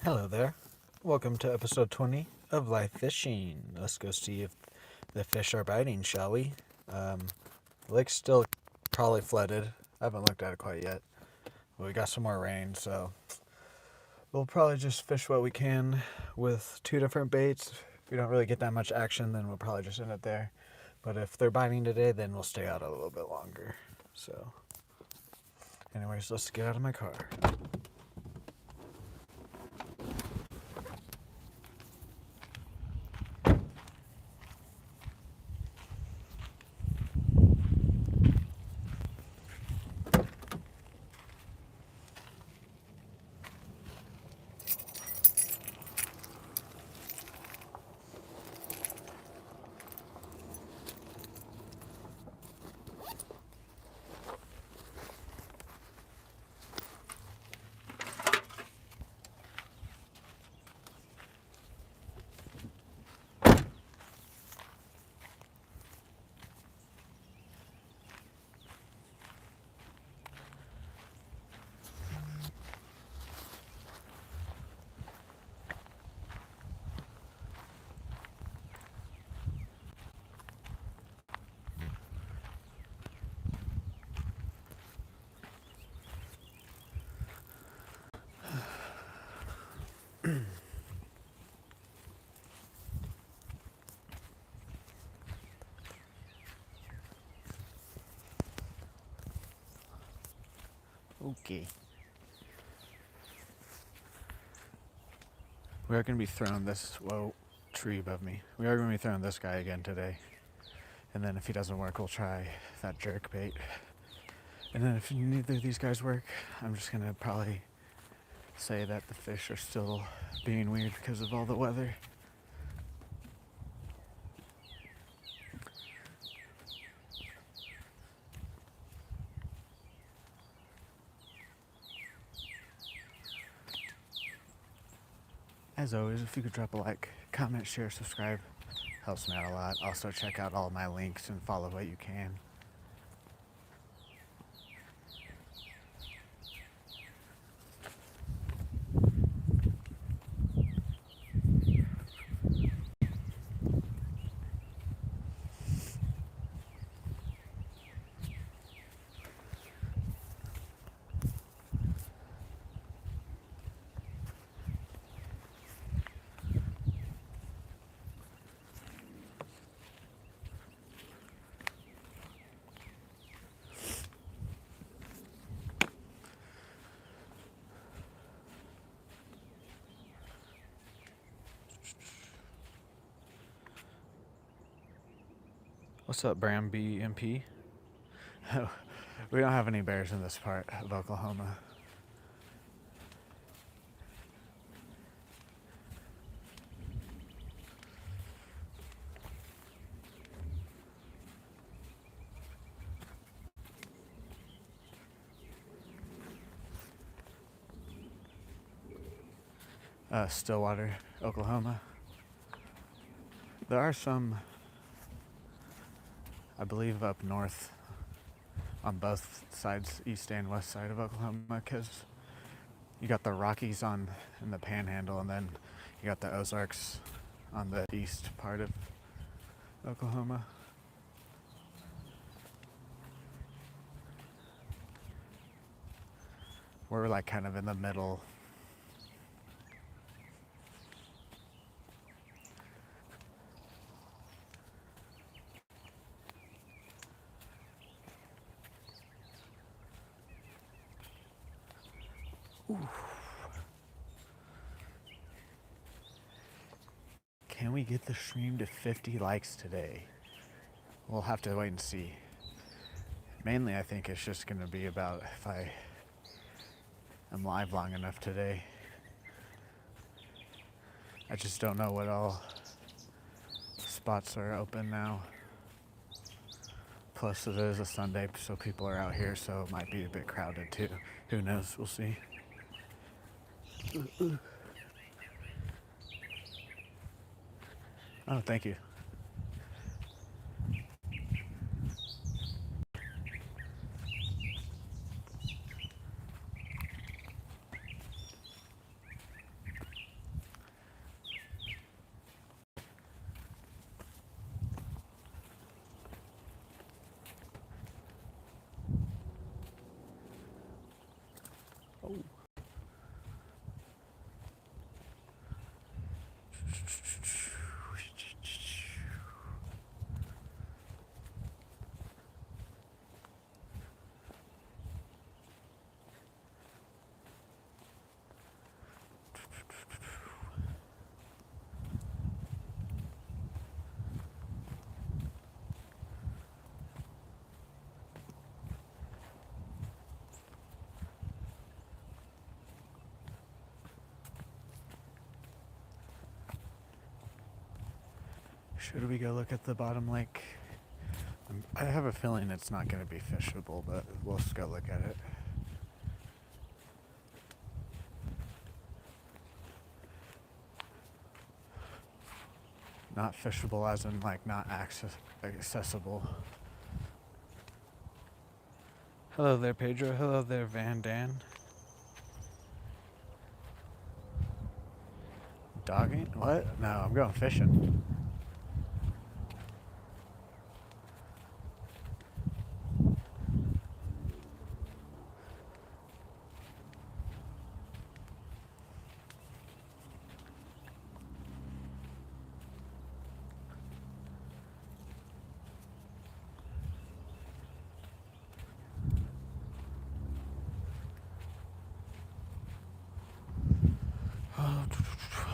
Hello there. Welcome to episode 20 of Live Fishing. Let's go see if the fish are biting, shall we? The lake's still probably flooded. I haven't looked at it quite yet. But we got some more rain, so we'll probably just fish what we can with two different baits. If we don't really get that much action, then we'll probably just end it there. But if they're biting today, then we'll stay out a little bit longer. So, anyways, let's get out of my car. Okay. We are going to be throwing this, tree above me. We are going to be throwing this guy again today. And then if he doesn't work, we'll try that jerk bait. And then if neither of these guys work, I'm just going to probably say that the fish are still being weird because of all the weather. As always, if you could drop a like, comment, share, subscribe, helps me out a lot. Also, check out all my links and follow what you can. What's up, Bram BMP? We don't have any bears in this part of Oklahoma. Stillwater, Oklahoma. There are some, I believe, up north on both sides, east and west side of Oklahoma, because you got the Rockies in the Panhandle, and then you got the Ozarks on the east part of Oklahoma. We're like kind of in the middle. Ooh. Can we get the stream to 50 likes today? We'll have to wait and see. Mainly, I think it's just going to be about if I am live long enough today. I just don't know what all spots are open now. Plus, it is a Sunday, so people are out here, so it might be a bit crowded too. Who knows? We'll see. Oh, thank you. Should we go look at the bottom lake? I have a feeling it's not going to be fishable, but we'll just go look at it. Not fishable as in like not accessible. Hello there, Pedro. Hello there, Van Dan. Dogging? What? No, I'm going fishing.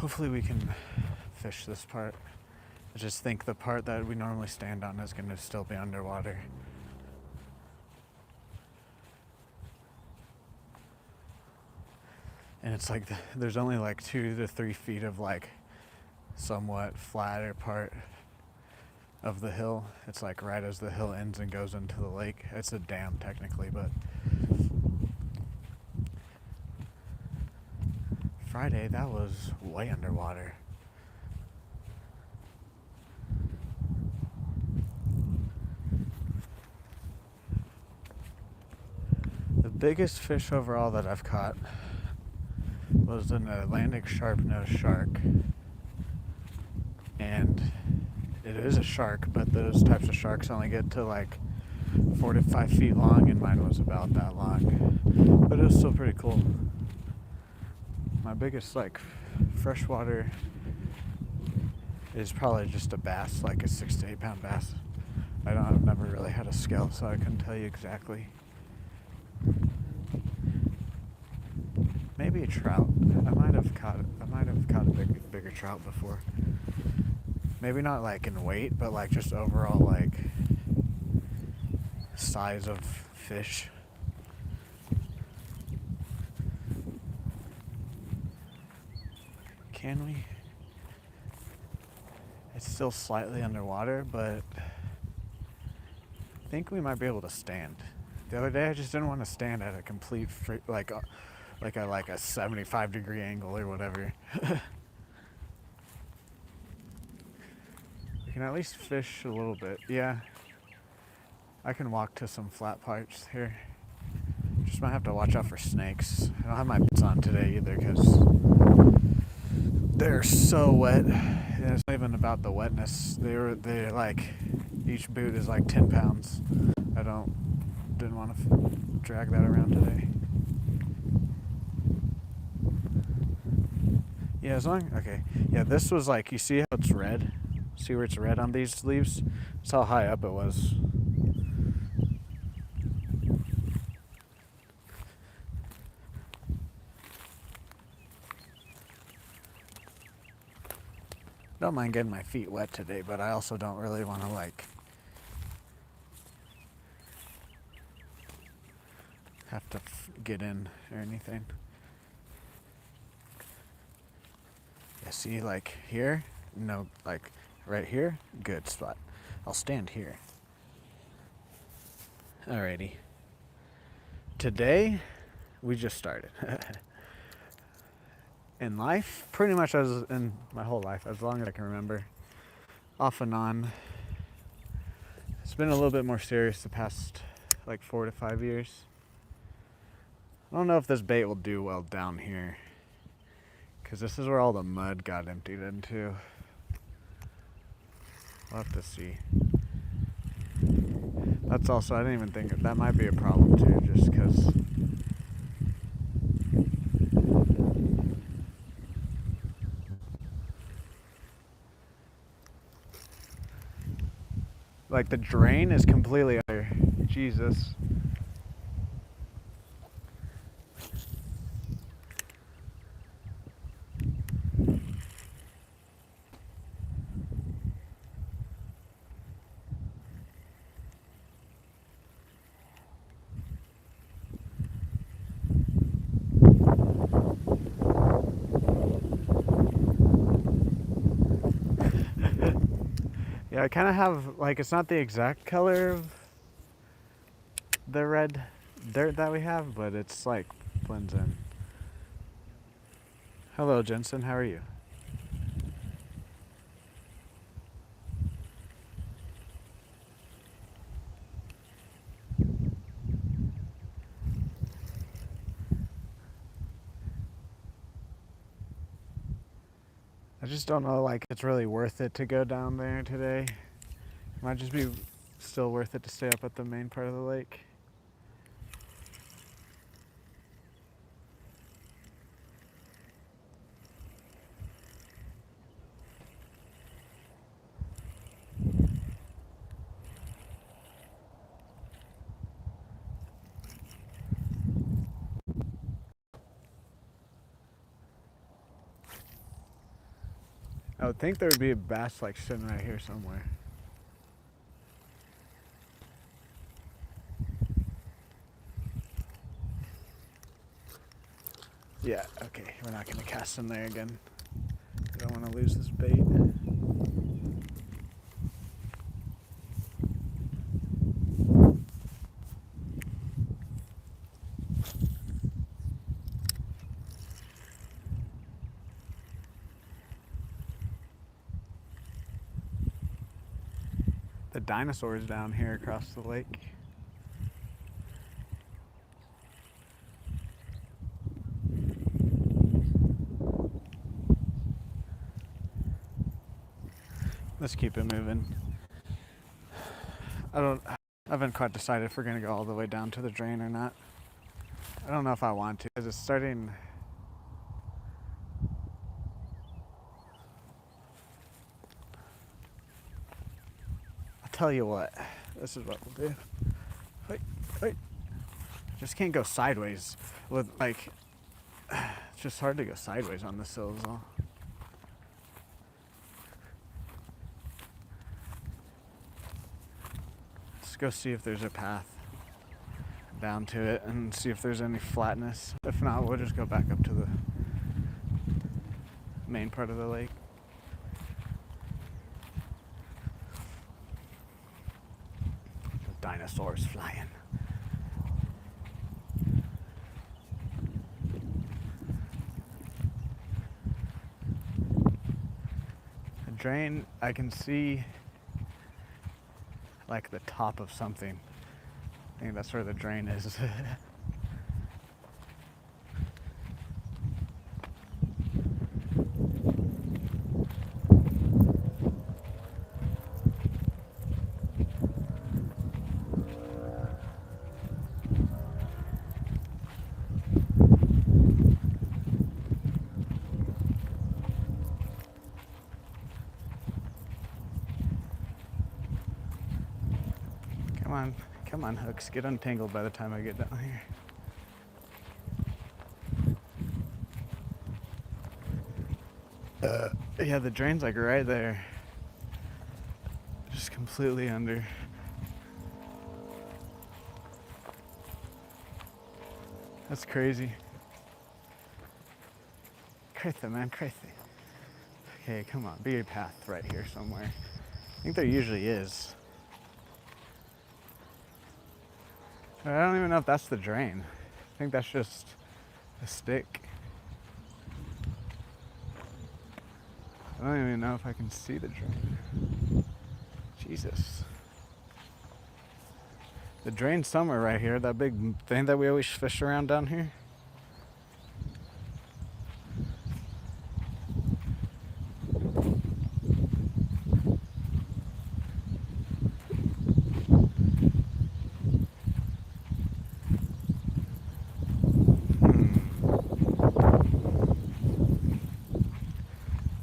Hopefully we can fish this part. I just think the part that we normally stand on is going to still be underwater. And it's like there's only like 2 to 3 feet of like somewhat flatter part of the hill. It's like right as the hill ends and goes into the lake. It's a dam technically, but Friday, that was way underwater. The biggest fish overall that I've caught was an Atlantic sharp-nosed shark. And it is a shark, but those types of sharks only get to like 4 to 5 feet long, and mine was about that long. But it was still pretty cool. My biggest like freshwater is probably just a bass, like a 6 to 8 pound bass. I've never really had a scale, so I couldn't tell you exactly. Maybe a trout. I might have caught a bigger trout before. Maybe not like in weight, but like just overall like size of fish. Can we? It's still slightly underwater, but I think we might be able to stand. The other day I just didn't want to stand at a complete like a 75-degree angle or whatever. We can at least fish a little bit. Yeah, I can walk to some flat parts here. Just might have to watch out for snakes. I don't have my boots on today either because they're so wet. And it's not even about the wetness. They're like, each boot is like 10 pounds. Didn't want to drag that around today. Yeah, okay. Yeah, this was like, you see how it's red? See where it's red on these leaves? That's how high up it was. Don't mind getting my feet wet today, but I also don't really want to like have to get in or anything. Yeah, see, like here? No, like right here? Good spot. I'll stand here. Alrighty. Today, we just started. In life, pretty much as in my whole life, as long as I can remember, off and on. It's been a little bit more serious the past like 4 to 5 years. I don't know if this bait will do well down here, because this is where all the mud got emptied into. We'll have to see. That's also, I didn't even think that might be a problem too, just because like the drain is completely under. Jesus. Yeah, I kind of have, like, it's not the exact color of the red dirt that we have, but it's like blends in. Hello, Jensen. How are you? I just don't know, like, it's really worth it to go down there today. It might just be still worth it to stay up at the main part of the lake. I would think there would be a bass, like, sitting right here somewhere. Yeah, okay, we're not gonna cast him there again. I don't want to lose this bait. The dinosaurs down here across the lake. Let's keep it moving. I haven't quite decided if we're gonna go all the way down to the drain or not. I don't know if I want to, because it's starting. I'll tell you what, this is what we'll do. Wait. Just can't go sideways with, like, it's just hard to go sideways on the sills all. Let's go see if there's a path down to it and see if there's any flatness. If not, we'll just go back up to the main part of the lake. The dinosaurs flying. The drain, I can see like the top of something. I think that's where the drain is. Come on, hooks, get untangled by the time I get down here. Yeah, the drain's like right there. Just completely under. That's crazy. Crazy, man, crazy. Okay, come on, be a path right here somewhere. I think there usually is. I don't even know if that's the drain. I think that's just a stick. I don't even know if I can see the drain. Jesus. The drain's somewhere right here, that big thing that we always fish around down here.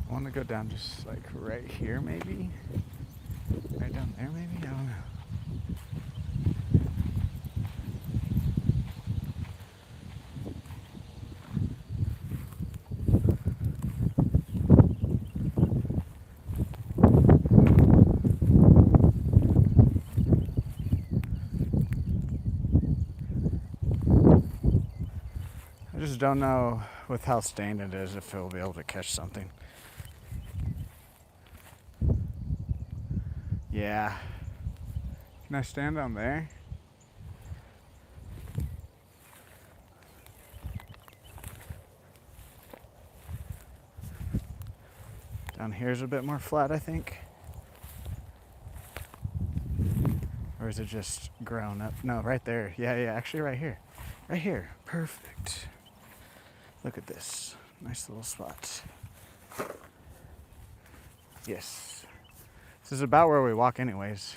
I want to go down just like right here maybe. Right down there maybe? I don't know. I just don't know with how stained it is if it'll be able to catch something. Yeah. Can I stand down there? Down here's a bit more flat, I think. Or is it just grown up? No, right there. Yeah, actually right here. Right here. Perfect. Look at this. Nice little spot. Yes. This is about where we walk anyways.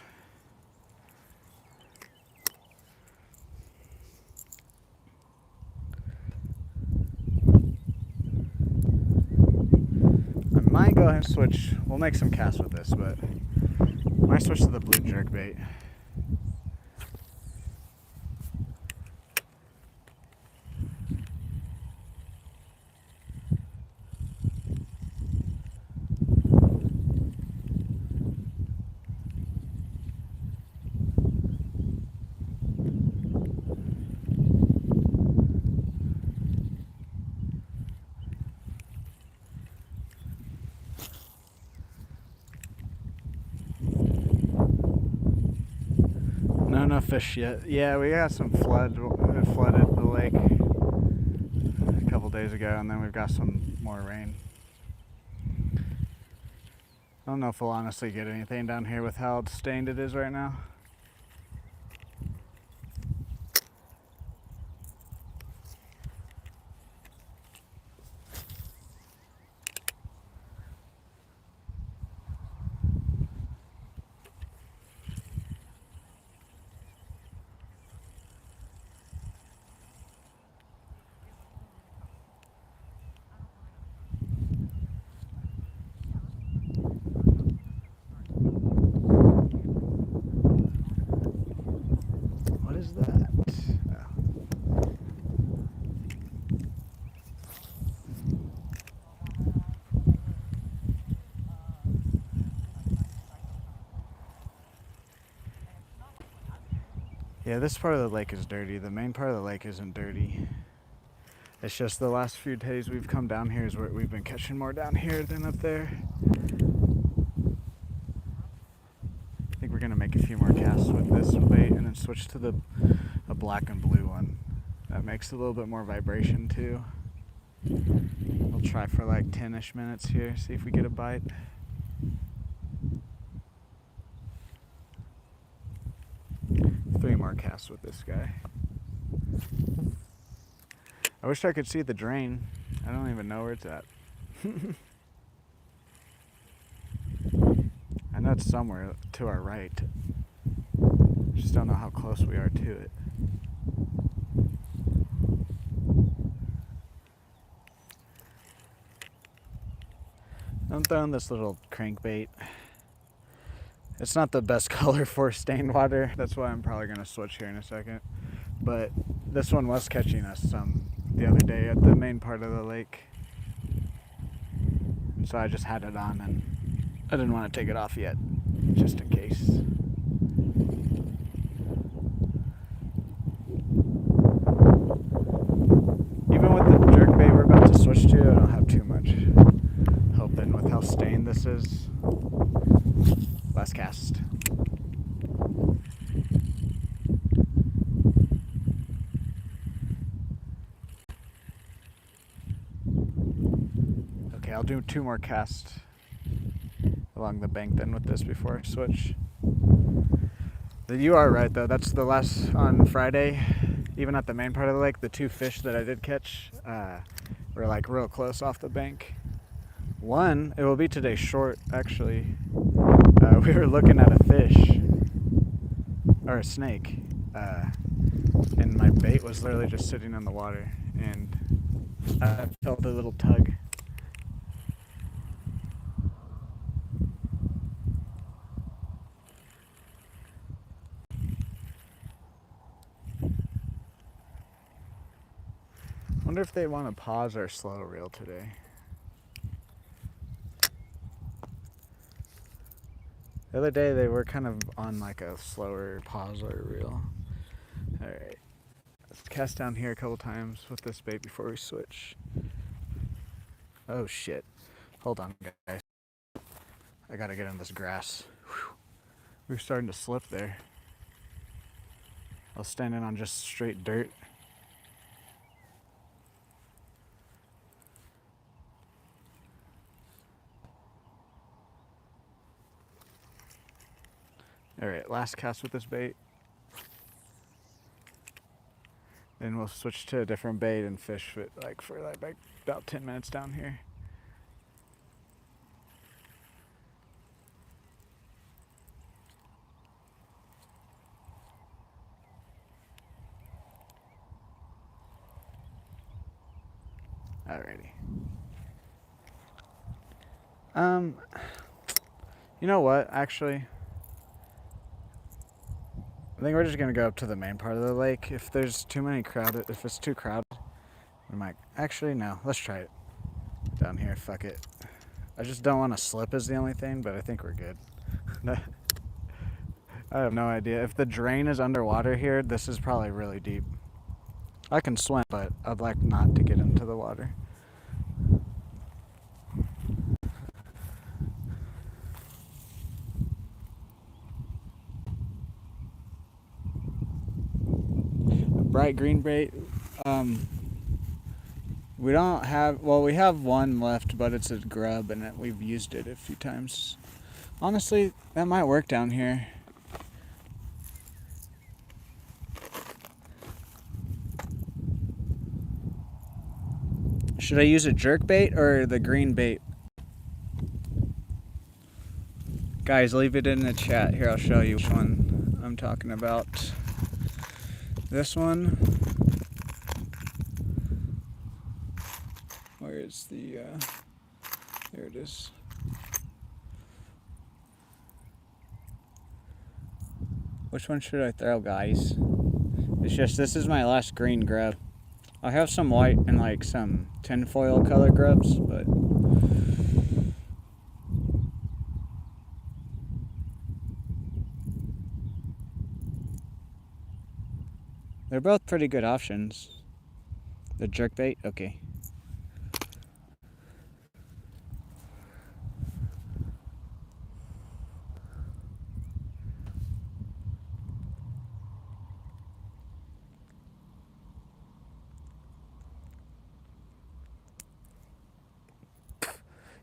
I might go ahead and switch. We'll make some casts with this, but I might switch to the blue jerkbait. No fish yet. Yeah, we got some flooded the lake a couple days ago, and then we've got some more rain. I don't know if we'll honestly get anything down here with how stained it is right now. What is that? Oh. Yeah, this part of the lake is dirty. The main part of the lake isn't dirty. It's just the last few days we've come down here is where we've been catching more down here than up there. I think we're gonna make a few more casts with this bait and then switch to a black and blue one. That makes a little bit more vibration too. We'll try for like 10-ish minutes here, see if we get a bite. Three more casts with this guy. I wish I could see the drain. I don't even know where it's at. I know it's somewhere to our right. Just don't know how close we are to it. I'm throwing this little crankbait. It's not the best color for stained water. That's why I'm probably gonna switch here in a second. But this one was catching us some the other day at the main part of the lake. So I just had it on and I didn't want to take it off yet, just in case. Even with the jerkbait we're about to switch to, I don't have too much hope in with how stained this is. Last cast. Okay, I'll do 2 more casts along the bank then with this before I switch. You are right though, that's the last on Friday. Even at the main part of the lake, the 2 fish that I did catch were like real close off the bank. One, it will be today short actually. We were looking at a fish, or a snake, and my bait was literally just sitting in the water, and I felt a little tug. Wonder if they want to pause our slow reel today. The other day they were kind of on like a slower pause our reel. Alright, let's cast down here a couple times with this bait before we switch. Oh shit. Hold on guys. I gotta get in this grass. Whew. We were starting to slip there. I was standing on just straight dirt. All right, last cast with this bait. Then we'll switch to a different bait and fish for about 10 minutes down here. Alrighty. You know what, actually? I think we're just gonna go up to the main part of the lake. If there's too many crowded, if it's too crowded, we might, actually no, let's try it down here, fuck it. I just don't want to slip is the only thing, but I think we're good. I have no idea. If the drain is underwater here, this is probably really deep. I can swim, but I'd like not to get into the water. Bright green bait. We don't have, well, we have one left, but it's a grub and we've used it a few times. Honestly, that might work down here. Should I use a jerk bait or the green bait? Guys, leave it in the chat. Here, I'll show you which one I'm talking about. This one. Where is the, there it is. Which one should I throw, guys? It's just, this is my last green grub. I have some white and like some tinfoil color grubs, but they're both pretty good options. The jerkbait, okay.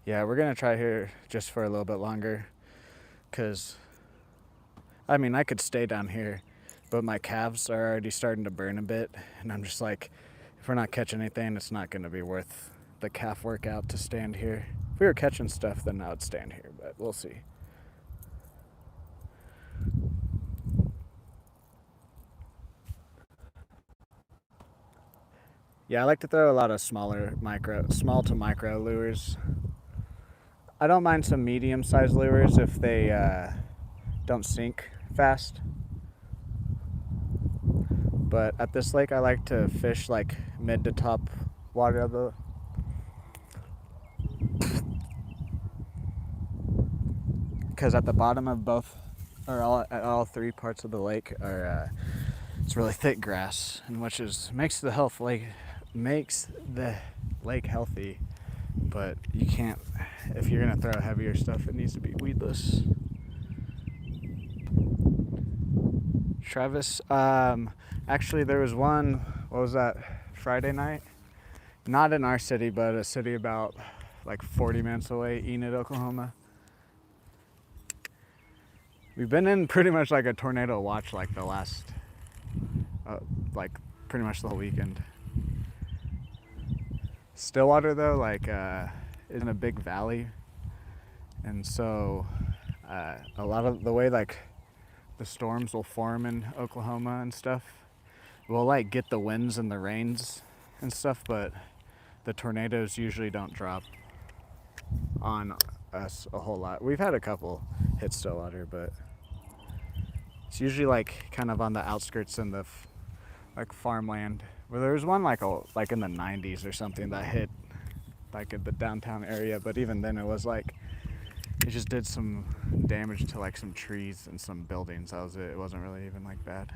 Yeah, we're gonna try here just for a little bit longer, cause I mean I could stay down here, but my calves are already starting to burn a bit, and I'm just like, if we're not catching anything, it's not gonna be worth the calf workout to stand here. If we were catching stuff, then I would stand here, but we'll see. Yeah, I like to throw a lot of small to micro lures. I don't mind some medium-sized lures if they don't sink fast. But at this lake, I like to fish like mid to top water of the. Because at the bottom of both, or all three parts of the lake are it's really thick grass, and which is makes the lake healthy. But you can't, if you're gonna throw heavier stuff, it needs to be weedless. Travis, actually there was one, what was that, Friday night? Not in our city, but a city about like 40 minutes away, Enid, Oklahoma. We've been in pretty much like a tornado watch like the last, like pretty much the whole weekend. Stillwater though, like is in a big valley, and so a lot of the way like the storms will form in Oklahoma and stuff, we'll like get the winds and the rains and stuff, but the tornadoes usually don't drop on us a whole lot. We've had a couple hit Stillwater, but it's usually like kind of on the outskirts in the like farmland. Well, there was one like in the 90s or something that hit like at the downtown area, but even then it was like it just did some damage to like some trees and some buildings. That was it. It wasn't really even like bad.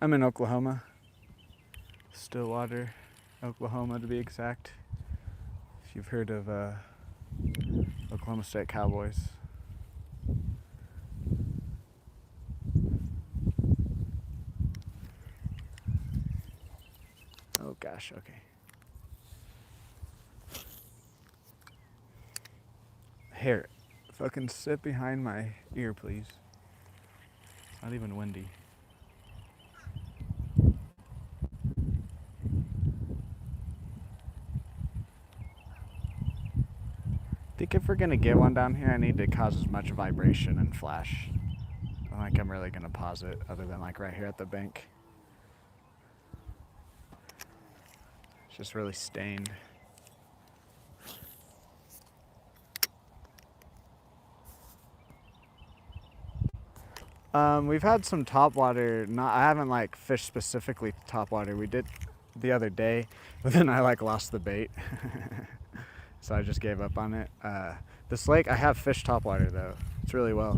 I'm in Oklahoma, Stillwater, Oklahoma to be exact. If you've heard of Oklahoma State Cowboys. Oh gosh, okay. Here, fucking sit behind my ear, please. It's not even windy. I think if we're gonna get one down here, I need to cause as much vibration and flash. I don't think I'm really gonna pause it other than like right here at the bank. It's just really stained. We've had some topwater. I haven't like fished specifically topwater. We did the other day, but then I like lost the bait, so I just gave up on it. This lake, I have fished topwater though. It's really well.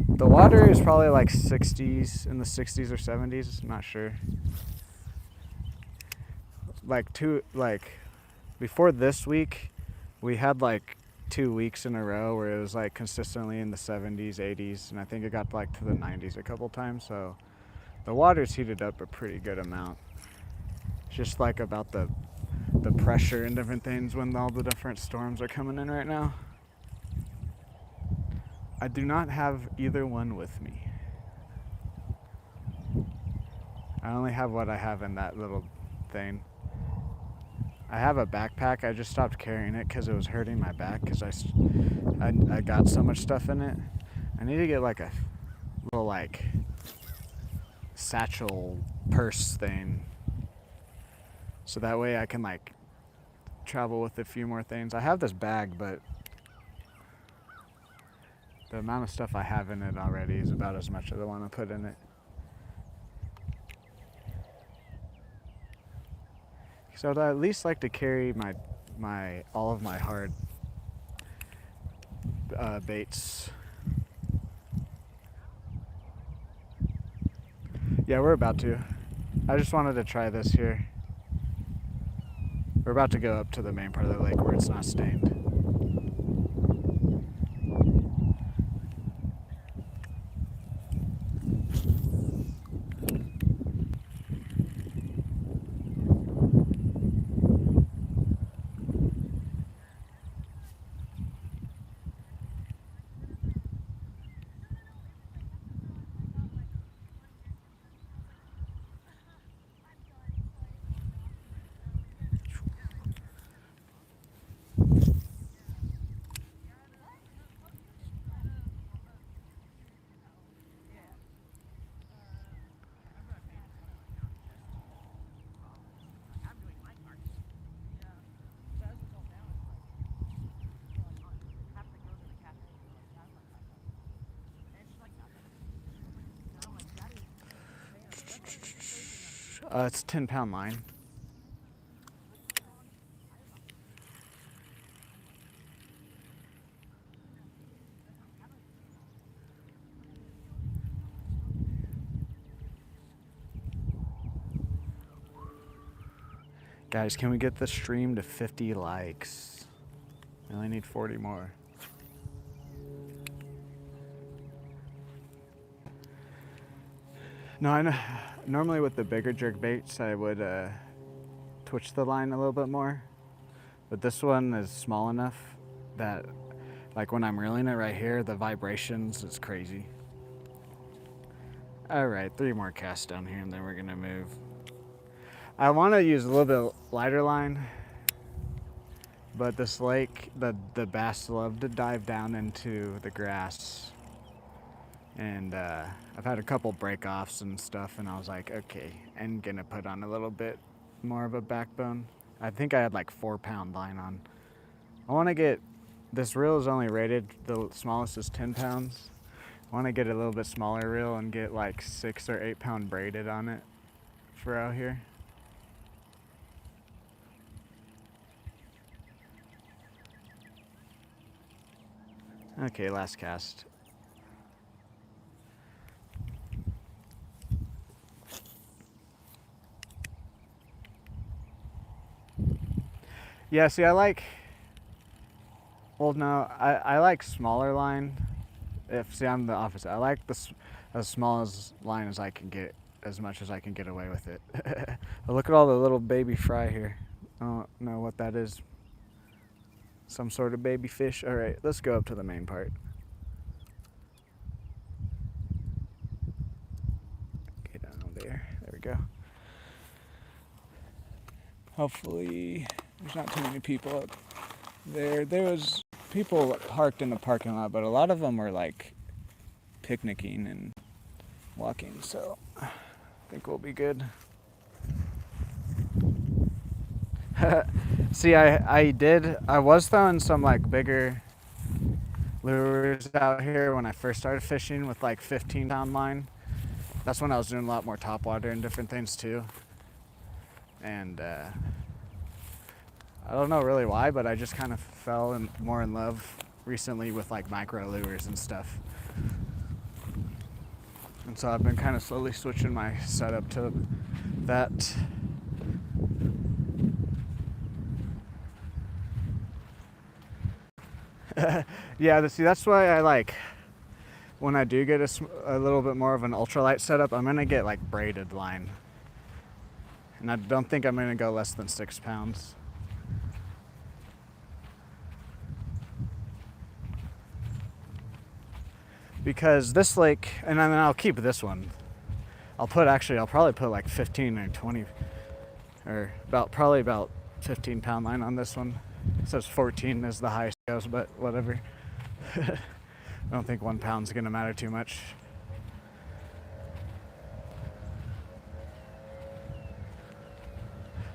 The water is probably like 60s, in the 60s or 70s. I'm not sure. Before this week, we had like 2 weeks in a row where it was like consistently in the 70s, 80s, and I think it got like to the 90s a couple times. So the water's heated up a pretty good amount. It's just like about the pressure and different things when all the different storms are coming in right now. I do not have either one with me. I only have what I have in that little thing. I have a backpack. I just stopped carrying it because it was hurting my back because I got so much stuff in it. I need to get like a little like satchel purse thing so that way I can like travel with a few more things. I have this bag, but the amount of stuff I have in it already is about as much as I want to put in it. So I'd at least like to carry all of my hard baits. Yeah, we're about to. I just wanted to try this here. We're about to go up to the main part of the lake where it's not stained. It's 10-pound line. Guys, can we get the stream to 50 likes? I only need 40 more. No, I know. Normally with the bigger jerk baits, I would twitch the line a little bit more. But this one is small enough that, like when I'm reeling it right here, the vibrations, it's crazy. All right, 3 more casts down here and then we're gonna move. I wanna use a little bit lighter line, but this lake, the bass love to dive down into the grass. And I've had a couple break-offs and stuff, and I was like, okay, I'm gonna put on a little bit more of a backbone. I think I had like 4-pound line on. I wanna get, this reel is only rated, the smallest is 10 pounds. I wanna get a little bit smaller reel and get like 6 or 8-pound braided on it for out here. Okay, last cast. Yeah, see, I like Well, no, I like smaller line. See, I'm the opposite. I like as small as line as I can get, as much as I can get away with it. Look at all the little baby fry here. I don't know what that is. Some sort of baby fish. All right, let's go up to the main part. Get down there. There we go. Hopefully, there's not too many people up there. There was people parked in the parking lot, but a lot of them were like picnicking and walking, so I think we'll be good. See, I was throwing some like bigger lures out here when I first started fishing with like 15-pound line. That's when I was doing a lot more topwater and different things too. And I don't know really why, but I just kind of fell more in love recently with like micro lures and stuff. And so I've been kind of slowly switching my setup to that. Yeah, see, that's why I like, when I do get a little bit more of an ultralight setup, I'm going to get like braided line. And I don't think I'm going to go less than 6 pounds. Because this lake, and then I'll keep this one. I'll probably put like 15 or 20, or probably about 15-pound line on this one. It says 14 is the highest it goes, but whatever. I don't think 1 pound's gonna matter too much.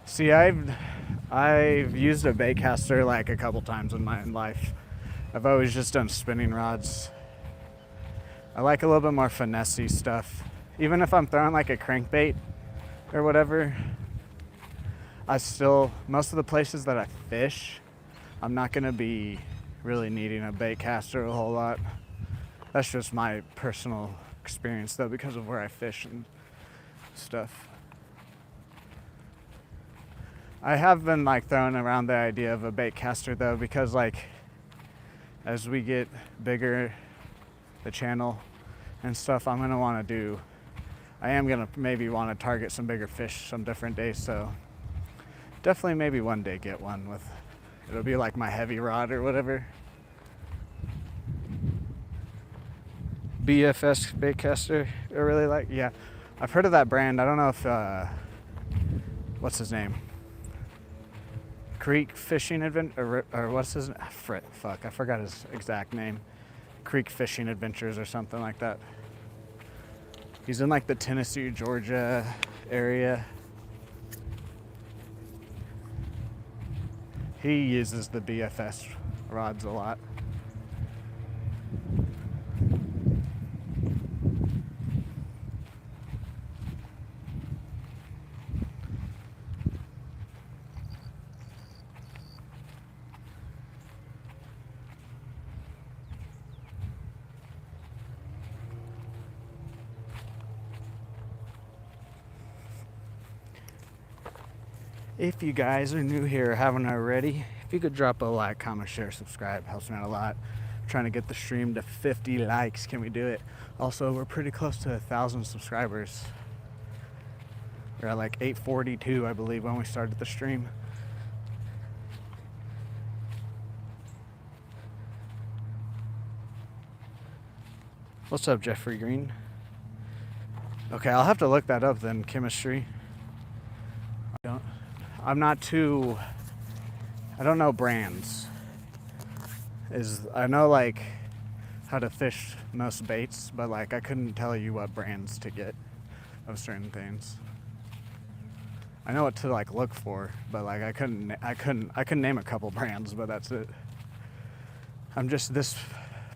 See, I've used a bait caster like a couple times in my life. I've always just done spinning rods. I like a little bit more finessey stuff. Even if I'm throwing like a crankbait or whatever, most of the places that I fish, I'm not gonna be really needing a bait caster a whole lot. That's just my personal experience though, because of where I fish and stuff. I have been like throwing around the idea of a bait caster though, because like as we get bigger, the channel and stuff, I am gonna maybe want to target some bigger fish some different days, so definitely maybe one day get one with, it'll be like my heavy rod or whatever. BFS baitcaster, I really like. Yeah, I've heard of that brand. I don't know if what's his name, Creek Fishing Adventure, or what's his fuck, I forgot his exact name. Creek Fishing Adventures or something like that. He's in like the Tennessee, Georgia area. He uses the BFS rods a lot. If you guys are new here or haven't already, if you could drop a like, comment, share, subscribe, helps me out a lot. I'm trying to get the stream to 50 likes. Can we do it? Also, we're pretty close to 1,000 subscribers. We're at like 842, I believe, when we started the stream. What's up, Jeffrey Green? Okay, I'll have to look that up then, chemistry. I don't know brands. I know like how to fish most baits, but like I couldn't tell you what brands to get of certain things. I know what to like look for, but like I couldn't name a couple brands, but that's it. This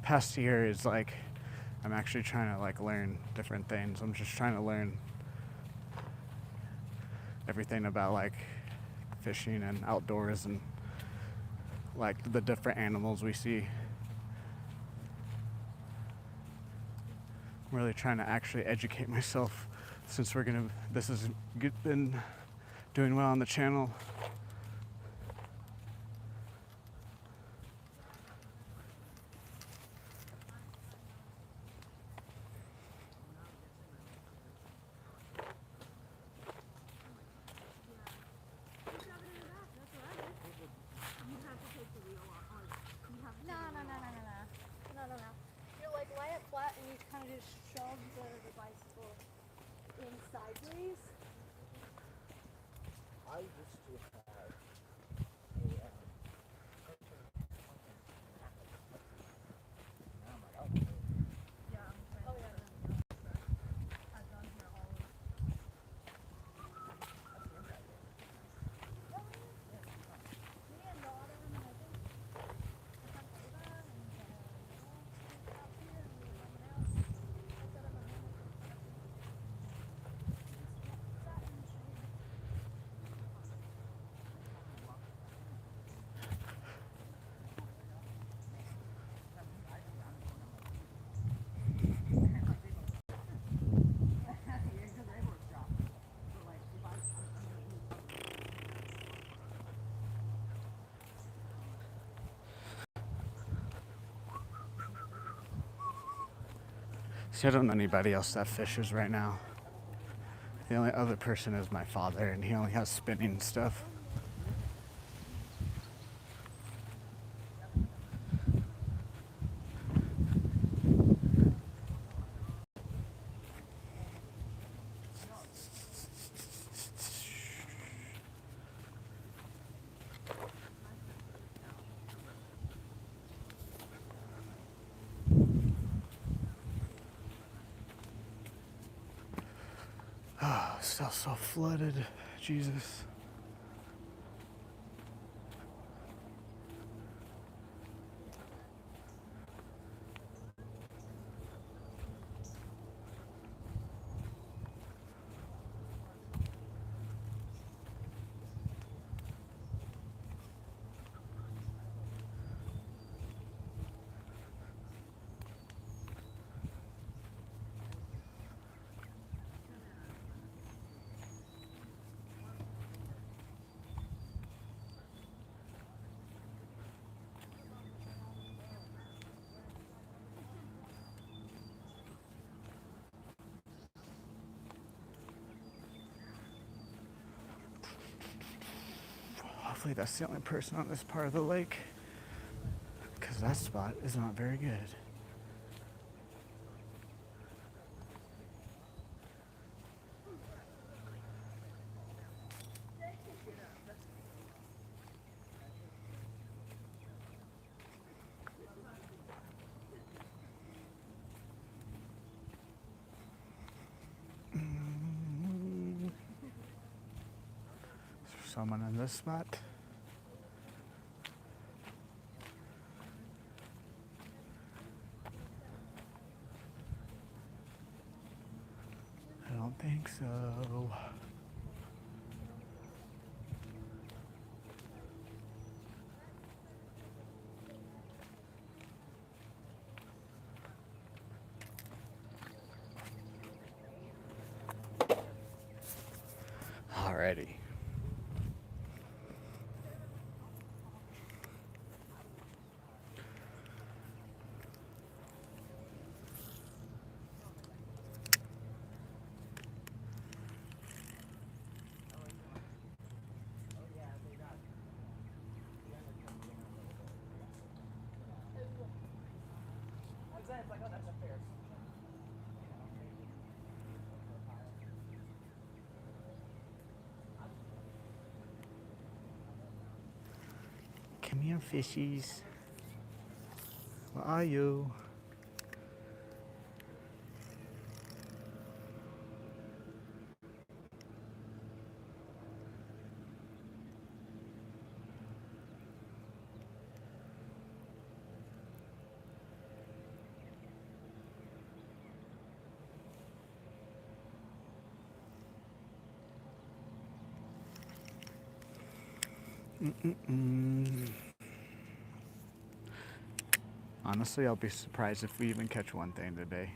past year is like, I'm actually trying to like learn different things. I'm just trying to learn everything about like fishing and outdoors and like the different animals we see. I'm really trying to actually educate myself since this has been doing well on the channel. looking sideways. I used to have Yeah. Oh yeah. I've done here all of. Me and Lauren and I think Ava and out here and someone else. I set up a moment. Sat in the shade. See, I don't know anybody else that fishes right now. The only other person is my father, and he only has spinning stuff. Oh, still so flooded. Jesus. Hopefully that's the only person on this part of the lake, because that spot is not very good. Is there someone in this spot? I don't think so. Alrighty. Come here, fishies. Where are you? Honestly, I'll be surprised if we even catch one thing today.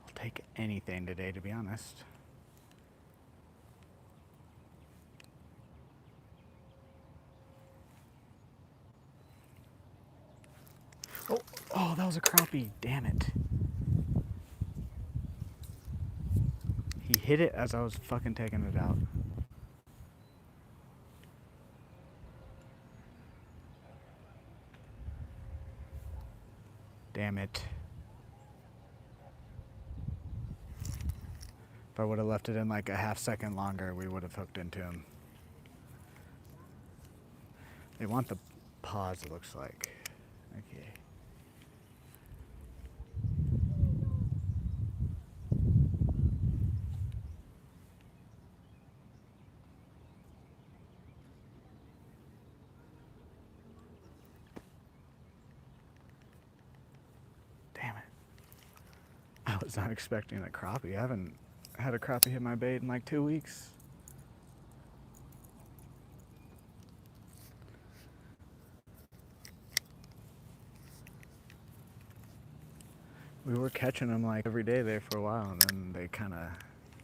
I'll take anything today, to be honest. Oh, that was a crappie. Damn it. He hit it as I was fucking taking it out. Damn it. If I would have left it in like a half second longer, we would have hooked into him. They want the paws, it looks like. Okay. Damn it. I was not expecting a crappie. I haven't had a crappie hit my bait in like 2 weeks. We were catching them like every day there for a while, and then they kind of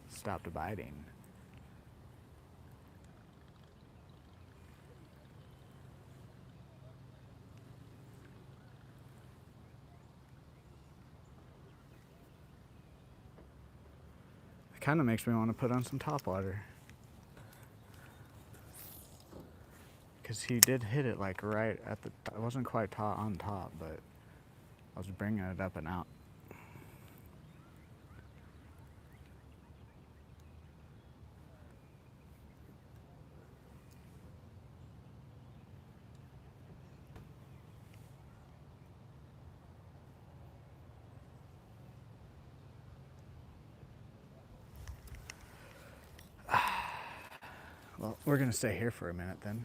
stopped biting. It kind of makes me want to put on some topwater. Because he did hit it like right at the, it wasn't quite on top, but I was bringing it up and out. Well, we're gonna stay here for a minute then.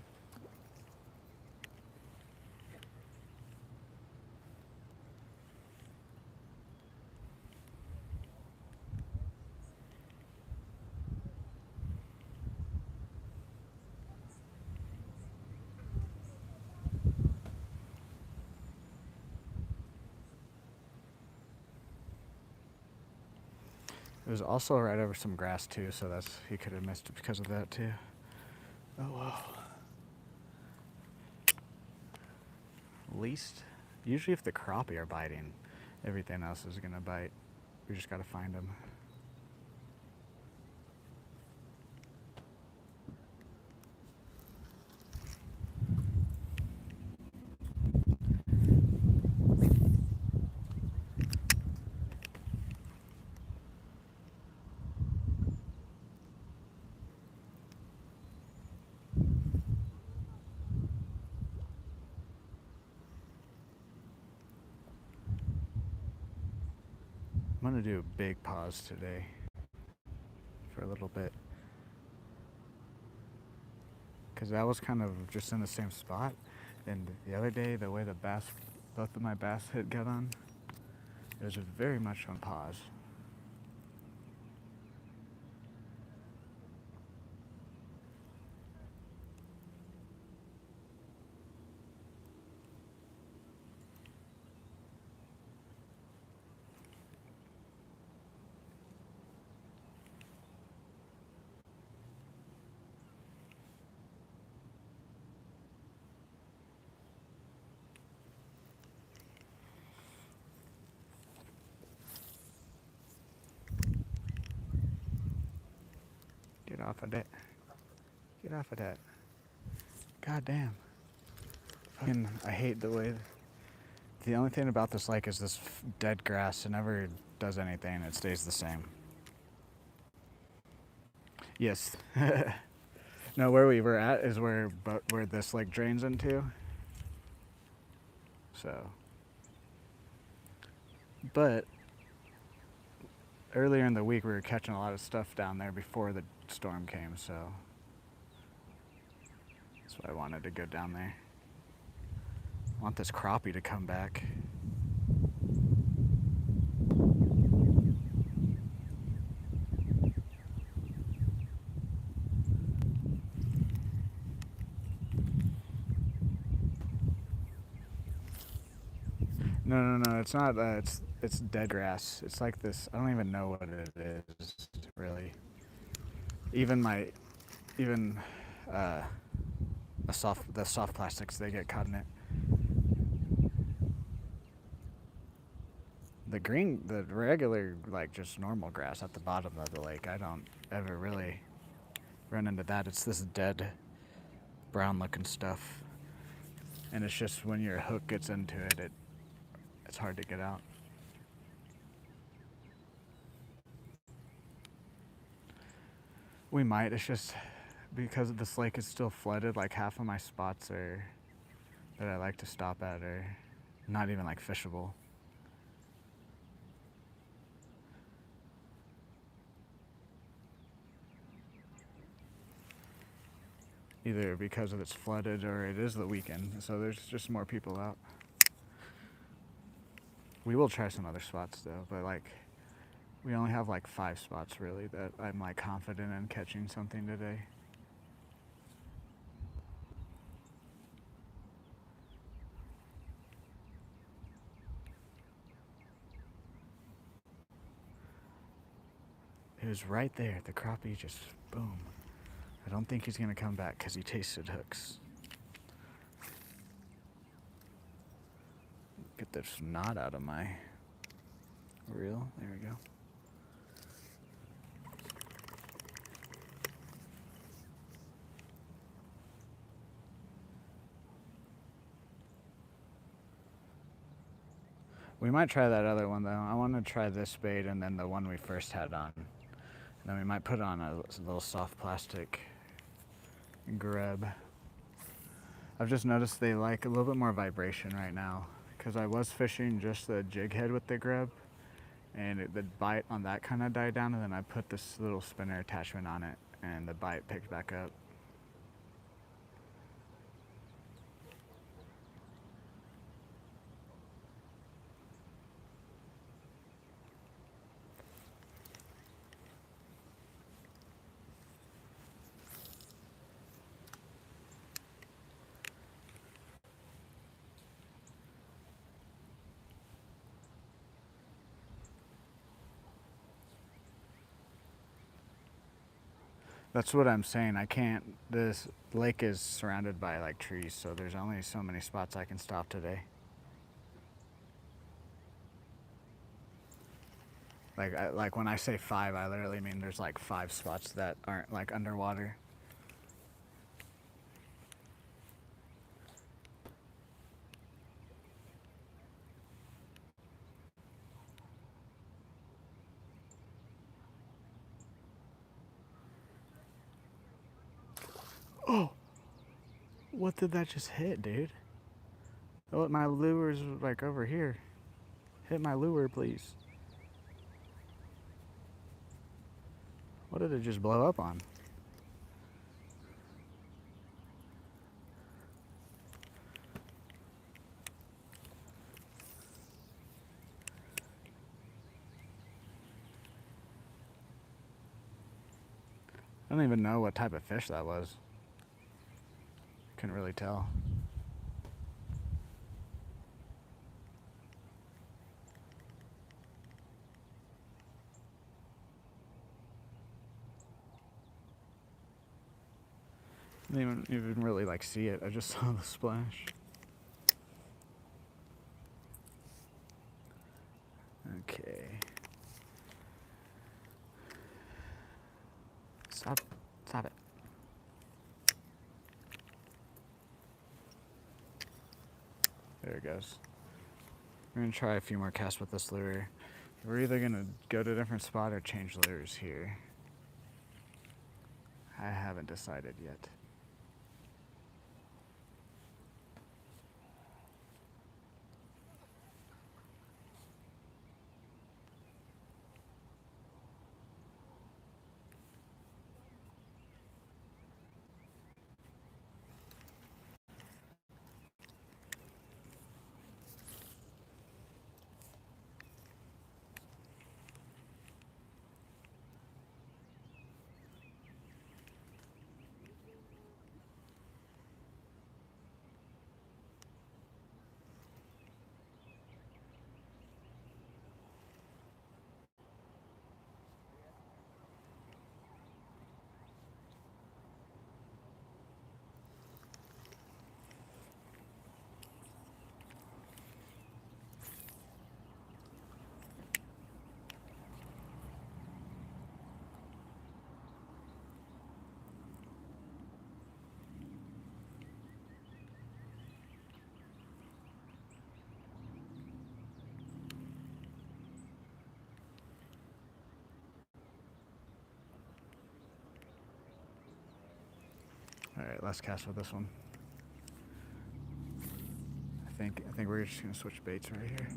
It was also right over some grass too, so that's, he could have missed it because of that too. Oh wow. At least, usually if the crappie are biting, everything else is gonna bite. We just gotta find them. I'm gonna do a big pause today for a little bit. Because that was kind of just in the same spot. And the other day, the way the bass, both of my bass hit got on, it was very much on pause. Get off of that. Get off of that. God damn. Fucking, I hate the way. The only thing about this lake is this dead grass. It never does anything. It stays the same. Yes. No, where we were at is where this lake drains into. So. But earlier in the week we were catching a lot of stuff down there before the storm came, so that's why I wanted to go down there. I want this crappie to come back. No, it's not, it's dead grass. It's like this, I don't even know what it is, really. Even the soft plastics, they get caught in it. The regular, like just normal grass at the bottom of the lake, I don't ever really run into that. It's this dead, brown looking stuff. And it's just when your hook gets into it, it's hard to get out. We might, it's just because this lake is still flooded, like half of my spots are that I like to stop at are not even like fishable. Either because it's flooded or it is the weekend, so there's just more people out. We will try some other spots though, but like we only have like 5 spots really that I'm like confident in catching something today. It was right there. The crappie just boom. I don't think he's gonna come back because he tasted hooks. Get this knot out of my reel. There we go. We might try that other one though. I want to try this bait and then the one we first had on. And then we might put on a little soft plastic grub. I've just noticed they like a little bit more vibration right now because I was fishing just the jig head with the grub and the bite on that kind of died down, and then I put this little spinner attachment on it and the bite picked back up. That's what I'm saying. I can't. This lake is surrounded by like trees, so there's only so many spots I can stop today. Like when I say 5, I literally mean there's like 5 spots that aren't like underwater. Oh, what did that just hit, dude? Oh, my lure's like over here. Hit my lure, please. What did it just blow up on? I don't even know what type of fish that was. Couldn't really tell. I didn't even really like see it. I just saw the splash. Okay. Stop it. There it goes. We're gonna try a few more casts with this lure. We're either gonna go to a different spot or change lures here. I haven't decided yet. Alright, last cast with this one. I think we're just gonna switch baits right here.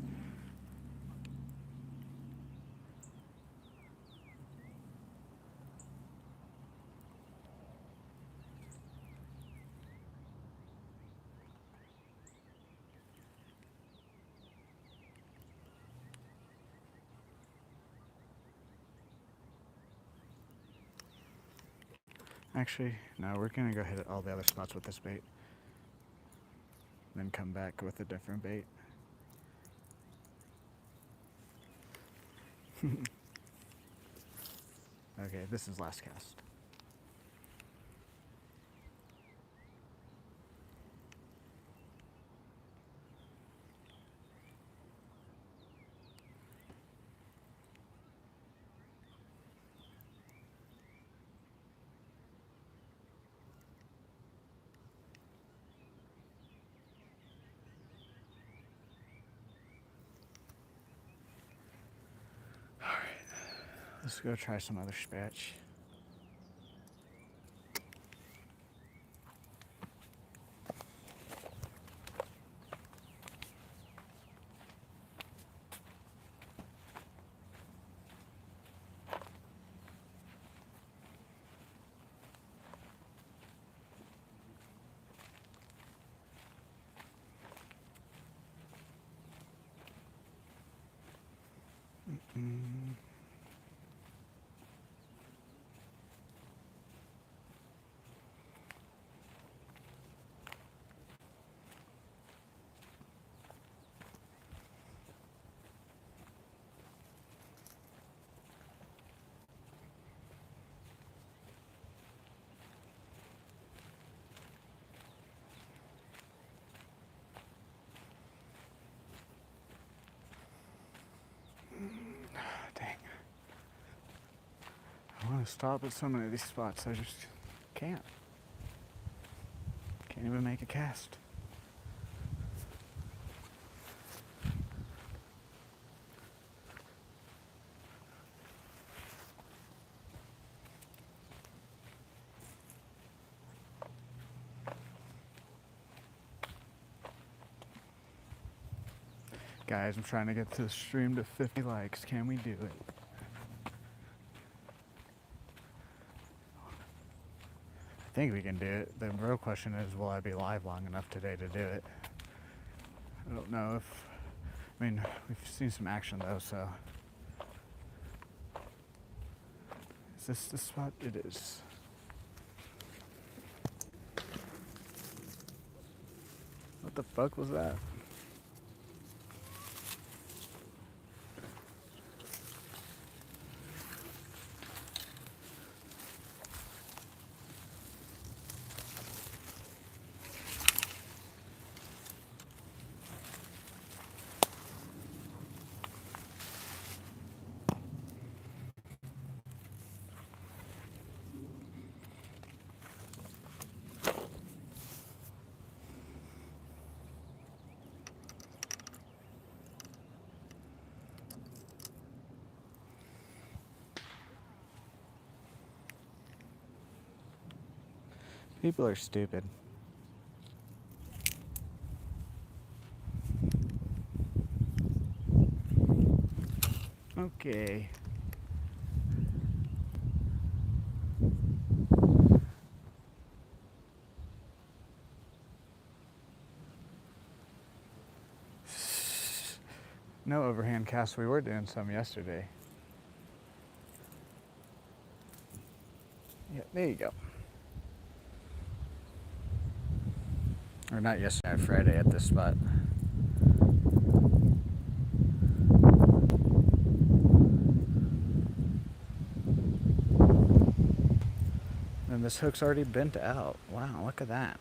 Actually, no, we're gonna go hit all the other spots with this bait. Then come back with a different bait. Okay, this is last cast. Let's go try some other spatch. Dang. I want to stop at so many of these spots. I just can't. Can't even make a cast. Guys, I'm trying to get this stream to 50 likes. Can we do it? I think we can do it. The real question is, will I be live long enough today to do it? I don't know if... I mean, we've seen some action though, so... Is this the spot? It is. What the fuck was that? People are stupid. Okay. No overhand cast. We were doing some yesterday. Yeah, there you go. Or not yesterday, Friday at this spot. And this hook's already bent out. Wow, look at that.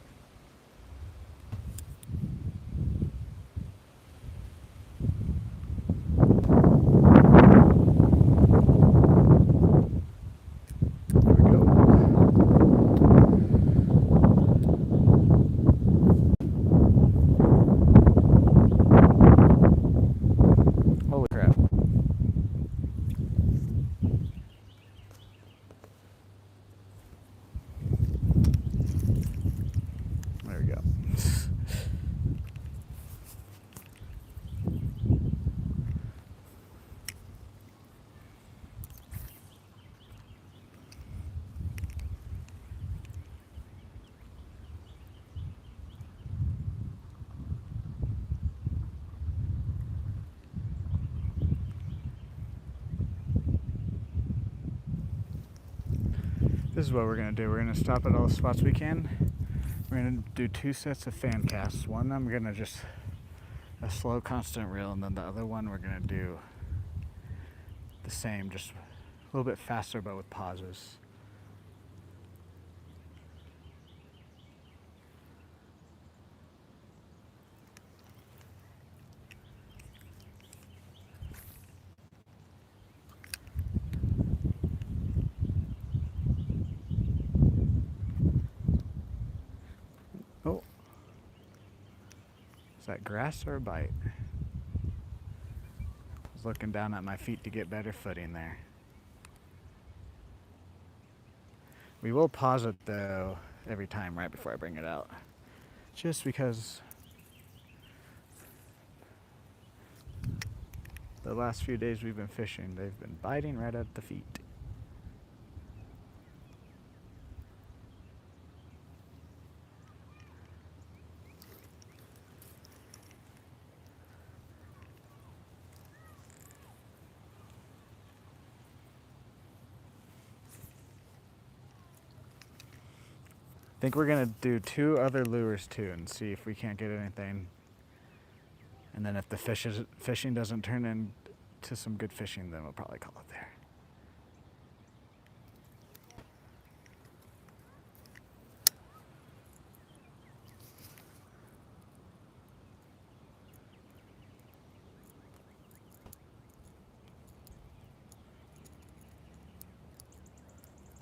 This is what we're gonna do. We're gonna stop at all the spots we can. We're gonna do 2 sets of fan casts. One I'm gonna just a slow constant reel, and then the other one we're gonna do the same, just a little bit faster but with pauses. Oh, is that grass or a bite? I was looking down at my feet to get better footing there. We will pause it though every time right before I bring it out, just because the last few days we've been fishing, they've been biting right at the feet. I think we're gonna do 2 other lures too and see if we can't get anything. And then if the fishing doesn't turn into some good fishing, then we'll probably call it there.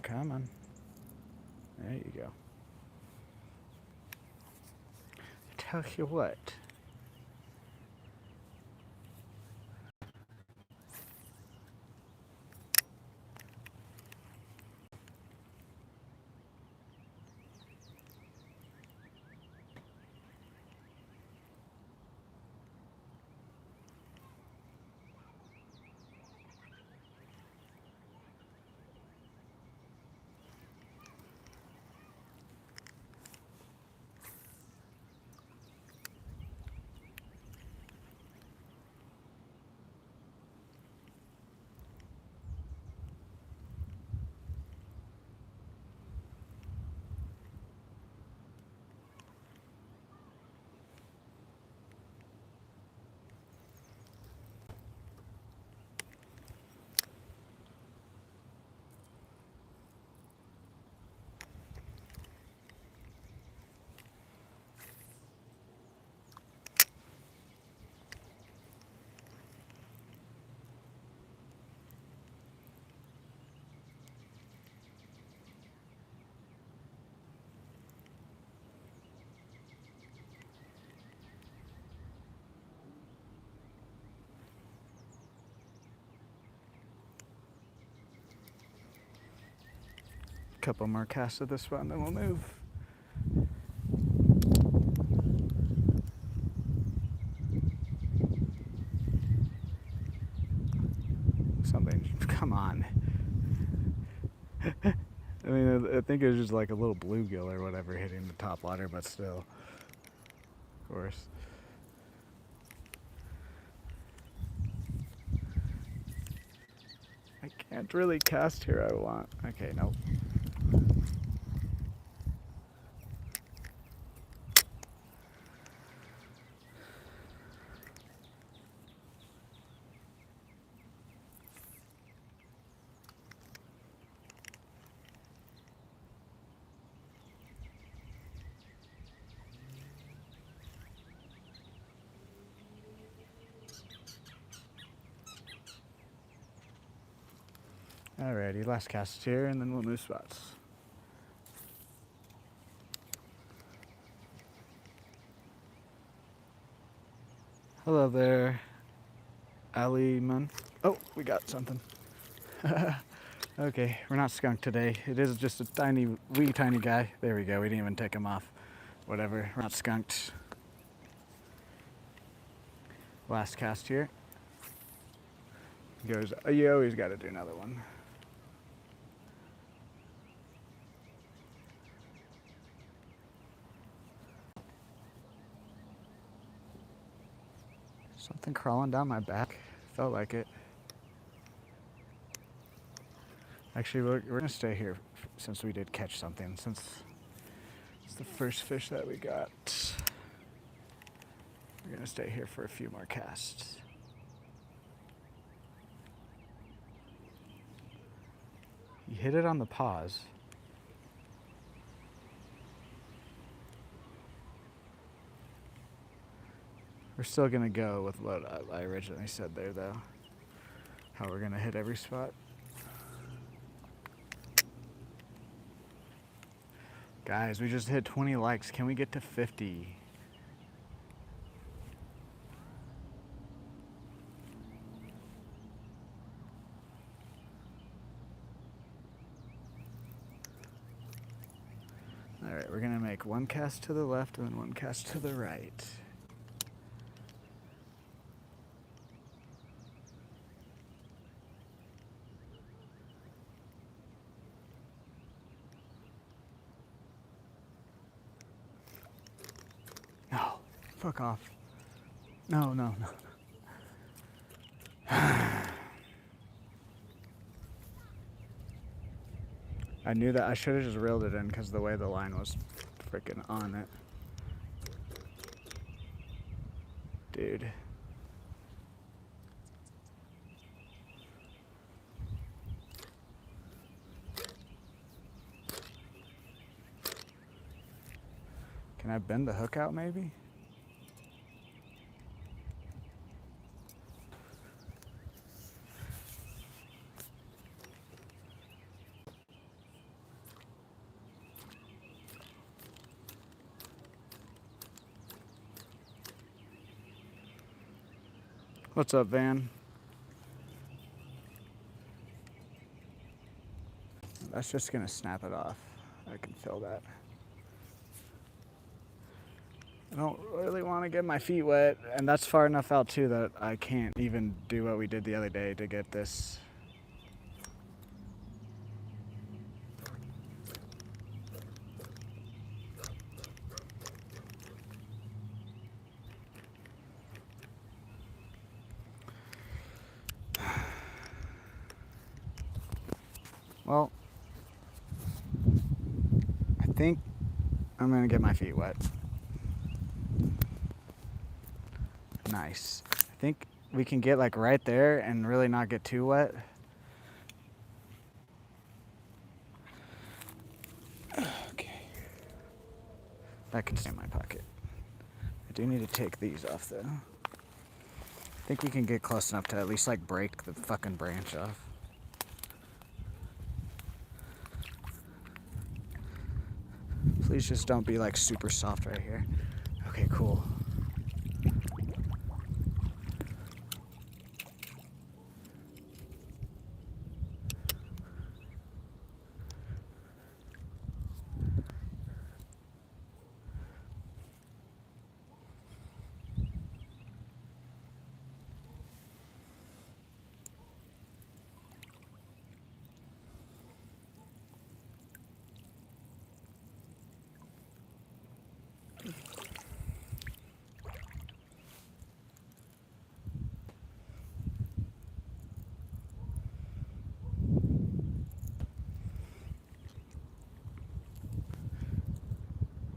Come on. There you go. Tell you what. Couple more casts of this one, then we'll move. Something, come on. I mean, I think it was just like a little bluegill or whatever hitting the top water, but still, of course. I can't really cast here, I want. Okay, nope. Alrighty, last cast here, and then we'll move spots. Hello there, Ali Mun. Oh, we got something. Okay, we're not skunked today. It is just a wee tiny guy. There we go, we didn't even take him off. Whatever, we're not skunked. Last cast here. Goes, oh, you always gotta do another one. Something crawling down my back. Felt like it. Actually, we're gonna stay here since we did catch something, since it's the first fish that we got. We're gonna stay here for a few more casts. You hit it on the pause. We're still gonna go with what I originally said there, though. How we're gonna hit every spot. Guys, we just hit 20 likes. Can we get to 50? All right, we're gonna make one cast to the left and then one cast to the right. No, fuck off. No, no, no. I knew that I should have just reeled it in because the way the line was freaking on it. Dude. Can I bend the hook out maybe? What's up, Van? That's just gonna snap it off. I can feel that. I don't really want to get my feet wet, and that's far enough out too that I can't even do what we did the other day to get this. Well, I think I'm gonna get my feet wet. Nice. I think we can get like right there and really not get too wet. Okay. That can stay in my pocket. I do need to take these off though. I think we can get close enough to at least like break the fucking branch off. Please just don't be like super soft right here. Okay, cool.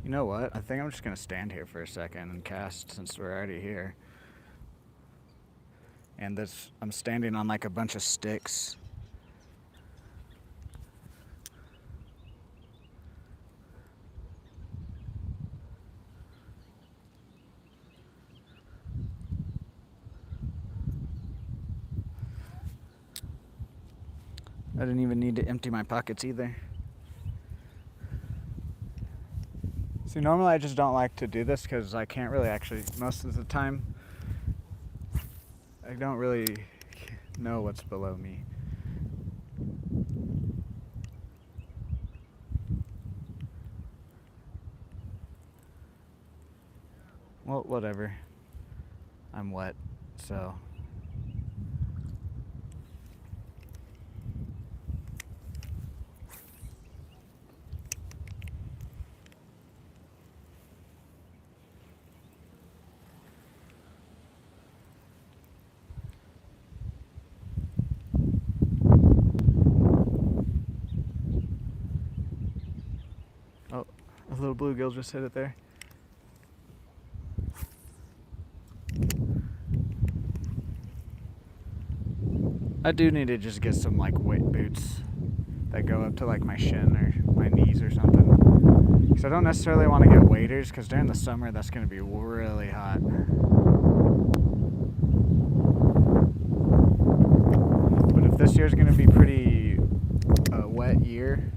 You know what? I think I'm just gonna stand here for a second and cast since we're already here. And this, I'm standing on like a bunch of sticks. I didn't even need to empty my pockets either. See, normally I just don't like to do this because I can't really actually, most of the time, I don't really know what's below me. Well, whatever. I'm wet, so. little bluegill just hit it there. I do need to just get some like weight boots that go up to like my shin or my knees or something. Because I don't necessarily want to get waders, because during the summer that's going to be really hot. But if this year's going to be pretty wet year,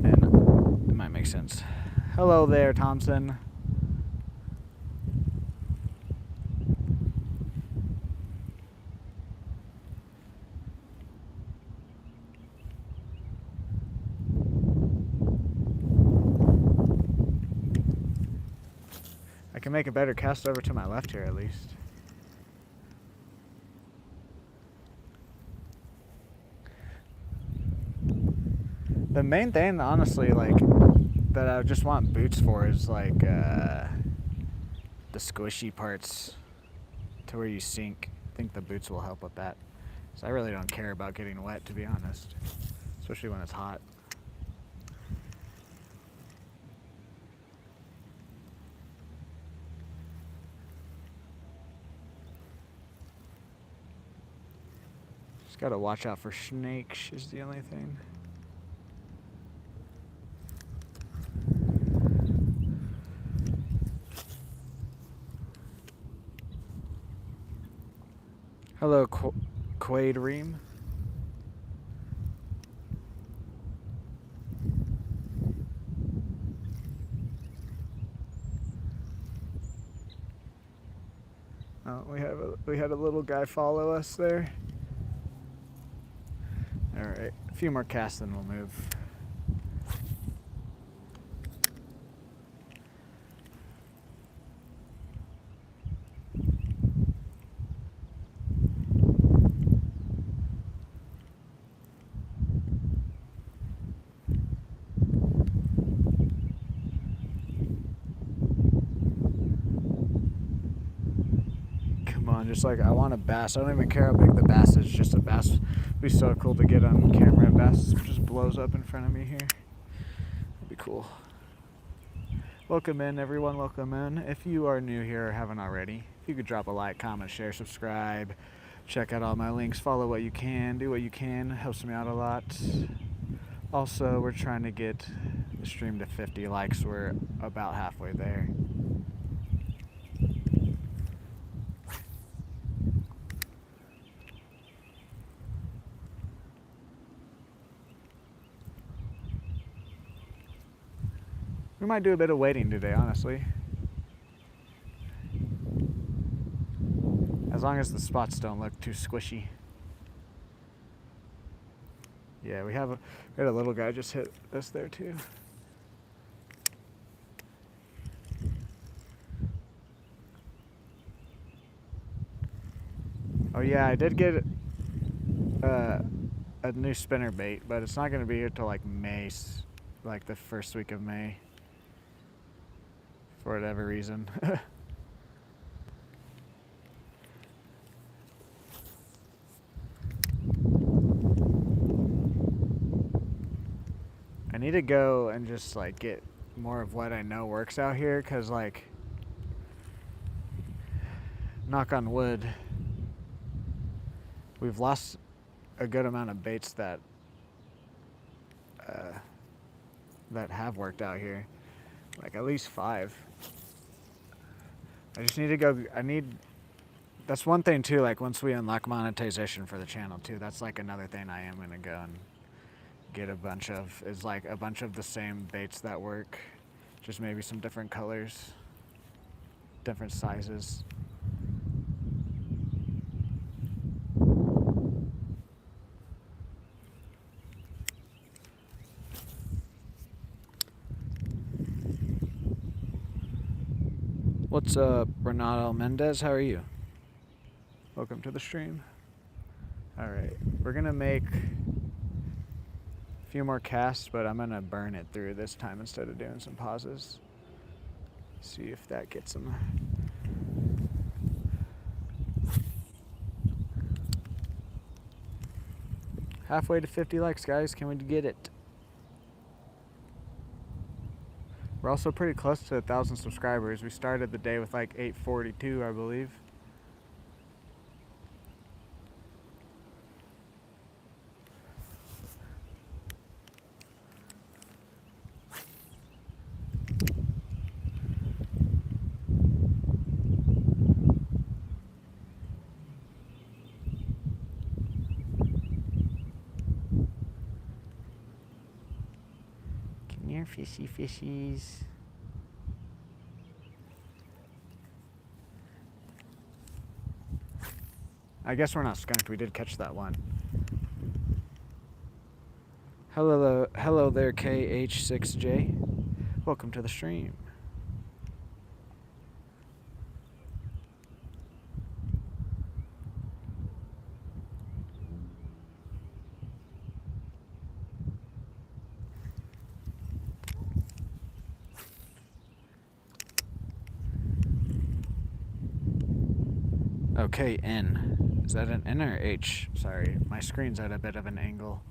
then it might make sense. Hello there, Thompson. I can make a better cast over to my left here at least. The main thing, honestly, like, that I just want boots for is like the squishy parts to where you sink. I think the boots will help with that. So I really don't care about getting wet, to be honest, especially when it's hot. Just gotta watch out for snakes is the only thing. Hello, Quaid Ream. Oh, we had a little guy follow us there. All right, a few more casts then we'll move. Just like, I want a bass. I don't even care how big the bass is. Just a bass would be so cool to get on camera. A bass just blows up in front of me here. That'd be cool. Welcome in, everyone. Welcome in. If you are new here or haven't already, if you could drop a like, comment, share, subscribe, check out all my links, follow what you can, do what you can. Helps me out a lot. Also, we're trying to get the stream to 50 likes. We're about halfway there. We might do a bit of waiting today, honestly. As long as the spots don't look too squishy. Yeah, we had a little guy just hit us there too. Oh yeah, I did get a new spinner bait, but it's not going to be here till like May, like the first week of May. For whatever reason. I need to go and just like get more of what I know works out here, because like, knock on wood, we've lost a good amount of baits that that have worked out here, like at least 5. I just need to go, that's one thing too, like once we unlock monetization for the channel too, that's like another thing I am gonna go and get a bunch of, is like a bunch of the same baits that work, just maybe some different colors, different sizes. What's up, Renato Mendez? How are you? Welcome to the stream. All right, we're gonna make a few more casts, but I'm gonna burn it through this time instead of doing some pauses. See if that gets them. Halfway to 50 likes, guys. Can we get it? We're also pretty close to 1,000 subscribers. We started the day with like 842, I believe. Come here, fishy fishies. I guess we're not skunked. We did catch that one. Hello there, KH6J. Welcome to the stream. Okay, N. Is that an N or H? Sorry, my screen's at a bit of an angle.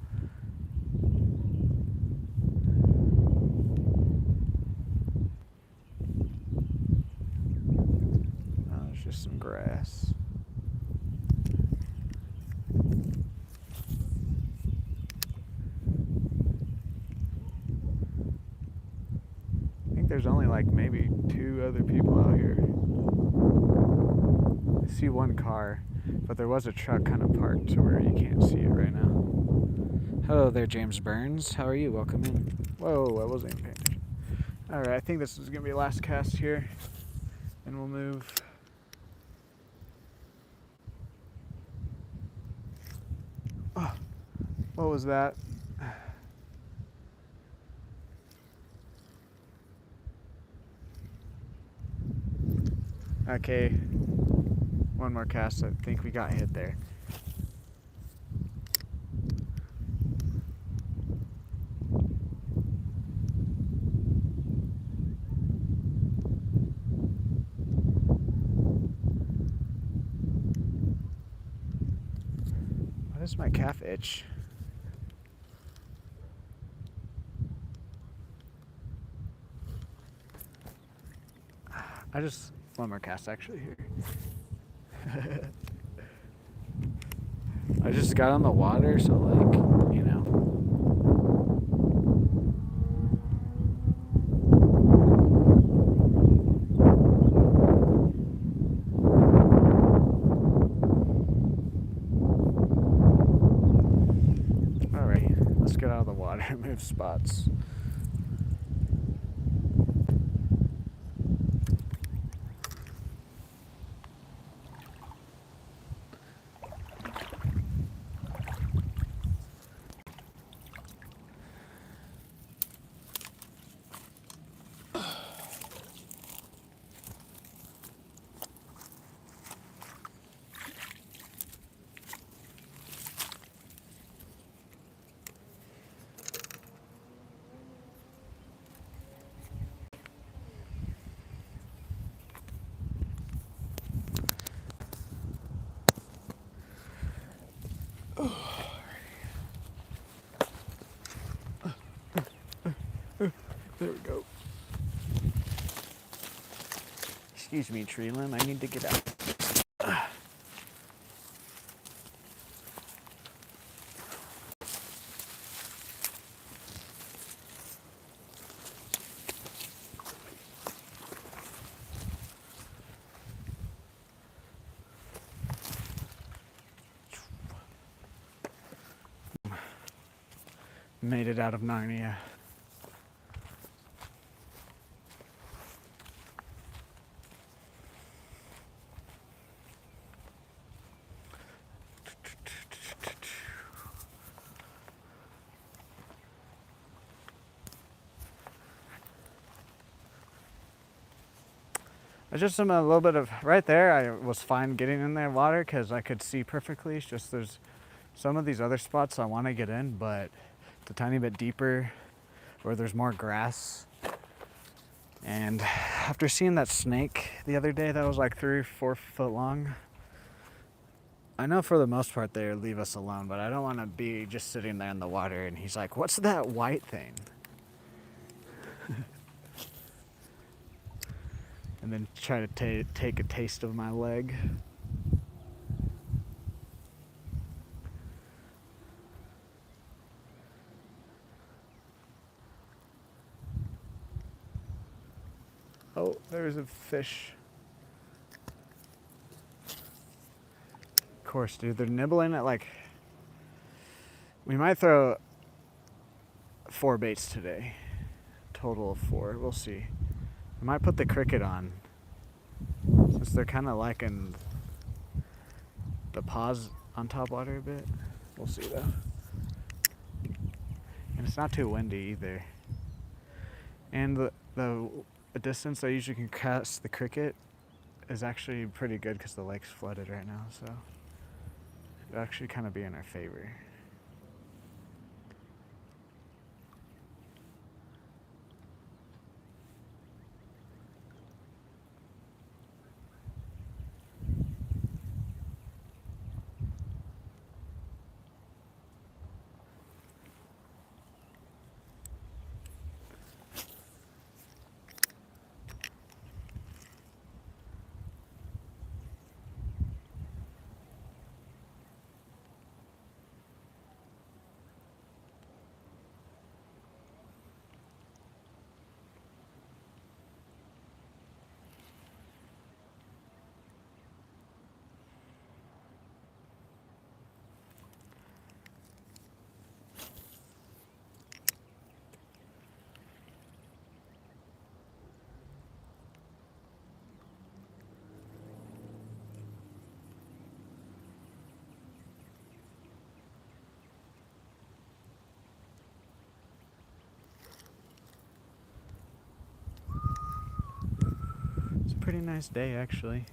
Oh, there's just some grass. I think there's only like maybe 2 other people out here. I see one car, but there was a truck kind of parked to where you can't see it right now. Hello there, James Burns. How are you? Welcome in. Whoa, I wasn't even paying attention. Alright, I think this is going to be the last cast here, and we'll move. Oh, what was that? Okay, one more cast. I think we got hit there. Why does my calf itch? One more cast actually here. I just got on the water, so like, you know. Alright, let's get out of the water and move spots. There we go. Excuse me, tree limb. I need to get out. Made it out of Narnia. It's just a little bit of, right there, I was fine getting in there water because I could see perfectly. It's just there's some of these other spots I want to get in, but it's a tiny bit deeper where there's more grass. And after seeing that snake the other day that was like 3 or 4 foot long, I know for the most part they leave us alone, but I don't want to be just sitting there in the water and he's like, "What's that white thing?" and then try to take a taste of my leg. Oh, there's a fish. Of course, dude, they're nibbling at like... We might throw 4 baits today. Total of 4, we'll see. I might put the cricket on, since they're kind of liking the pause on top water a bit. We'll see though. And it's not too windy either. And the distance I usually can cast the cricket is actually pretty good because the lake's flooded right now, so it'll actually kind of be in our favor. It's a pretty nice day, actually.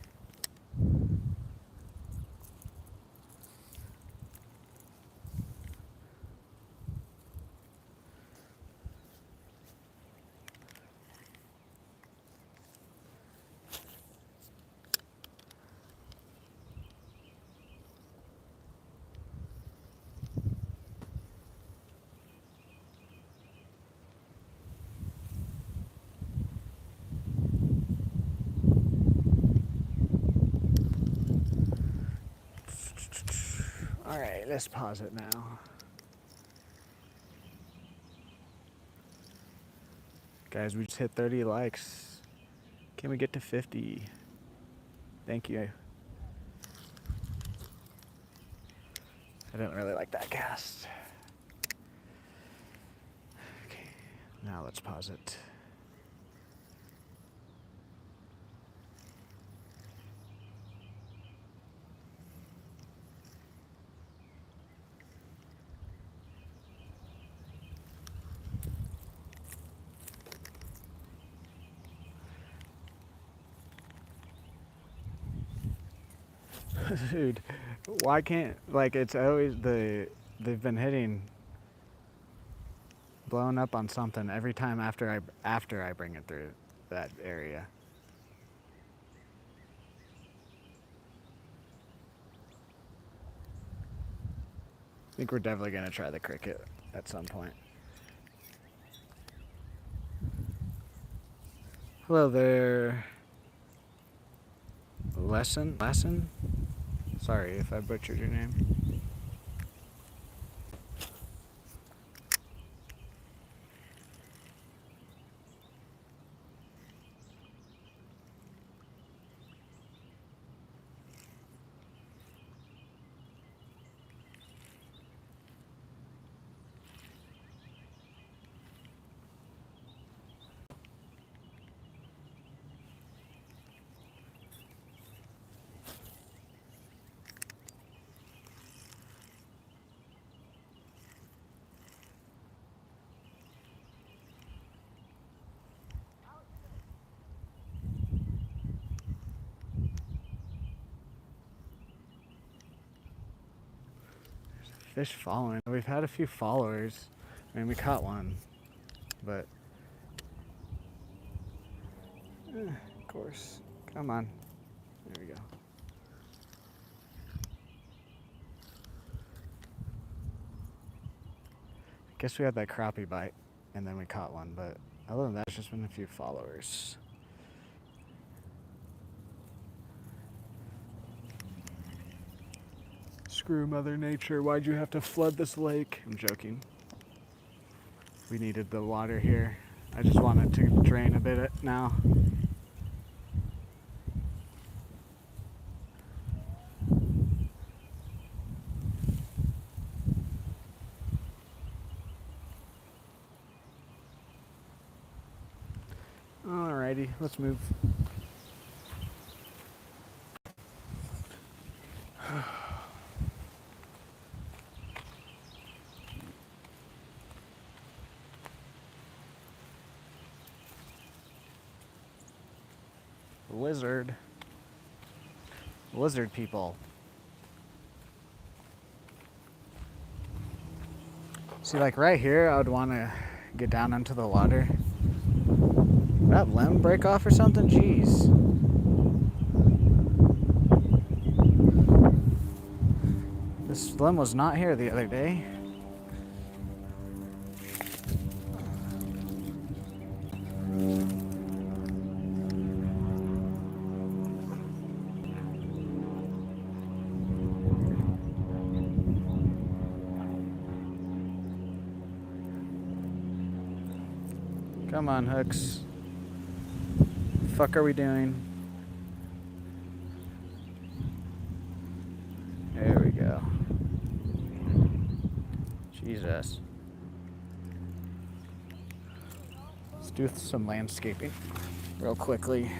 All right, let's pause it now. Guys, we just hit 30 likes. Can we get to 50? Thank you. I didn't really like that cast. Okay, now let's pause it. Dude, why can't, like, it's always they've been hitting, blowing up on something every time after I bring it through that area. I think we're definitely gonna try the cricket at some point. Hello there. Lesson? Sorry if I butchered your name. Fish following. We've had a few followers. I mean, we caught one, but of course. Come on. There we go. I guess we had that crappie bite, and then we caught one, but other than that, it's just been a few followers. Screw Mother Nature. Why'd you have to flood this lake? I'm joking. We needed the water here. I just wanted to drain a bit now. Alrighty, let's move. Lizard. Lizard people. See, like right here, I would want to get down into the water. Did that limb break off or something? Jeez. This limb was not here the other day. Come on, hooks. Fuck are we doing? There we go. Jesus. Let's do some landscaping real quickly.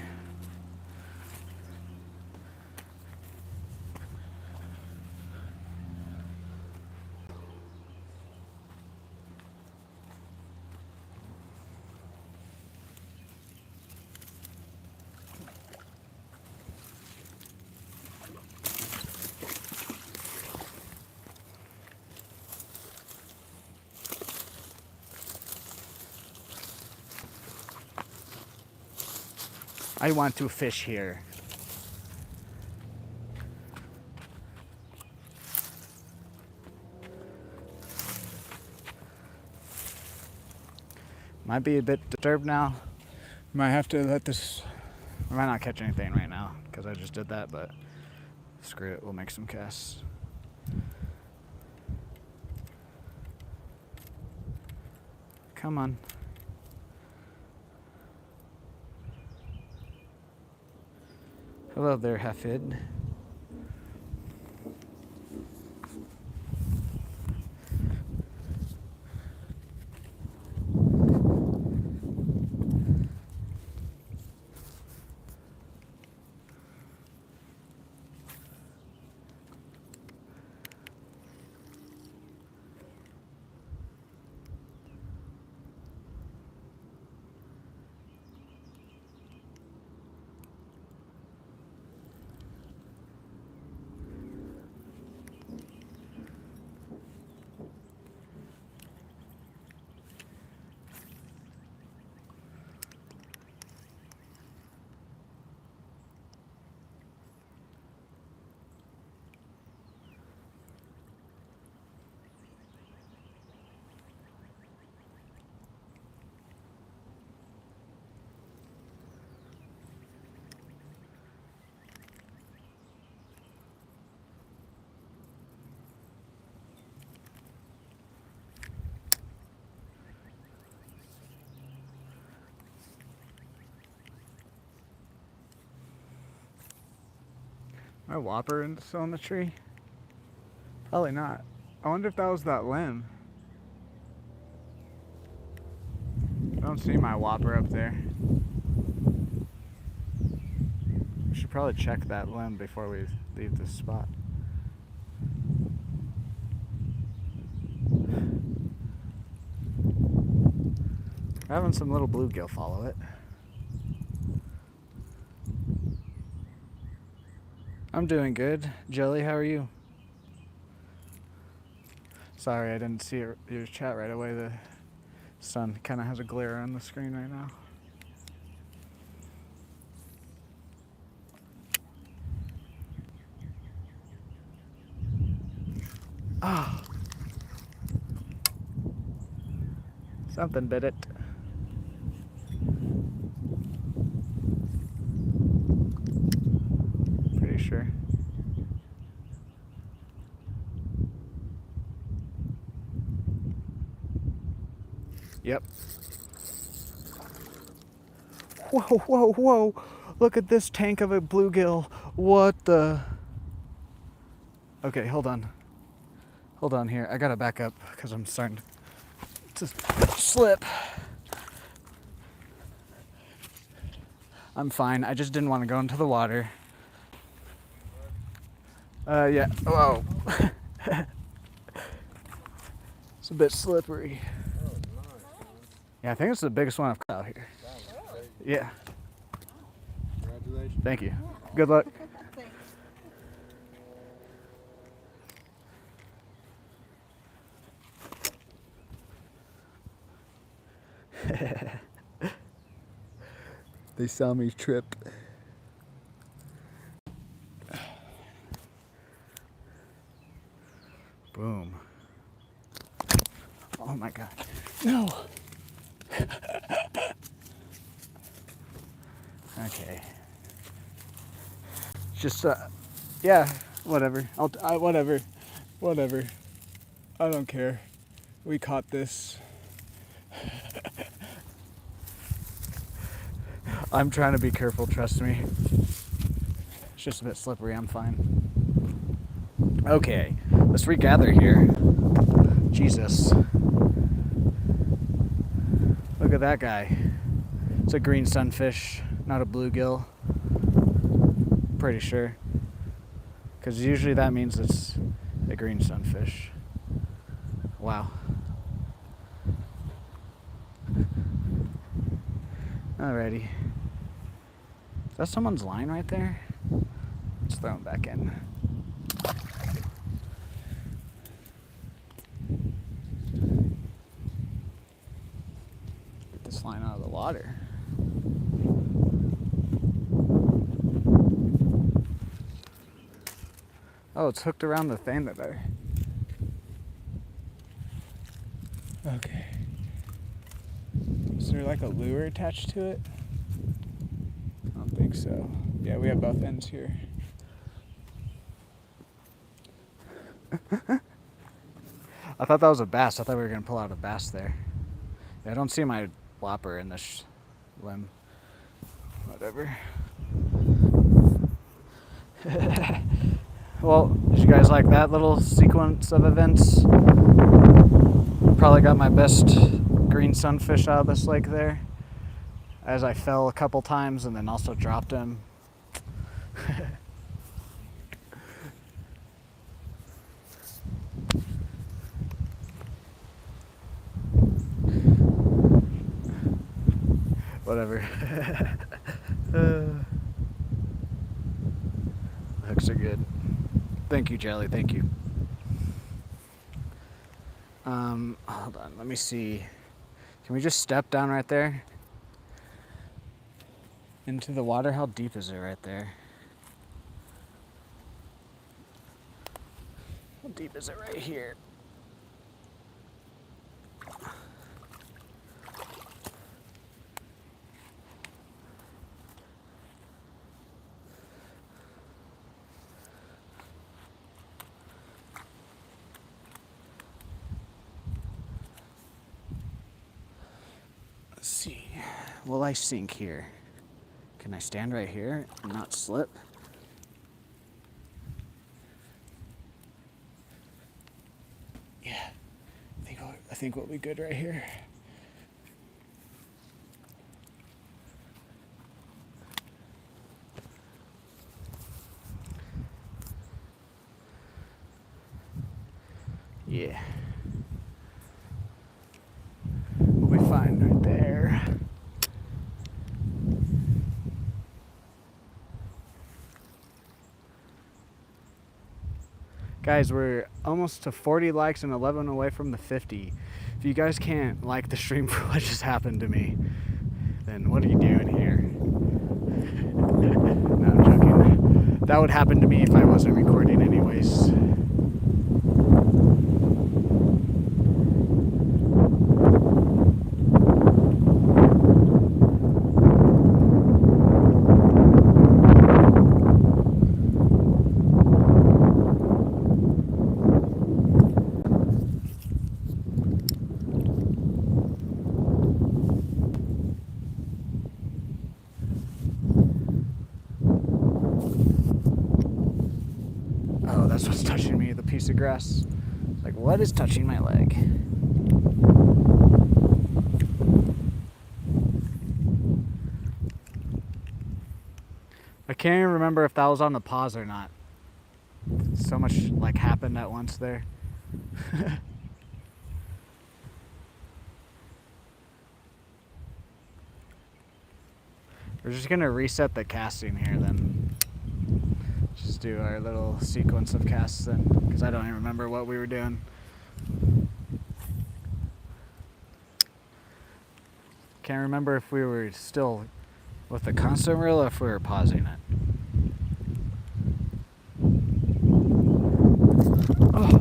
I want to fish here. Might be a bit disturbed now. Might have to let this... I might not catch anything right now because I just did that, but screw it, we'll make some casts. Come on. Hello there, Hafid. My whopper still on the tree? Probably not. I wonder if that was that limb. I don't see my whopper up there. We should probably check that limb before we leave this spot. We're having some little bluegill follow it. I'm doing good. Jelly, how are you? Sorry, I didn't see your chat right away. The sun kind of has a glare on the screen right now. Ah! Something bit it. Pretty sure. Yep. Whoa, whoa, whoa. Look at this tank of a bluegill. What the? Okay, hold on. Hold on here. I gotta back up because I'm starting to slip. I'm fine. I just didn't want to go into the water. Yeah. Whoa. It's a bit slippery. Yeah, I think it's the biggest one I've caught out here. Yeah. Congratulations. Thank you. Good luck. They saw me trip. Boom. Oh my god. No. Okay. Just yeah, whatever. Whatever. Whatever. I don't care. We caught this. I'm trying to be careful, trust me. It's just a bit slippery, I'm fine. Okay, let's regather here. Jesus. Look at that guy. It's a green sunfish, not a bluegill. Pretty sure. Because usually that means it's a green sunfish. Wow. Alrighty. Is that someone's line right there? Let's throw him back in. Get this line out of the water. Oh, it's hooked around the thing that I... Okay. Is there like a lure attached to it? I don't think so. Yeah, we have both ends here. I thought that was a bass. I thought we were going to pull out a bass there. Yeah, I don't see my whopper in this limb. Whatever. Well, did you guys like that little sequence of events? Probably got my best green sunfish out of this lake there, as I fell a couple times and then also dropped him. Whatever. Hooks are good. Thank you, Jelly. Thank you. Hold on. Let me see. Can we just step down right there into the water? How deep is it right there? How deep is it right here? Let's see. Will I sink here? Can I stand right here and not slip? Yeah, I think we'll be good right here. Yeah. We'll be fine right there. Guys, we're almost to 40 likes and 11 away from the 50. If you guys can't like the stream for what just happened to me, then what are you doing here? No, I'm joking. That would happen to me if I wasn't recording anyways. touching me, the piece of grass. Like, what is touching my leg? I can't even remember if that was on the pause or not. So much like happened at once there. We're just gonna reset the casting here then. Just do our little sequence of casts then, because I don't even remember what we were doing. Can't remember if we were still with the constant reel or if we were pausing it. Oh.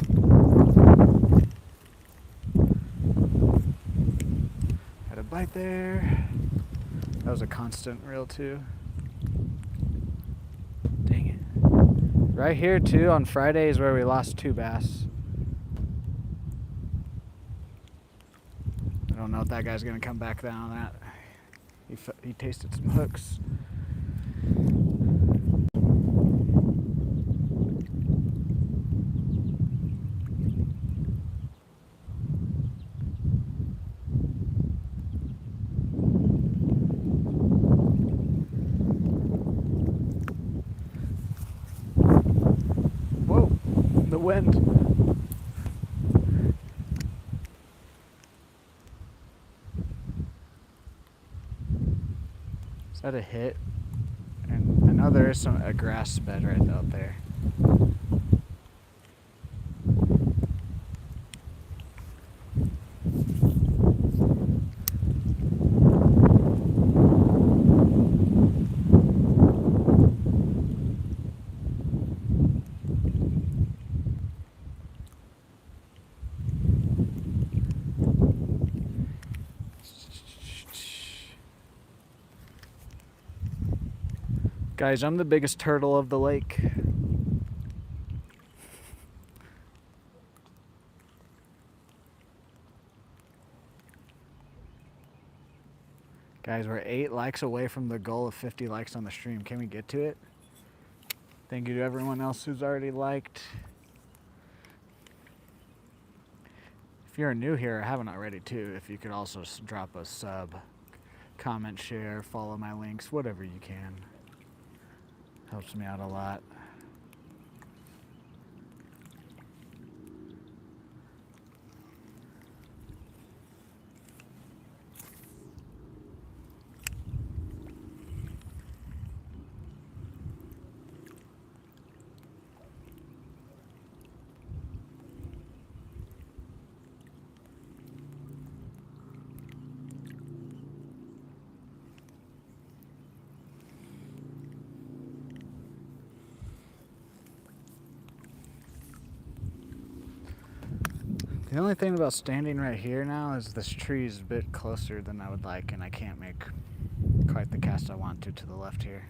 Had a bite there. That was a constant reel too. Dang it. Right here too on Friday is where we lost 2 bass. I don't know if that guy's gonna come back down on that. He tasted some hooks. Whoa, the wind. Is that a hit? And I know there is a grass bed right out there. Guys, I'm the biggest turtle of the lake. Guys, we're 8 likes away from the goal of 50 likes on the stream. Can we get to it? Thank you to everyone else who's already liked. If you're new here or haven't already too, if you could also drop a sub, comment, share, follow my links, whatever you can. Helps me out a lot. The only thing about standing right here now is this tree is a bit closer than I would like, and I can't make quite the cast I want to the left here.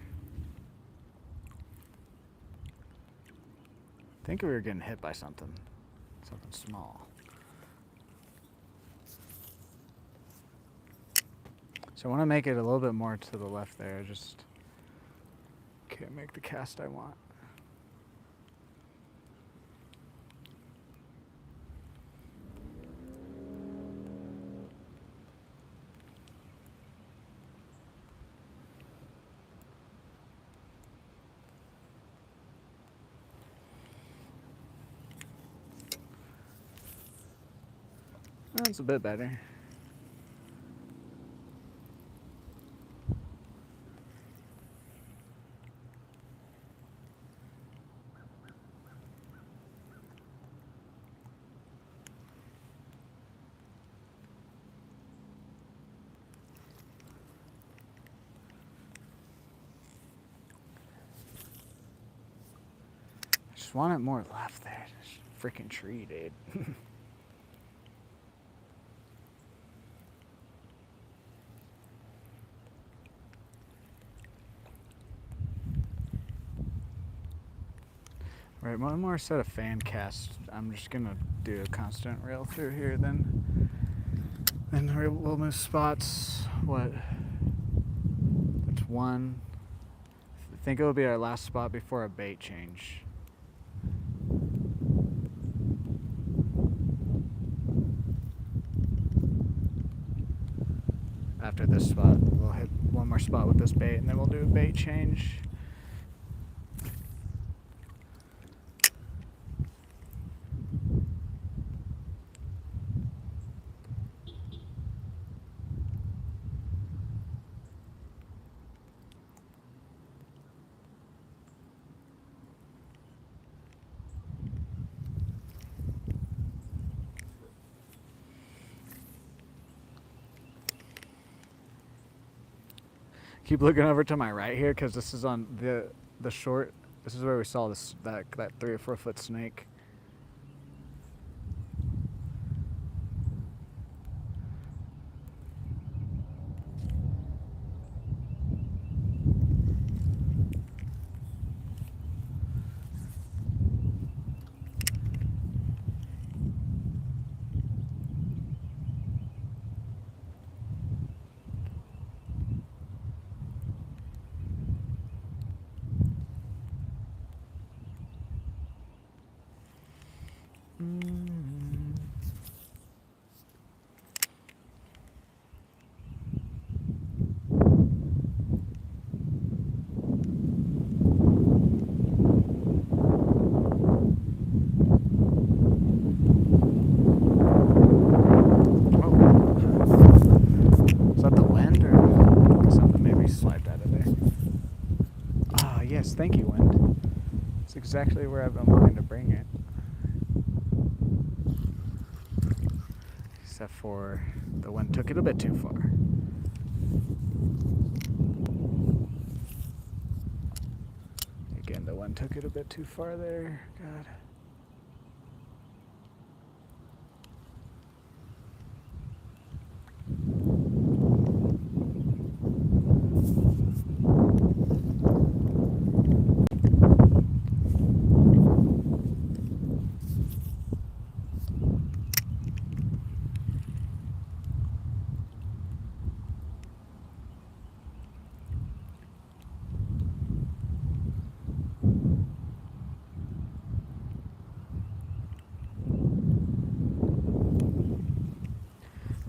I think we were getting hit by something small. So I want to make it a little bit more to the left there. I just can't make the cast I want. That's a bit better. I just want it more left there. This freaking tree, dude. Right, one more set of fan casts. I'm just gonna do a constant rail through here then. Then we'll move spots. What? That's 1. I think it'll be our last spot before a bait change. after this spot. We'll hit one more spot with this bait, and then we'll do a bait change. Keep looking over to my right here because this is on the short. This is where we saw that 3 or 4 foot snake. Is that the wind or something maybe swiped out of there? Ah, yes, thank you, wind. It's exactly where I've been wanting to bring it. Except for the wind took it a bit too far. Again, the wind took it a bit too far there. God.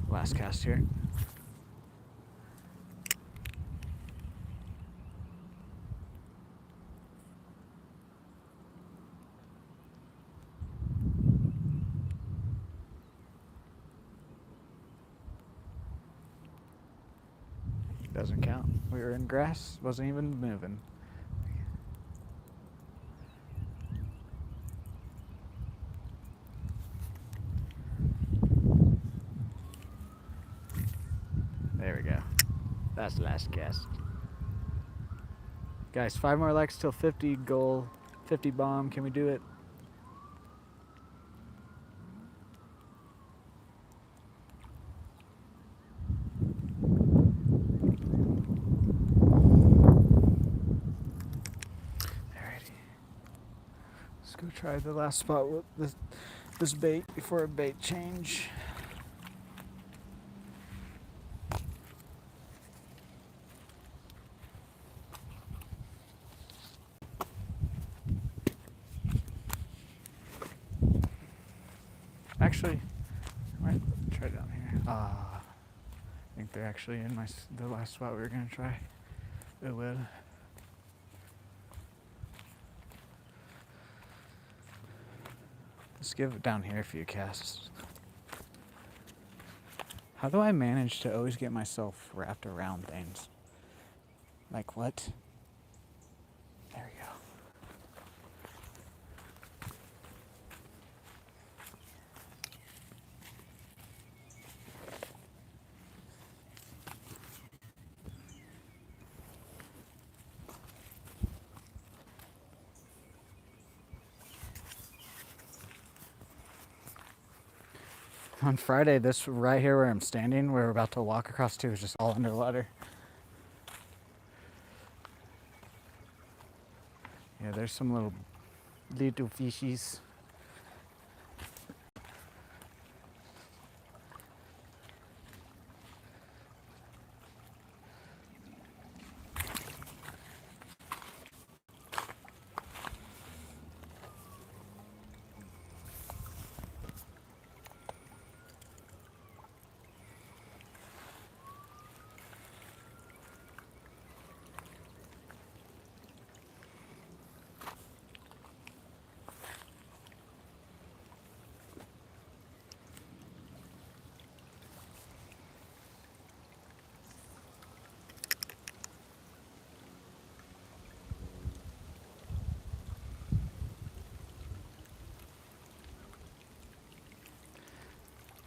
Last cast here. Doesn't count. We were in grass, wasn't even moving. There we go. That's the last cast. Guys, 5 more likes till 50 goal, 50 bomb. Can we do it? Alrighty. Let's go try the last spot with this bait before a bait change. Actually, I might try down here. I think they're actually in the last spot we were gonna try. It will. Let's give it down here a few casts. How do I manage to always get myself wrapped around things? Like what? There we go. On Friday, this right here where I'm standing, where we're about to walk across to, is just all underwater. Yeah, there's some little fishies.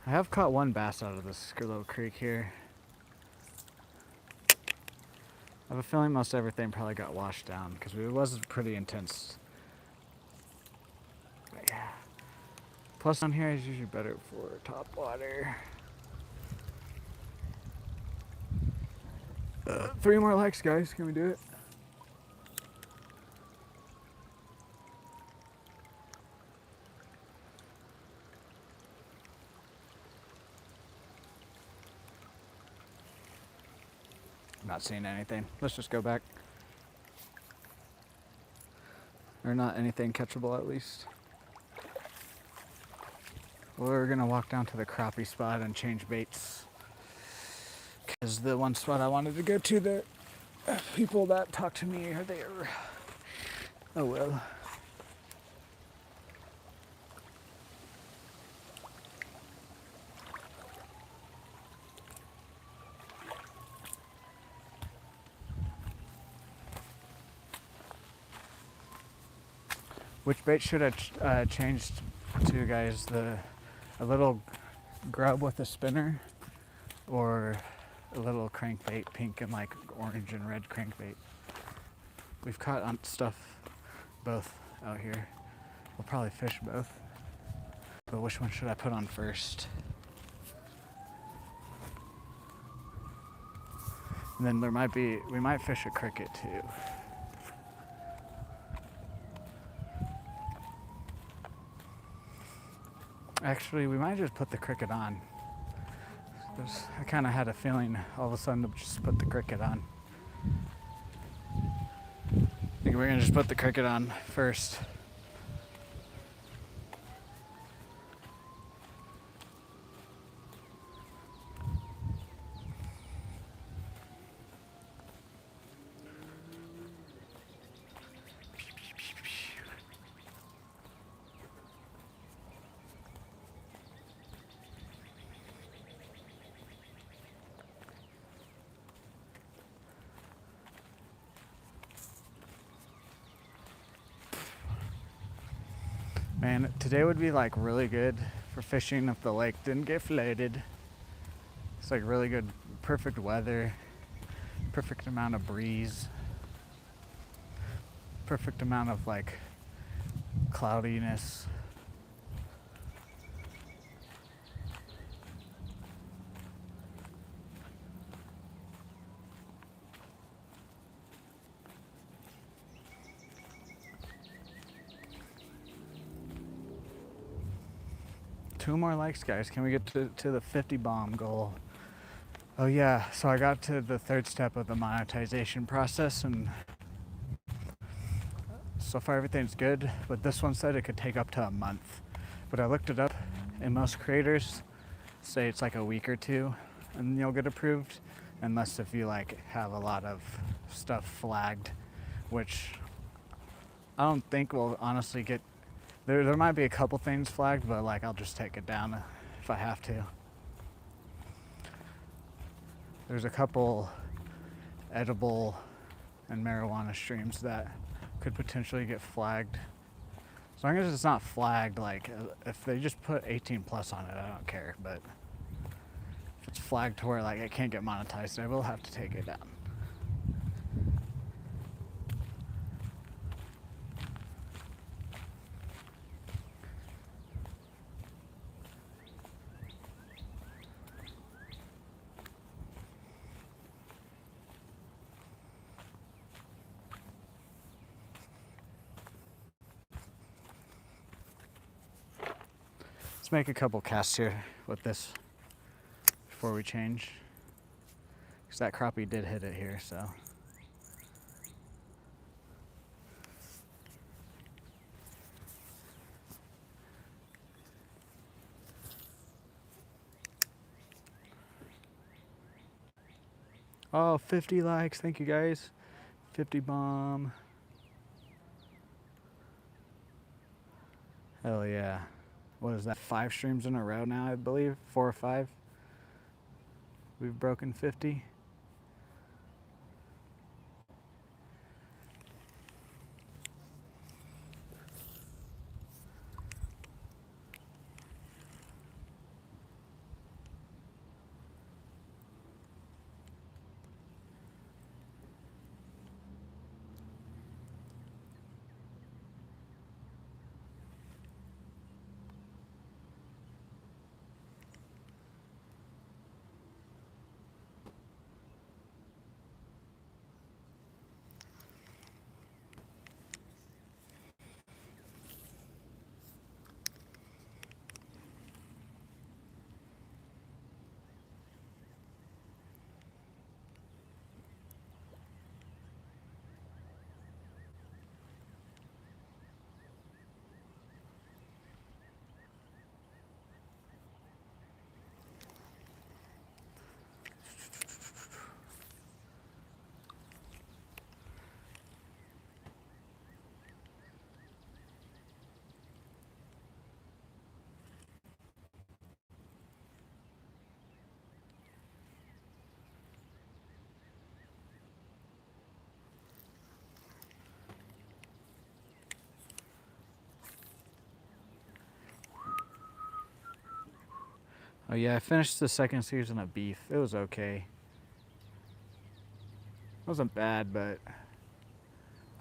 I have caught one bass out of this little creek here. I have a feeling most everything probably got washed down because it was pretty intense. But yeah. Plus down here is usually better for top water. 3 more likes, guys. Can we do it? I'm not seeing anything. Let's just go back. Or not anything catchable, at least. We're gonna walk down to the crappie spot and change baits. Because the one spot I wanted to go to, the people that talked to me are there. Oh well. Which bait should I change to, guys? A little grub with a spinner, or a little crankbait, pink and like orange and red crankbait? We've caught on stuff both out here. We'll probably fish both. But which one should I put on first? And then we might fish a cricket too. Actually, we might just put the cricket on. I kind of had a feeling all of a sudden to just put the cricket on. I think we're gonna just put the cricket on first. Man, today would be like really good for fishing if the lake didn't get flooded. It's like really good, perfect weather, perfect amount of breeze, perfect amount of like cloudiness. Two more likes, guys. Can we get to the 50 bomb goal? Oh yeah, so I got to the third step of the monetization process, and so far everything's good, but this one said it could take up to a month. But I looked it up, and most creators say it's like a week or two and you'll get approved, unless if you like have a lot of stuff flagged, which I don't think will honestly get. There might be a couple things flagged, but like I'll just take it down if I have to. There's a couple edible and marijuana streams that could potentially get flagged. As long as it's not flagged, like if they just put 18 plus on it, I don't care. But if it's flagged to where like it can't get monetized, I will have to take it down. Let's make a couple casts here with this before we change, because that crappie did hit it here, so. Oh, 50 likes, thank you guys. 50 bomb. Hell yeah. What is that, 5 streams in a row now, I believe? 4 or 5? We've broken 50. Oh yeah, I finished the second season of Beef. It was okay. It wasn't bad, but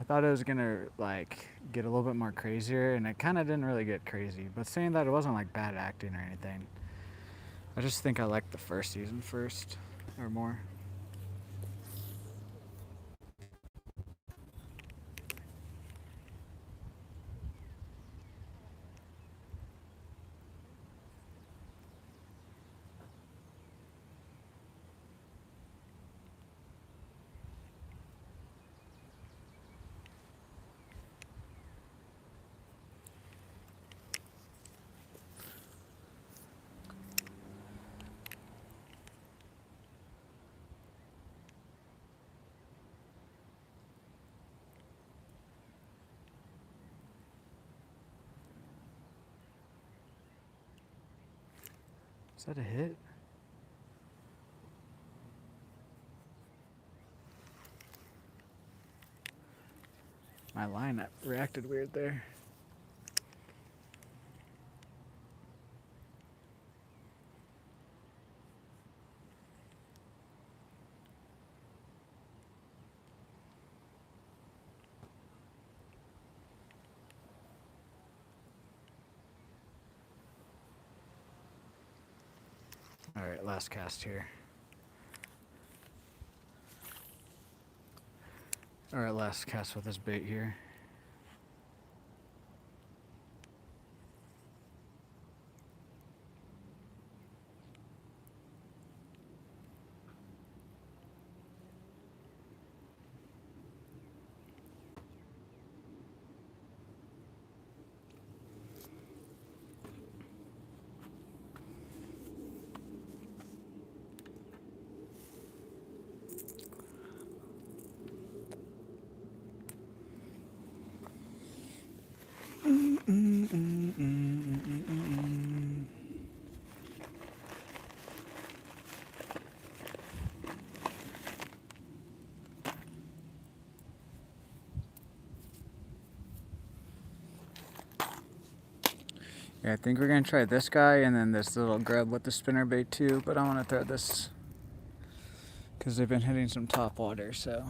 I thought it was gonna like get a little bit more crazier, and it kind of didn't really get crazy. But saying that, it wasn't like bad acting or anything. I just think I liked the first season first, or more. Is that a hit? My line reacted weird there. All right, last cast here. All right, last cast with this bait here. Yeah, I think we're gonna try this guy and then this little grub with the spinner bait too, but I want to throw this because they've been hitting some top water, so.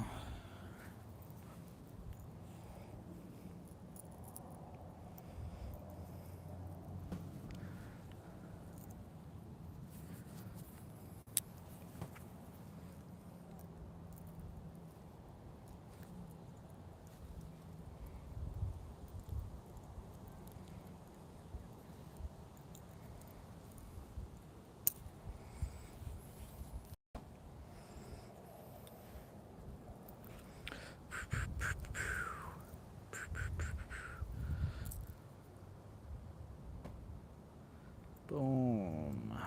Boom.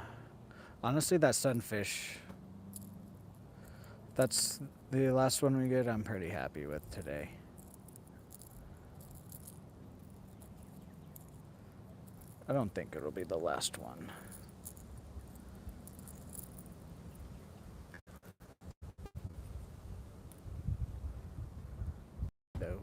Honestly, that sunfish, that's the last one we get, I'm pretty happy with today. I don't think it'll be the last one. No.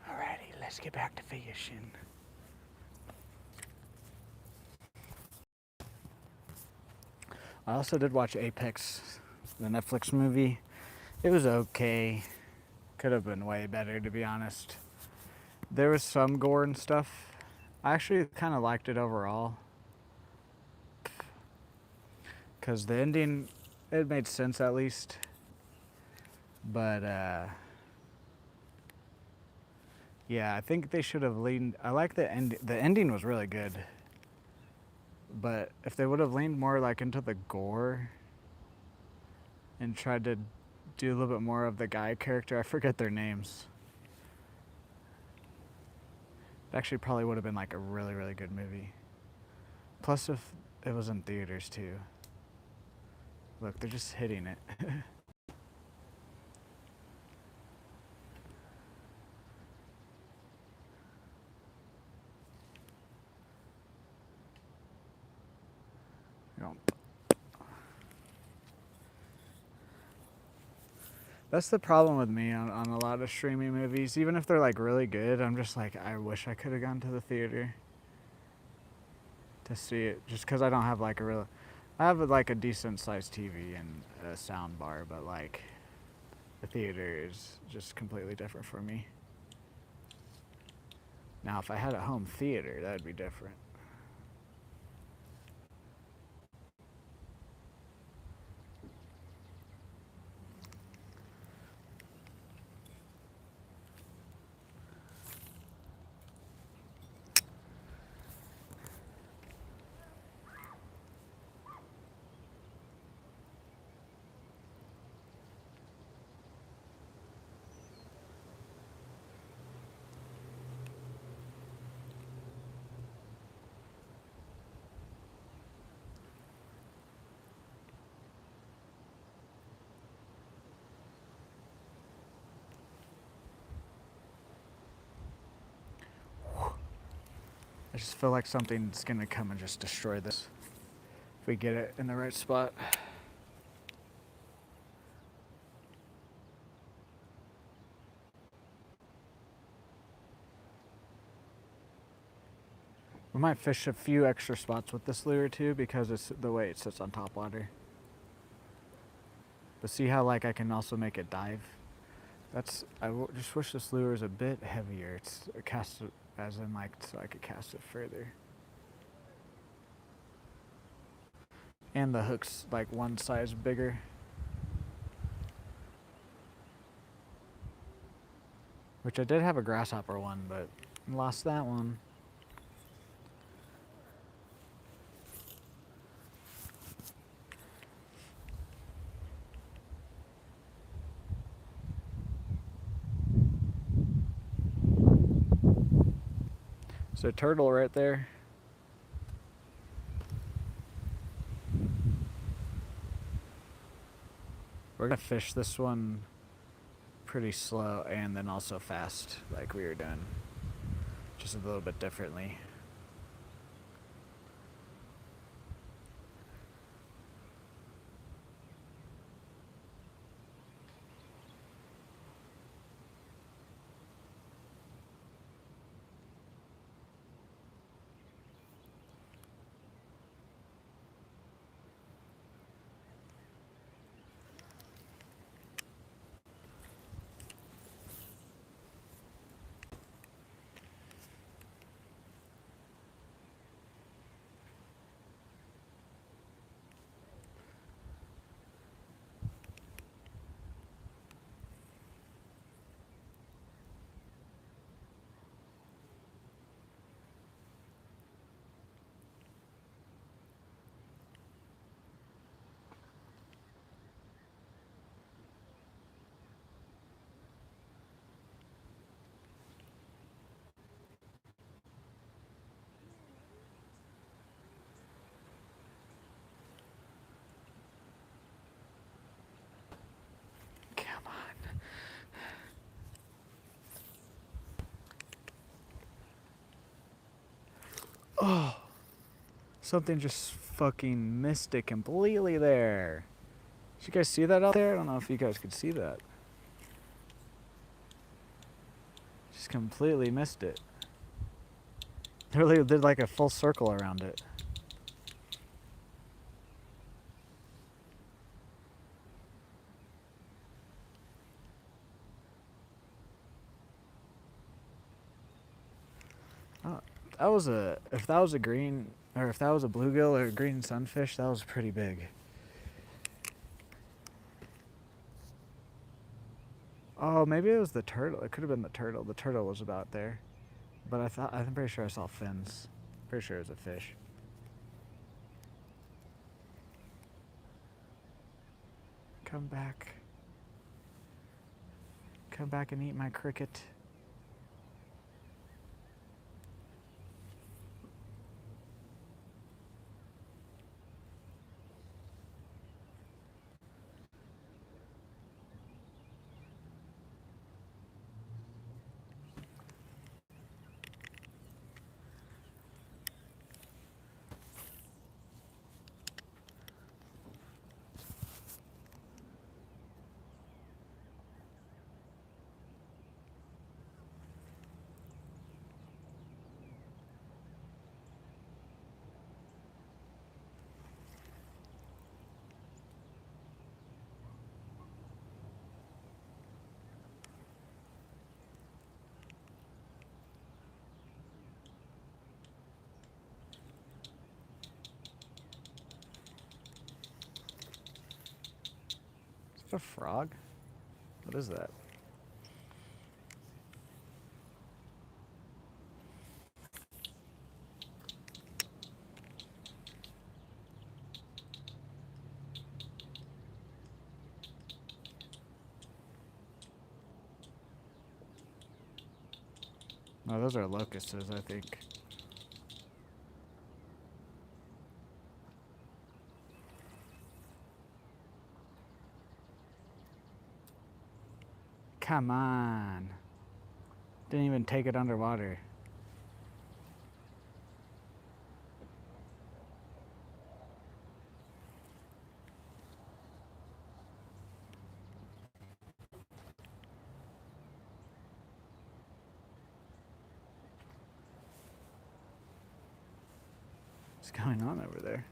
Alrighty, let's get back to fishing. I also did watch Apex, the Netflix movie. It was okay. Could have been way better, to be honest. There was some gore and stuff. I actually kind of liked it overall. Because the ending, it made sense at least. But, yeah, I think they should have leaned. I like the end. The ending was really good. But if they would have leaned more like into the gore and tried to do a little bit more of the guy character, I forget their names. It actually probably would have been like a really, really good movie. Plus, if it was in theaters too. Look, they're just hitting it. Yomp. That's the problem with me on a lot of streaming movies. Even if they're like really good, I'm just like, I wish I could have gone to the theater to see it. Just because I don't have like I have like a decent sized TV and a sound bar, but like the theater is just completely different for me. Now, if I had a home theater, that'd be different. I just feel like something's gonna come and just destroy this if we get it in the right spot. We might fish a few extra spots with this lure too because it's the way it sits on top water. But see how like I can also make it dive? Just wish this lure was a bit heavier. It's cast it as in like so I could cast it further. And the hook's like one size bigger. Which I did have a grasshopper one, but lost that one. So turtle right there. We're gonna fish this one pretty slow and then also fast like we were doing. Just a little bit differently. Come on. Oh, something just fucking missed it completely there. Did you guys see that out there? I don't know if you guys could see that. Just completely missed it. Literally did like a full circle around it. Oh, that was if that was a green, or if that was a bluegill or a green sunfish, that was pretty big. Oh, maybe it was the turtle. It could have been the turtle. The turtle was about there. But I'm pretty sure I saw fins. Pretty sure it was a fish. Come back. Come back and eat my cricket. a frog? What is that? No, those are locusts, I think. Come on. Didn't even take it underwater. What's going on over there?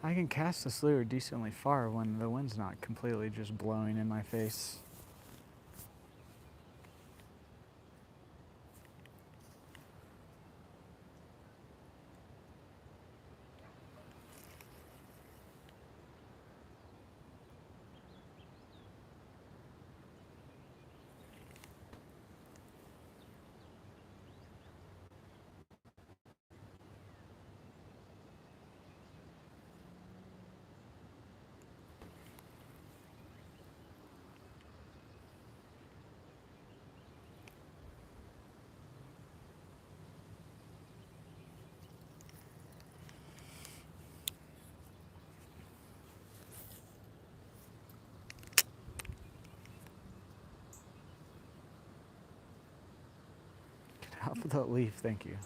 I can cast this lure decently far when the wind's not completely just blowing in my face. Get off of that leaf, thank you.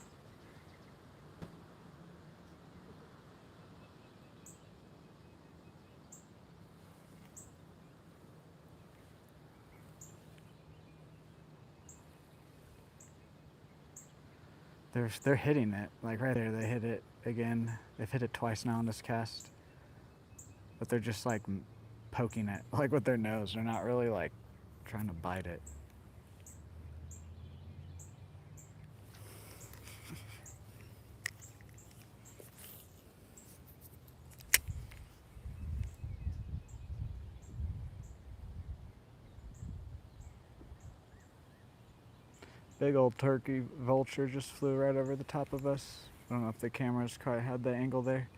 They're hitting it, like right there. They hit it again. They've hit it twice now in this cast, but they're just like poking it, like with their nose. They're not really like trying to bite it. Big old turkey vulture just flew right over the top of us. I don't know if the cameras quite had the angle there.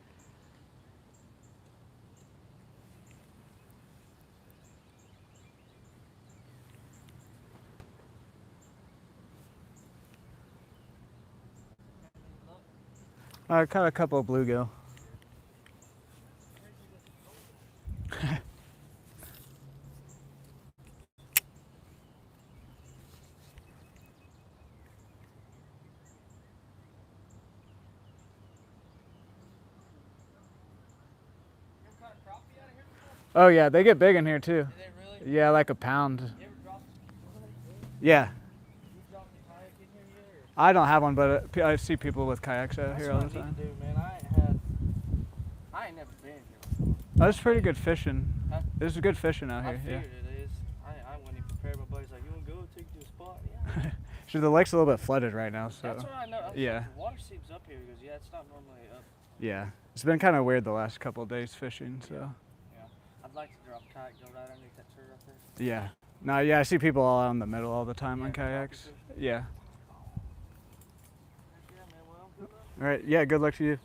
I caught a couple of bluegill. Oh yeah, they get big in here too. Did they really? Yeah, like a pound. You ever dropped? Yeah. You dropped a kayak in here yet? I don't have one, but I see people with kayaks out That's here all what the I time. need to do, man. I ain't never been here. That's pretty good fishing. Huh? There's good fishing out I here, yeah. figured it is. I wasn't even prepared. My buddy's like, you want to go take you to a spot? Yeah. Sure, the lake's a little bit flooded right now, so That's what I know. I was yeah. like, the water seeps up here. He goes, yeah, it's not normally up. yeah. It's been kind of weird the last couple of days fishing, so Yeah. I'd like to drop a kayak, go right underneath that tree right there. yeah. No, yeah, I see people all out in the middle all the time on Yeah, kayaks. fishing. Yeah. Heck yeah, man. Well, good luck. All right. Yeah. Good luck to you.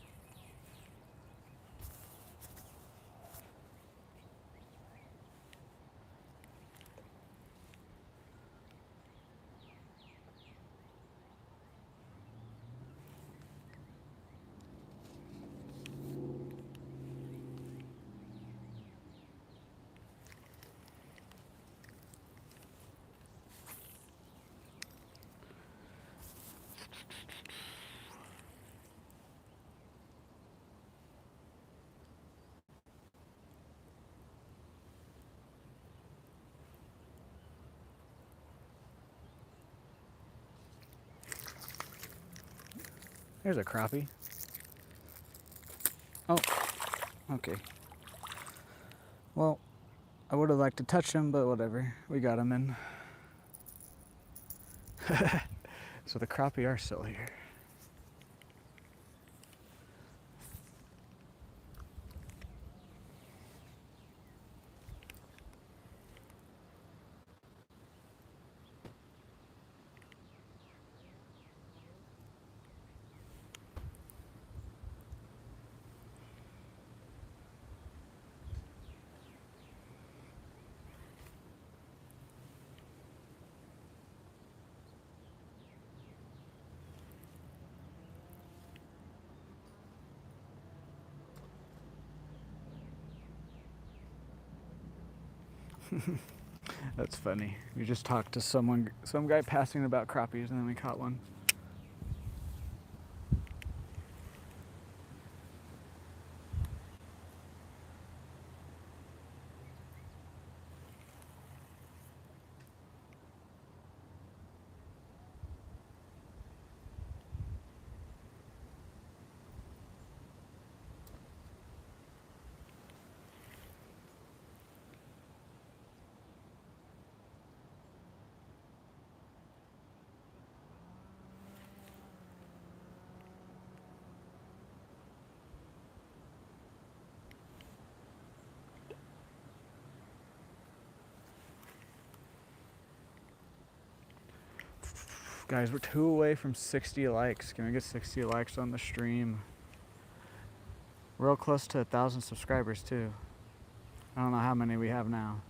There's a crappie. Oh, okay. Well, I would have liked to touch him, but whatever. We got him in. So the crappie are still here. That's funny. We just talked to some guy passing about crappies, and then we caught one. Guys, we're 2 away from 60 likes. Can we get 60 likes on the stream? Real close to 1,000 subscribers too. I don't know how many we have now.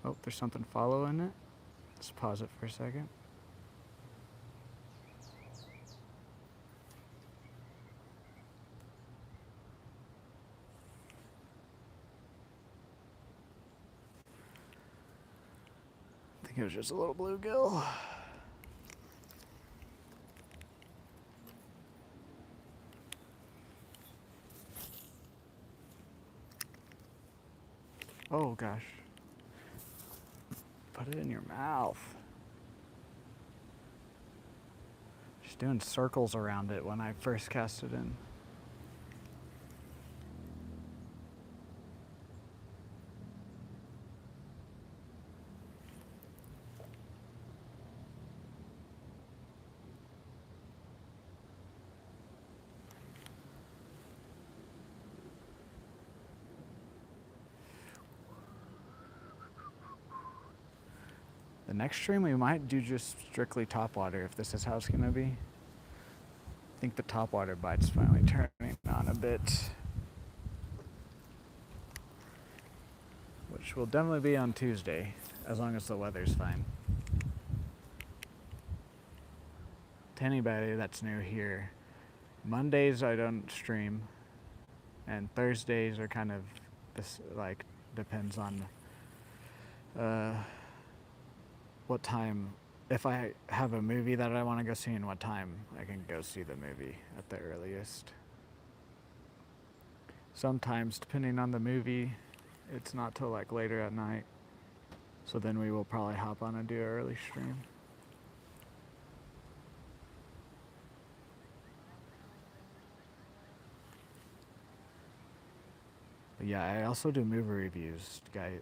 Oh, there's something following it. Let's pause it for a second. I think it was just a little bluegill. Oh gosh. Put it in your mouth. Just doing circles around it when I first cast it in. The next stream we might do just strictly topwater if this is how it's gonna be. I think the topwater bite's finally turning on a bit. Which will definitely be on Tuesday, as long as the weather's fine. To anybody that's new here, Mondays I don't stream, and Thursdays are kind of this, like, depends on what time. If I have a movie that I want to go see and what time I can go see the movie at the earliest. Sometimes, depending on the movie, it's not till like later at night. So then we will probably hop on and do an early stream. But yeah, I also do movie reviews, guys,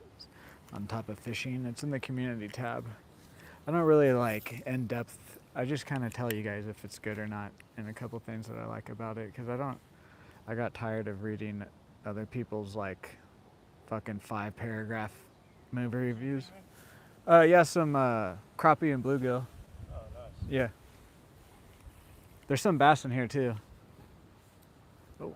on top of fishing. It's in the community tab. I don't really like in-depth. I just kind of tell you guys if it's good or not, and a couple things that I like about it, because I got tired of reading other people's like fucking 5-paragraph movie reviews. Yeah, some crappie and bluegill. Oh, nice. Yeah. There's some bass in here too. Oh.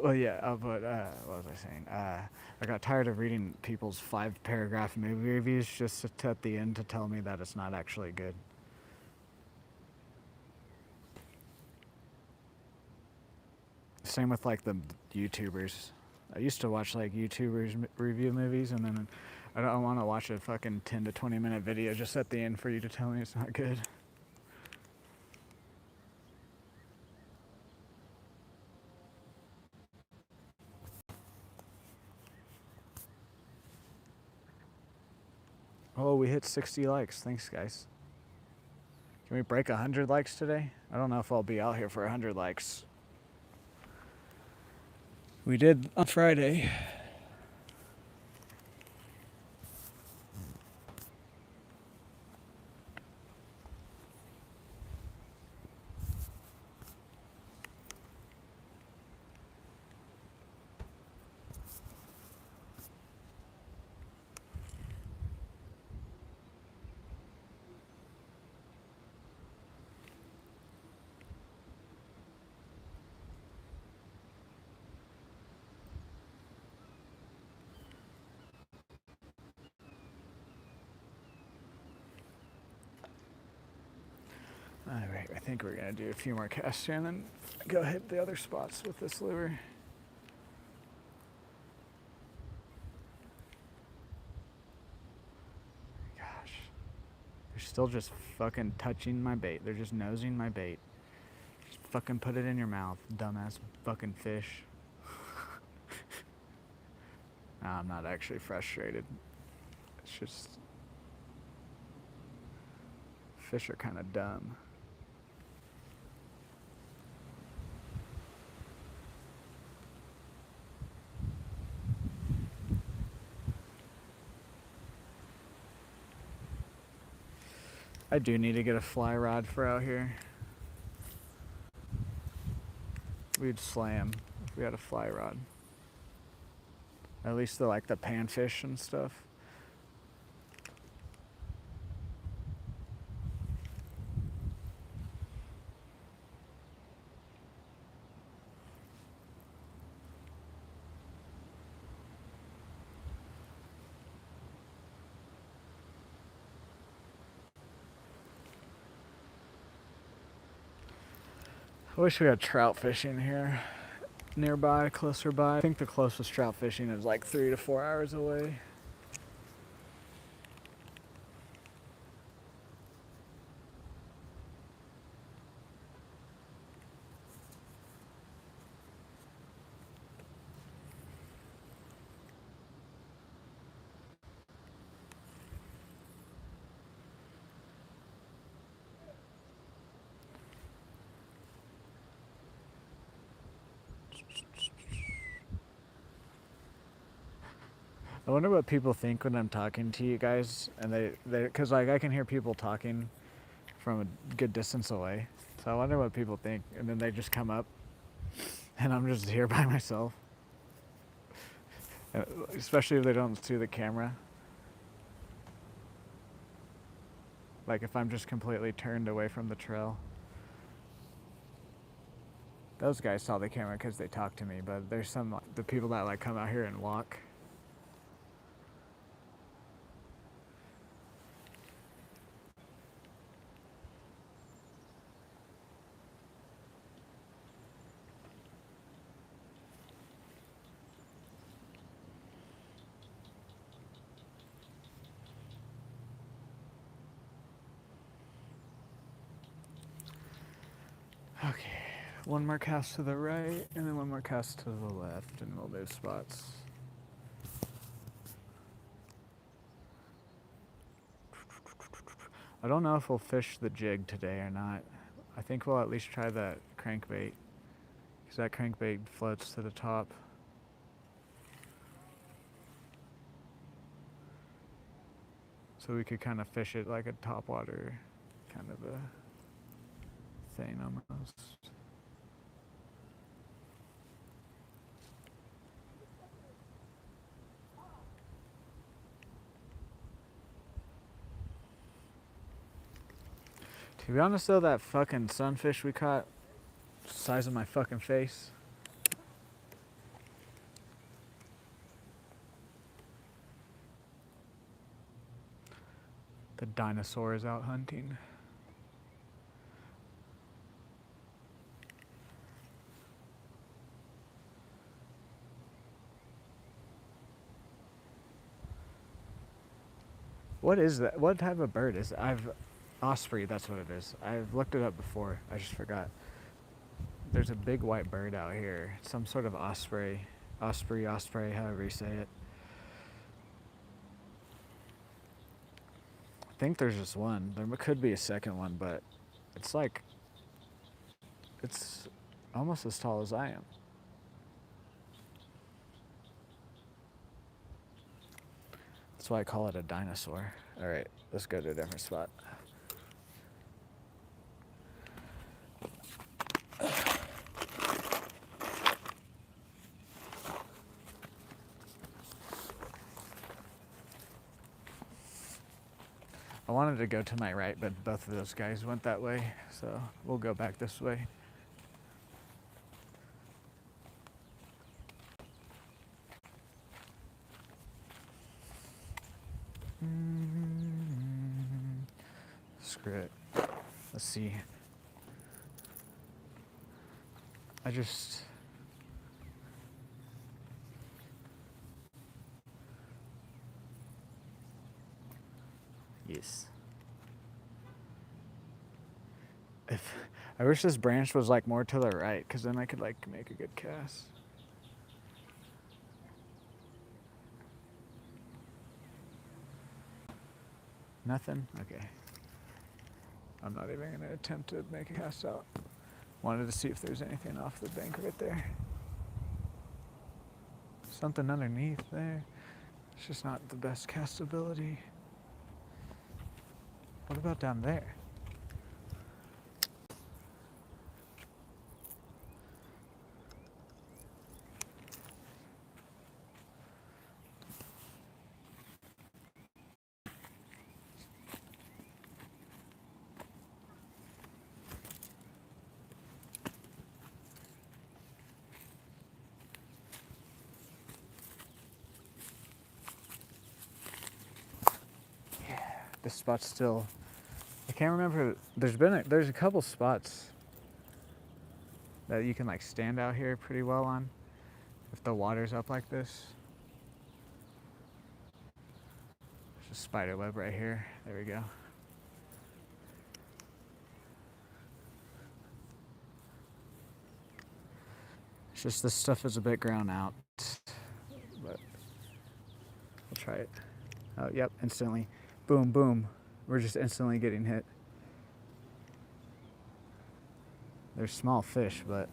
Well, yeah, but what was I saying? I got tired of reading people's 5-paragraph movie reviews just at the end to tell me that it's not actually good. Same with like the YouTubers. I used to watch like YouTubers review movies, and then I don't want to watch a fucking 10 to 20 minute video just at the end for you to tell me it's not good. Oh, we hit 60 likes. Thanks, guys. Can we break 100 likes today? I don't know if I'll be out here for 100 likes. We did on Friday. Alright, I think we're gonna do a few more casts here and then go hit the other spots with this lure. Gosh. They're still just fucking touching my bait. They're just nosing my bait. Just fucking put it in your mouth, dumbass fucking fish. No, I'm not actually frustrated. It's just... fish are kind of dumb. I do need to get a fly rod for out here. We'd slay 'em if we had a fly rod. At least the like the panfish and stuff. I wish we had trout fishing here nearby, closer by. I think the closest trout fishing is like 3 to 4 hours away. I wonder what people think when I'm talking to you guys, and because like I can hear people talking from a good distance away. So I wonder what people think, and then they just come up, and I'm just here by myself. Especially if they don't see the camera. Like if I'm just completely turned away from the trail. Those guys saw the camera because they talked to me, but there's some the people that like come out here and walk. Okay, one more cast to the right, and then one more cast to the left, and we'll move spots. I don't know if we'll fish the jig today or not. I think we'll at least try that crankbait, because that crankbait floats to the top. So we could kind of fish it like a topwater kind of a thing almost. To be honest though, that fucking sunfish we caught, size of my fucking face. The dinosaur is out hunting. What is that? What type of bird is that? Osprey, that's what it is. I've looked it up before. I just forgot. There's a big white bird out here. Some sort of osprey. Osprey, however you say it. I think there's just one. There could be a second one, but it's like, it's almost as tall as I am. That's why I call it a dinosaur. All right, let's go to a different spot. I wanted to go to my right, but both of those guys went that way, so we'll go back this way. Screw it. Let's see. I just... Yes. If I wish this branch was like more to the right, because then I could like make a good cast. Nothing? Okay. I'm not even going to attempt to make a cast out. Wanted to see if there's anything off the bank right there. Something underneath there. It's just not the best castability. What about down there? This spot's still... I can't remember. There's a couple spots that you can like stand out here pretty well on if the water's up like this. There's a spider web right here. There we go. It's just this stuff is a bit ground out, but we'll try it. Oh, yep, instantly. Boom, boom. We're just instantly getting hit. They're small fish, but...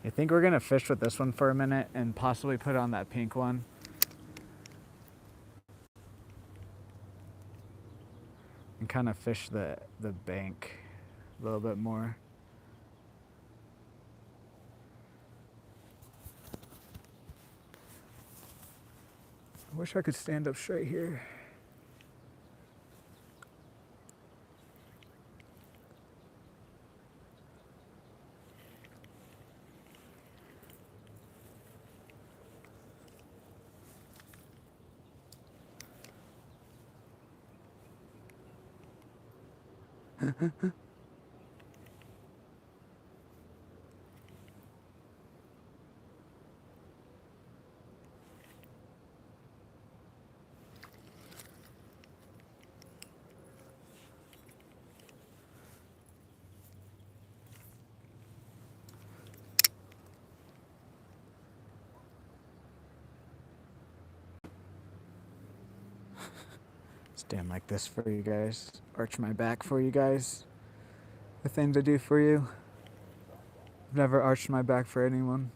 I think we're gonna fish with this one for a minute and possibly put on that pink one. And kind of fish the bank a little bit more. I wish I could stand up straight here. Stand like this for you guys. Arch my back for you guys. The thing to do for you. I've never arched my back for anyone.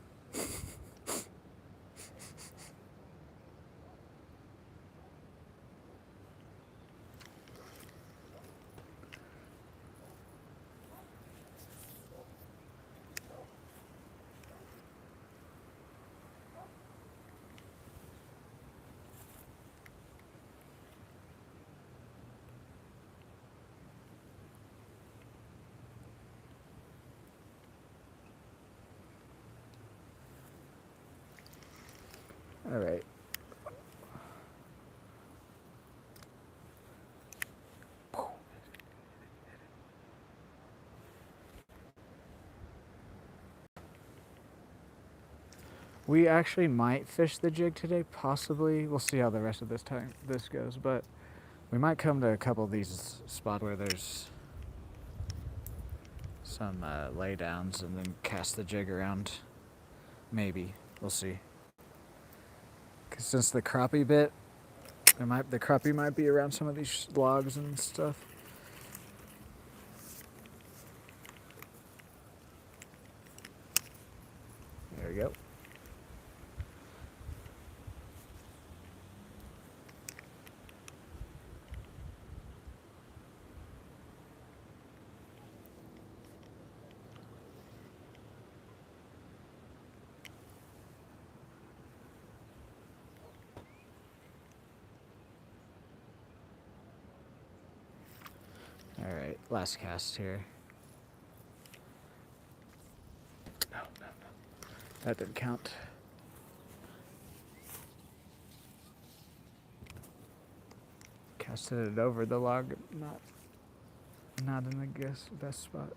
All right. We actually might fish the jig today, possibly. We'll see how the rest of this goes, but we might come to a couple of these spots where there's some lay downs and then cast the jig around. Maybe. We'll see. Because since the crappie bit, the crappie might be around some of these logs and stuff. There we go. All right, last cast here. That didn't count. Casted it over the log, not in the best spot.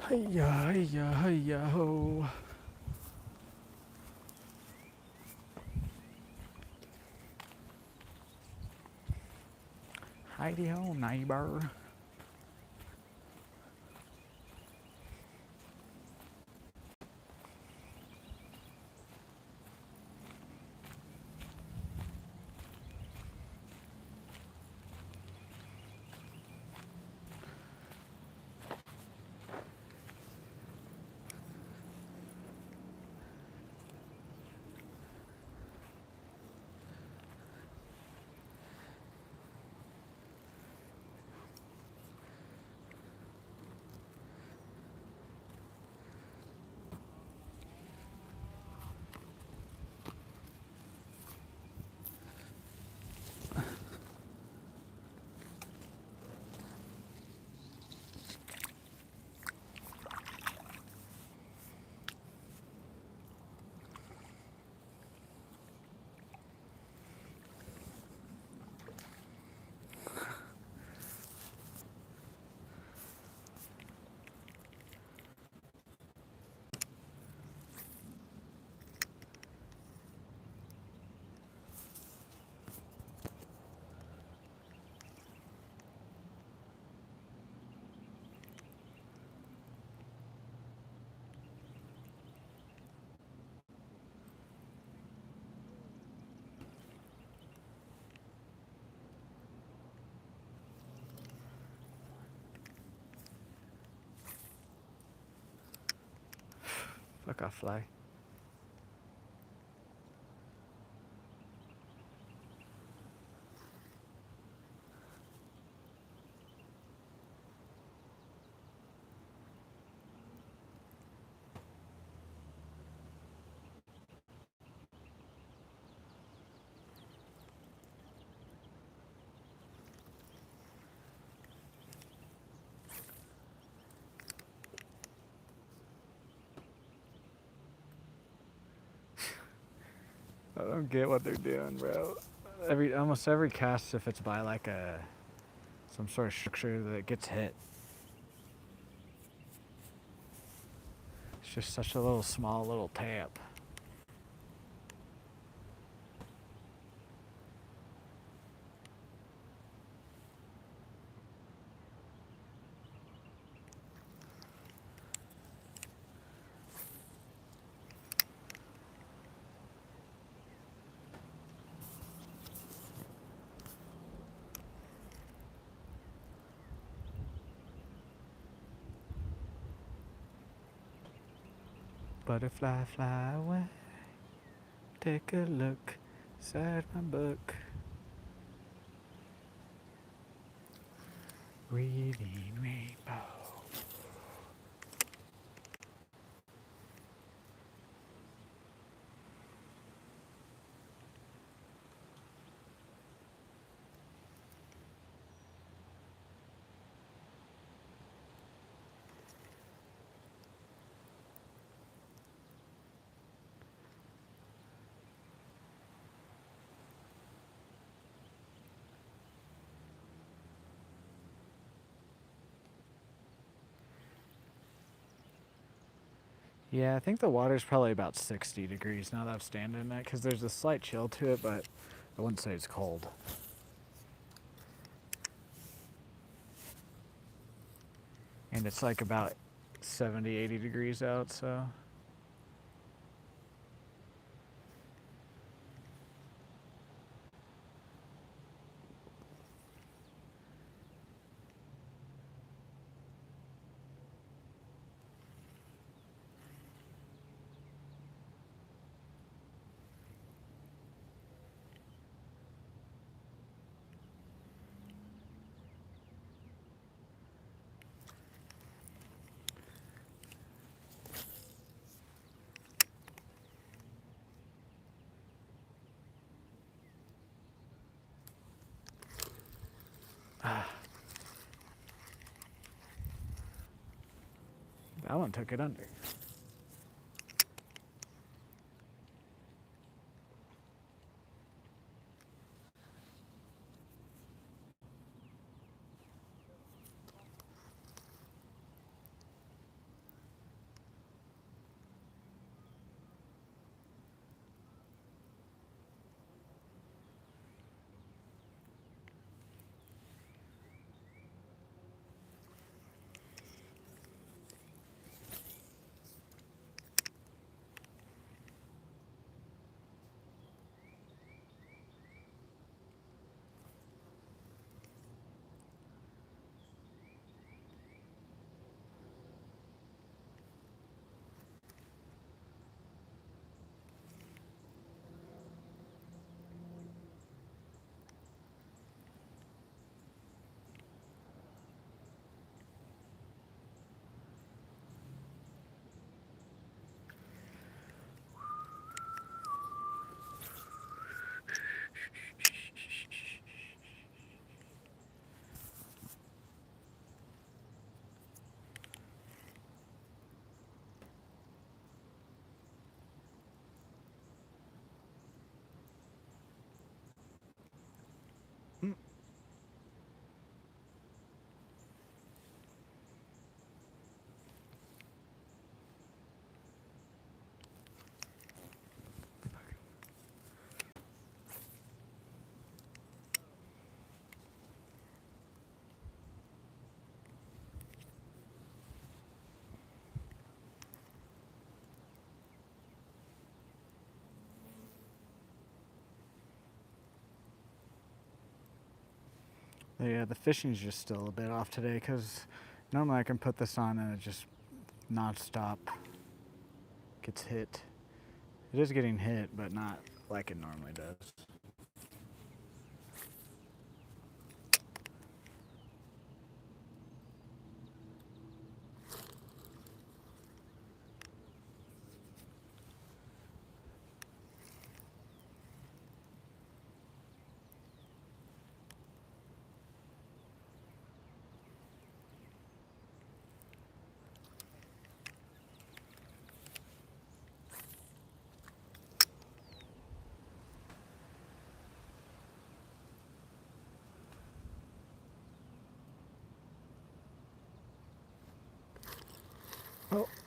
Hiya, hiya, hiya, ho. Heidi ho, neighbor. Fuck off, fly. I don't get what they're doing, bro. Almost every cast, if it's by like some sort of structure that gets hit. It's just such a small little tap. Butterfly, fly away. Take a look inside my book. Reading rainbow. Yeah, I think the water's probably about 60 degrees now that I'm standing in it, because there's a slight chill to it, but I wouldn't say it's cold. And it's like about 70, 80 degrees out, so. That one took it under. Yeah, the fishing's just still a bit off today because normally I can put this on and it just non-stop gets hit. It is getting hit, but not like it normally does.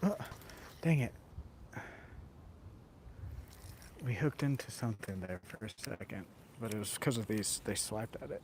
Oh, dang it. We hooked into something there for a second, but it was because of these, they swiped at it.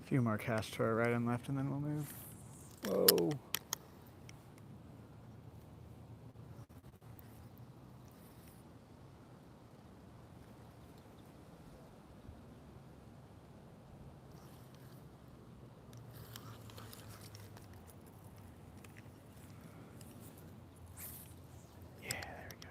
A few more casts to our right and left, and then we'll move. Whoa. Yeah, there we go.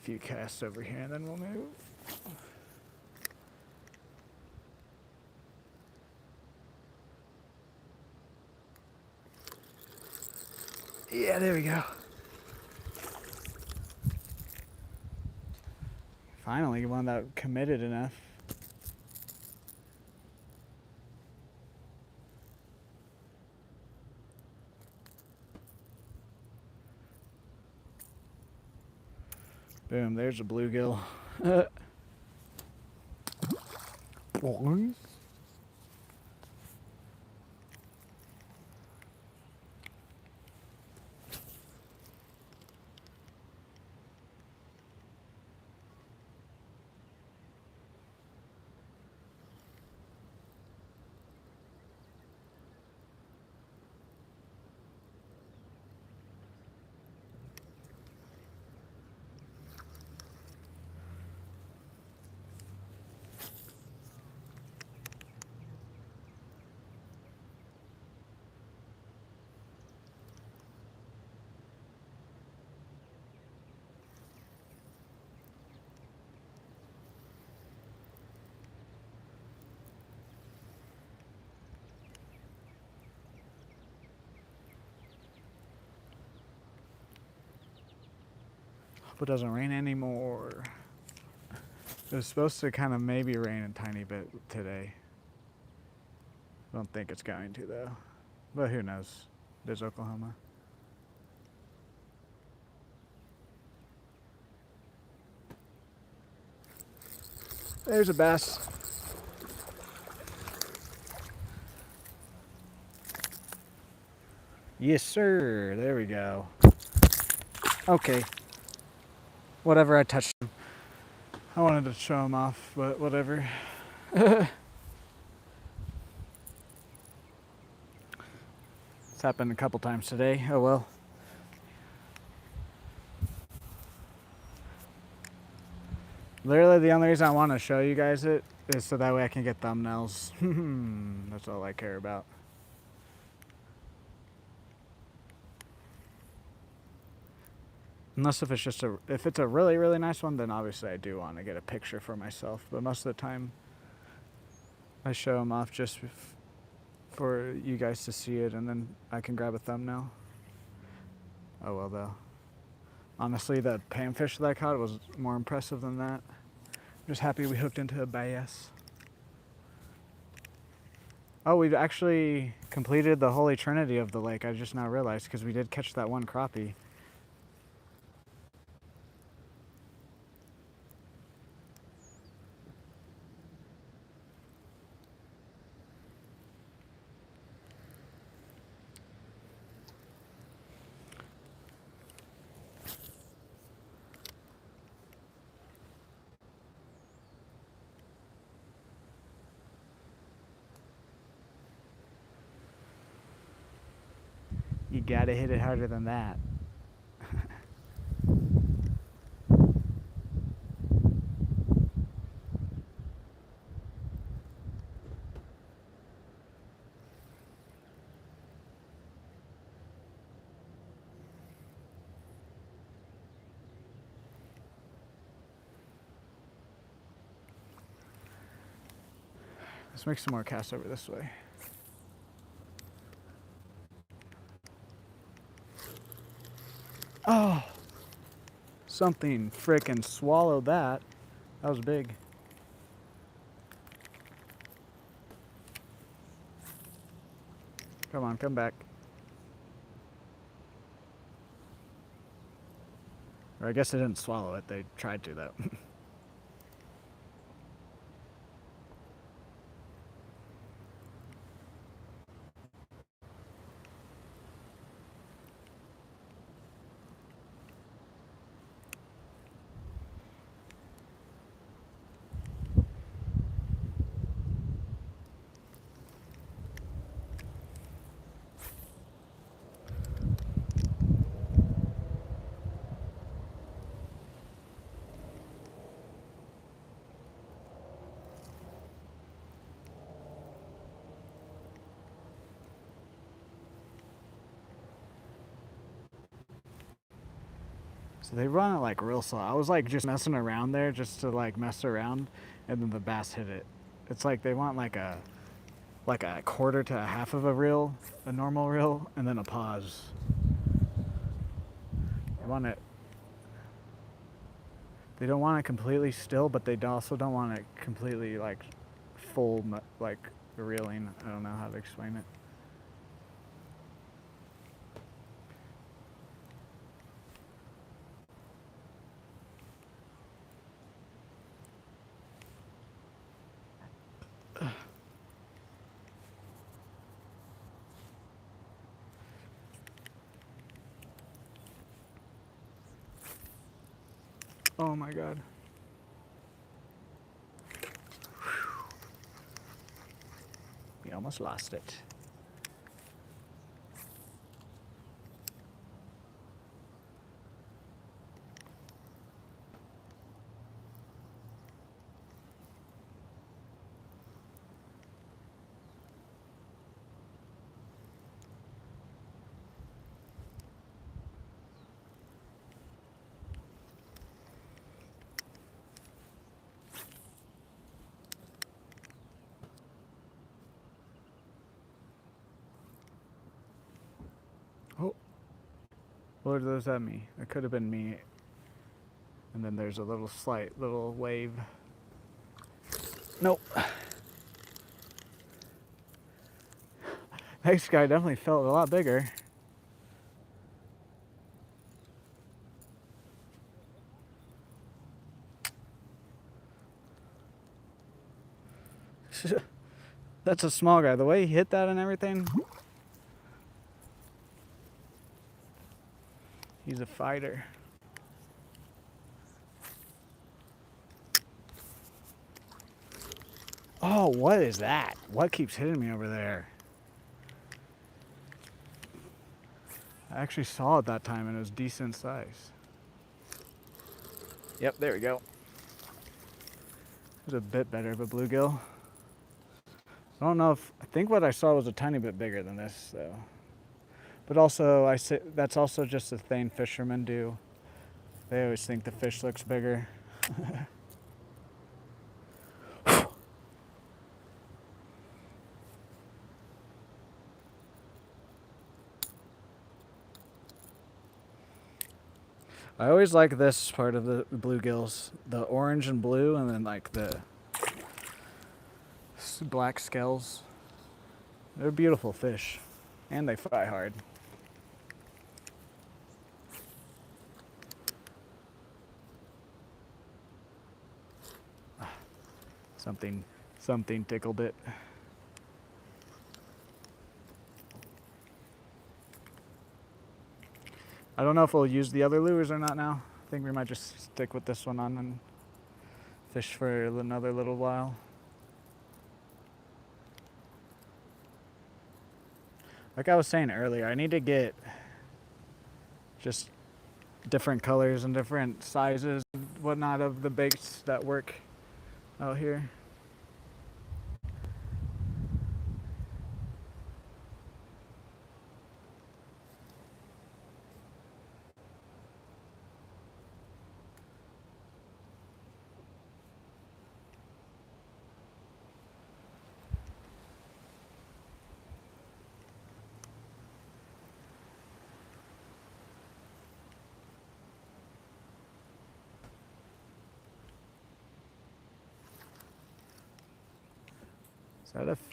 few casts over here and then we'll move. Yeah, there we go. Finally, one that committed enough. Boom, there's a bluegill. Boing. Hope it doesn't rain anymore. It was supposed to kind of maybe rain a tiny bit today. I don't think it's going to though. But who knows? There's Oklahoma. There's a bass. Yes, sir. There we go. Okay. Whatever, I touched him. I wanted to show him off, but whatever. It's happened a couple times today. Oh well. Literally the only reason I want to show you guys it is so that way I can get thumbnails. That's all I care about. Unless if it's a really, really nice one, then obviously I do want to get a picture for myself. But most of the time, I show them off just for you guys to see it, and then I can grab a thumbnail. Oh well, though. Honestly, the panfish that I caught was more impressive than that. I'm just happy we hooked into a bass. Oh, we've actually completed the holy trinity of the lake. I just now realized because we did catch that one crappie. You gotta hit it harder than that. Let's make some more casts over this way. Oh! Something frickin' swallowed that. That was big. Come on, come back. Or I guess they didn't swallow it, they tried to though. So they run it like real slow. I was like just messing around there just to like mess around, and then the bass hit it. It's like they want like a quarter to a half of a reel, a normal reel, and then a pause. They want it. They don't want it completely still, but they also don't want it completely like full like reeling. I don't know how to explain it. Oh my god. We almost lost it. Oh. What does that mean? It could have been me. And then there's a little slight little wave. Nope. Next guy definitely felt a lot bigger. That's a small guy. The way he hit that and everything. He's a fighter. Oh, what is that? What keeps hitting me over there? I actually saw it that time and it was decent size. Yep, there we go. It was a bit better of a bluegill. I don't know if, I think what I saw was a tiny bit bigger than this though. But also, that's also just a thing fishermen do. They always think the fish looks bigger. I always like this part of the bluegills, the orange and blue, and then like the black scales. They're beautiful fish, and they fry hard. Something tickled it. I don't know if we'll use the other lures or not now. I think we might just stick with this one on and fish for another little while. Like I was saying earlier, I need to get just different colors and different sizes and whatnot of the baits that work out here.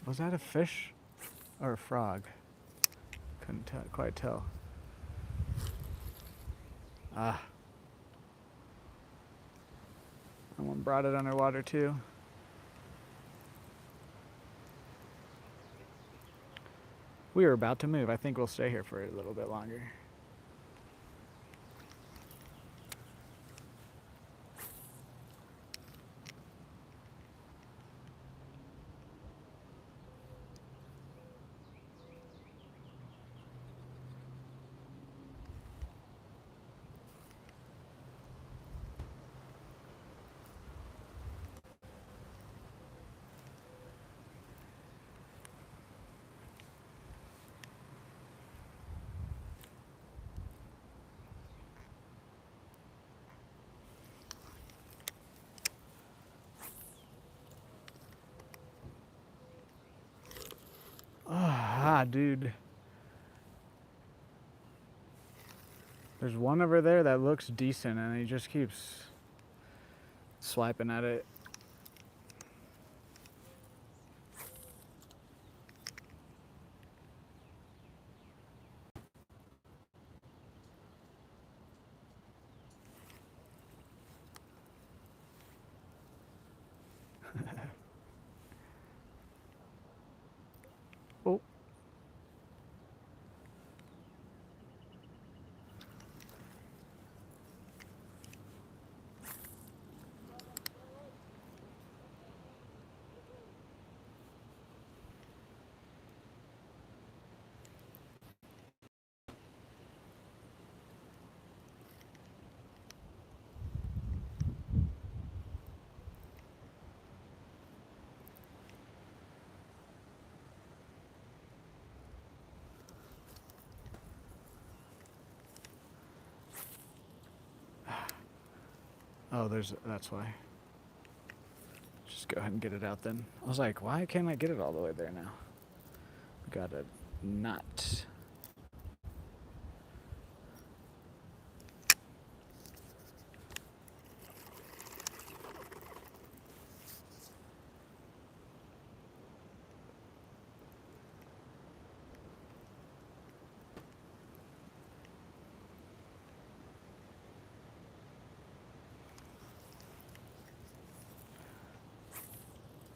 Was that a fish or a frog? Couldn't quite tell. Ah. Someone brought it underwater too. We were about to move. I think we'll stay here for a little bit longer. Ah, dude. There's one over there that looks decent, and he just keeps swiping at it. Oh. Oh, that's why. Just go ahead and get it out then. I was like, why can't I get it all the way there now? Got a knot.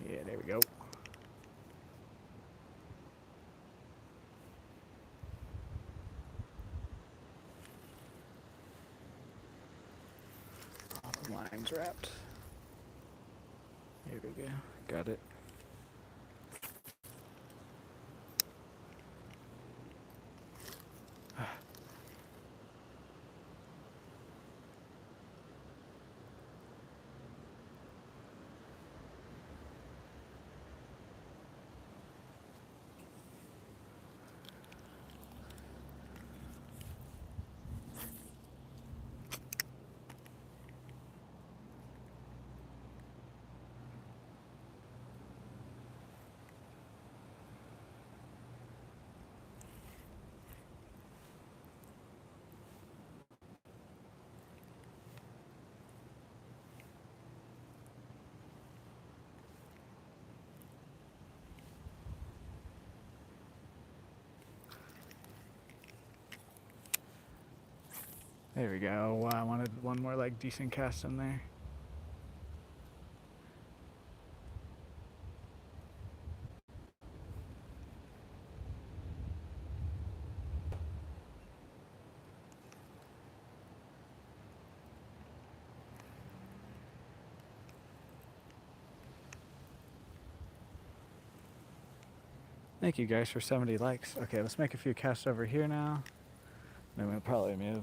Yeah, there we go. All the lines wrapped. Here we go. Got it. There we go. Wow, I wanted one more like decent cast in there. Thank you guys for 70 likes. Okay, let's make a few casts over here now. Then we'll probably move.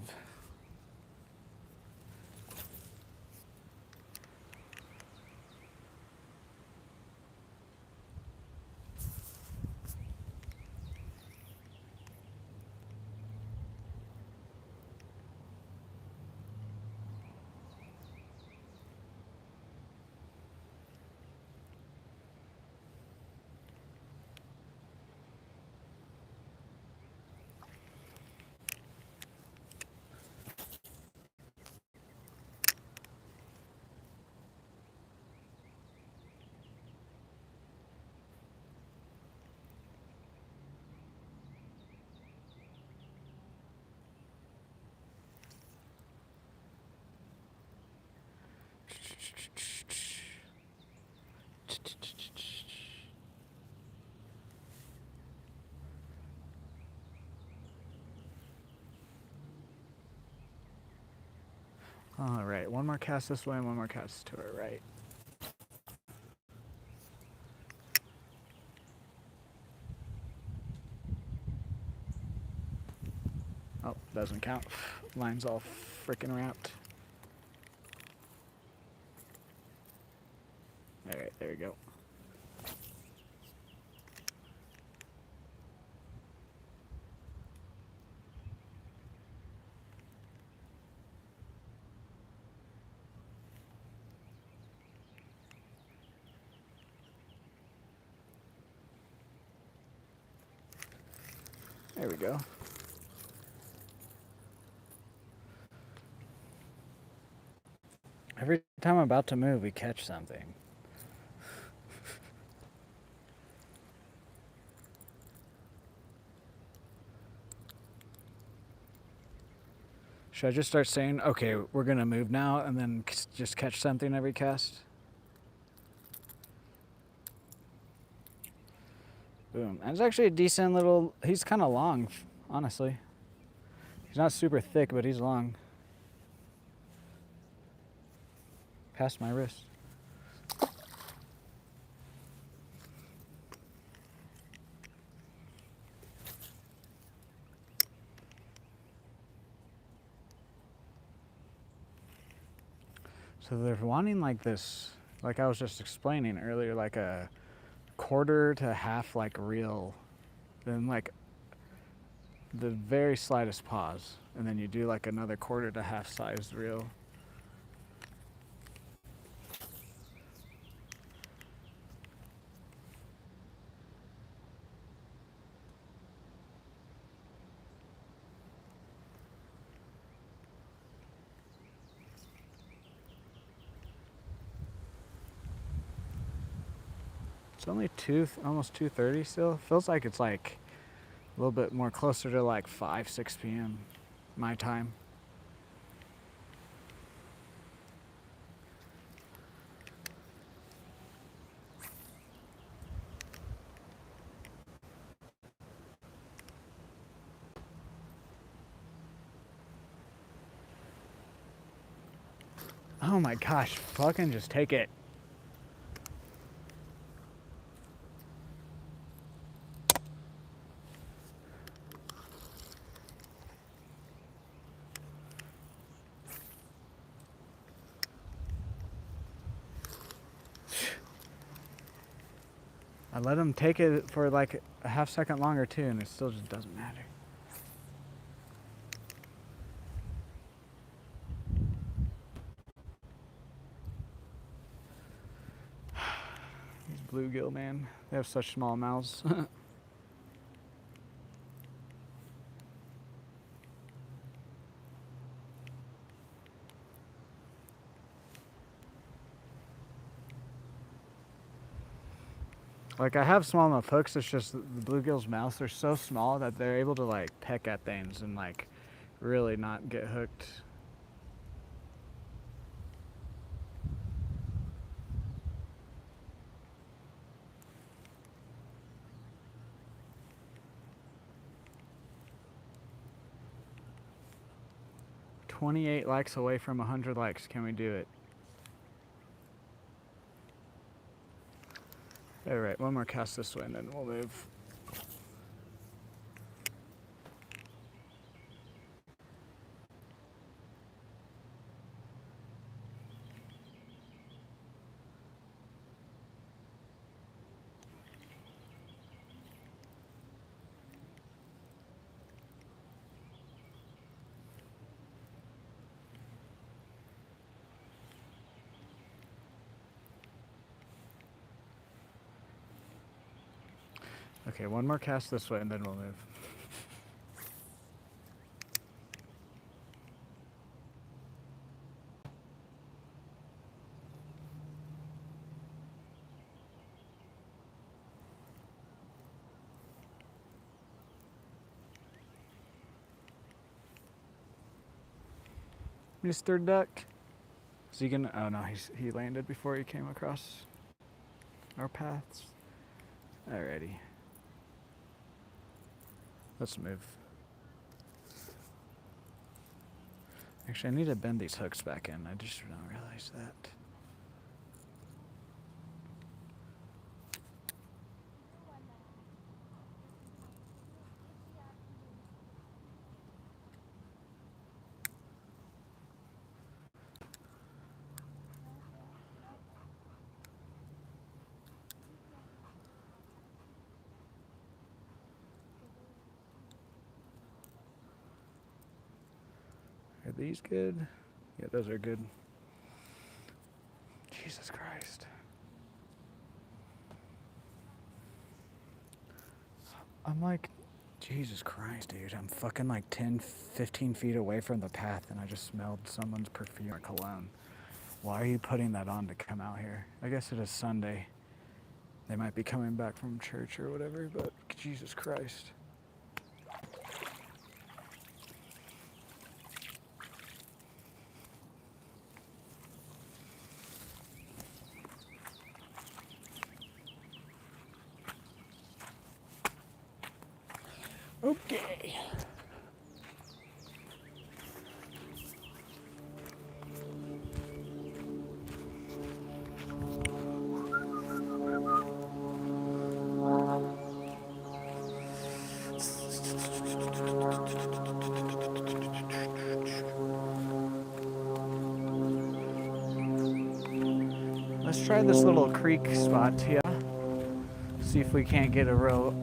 All right, one more cast this way and one more cast to our right. Oh, doesn't count. Line's all freaking wrapped. All right, there we go. There we go. Every time I'm about to move, we catch something. Should I just start saying, okay, we're going to move now, and then just catch something every cast? Boom. That's actually a decent little, he's kind of long, honestly. He's not super thick, but he's long. Past my wrist. So they're wanting like this, like I was just explaining earlier, like a quarter to half like reel, then like the very slightest pause, and then you do like another quarter to half sized reel. It's only almost 2:30 still. Feels like it's like a little bit more closer to like 5-6 p.m. my time. Oh my gosh, fucking just take it. I let him take it for like a half second longer too, and it still just doesn't matter. These bluegill, man, they have such small mouths. Like I have small enough hooks, it's just the bluegill's mouths are so small that they're able to like peck at things and like really not get hooked. "28 likes away from 100 likes. Can we do it?" All right, one more cast this way and then we'll move. Okay, one more cast this way and then we'll move. Mr. Duck. Is he gonna? Oh no, he landed before he came across our paths. Alrighty. Let's move. Actually, I need to bend these hooks back in. I just don't realize that. Are these good? Yeah, those are good. Jesus Christ. I'm like, Jesus Christ, dude. I'm fucking like 10, 15 feet away from the path and I just smelled someone's perfume or cologne. Why are you putting that on to come out here? I guess it is Sunday. They might be coming back from church or whatever, but Jesus Christ. Okay. Let's try this little creek spot here. See if we can't get a real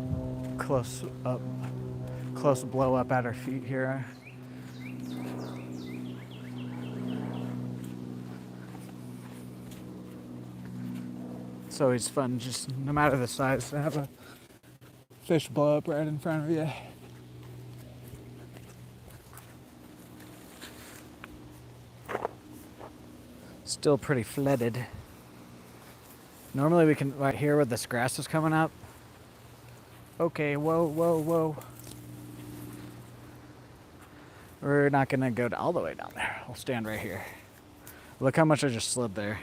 close blow up at our feet here. It's always fun, just no matter the size, to have a fish blow up right in front of you. Still pretty flooded. Normally we can, right here where this grass is coming up. Okay, whoa. We're not gonna go all the way down there. I'll stand right here. Look how much I just slid there.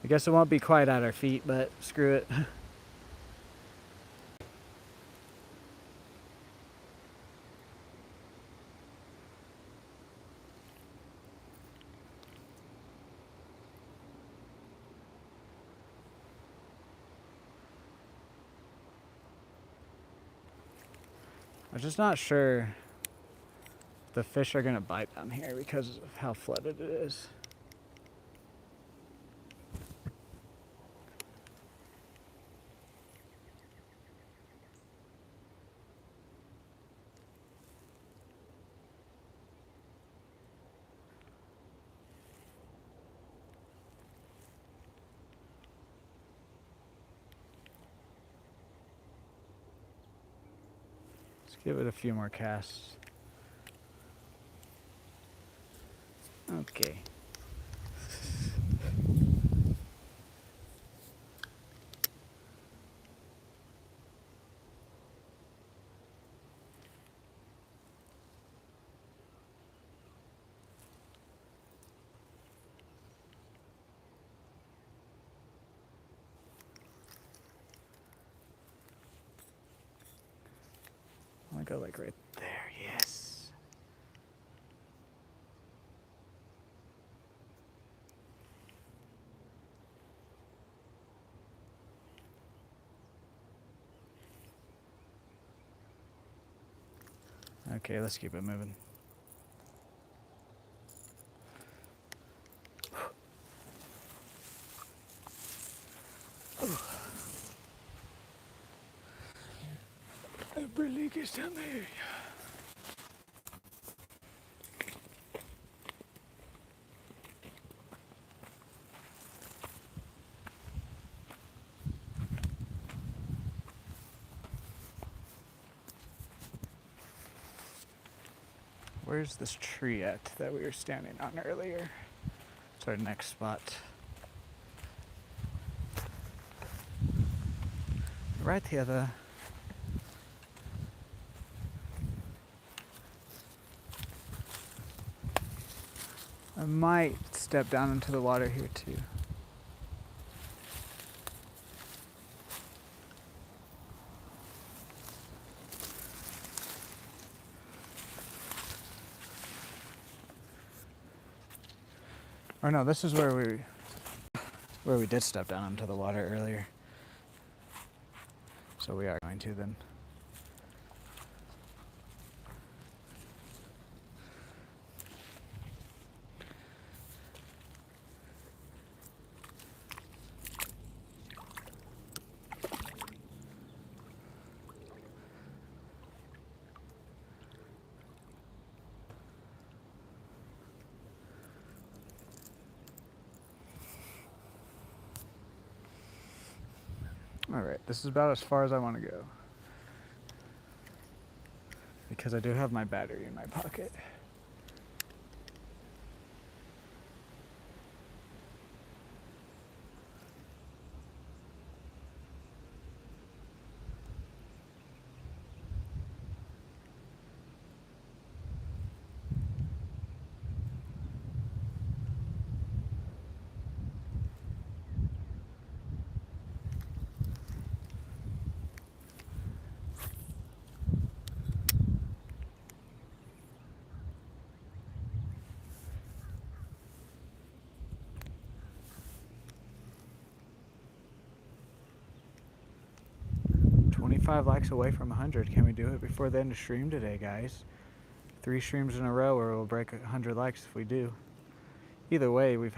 I guess it won't be quite at our feet, but screw it. I'm just not sure if the fish are gonna bite down here because of how flooded it is. Let's give it a few more casts. Okay. I go like right there, yes. Okay, let's keep it moving. That really gets down there. Where's this tree at that we were standing on earlier? It's our next spot. Right here, though. I might step down into the water here too. Or no, this is where we did step down into the water earlier. So we are going to then. Alright, this is about as far as I want to go. Because I do have my battery in my pocket. Five likes away from 100. Can we do it before the end of stream today, guys? 3 streams in a row, or we'll break 100 likes if we do. Either way, we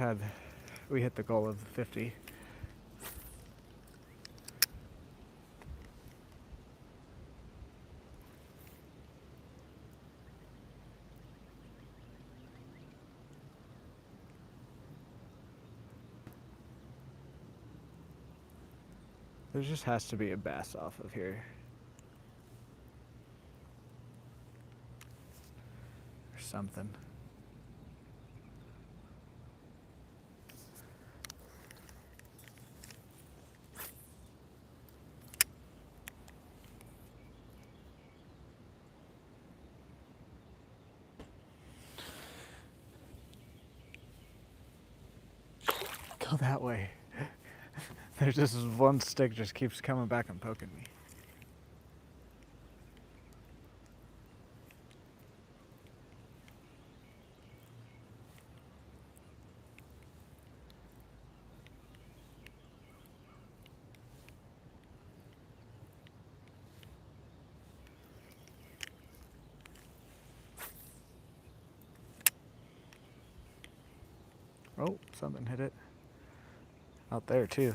hit the goal of 50. There just has to be a bass off of here. Or something. Go that way. There's just one stick just keeps coming back and poking me. Oh, something hit it. Out there too.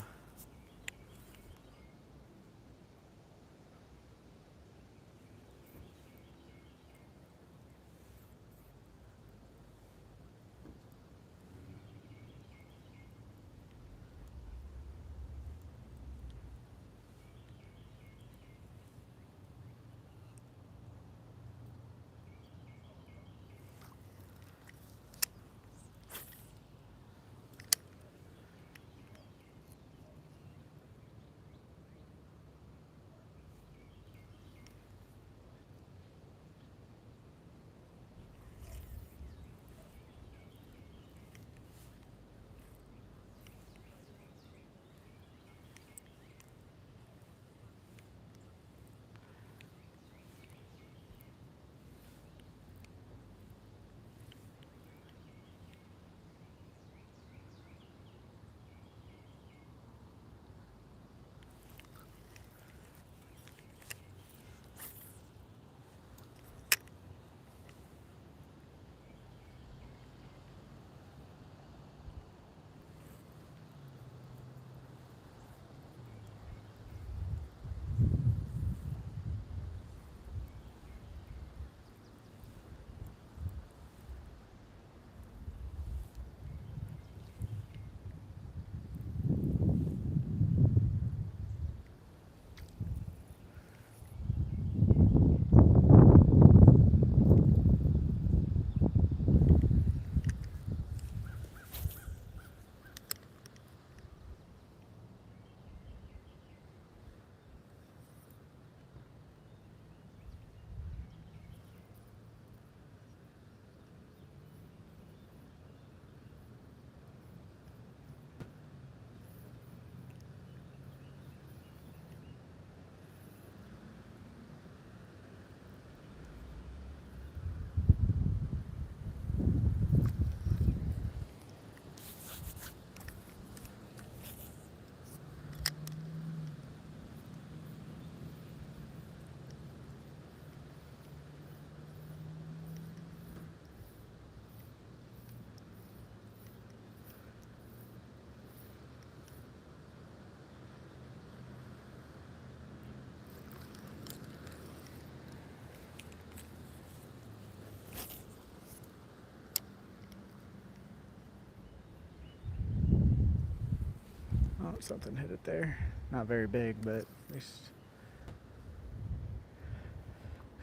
something hit it there. Not very big, but at least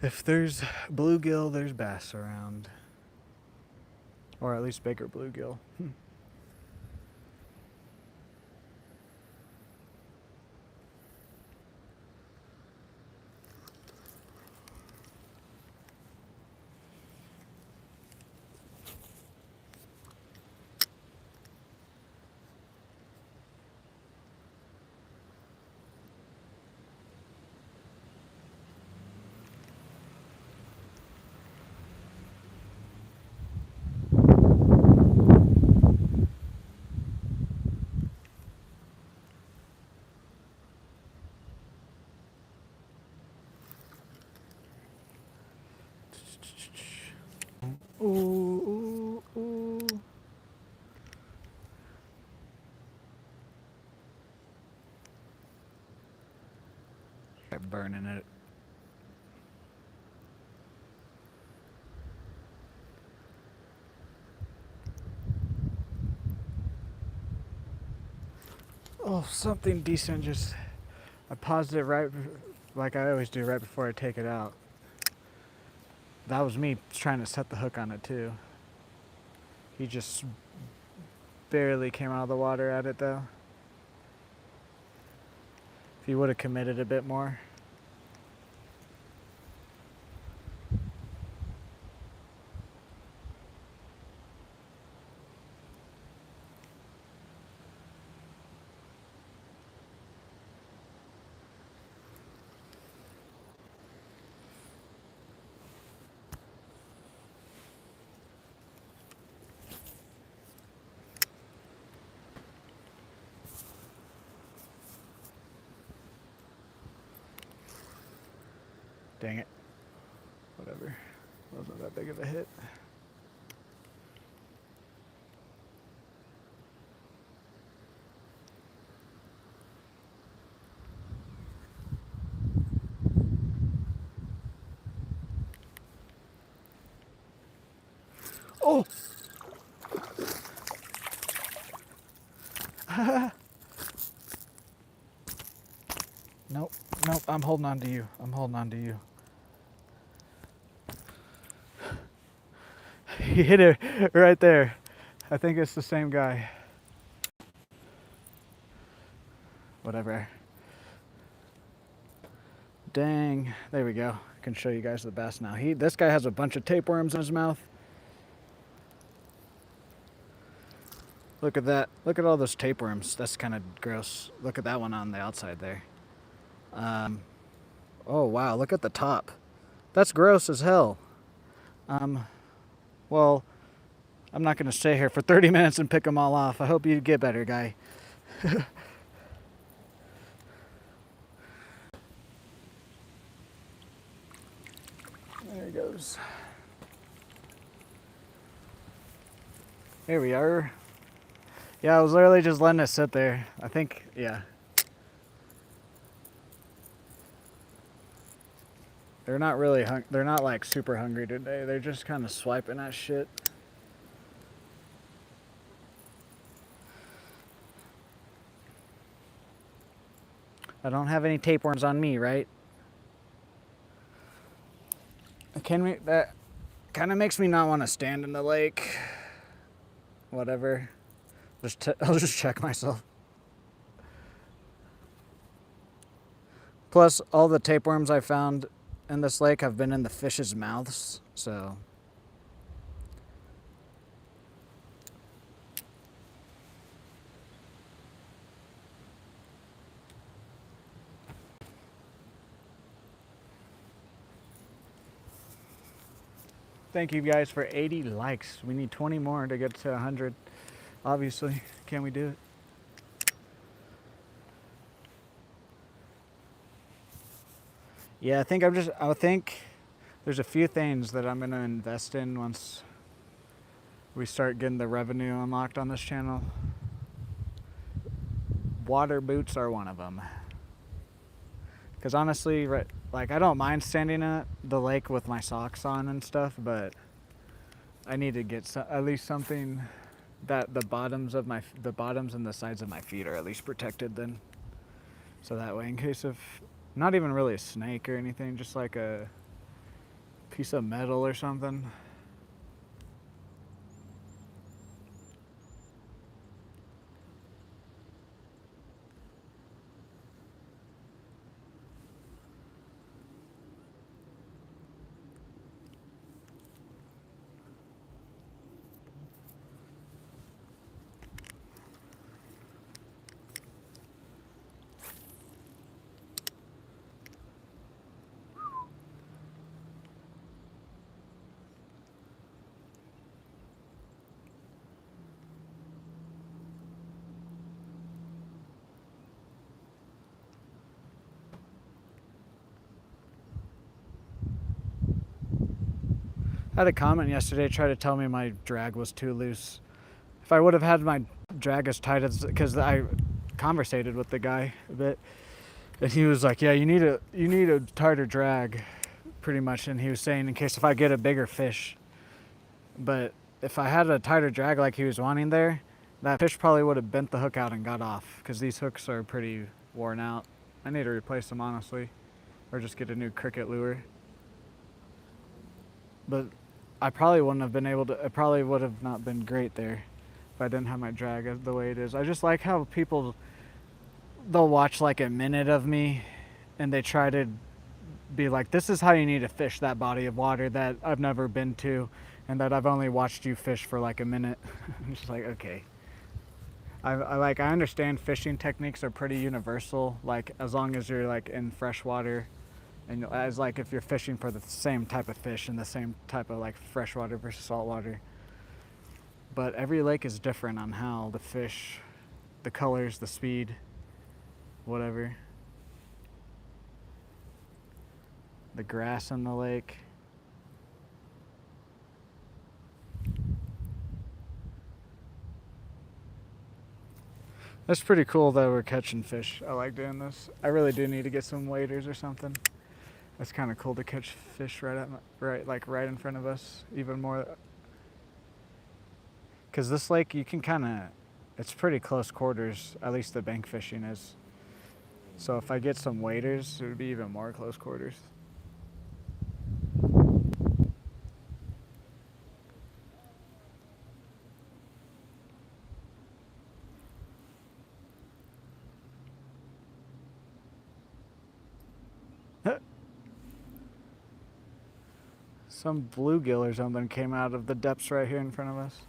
if there's bluegill, there's bass around. Or at least bigger bluegill. Ooh, ooh, ooh. Try burning it. Oh, something decent. Just I paused it right, like I always do, right before I take it out. That was me trying to set the hook on it too. He just barely came out of the water at it though. If he would have committed a bit more. Dang it. Whatever. Wasn't that big of a hit. Oh! Nope, nope, I'm holding on to you. I'm holding on to you. He hit it right there. I think it's the same guy. Whatever. Dang. There we go. I can show you guys the bass now. This guy has a bunch of tapeworms in his mouth. Look at that. Look at all those tapeworms. That's kind of gross. Look at that one on the outside there. Oh, wow. Look at the top. That's gross as hell. Well, I'm not going to stay here for 30 minutes and pick them all off. I hope you get better, guy. There he goes. Here we are. Yeah, I was literally just letting it sit there. I think, yeah. They're not really they're not like super hungry today. They're just kind of swiping at shit. I don't have any tapeworms on me, right? That kind of makes me not want to stand in the lake. Whatever. I'll just check myself. Plus, all the tapeworms I found in this lake have been in the fish's mouths, so. Thank you guys for 80 likes. We need 20 more to get to 100. Obviously, can we do it? Yeah, I think there's a few things that I'm going to invest in once we start getting the revenue unlocked on this channel. Water boots are one of them. Because honestly, like I don't mind standing at the lake with my socks on and stuff, but I need to get at least something that the bottoms and the sides of my feet are at least protected then. So that way, in case of not even really a snake or anything, just like a piece of metal or something. I had a comment yesterday try to tell me my drag was too loose. If I would have had my drag as tight as, because I conversated with the guy a bit, and he was like, "Yeah, you need a tighter drag, pretty much." And he was saying in case if I get a bigger fish, but if I had a tighter drag like he was wanting there, that fish probably would have bent the hook out and got off because these hooks are pretty worn out. I need to replace them honestly, or just get a new cricket lure. But I probably wouldn't have been able to. It probably would have not been great there if I didn't have my drag the way it is. I just like how people, they'll watch like a minute of me and they try to be like, this is how you need to fish that body of water that I've never been to and that I've only watched you fish for like a minute. I'm just like, okay. I understand fishing techniques are pretty universal, like as long as you're like in fresh water. And as like if you're fishing for the same type of fish and the same type of like freshwater versus saltwater. But every lake is different on how the fish, the colors, the speed, whatever. The grass in the lake. That's pretty cool that we're catching fish. I like doing this. I really do need to get some waders or something. It's kind of cool to catch fish right in front of us, even more. Because this lake, you can kind of, it's pretty close quarters, at least the bank fishing is. So if I get some waders, it would be even more close quarters. Some bluegill or something came out of the depths right here in front of us.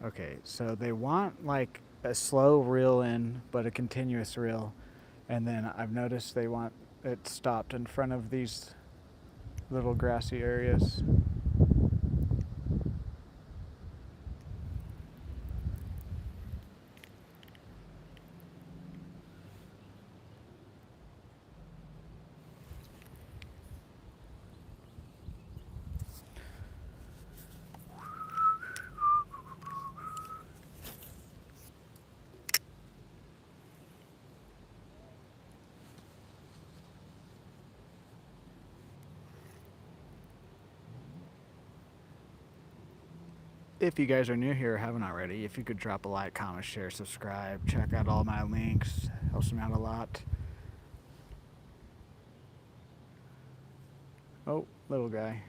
Okay, so they want like a slow reel in, but a continuous reel. And then I've noticed they want it stopped in front of these little grassy areas. If you guys are new here or haven't already, if you could drop a like, comment, share, subscribe, check out all my links, helps me out a lot. Oh, little guy.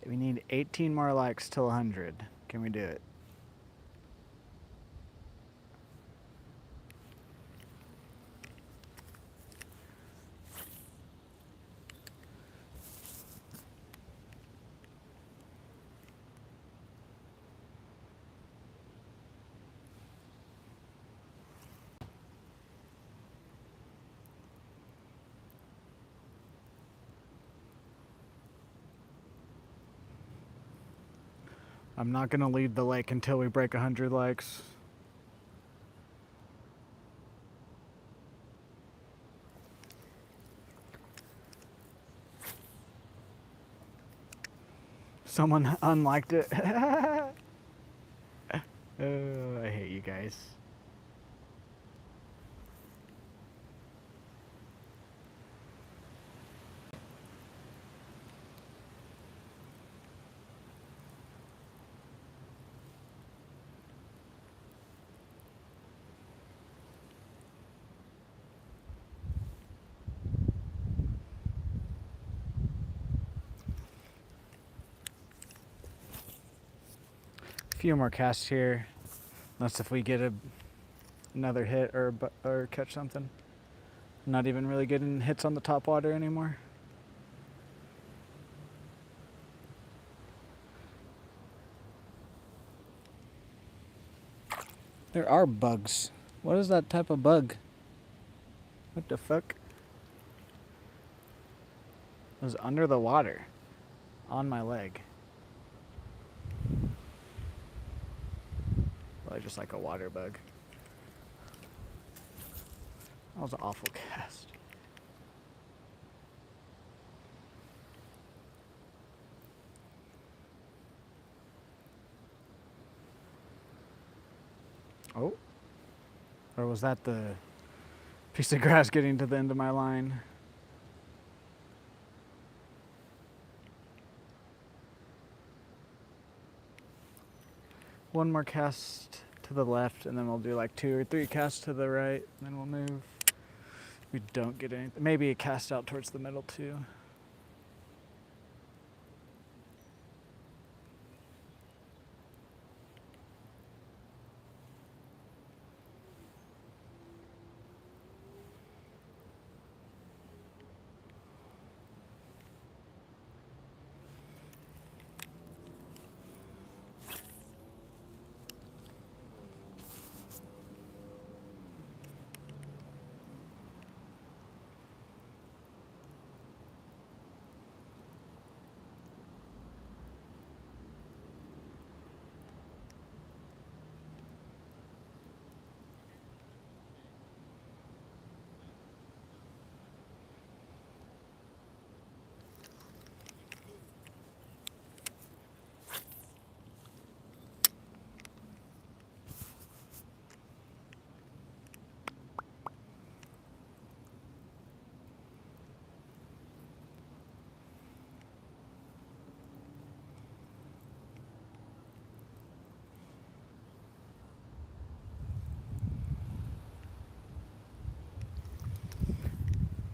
We need 18 more likes till 100. Can we do it? I'm not gonna leave the lake until we break 100 likes. Someone unliked it. Oh, I hate you guys. few more casts here, unless if we get another hit or catch something. Not even really getting hits on the top water anymore. There are bugs. What is that type of bug? What the fuck? It was under the water. On my leg. Probably just like a water bug. That was an awful cast. Oh. Or was that the piece of grass getting to the end of my line? One more cast to the left, and then we'll do like 2 or 3 casts to the right, and then we'll move. We don't get anything. Maybe a cast out towards the middle too.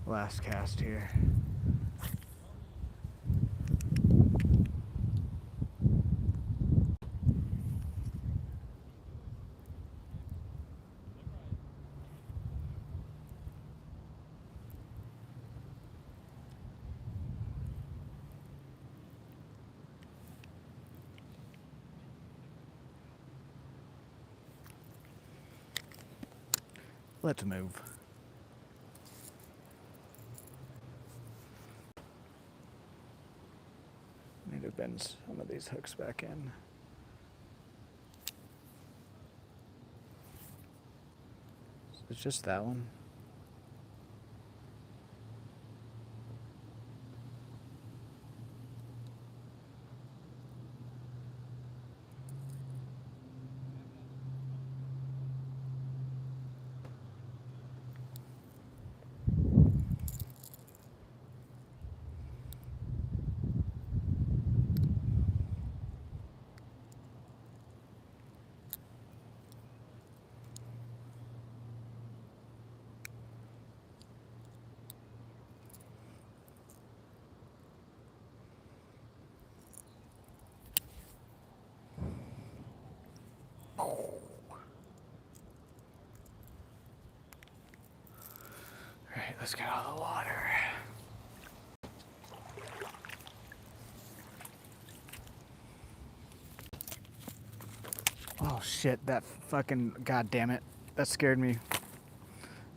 Last cast here. Let's move. Need to bend some of these hooks back in. It's just that one. Alright, let's get out of the water. Oh shit, that fucking, god damn it. That scared me.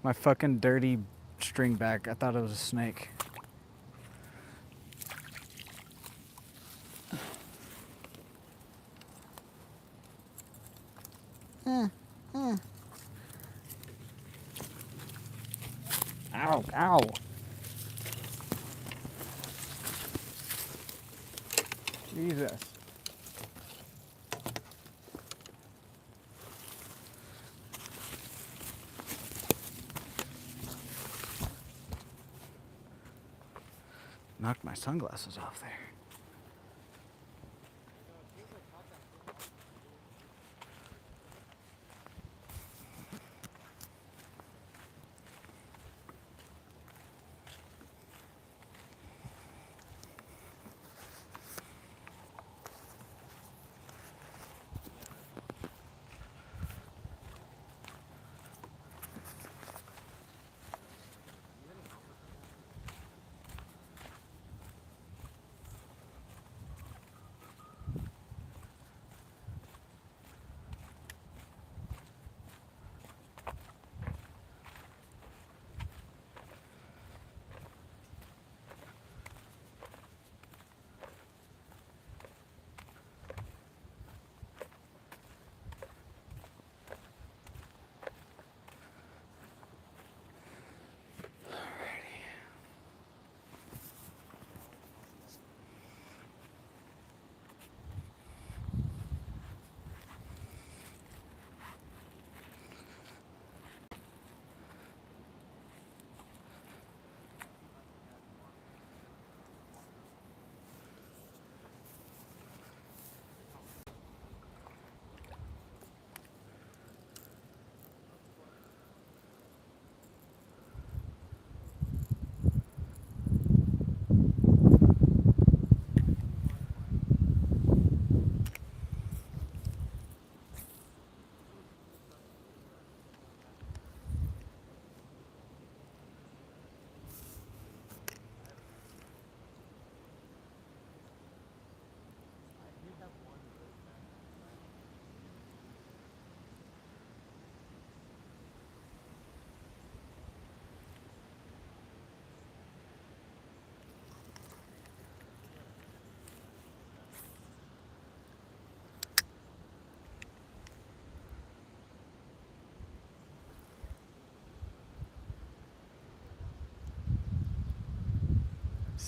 My fucking dirty string back. I thought it was a snake. Ow, ow. Jesus. Knocked my sunglasses off there.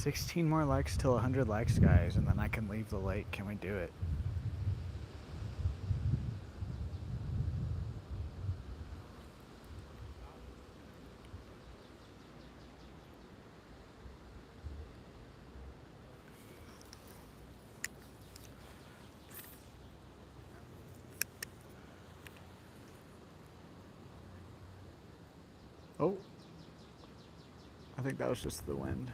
16 more likes till 100 likes, guys, and then I can leave the lake. Can we do it? Oh, I think that was just the wind.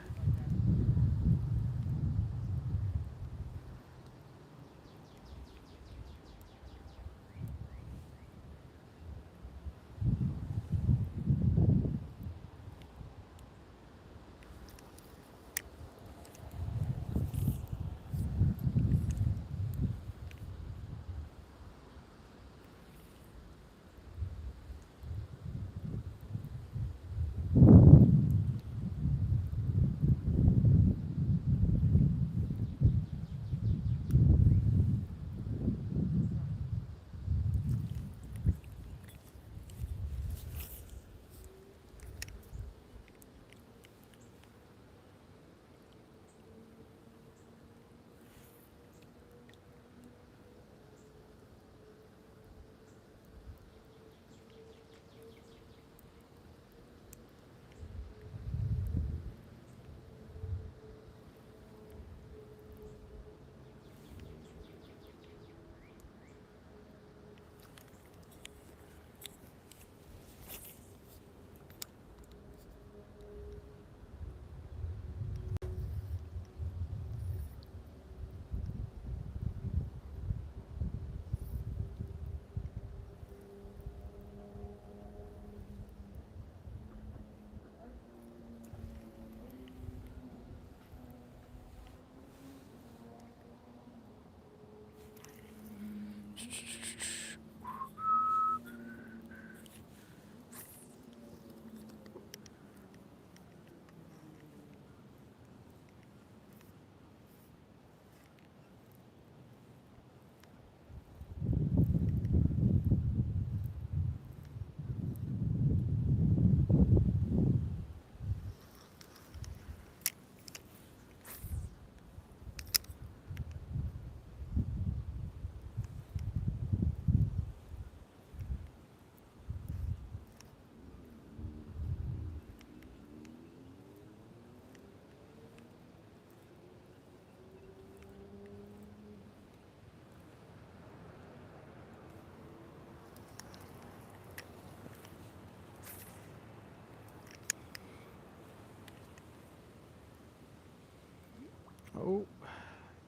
Oh,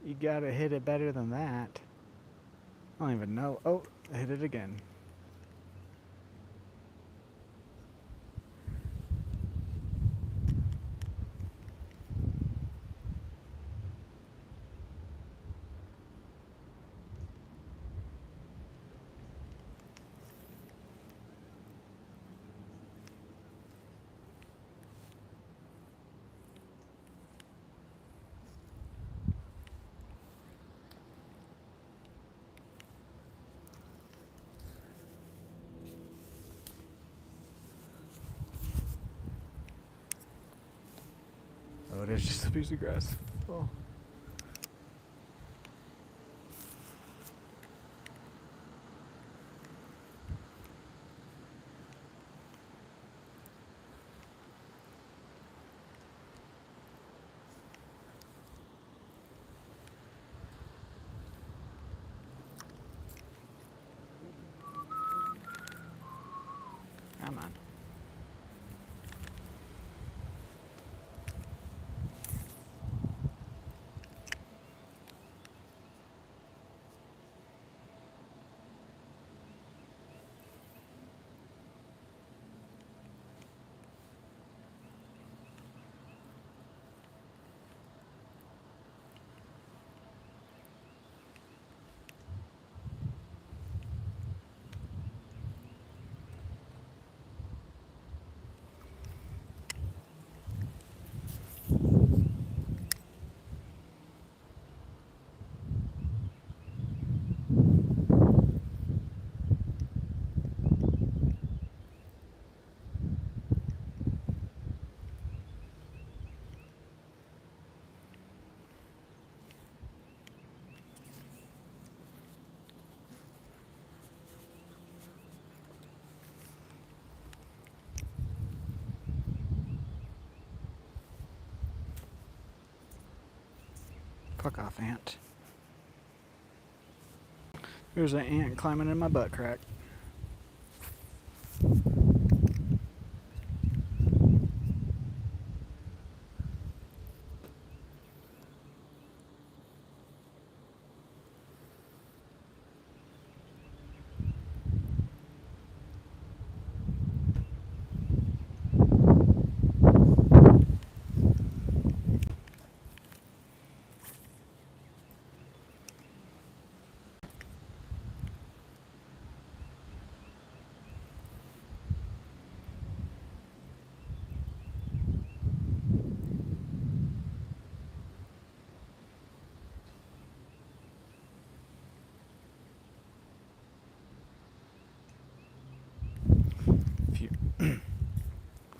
you gotta hit it better than that. I don't even know. Oh, I hit it again. Oh, it is just a piece of grass. Oh. Come on. Fuck off, ant. There's an ant climbing in my butt crack.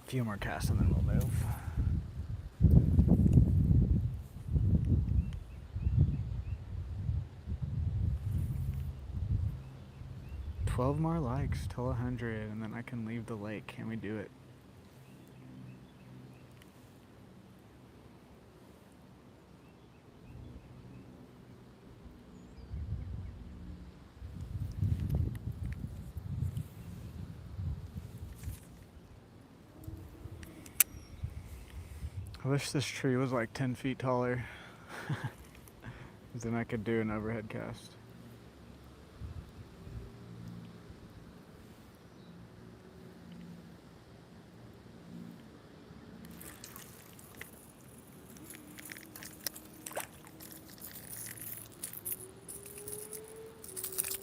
Few more casts and then we'll move. $12 more likes till 100 and then I can leave the lake. Can we do it? I wish this tree was like 10 feet taller. Then I could do an overhead cast.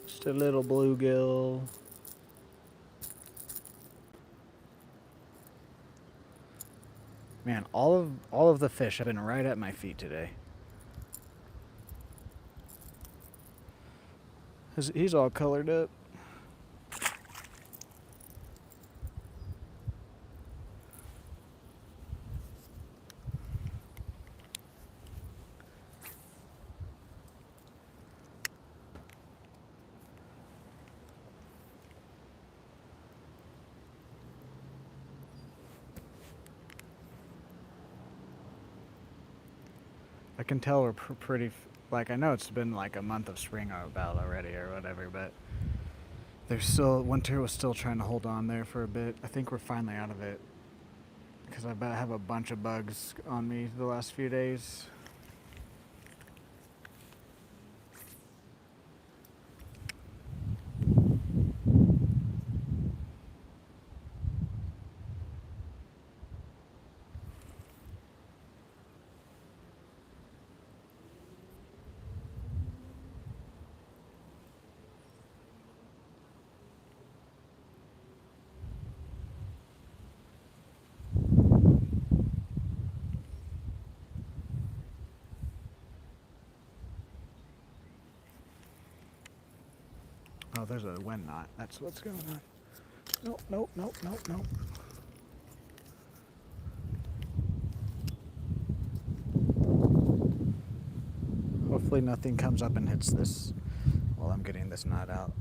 Just a little bluegill. Man, all of the fish have been right at my feet today. He's all colored up. I can tell we're pretty, like, I know it's been like a month of spring about already or whatever, but there's still, winter was still trying to hold on there for a bit. I think we're finally out of it because I have a bunch of bugs on me the last few days. Oh, there's a wind knot. That's what's going on. Nope, nope, nope, nope, nope. Hopefully nothing comes up and hits this while I'm getting this knot out.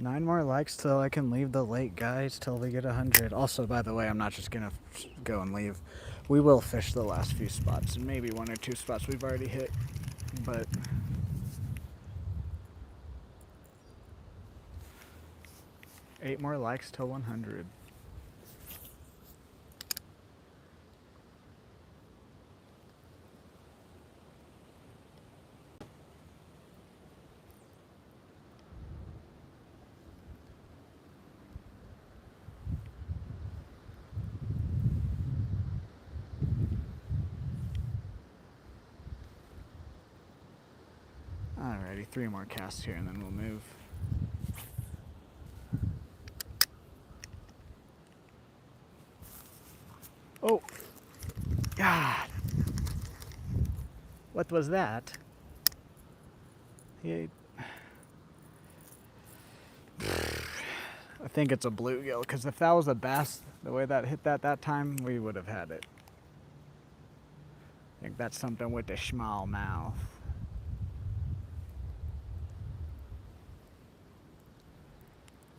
Nine more likes till I can leave the lake, guys, till we get 100. Also, by the way, I'm not just gonna go and leave. We will fish the last few spots, and maybe one or two spots we've already hit, but eight more likes till 100. Alrighty, 3 more casts here and then we'll move. Oh, God. What was that? I think it's a bluegill, because if that was a bass, the way that hit that time, we would have had it. I think that's something with a small mouth.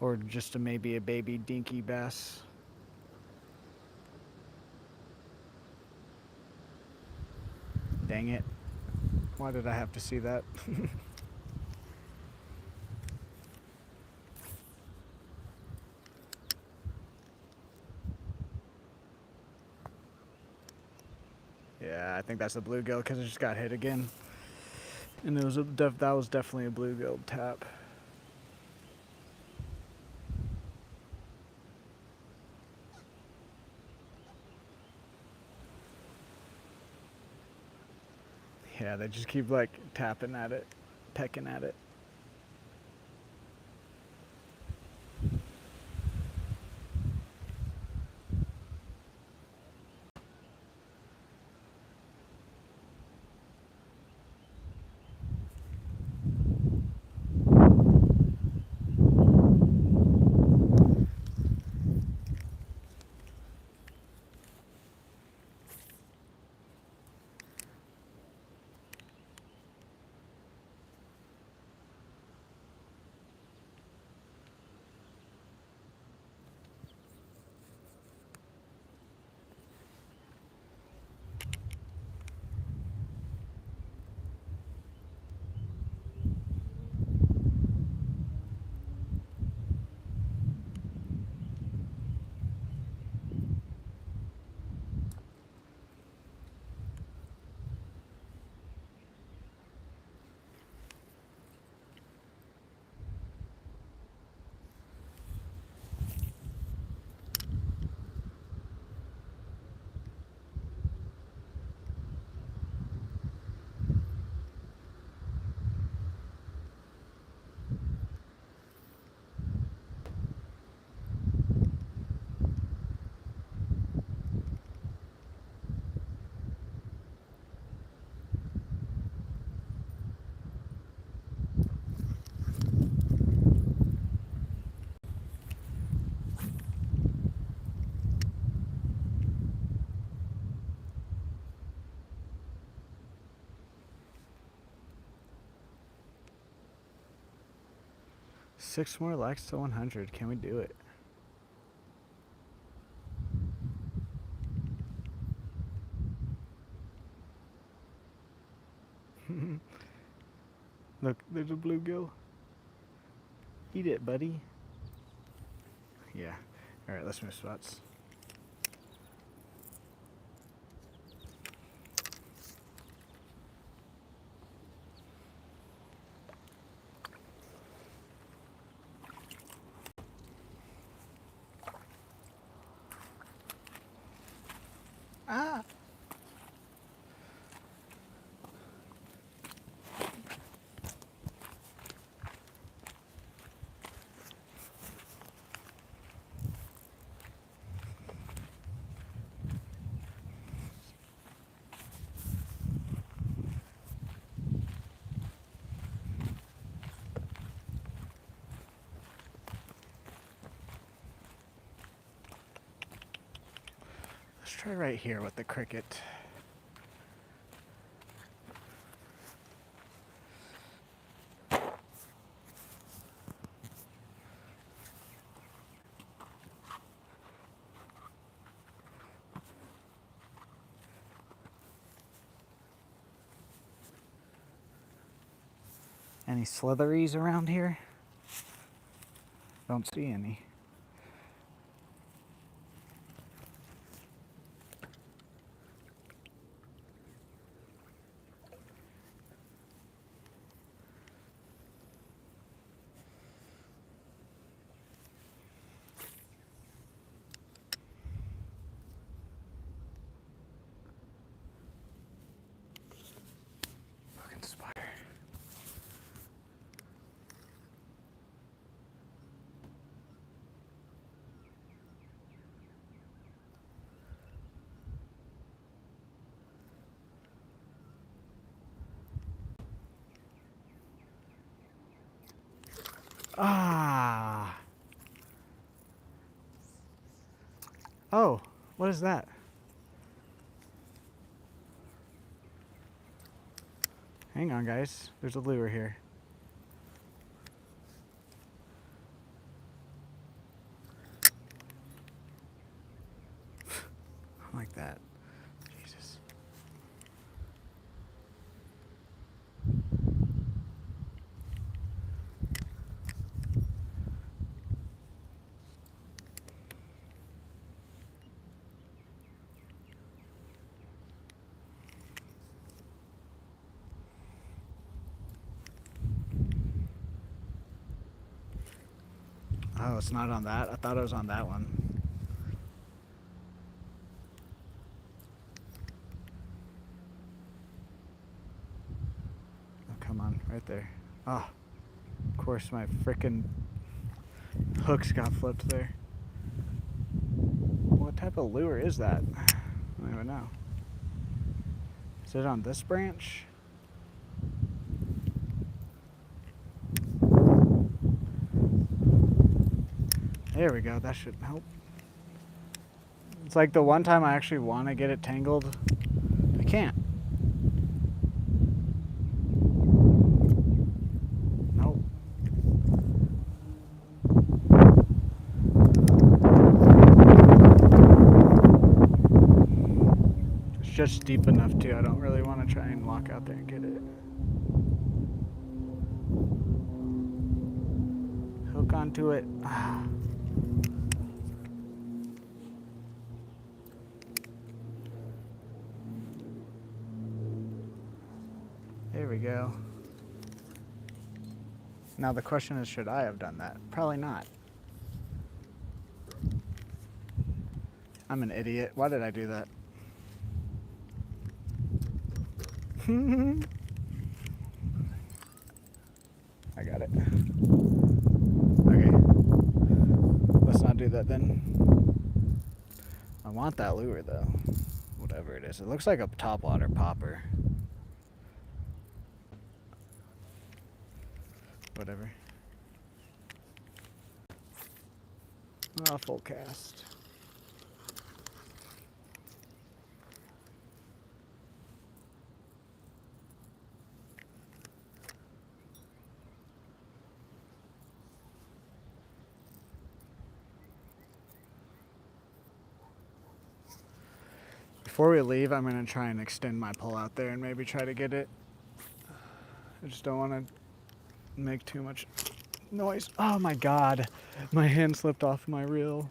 Or just maybe a baby dinky bass. Dang it. Why did I have to see that? Yeah, I think that's a bluegill because it just got hit again. And it was that was definitely a bluegill tap. Yeah, they just keep like tapping at it, pecking at it. Six more likes to 100. Can we do it? Look, there's a bluegill. Eat it, buddy. Yeah. All right, let's move spots. Ah! Let's try right here with the cricket. Any slitheries around here? Don't see any. Fucking spider. Ah! Oh, what is that? Hang on, guys. There's a lure here. that. Jesus. Oh, it's not on that? I thought it was on that one. Oh, come on, right there. Oh, of course my frickin' hooks got flipped there. What type of lure is that? I don't even know. Is it on this branch? There we go, that should help. It's like the one time I actually want to get it tangled, I can't. Nope. It's just deep enough too, I don't really want to try and walk out there and get it. Hook onto it. There we go. Now the question is, should I have done that? Probably not. I'm an idiot. Why did I do that? I got it. Okay. Let's not do that then. I want that lure though. Whatever it is. It looks like a topwater popper. Whatever. Oh, full cast. Before we leave, I'm going to try and extend my pull out there and maybe try to get it. I just don't want to make too much noise. Oh my god, my hand slipped off my reel.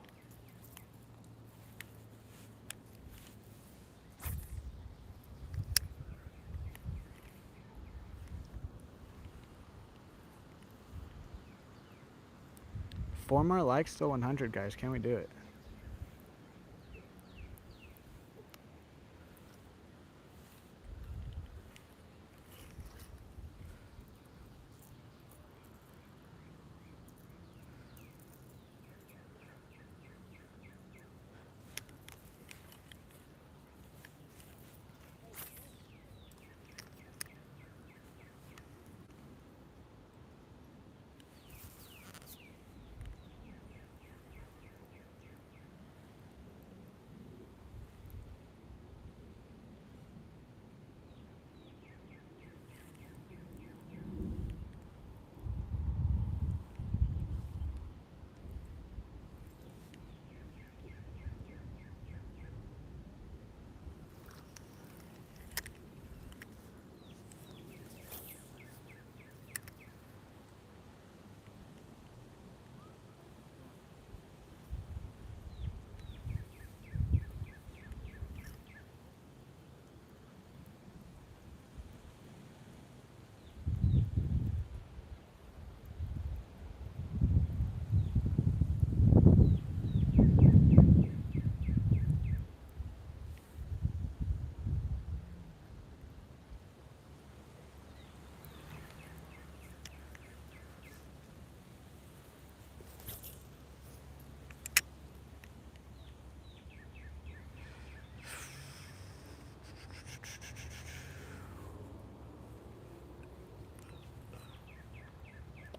Four more likes, still 100, guys. Can we do it?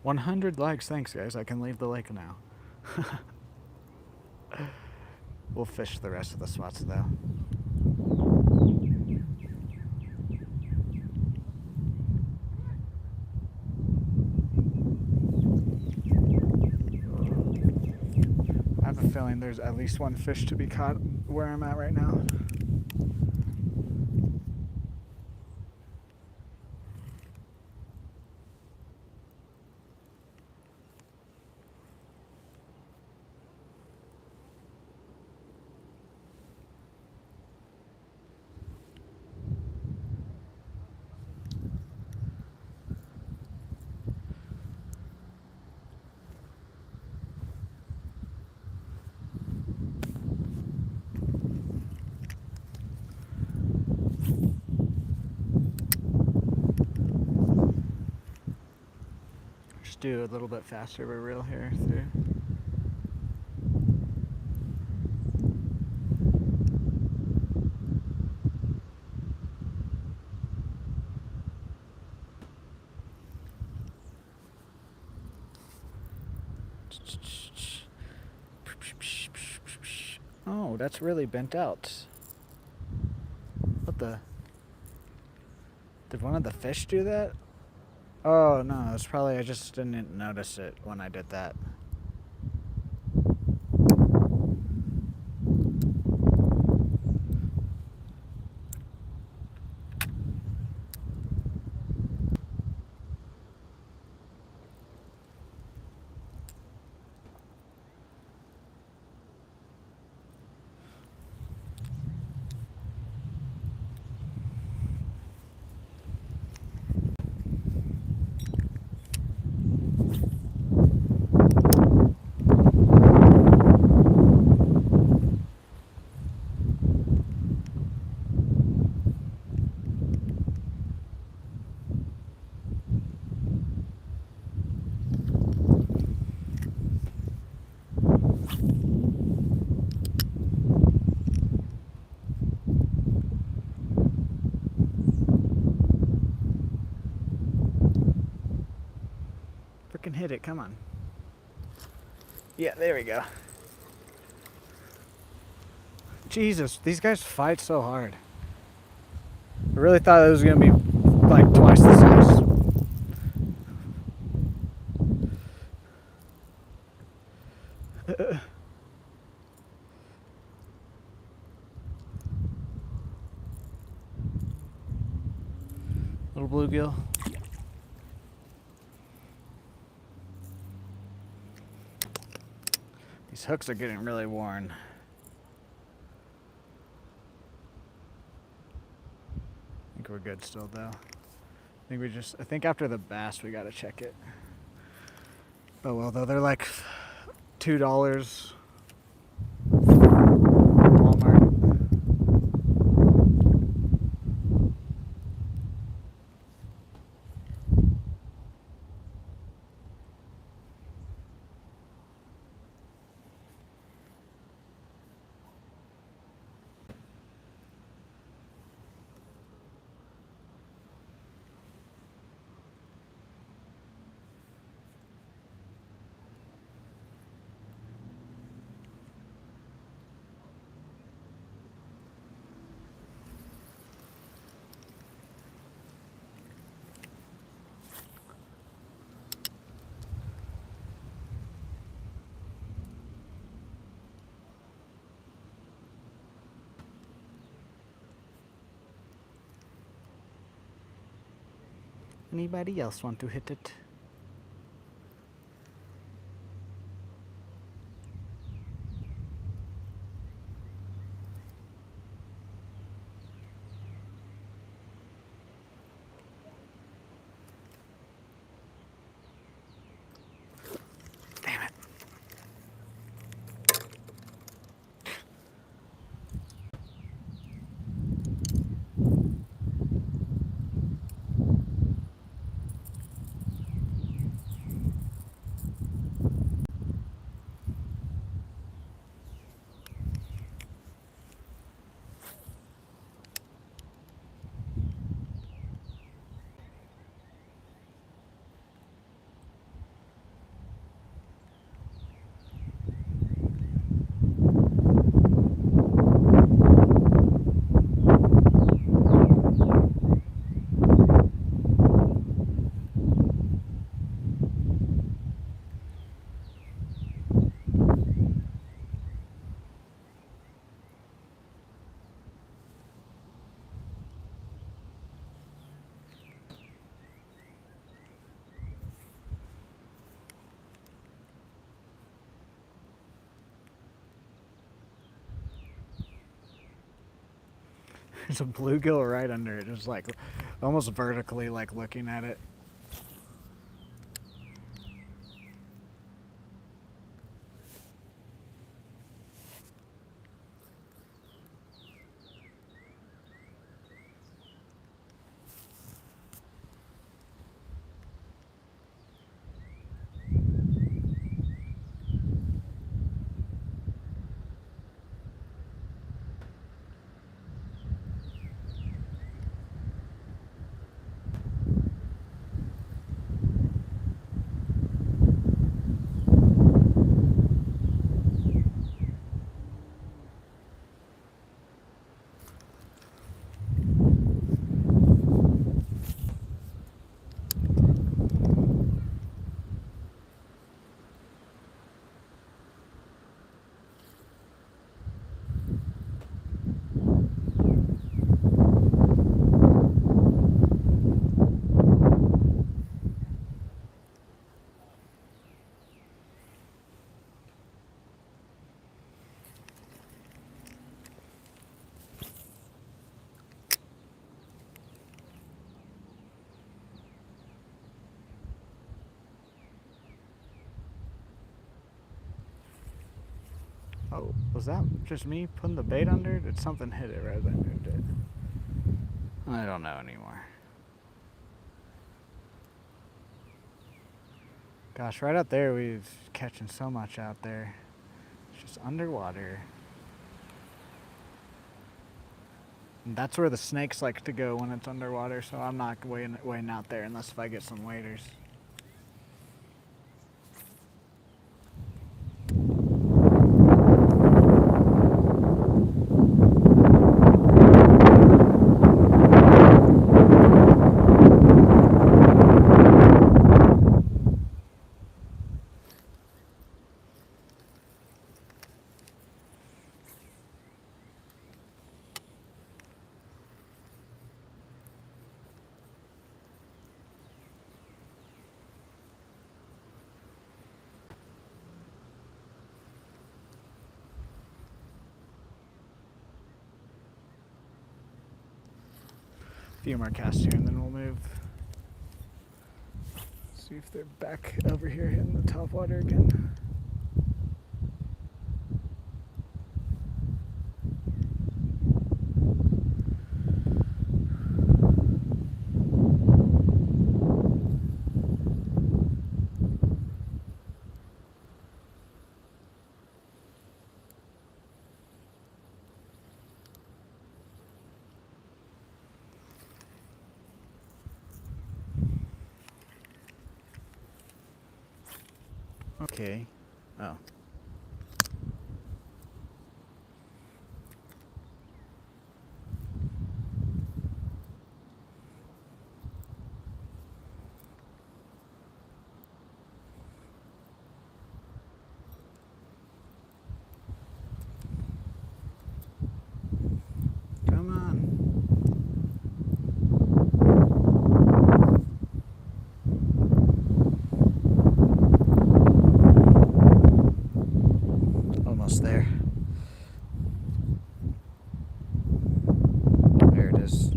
$100 likes, thanks guys. I can leave the lake now. We'll fish the rest of the spots though. I have a feeling there's at least one fish to be caught where I'm at right now. Just do a little bit faster of a reel here through. Oh, that's really bent out. What the? Did one of the fish do that? Oh no, it's probably I just didn't notice it when I did that. Freaking hit it, come on. Yeah, there we go. Jesus, these guys fight so hard. I really thought it was gonna be like twice the size. Little bluegill. These hooks are getting really worn. I think we're good still though. I think after the bass we gotta check it. Oh well, though they're like $2. Walmart. Anybody else want to hit it? Damn it. There's a bluegill right under it, just like almost vertically, like looking at it. Oh, was that just me putting the bait under it? Did something hit it right as I moved it? I don't know anymore. Gosh, right out there, we're catching so much out there. It's just underwater. And that's where the snakes like to go when it's underwater, so I'm not waiting out there unless if I get some waders. A few more casts here and then we'll move. See if they're back over here hitting the top water again. Okay. Oh. Come on. Almost there. There it is.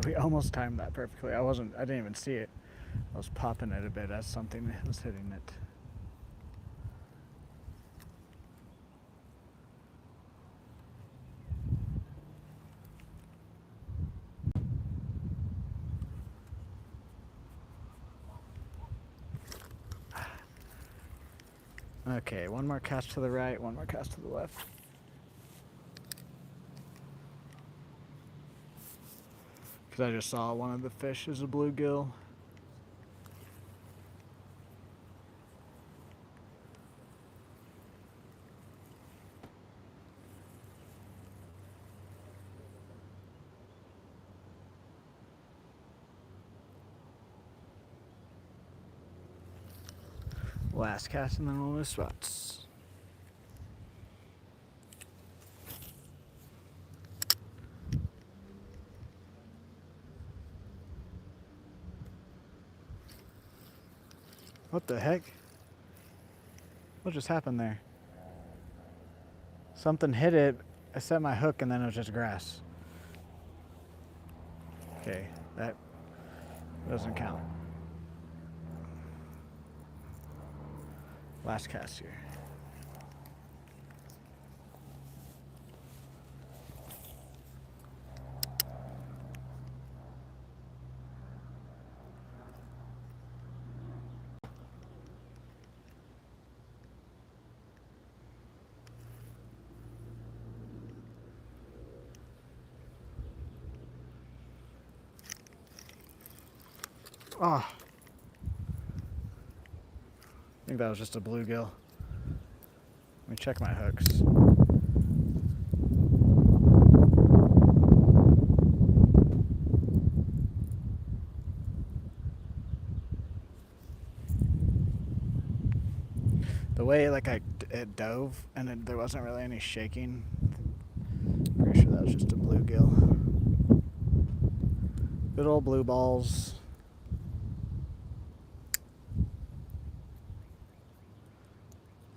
We almost timed that perfectly. I didn't even see it. I was popping it a bit as something was hitting it. Okay, one more cast to the right, one more cast to the left. Because I just saw one of the fish is a bluegill. Last cast and then we'll move spots. What the heck? What just happened there? Something hit it. I set my hook and then it was just grass. Okay, that doesn't count. Last cast here. Oh. I think that was just a bluegill. Let me check my hooks. The way it dove and there wasn't really any shaking. Pretty sure that was just a bluegill. Good old blue balls.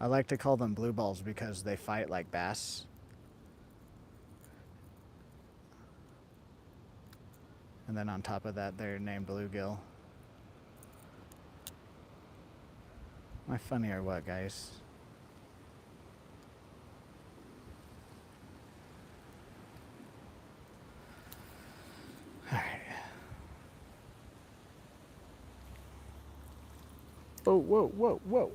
I like to call them blue balls because they fight like bass. And then on top of that, they're named bluegill. Am I funny or what, guys? Alright. Oh, whoa, whoa, whoa.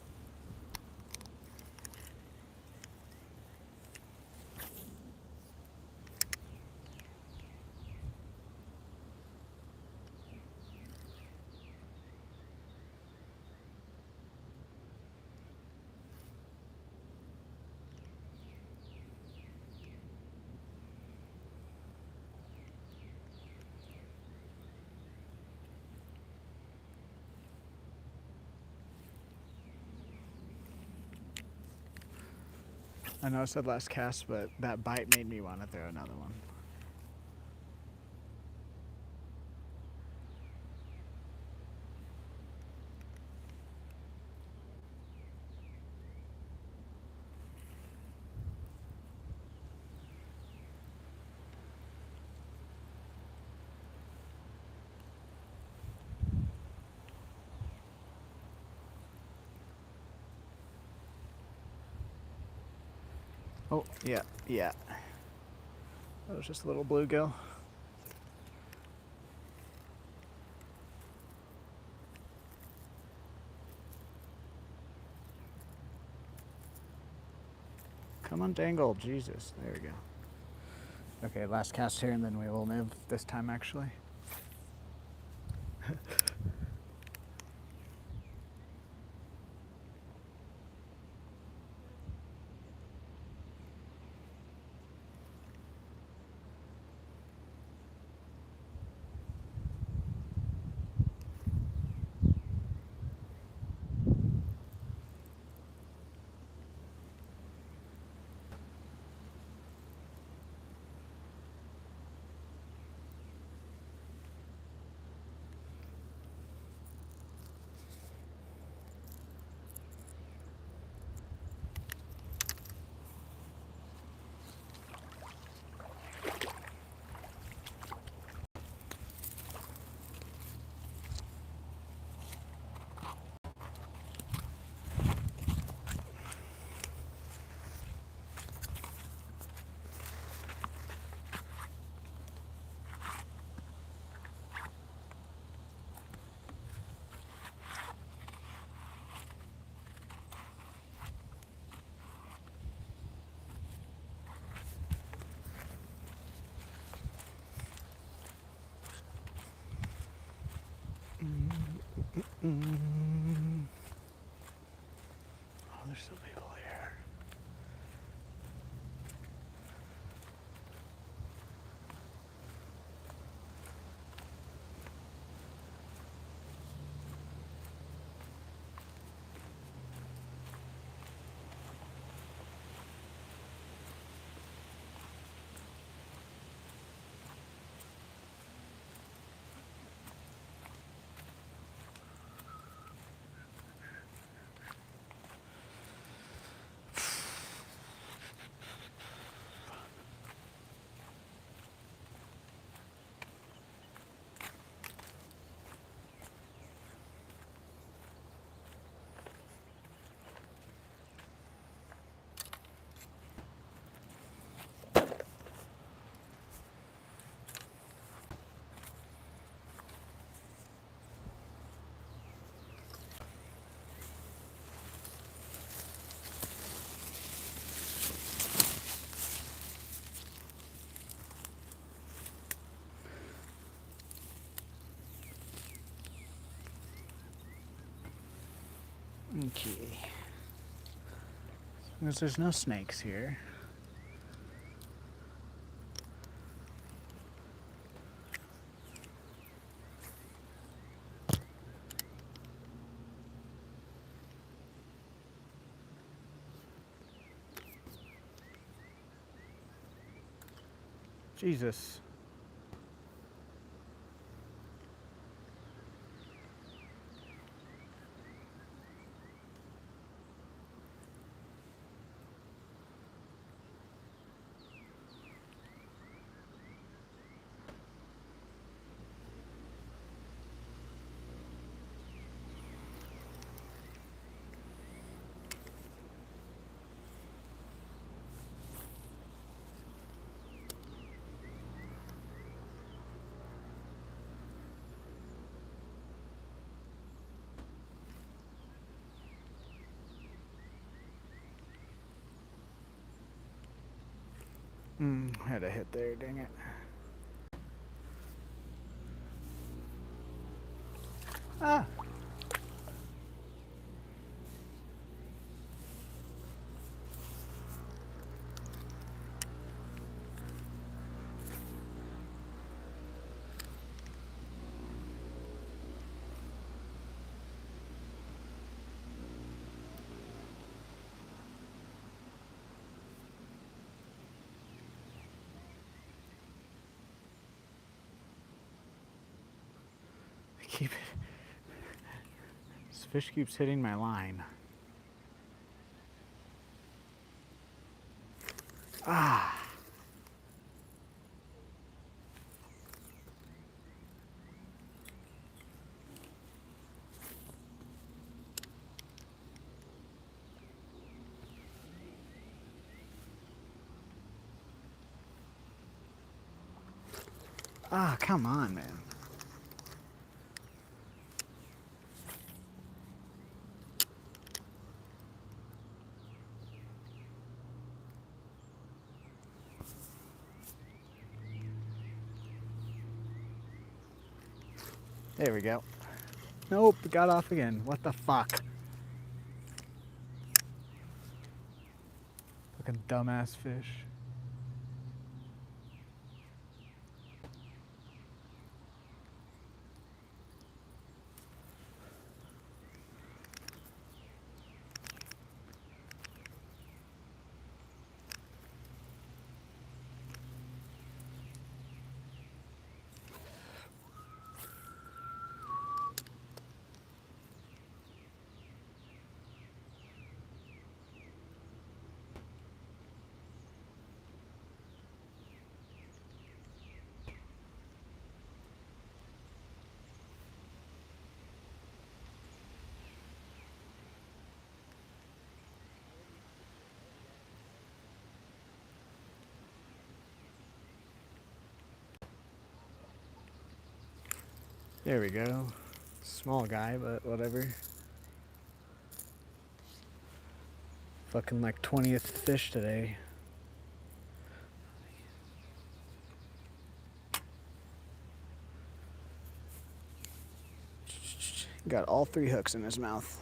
I know I said last cast, but that bite made me want to throw another one. Oh, yeah, yeah. That was just a little bluegill. Come on, dangle, Jesus. There we go. Okay, last cast here, and then we will move this time, actually. Oh, there's still people here. Okay. As long as there's no snakes here. Jesus. Had a hit there, dang it. Ah! This fish keeps hitting my line. Ah! Ah, come on, man. There we go. Nope, it got off again. What the fuck? Fucking dumbass fish. There we go. Small guy, but whatever. Fucking like 20th fish today. Got all 3 hooks in his mouth.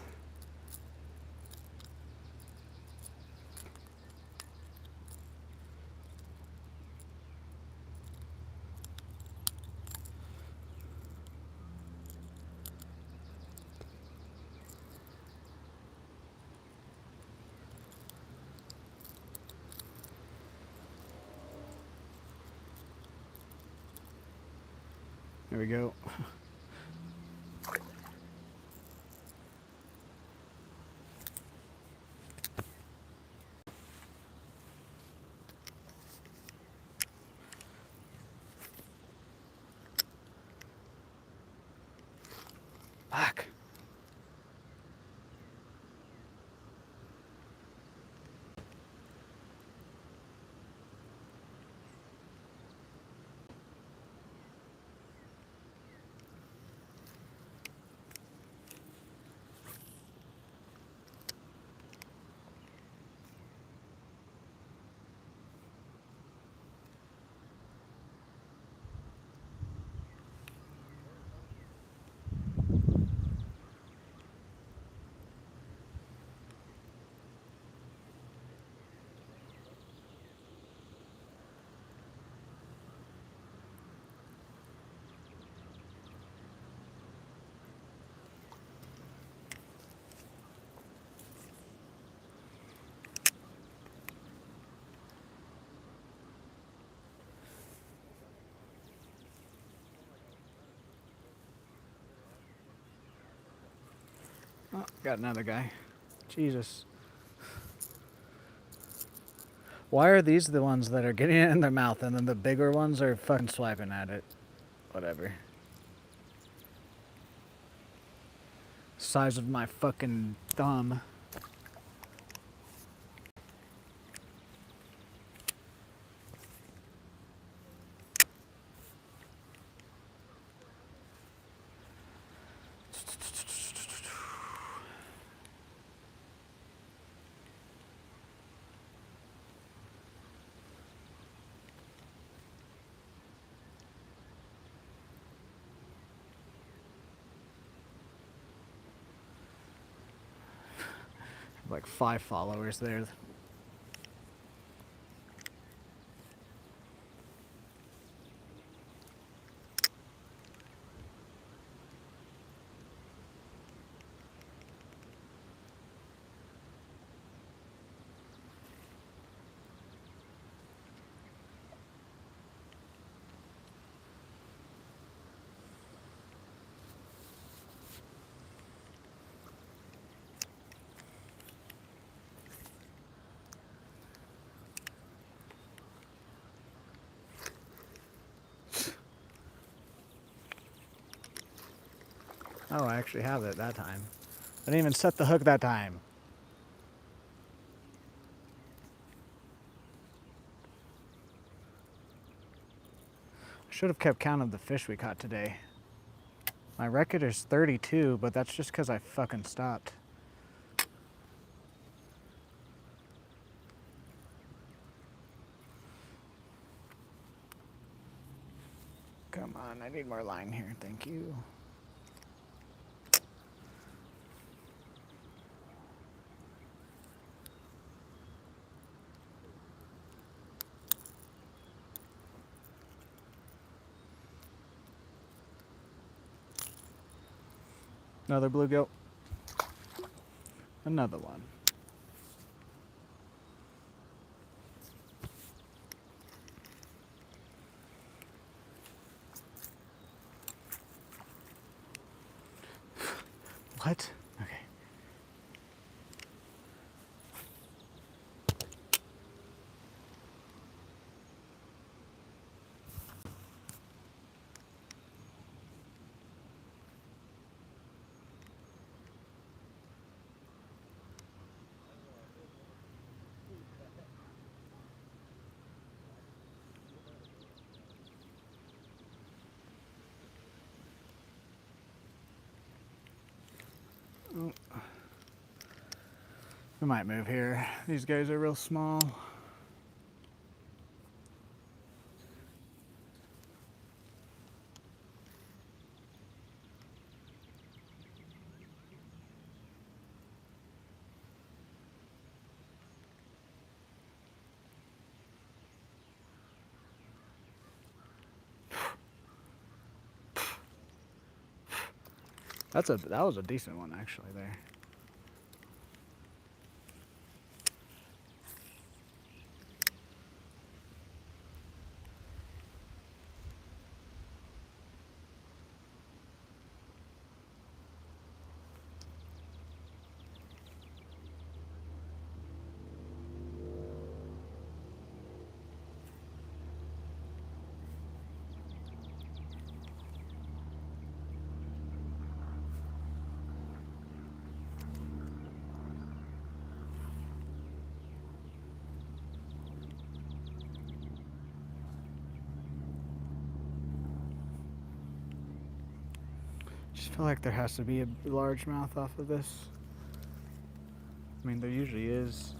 There we go. Fuck. Oh, got another guy. Jesus. Why are these the ones that are getting it in their mouth and then the bigger ones are fucking swiping at it? Whatever. Size of my fucking thumb. Like 5 followers there. Oh, I actually have it that time. I didn't even set the hook that time. I should have kept count of the fish we caught today. My record is 32, but that's just because I fucking stopped. Come on, I need more line here, thank you. Another bluegill. Another one. What? Okay. We might move here. These guys are real small. That was a decent one actually there. Just feel like there has to be a largemouth off of this. I mean, there usually is.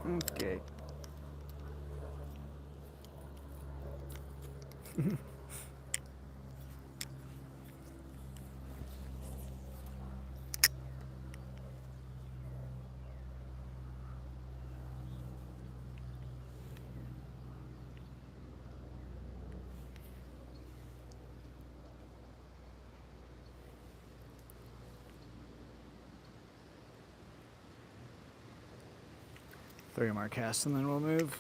Okay. Three more casts and then we'll move.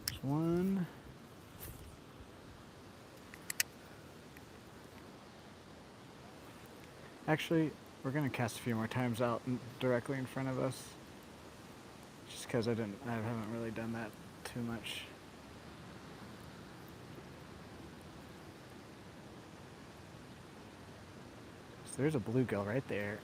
There's one. Actually, we're gonna cast a few more times out directly in front of us. Just because I haven't really done that too much. So there's a bluegill right there.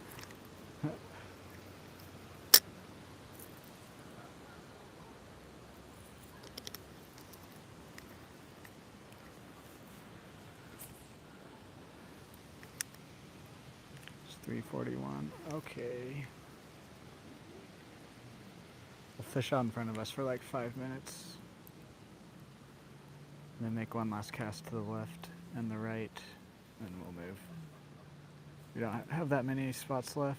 It's 341. Okay. We'll fish out in front of us for like 5 minutes. And then make one last cast to the left and the right, and we'll move. We don't have that many spots left.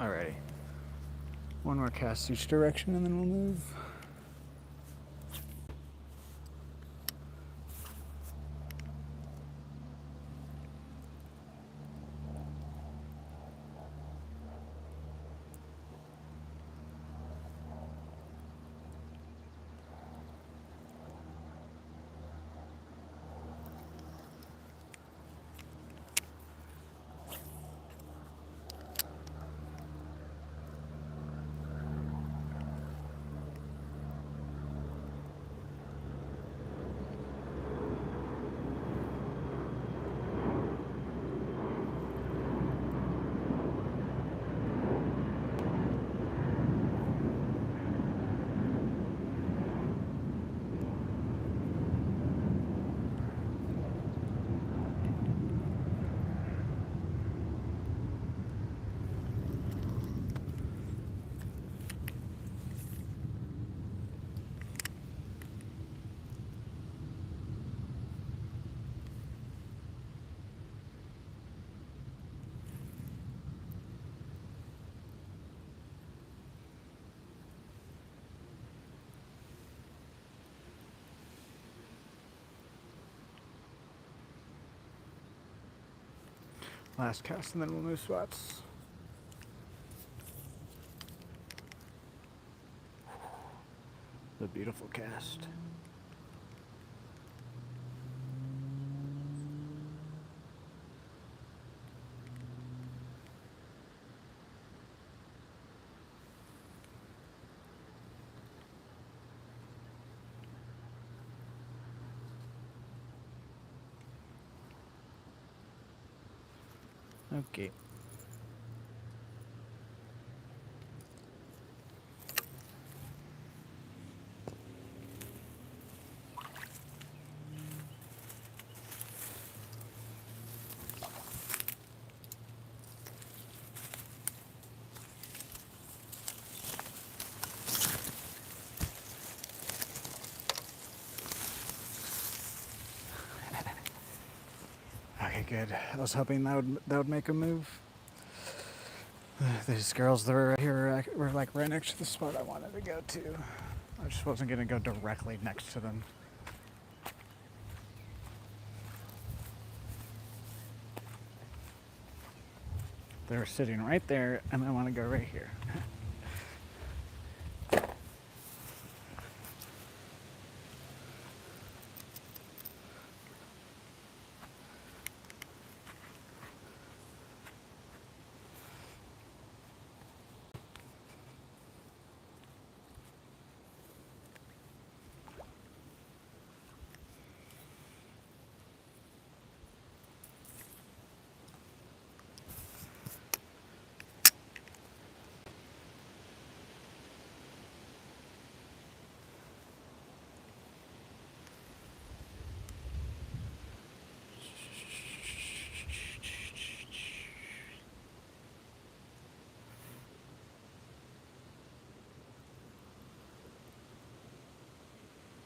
Alrighty. One more cast each direction and then we'll move. Last cast and then we'll move spots. The beautiful cast. Okay. Okay, good. I was hoping that would make a move. These girls that were right here were like right next to the spot I wanted to go to. I just wasn't gonna go directly next to them. They were sitting right there, and I want to go right here.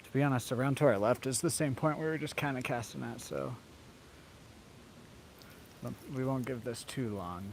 To be honest, around to our left is the same point we were just kind of casting at, so we won't give this too long.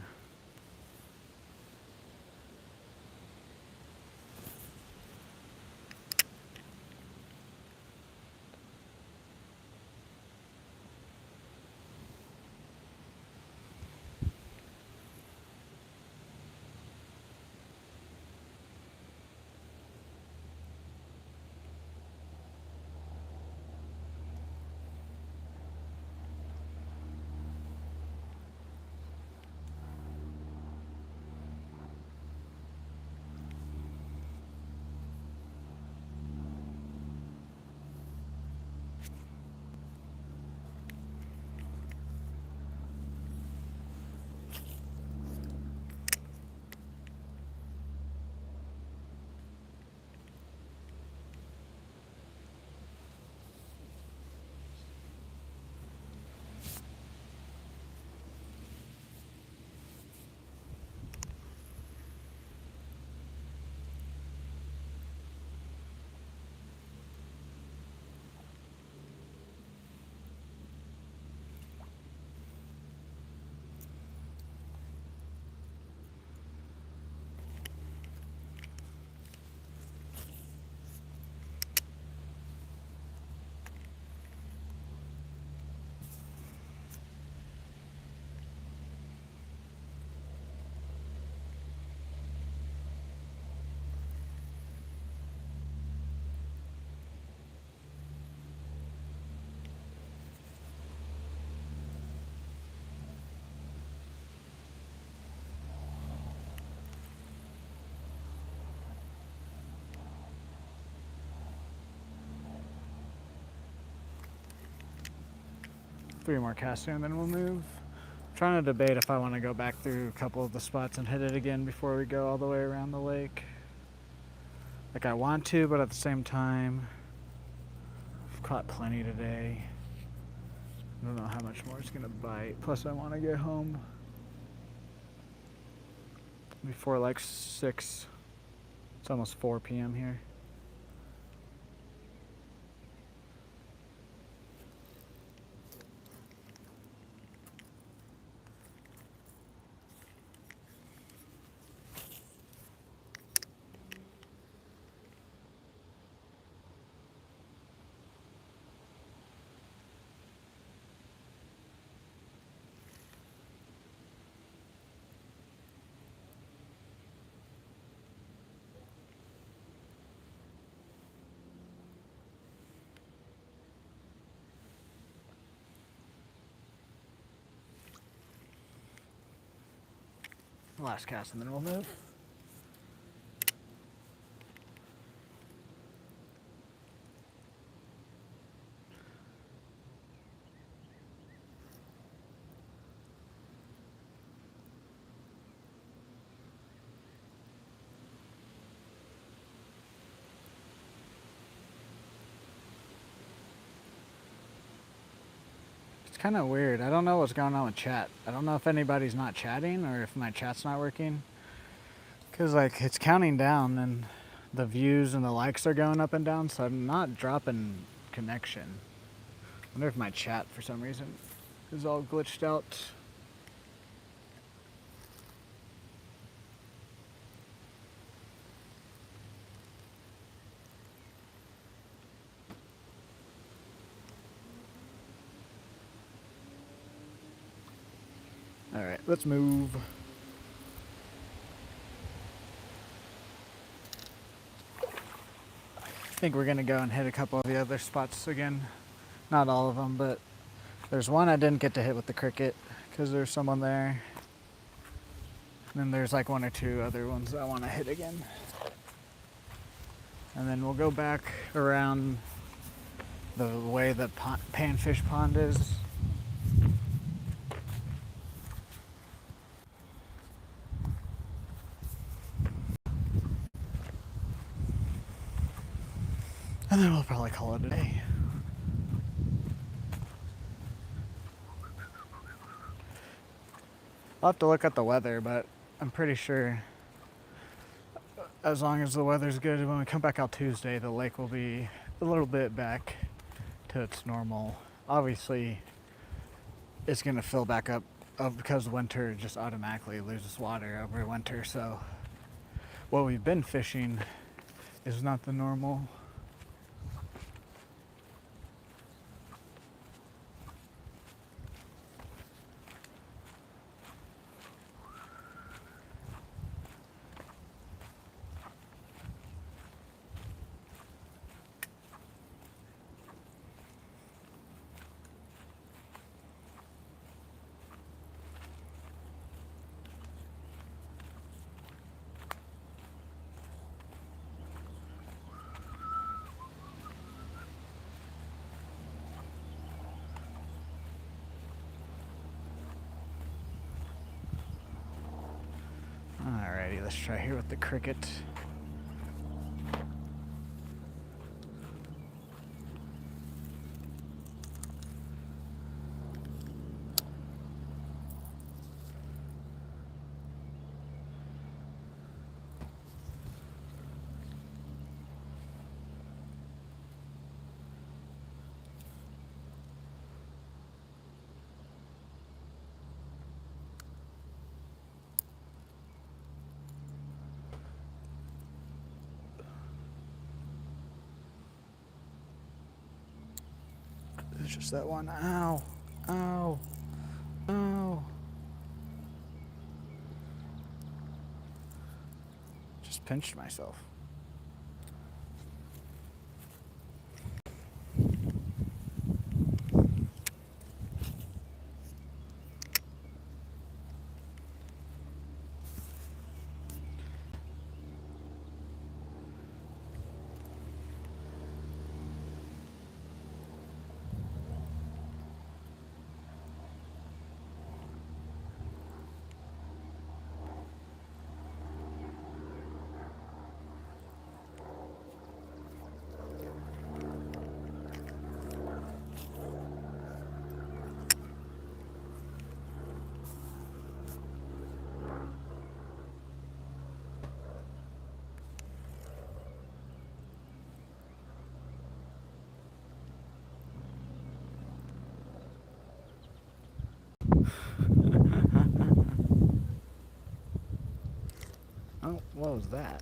3 more casts here and then we'll move. I'm trying to debate if I want to go back through a couple of the spots and hit it again before we go all the way around the lake. Like I want to, but at the same time, I've caught plenty today. I don't know how much more it's gonna bite. Plus I want to get home before like 6. It's almost 4 p.m. here. Last cast and then we'll move. It's kind of weird. I don't know what's going on with chat. I don't know if anybody's not chatting or if my chat's not working. Because like it's counting down and the views and the likes are going up and down, so I'm not dropping connection. I wonder if my chat for some reason is all glitched out. All right, let's move. I think we're gonna go and hit a couple of the other spots again. Not all of them, but there's one I didn't get to hit with the cricket because there's someone there. And then there's like 1 or 2 other ones I want to hit again. And then we'll go back around the way the panfish pond is. And then we'll probably call it a day. I'll have to look at the weather, but I'm pretty sure as long as the weather's good, when we come back out Tuesday, the lake will be a little bit back to its normal. Obviously, it's going to fill back up because winter just automatically loses water over winter. So what we've been fishing is not the normal. Alrighty, let's try here with the cricket. It's just that one. Ow. Ow. Ow. Just pinched myself. Oh, what was that?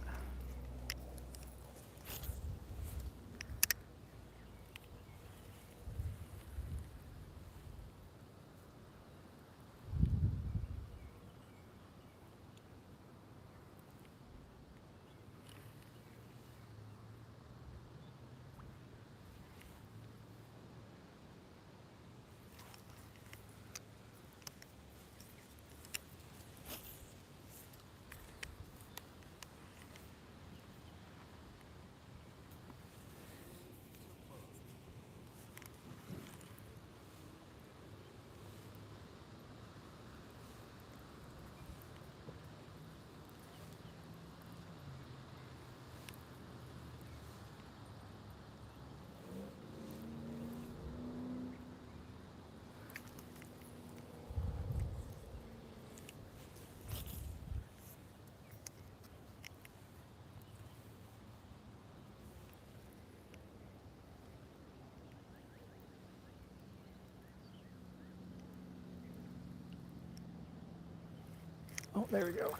Oh, there we go.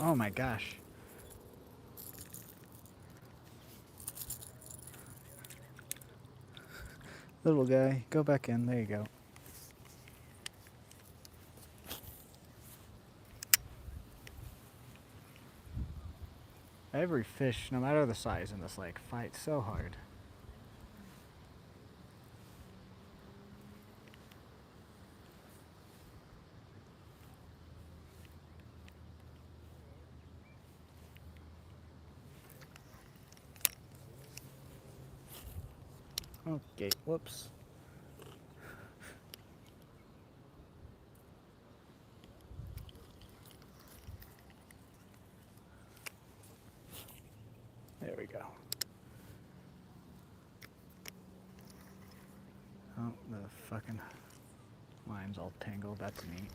Oh my gosh. Little guy, go back in. There you go. Every fish, no matter the size in this lake, fights so hard. Okay, whoops. There we go. Oh, the fucking line's all tangled. That's neat.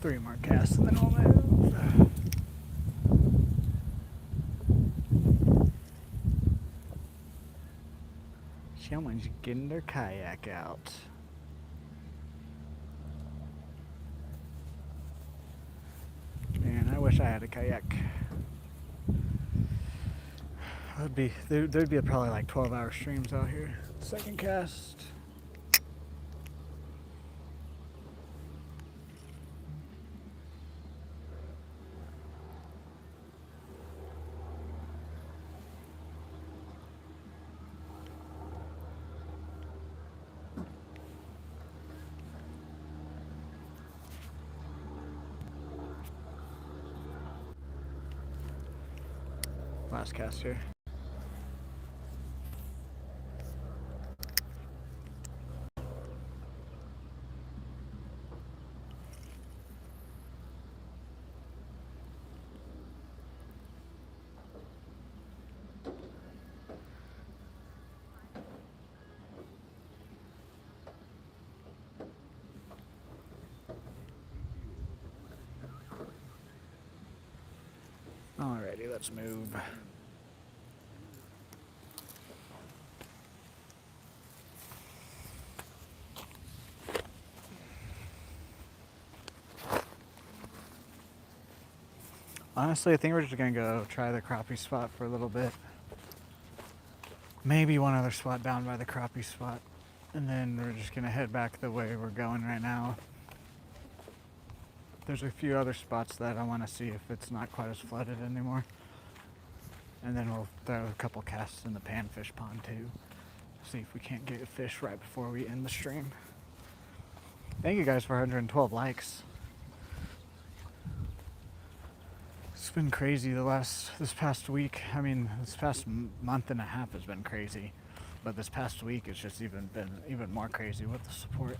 Three more casts and then we'll move. Someone's getting their kayak out. Man, I wish I had a kayak. There'd be probably like 12-hour streams out here. Second cast. Last cast here. Alrighty, let's move. Honestly, I think we're just gonna go try the crappie spot for a little bit. Maybe one other spot down by the crappie spot. And then we're just gonna head back the way we're going right now. There's a few other spots that I want to see if it's not quite as flooded anymore. And then we'll throw a couple casts in the panfish pond too. See if we can't get a fish right before we end the stream. Thank you guys for 112 likes. It's been crazy this past week. I mean, this past month and a half has been crazy, but this past week it's just been even more crazy with the support.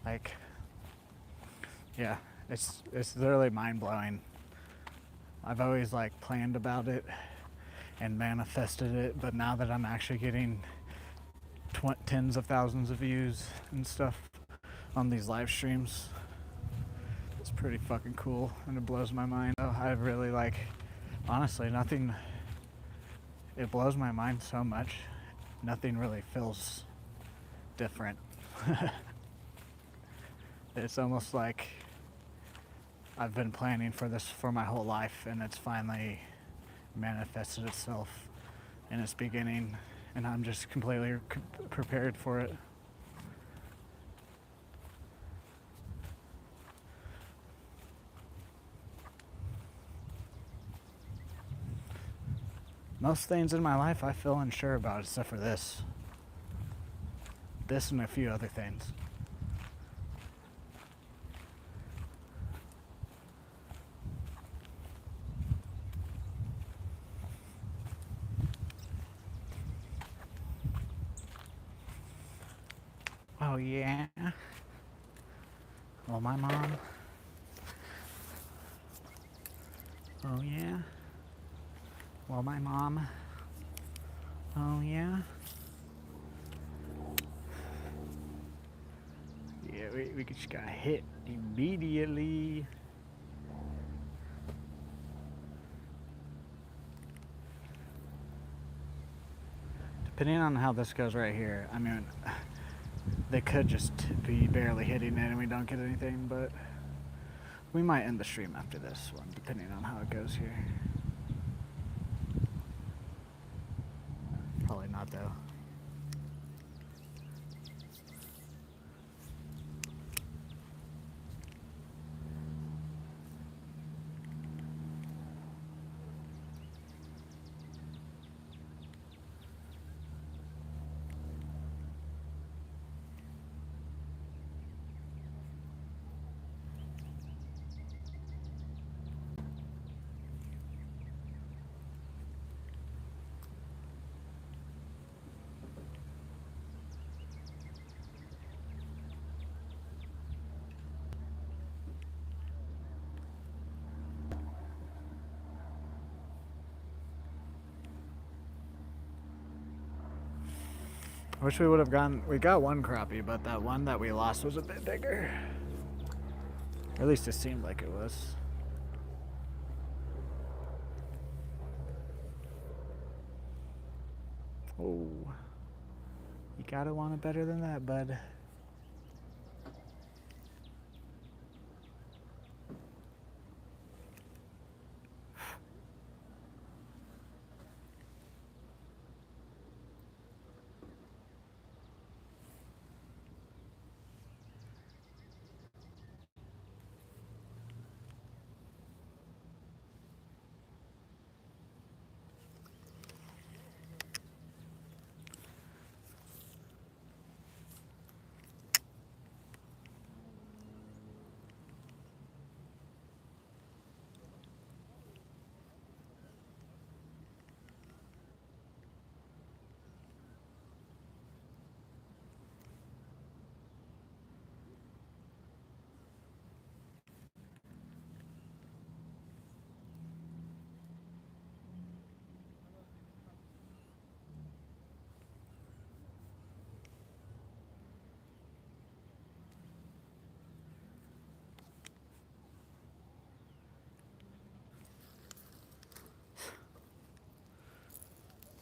Like, yeah, it's literally mind blowing. I've always like planned about it and manifested it, but now that I'm actually getting tens of thousands of views and stuff on these live streams, it's pretty fucking cool, and it blows my mind. Oh, I really like, honestly, nothing. It blows my mind so much. Nothing really feels different. It's almost like I've been planning for this for my whole life, and it's finally manifested itself in its beginning, and I'm just completely prepared for it. Most things in my life I feel unsure about, except for this. This and a few other things. Oh yeah. Well, my mom. Oh yeah. Well, my mom. Oh yeah. Yeah, we just got hit immediately. Depending on how this goes right here, I mean, they could just be barely hitting it and we don't get anything, but we might end the stream after this one, depending on how it goes here. Probably not, though. I wish we would have gotten, we got one crappie, but that one that we lost was a bit bigger. Or at least it seemed like it was. Oh, you gotta want it better than that, bud.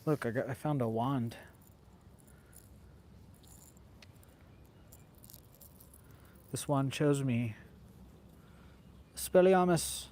Look, I found a wand. This wand shows me Spelliarmus.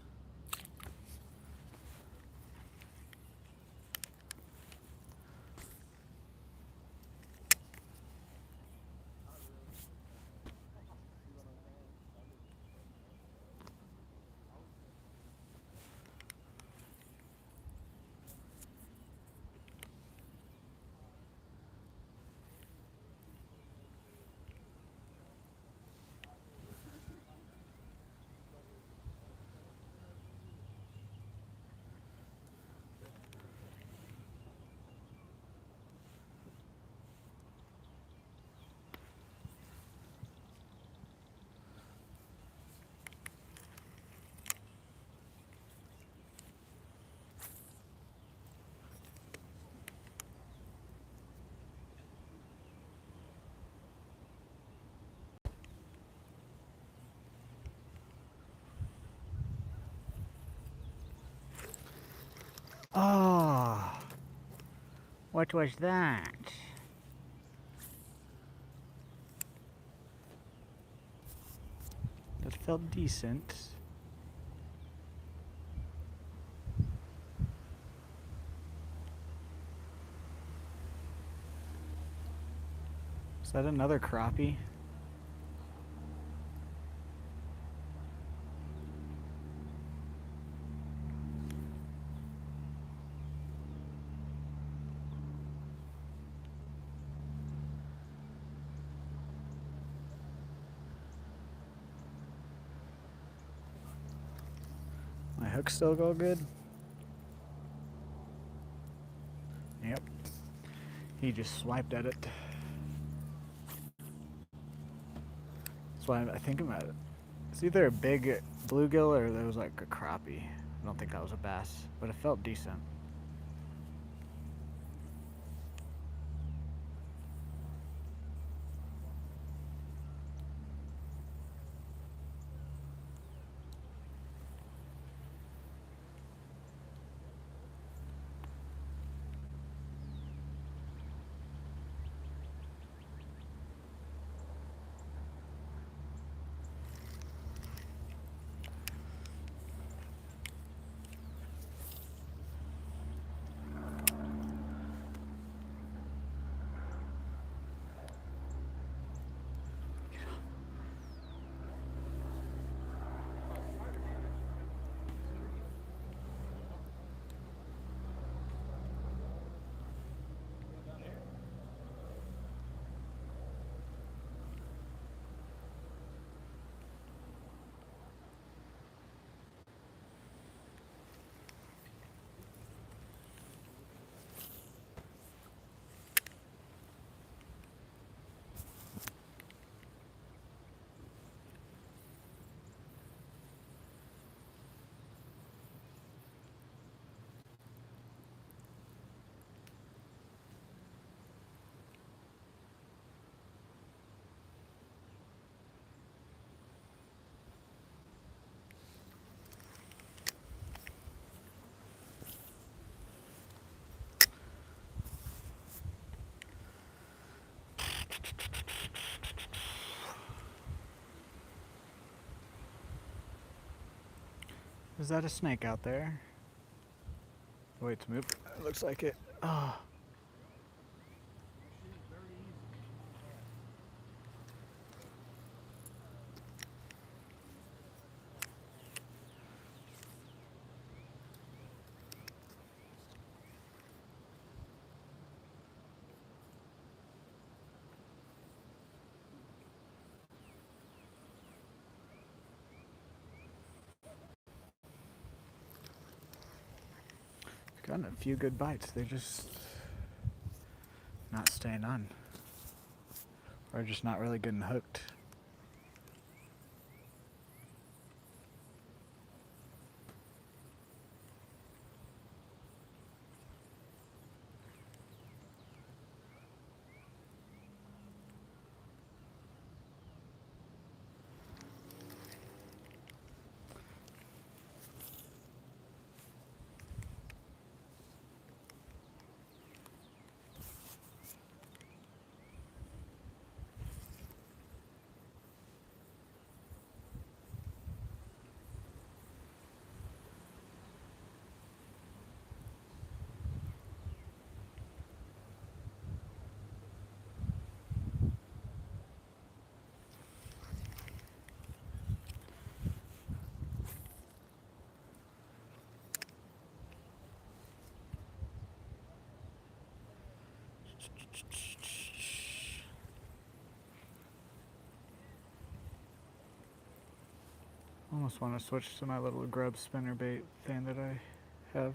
Oh, what was that? That felt decent. Is that another crappie? My hook still go good? Yep. He just swiped at it. That's why I think I'm at it. It's either a big bluegill or there was like a crappie. I don't think that was a bass, but it felt decent. Is that a snake out there? Wait, it's moving. It looks like it. Oh. Gotten a few good bites. They're just not staying on. Or just not really getting hooked. Almost want to switch to my little grub spinner bait thing that I have.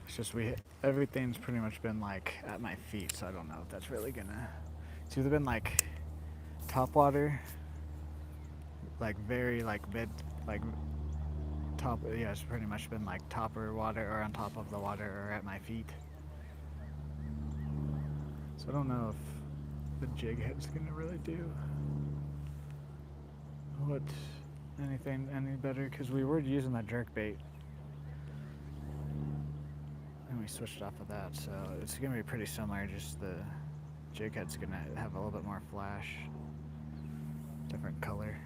It's just everything's pretty much been like at my feet, so I don't know if that's really gonna. It's either been like top water, like very like mid, like top. Yeah, it's pretty much been like topper water or on top of the water or at my feet. So I don't know if the jig head's gonna really do anything any better, because we were using that jerk bait and we switched off of that, so it's gonna be pretty similar, just the jig head's gonna have a little bit more flash, different color.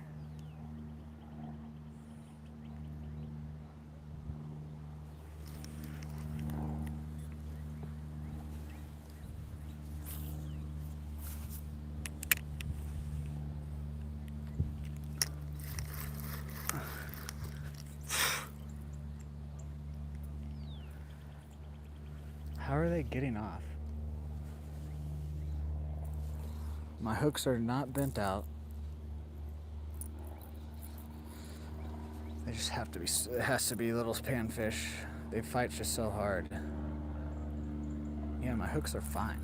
How are they getting off? My hooks are not bent out. They just have to be, it has to be little panfish. They fight just so hard. Yeah, my hooks are fine.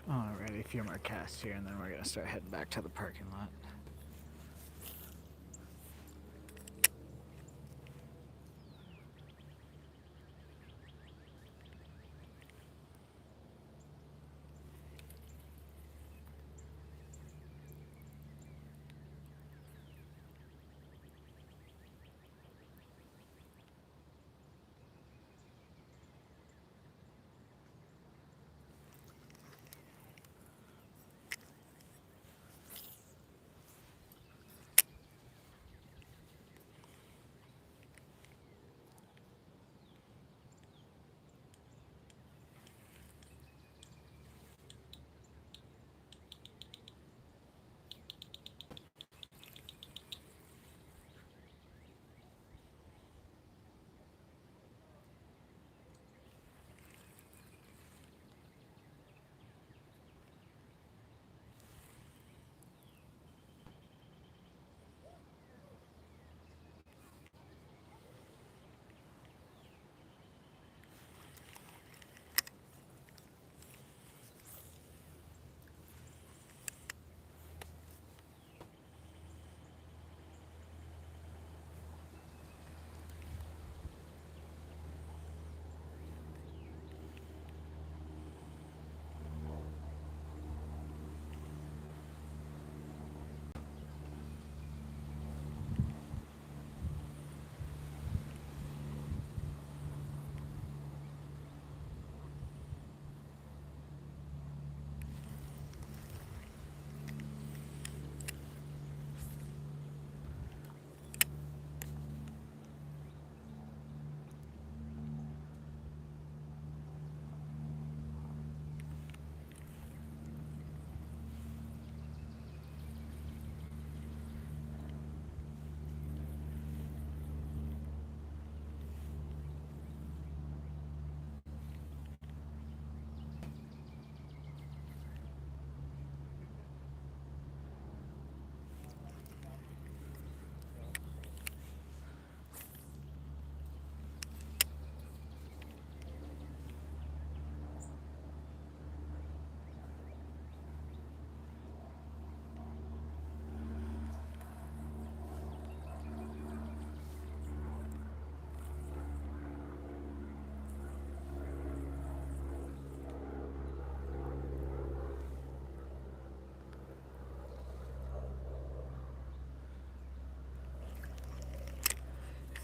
Alrighty, a few more casts here and then we're gonna start heading back to the parking lot.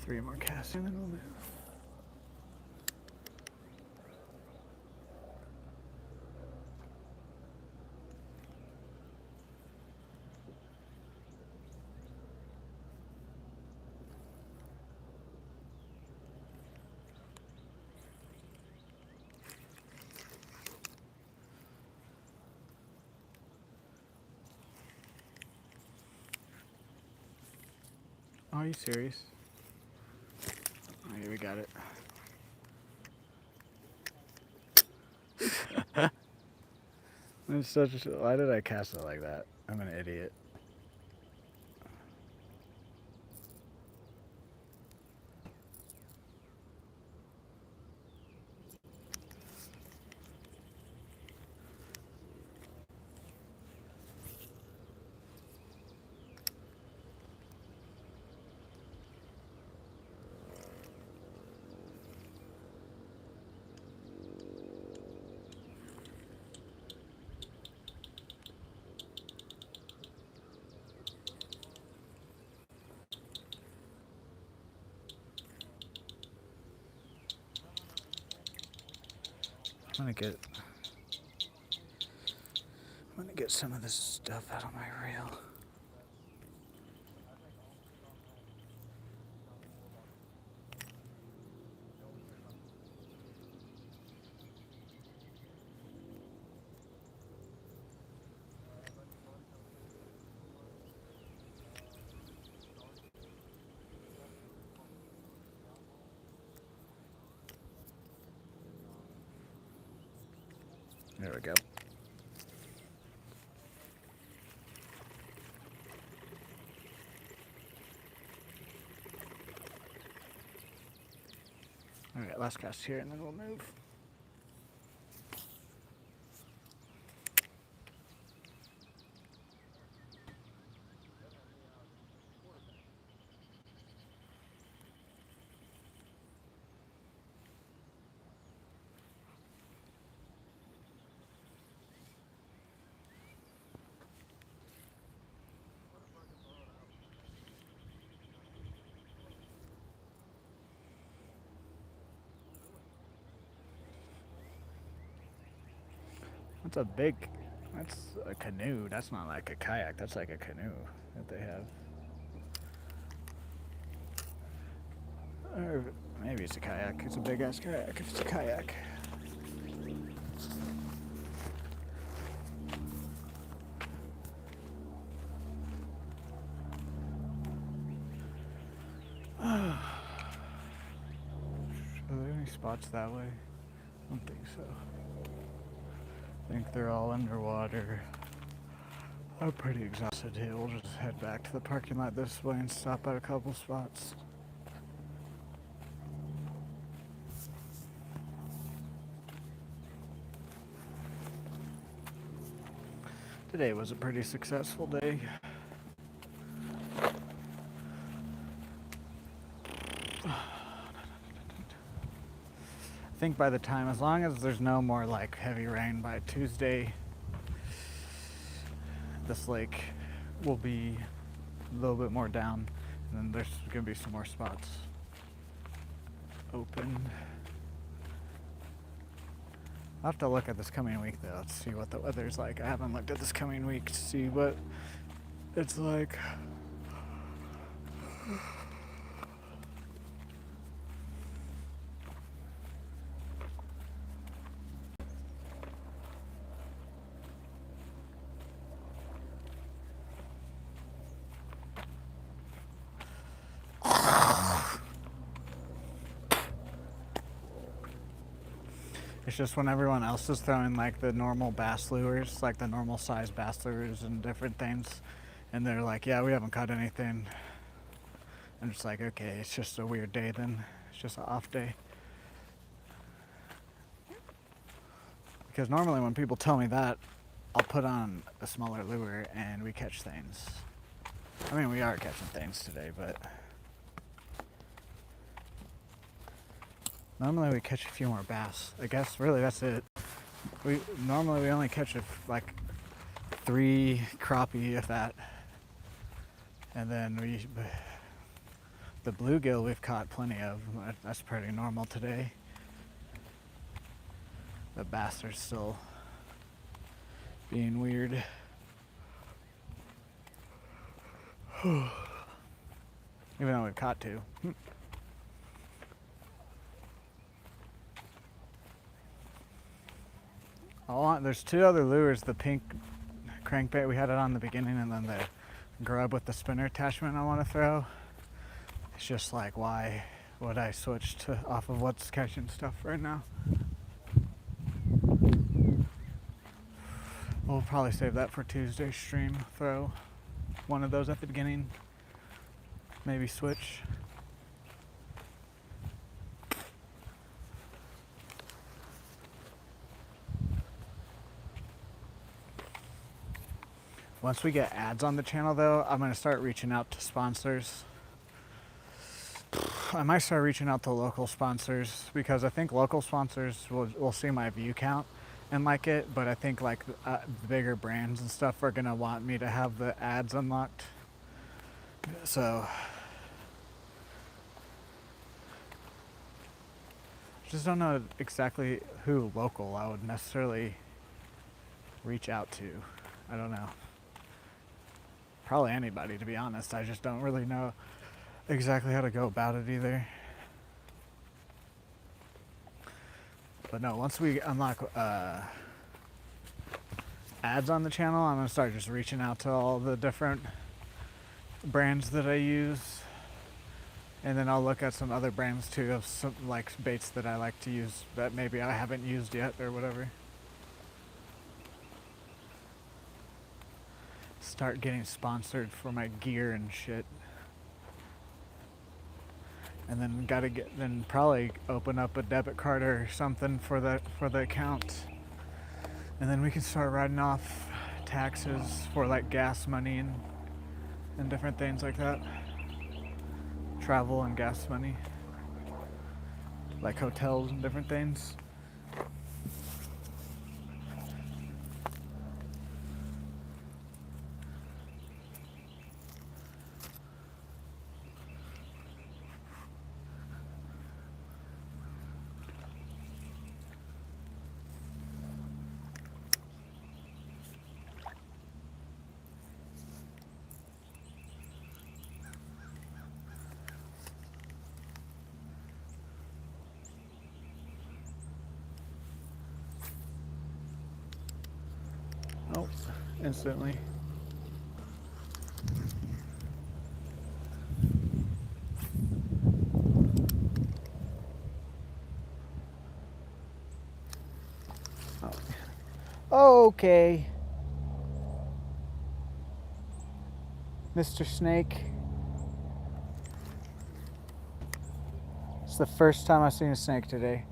3 more casts and then we'll move. Are you serious? Oh, yeah, we got it. It's such a, why did I cast it like that? I'm an idiot. I'm gonna get some of this stuff out of my reel. There we go. All right, last cast here and then we'll move. That's a canoe. That's not like a kayak. That's like a canoe that they have. Or maybe it's a kayak. It's a big ass kayak if it's a kayak. Are there any spots that way? I don't think so. I think they're all underwater. I'm pretty exhausted here. We'll just head back to the parking lot this way and stop at a couple spots. Today was a pretty successful day. I think by the time, as long as there's no more like heavy rain by Tuesday, this lake will be a little bit more down, and then there's gonna be some more spots open. I'll have to look at this coming week though to see what the weather's like. I haven't looked at this coming week to see what it's like. It's just when everyone else is throwing like the normal bass lures, like the normal size bass lures and different things, and they're like, yeah, we haven't caught anything. I'm just like, okay, it's just a weird day then. It's just an off day. Because normally when people tell me that, I'll put on a smaller lure and we catch things. I mean, we are catching things today, but normally we catch a few more bass. I guess really that's it. Normally we only catch like 3 crappie, if that. And then the bluegill we've caught plenty of. That's pretty normal today. The bass are still being weird. Even though we've caught two. There's two other lures, the pink crankbait we had it on the beginning, and then the grub with the spinner attachment I want to throw. It's just like, why would I switch to off of what's catching stuff right now? We'll probably save that for Tuesday's stream. Throw one of those at the beginning. Maybe switch. Once we get ads on the channel though, I'm going to start reaching out to sponsors. I might start reaching out to local sponsors because I think local sponsors will see my view count and like it, but I think like the bigger brands and stuff are going to want me to have the ads unlocked. So just don't know exactly who local I would necessarily reach out to. I don't know. Probably anybody, to be honest. I just don't really know exactly how to go about it either. But no, once we unlock ads on the channel, I'm gonna start just reaching out to all the different brands that I use, and then I'll look at some other brands too of some like baits that I like to use that maybe I haven't used yet or whatever. Start getting sponsored for my gear and shit. And then probably open up a debit card or something for the account. And then we can start writing off taxes for like gas money and different things like that. Travel and gas money. Like hotels and different things. Oh, instantly. Oh. Okay. Mr. Snake. It's the first time I've seen a snake today.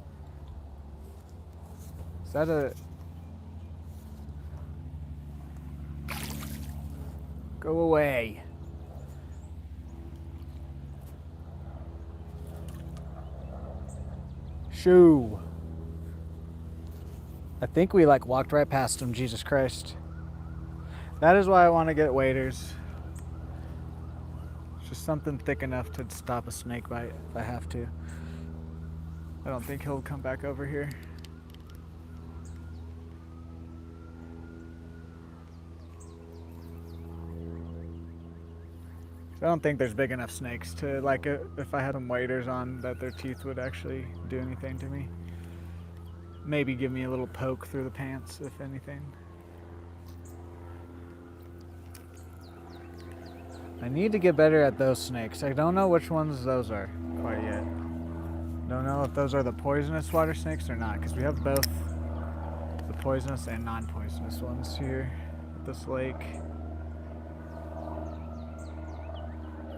Is that a... Go away. Shoo. I think we like walked right past him, Jesus Christ. That is why I want to get waders. Just something thick enough to stop a snake bite if I have to. I don't think he'll come back over here. I don't think there's big enough snakes to, like, if I had them waders on, that their teeth would actually do anything to me. Maybe give me a little poke through the pants, if anything. I need to get better at those snakes. I don't know which ones those are quite yet. Don't know if those are the poisonous water snakes or not, because we have both the poisonous and non-poisonous ones here at this lake.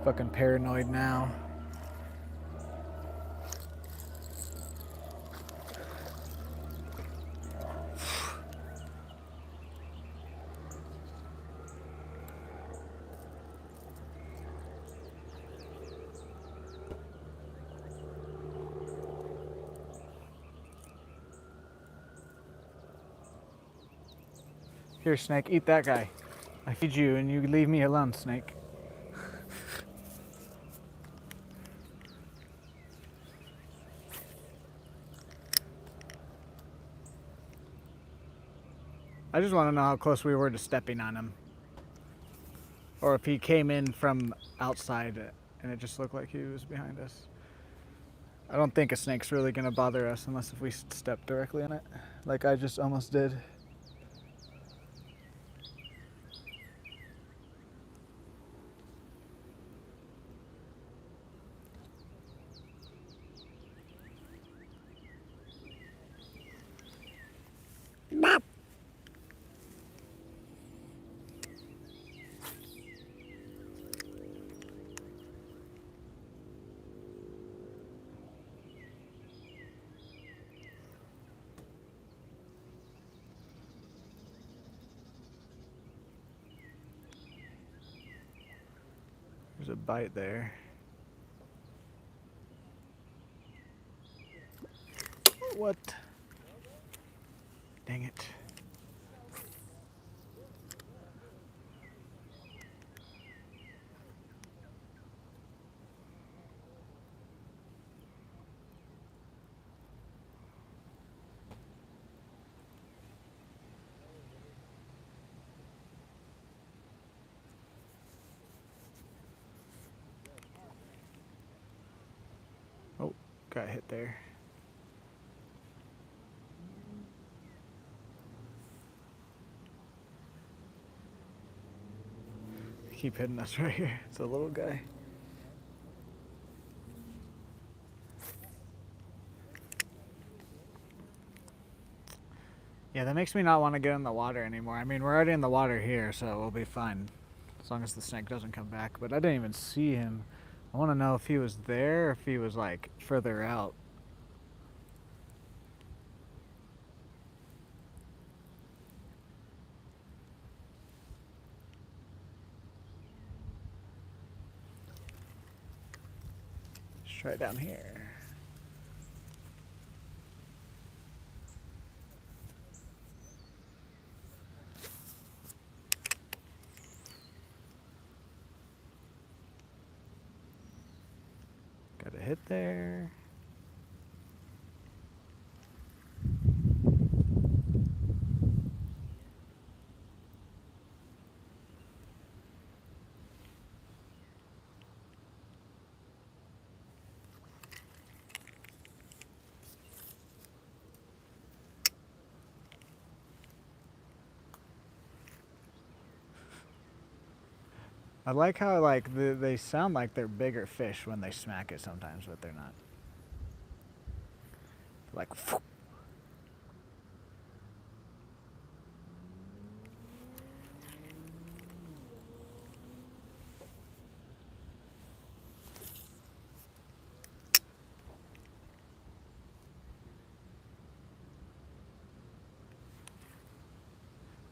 Fucking paranoid now. Here, snake, eat that guy. I feed you and you leave me alone, snake. I just want to know how close we were to stepping on him. Or if he came in from outside and it just looked like he was behind us. I don't think a snake's really going to bother us unless if we step directly on it, like I just almost did. There's a bite there. What? Dang it. Oh, got hit there. Keep hitting us right here. It's a little guy. Yeah, that makes me not want to get in the water anymore. I mean, we're already in the water here, so we'll be fine. As long as the snake doesn't come back. But I didn't even see him. I want to know if he was there or if he was, like, further out. Let's try down here. Got a hit there. I like how like they sound like they're bigger fish when they smack it sometimes, but they're not. Like. Phew.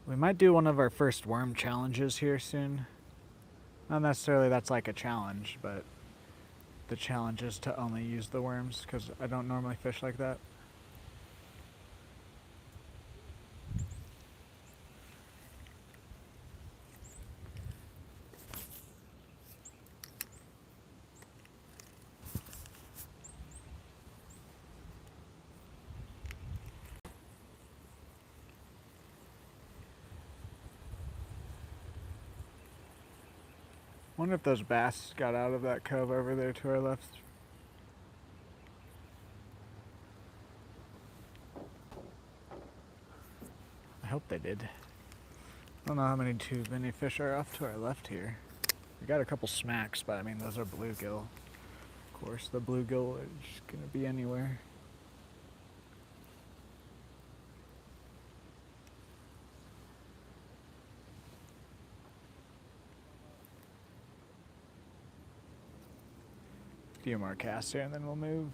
We might do one of our first worm challenges here soon. Not necessarily that's like a challenge, but the challenge is to only use the worms because I don't normally fish like that. Wonder if those bass got out of that cove over there to our left. I hope they did. I don't know how many fish are off to our left here. We got a couple smacks, but I mean those are bluegill. Of course, the bluegill is gonna be anywhere. A few more casts here and then we'll move.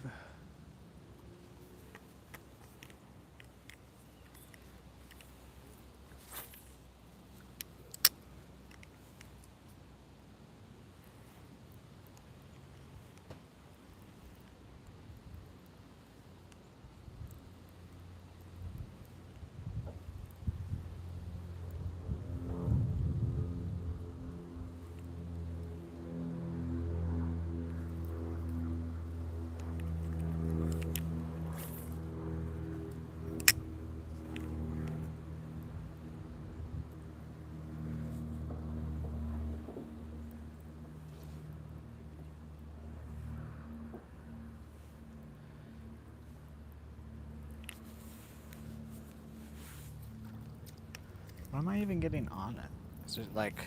What am I even getting on it? Is it like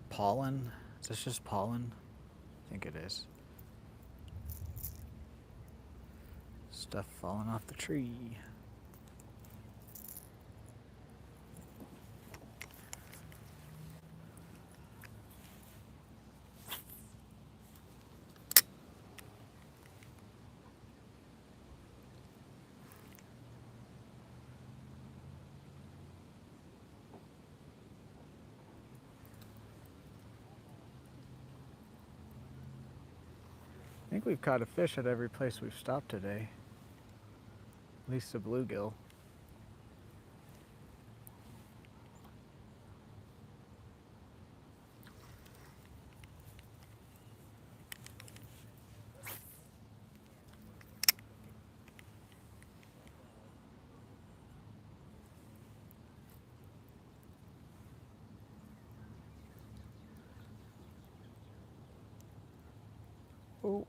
pollen? Is this just pollen? I think it is. Stuff falling off the tree. I think we've caught a fish at every place we've stopped today. At least a bluegill. Oh.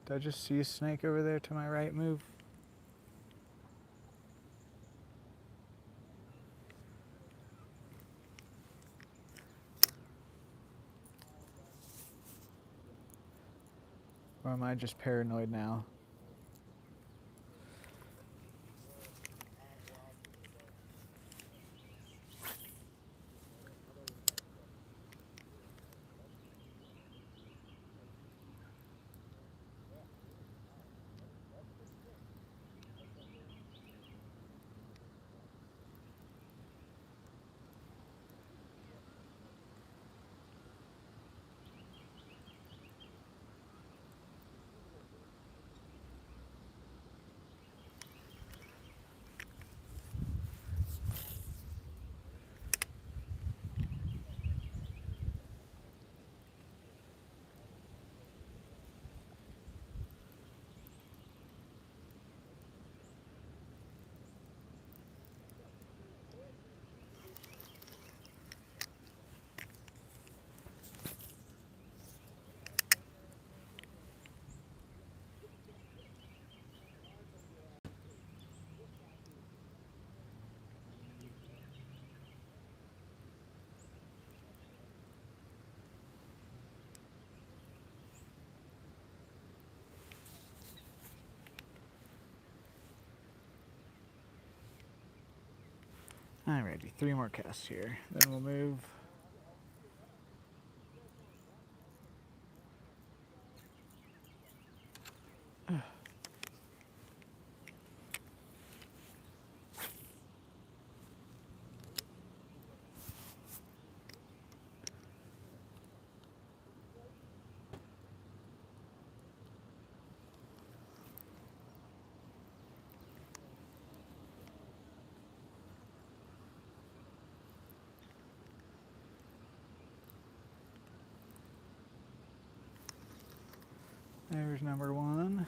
Did I just see a snake over there to my right move? Or am I just paranoid now? Alrighty, 3 more casts here. Then we'll move. There's number 1.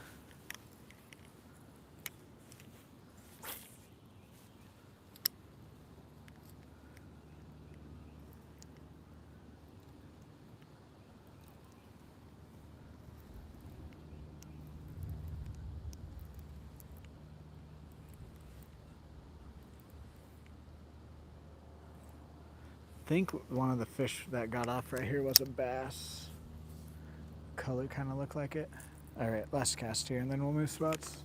I think one of the fish that got off right here was a bass. Color kind of looked like it. Alright, last cast here, and then we'll move spots.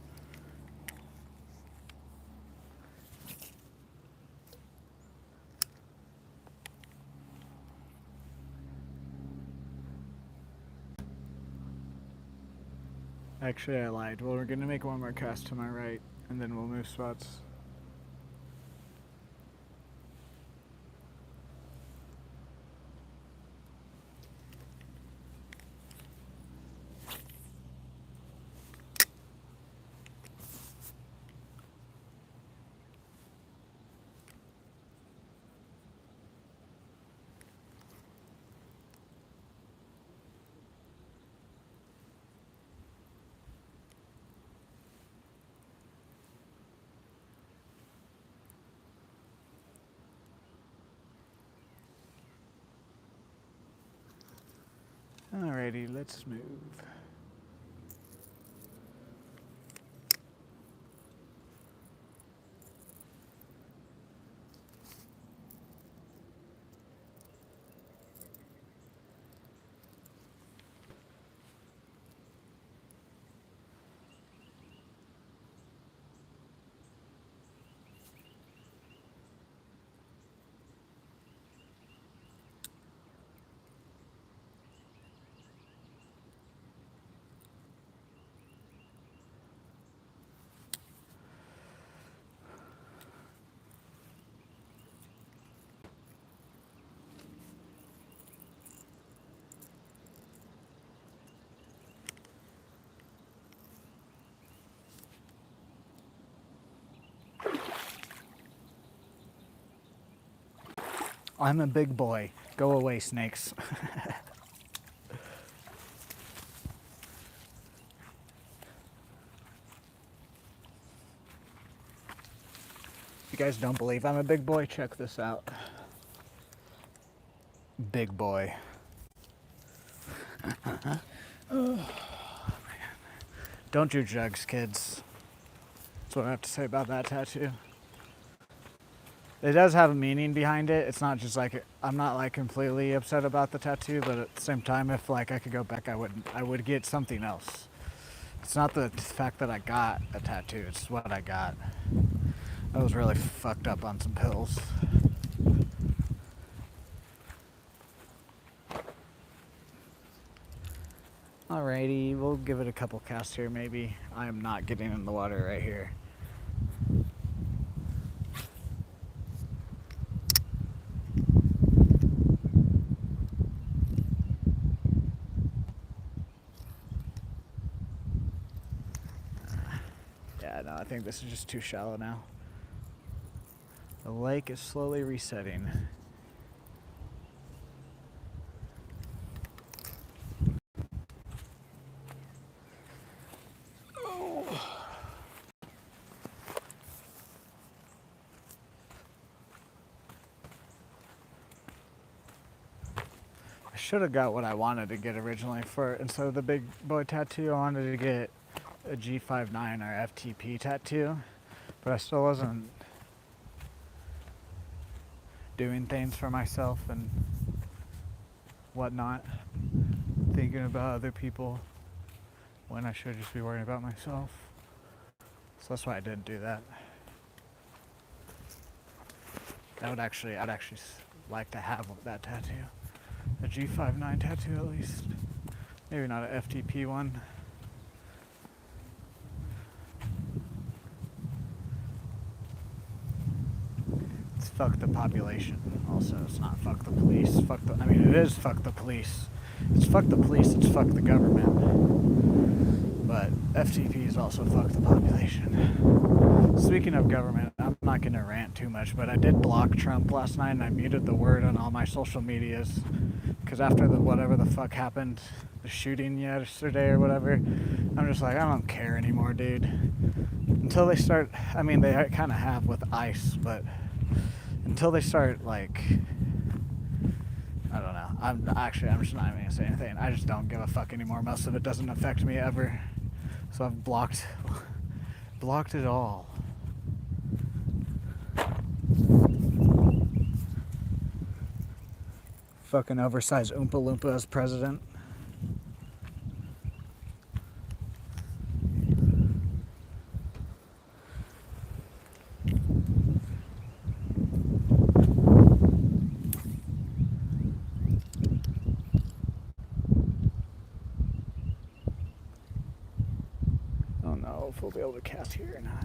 Actually, I lied. Well, we're gonna make one more cast to my right, and then we'll move spots. Alrighty, let's move. I'm a big boy. Go away, snakes. If you guys don't believe I'm a big boy, check this out. Big boy. Don't do drugs, kids. That's what I have to say about that tattoo. It does have a meaning behind it. It's not just like, I'm not like completely upset about the tattoo, but at the same time, if like I could go back, I would get something else. It's not the fact that I got a tattoo, it's what I got. I was really fucked up on some pills. Alrighty, we'll give it a couple casts here maybe. I am not getting in the water right here. Yeah, no, I think this is just too shallow now. The lake is slowly resetting. I should have got what I wanted to get originally for, instead of the big boy tattoo, I wanted to get a G59 or FTP tattoo, but I still wasn't doing things for myself and whatnot, thinking about other people when I should just be worrying about myself. So that's why I didn't do that. I'd actually like to have that tattoo. A G59 tattoo at least. Maybe not an FTP one. It's fuck the population. Also, it's not fuck the police. I mean, it is fuck the police. It's fuck the police, it's fuck the government. But FTP is also fuck the population. Speaking of government, I'm not going to rant too much, but I did block Trump last night and I muted the word on all my social medias. Because after whatever the fuck happened, the shooting yesterday or whatever, I'm just like, I don't care anymore, dude. Until they start, I mean, they kind of have with ICE, but until they start, like, I don't know. I'm just not even going to say anything. I just don't give a fuck anymore. Most of it doesn't affect me ever. So I've blocked it all. Fucking oversized Oompa Loompa as president. I don't know if we'll be able to cast here or not.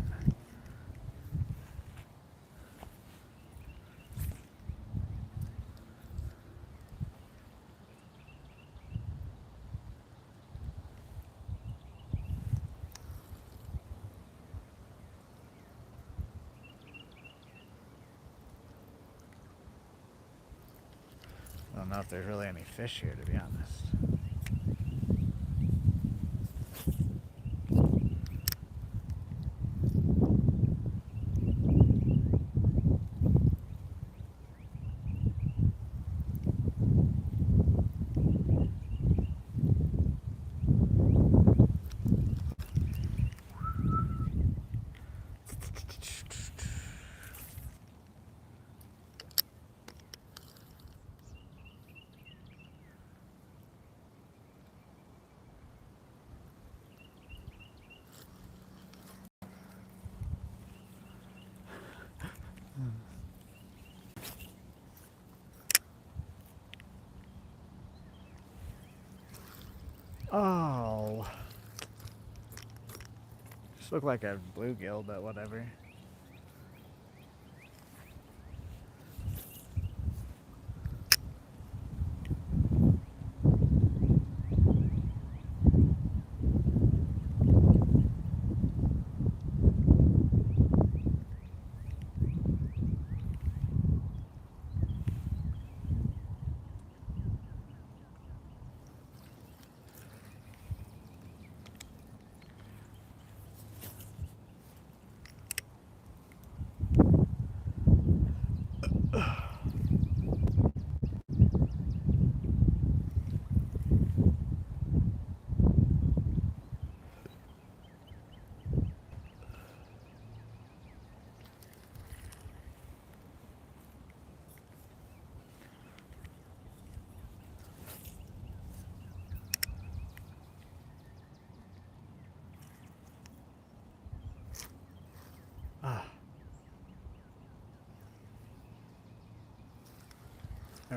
I don't know if there's really any fish here, to be honest. Oh. Just looked like a bluegill, but whatever.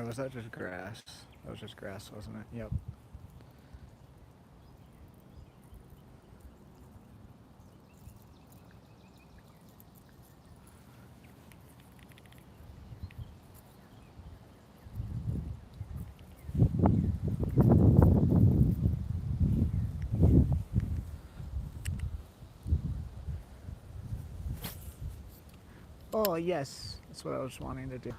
Or was that just grass? That was just grass, wasn't it? Yep. Oh, yes. That's what I was wanting to do.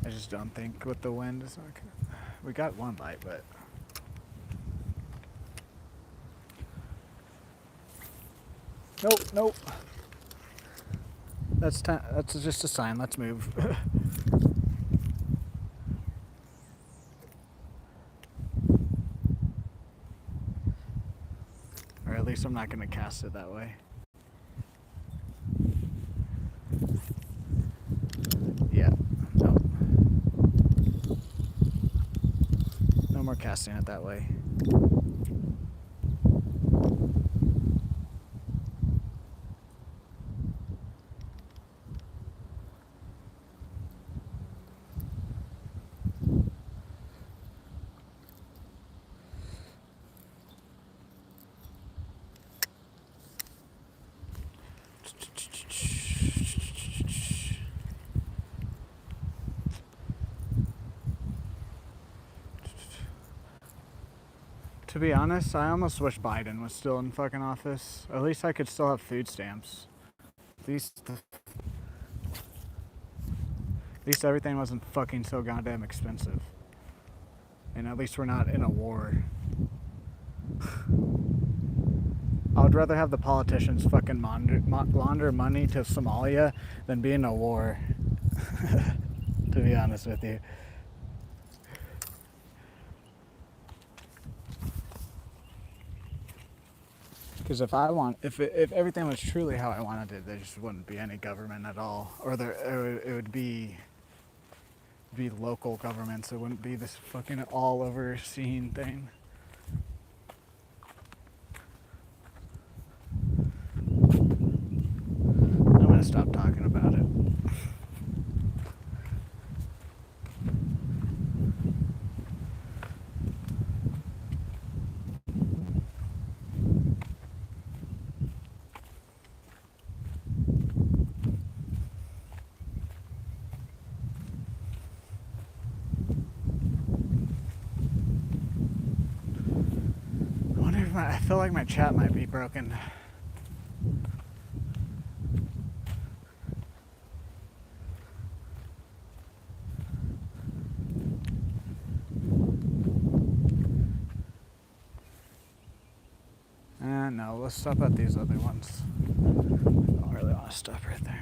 I just don't think with the wind it's not gonna. We got one light, but nope. That's just a sign. Let's move. Or at least I'm not gonna cast it that way. Yeah. No. No more casting it that way. To be honest, I almost wish Biden was still in fucking office. At least I could still have food stamps. At least everything wasn't fucking so goddamn expensive. And at least we're not in a war. I would rather have the politicians fucking launder money to Somalia than be in a war. To be honest with you. Because if everything was truly how I wanted it, there just wouldn't be any government at all, or it would be local governments. It wouldn't be this fucking all overseeing thing. I'm gonna stop talking about it. I feel like my chat might be broken. No, let's stop at these other ones. I don't really want to stop right there.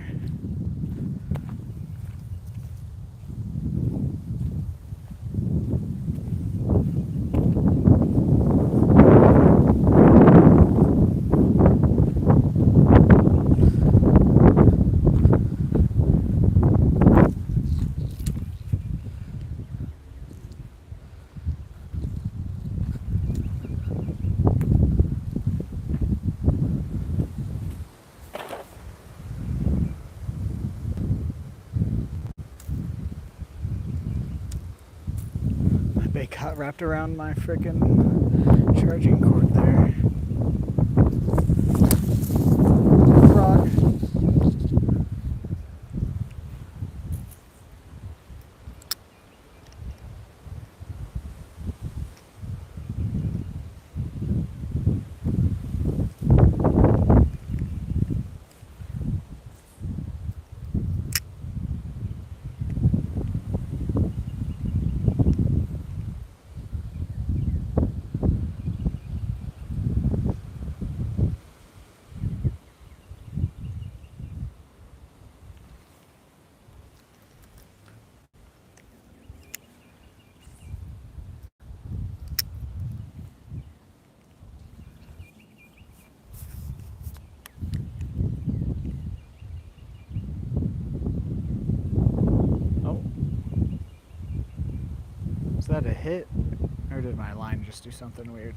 They got wrapped around my frickin' charging cord there. Frog. Is that a hit? Or did my line just do something weird.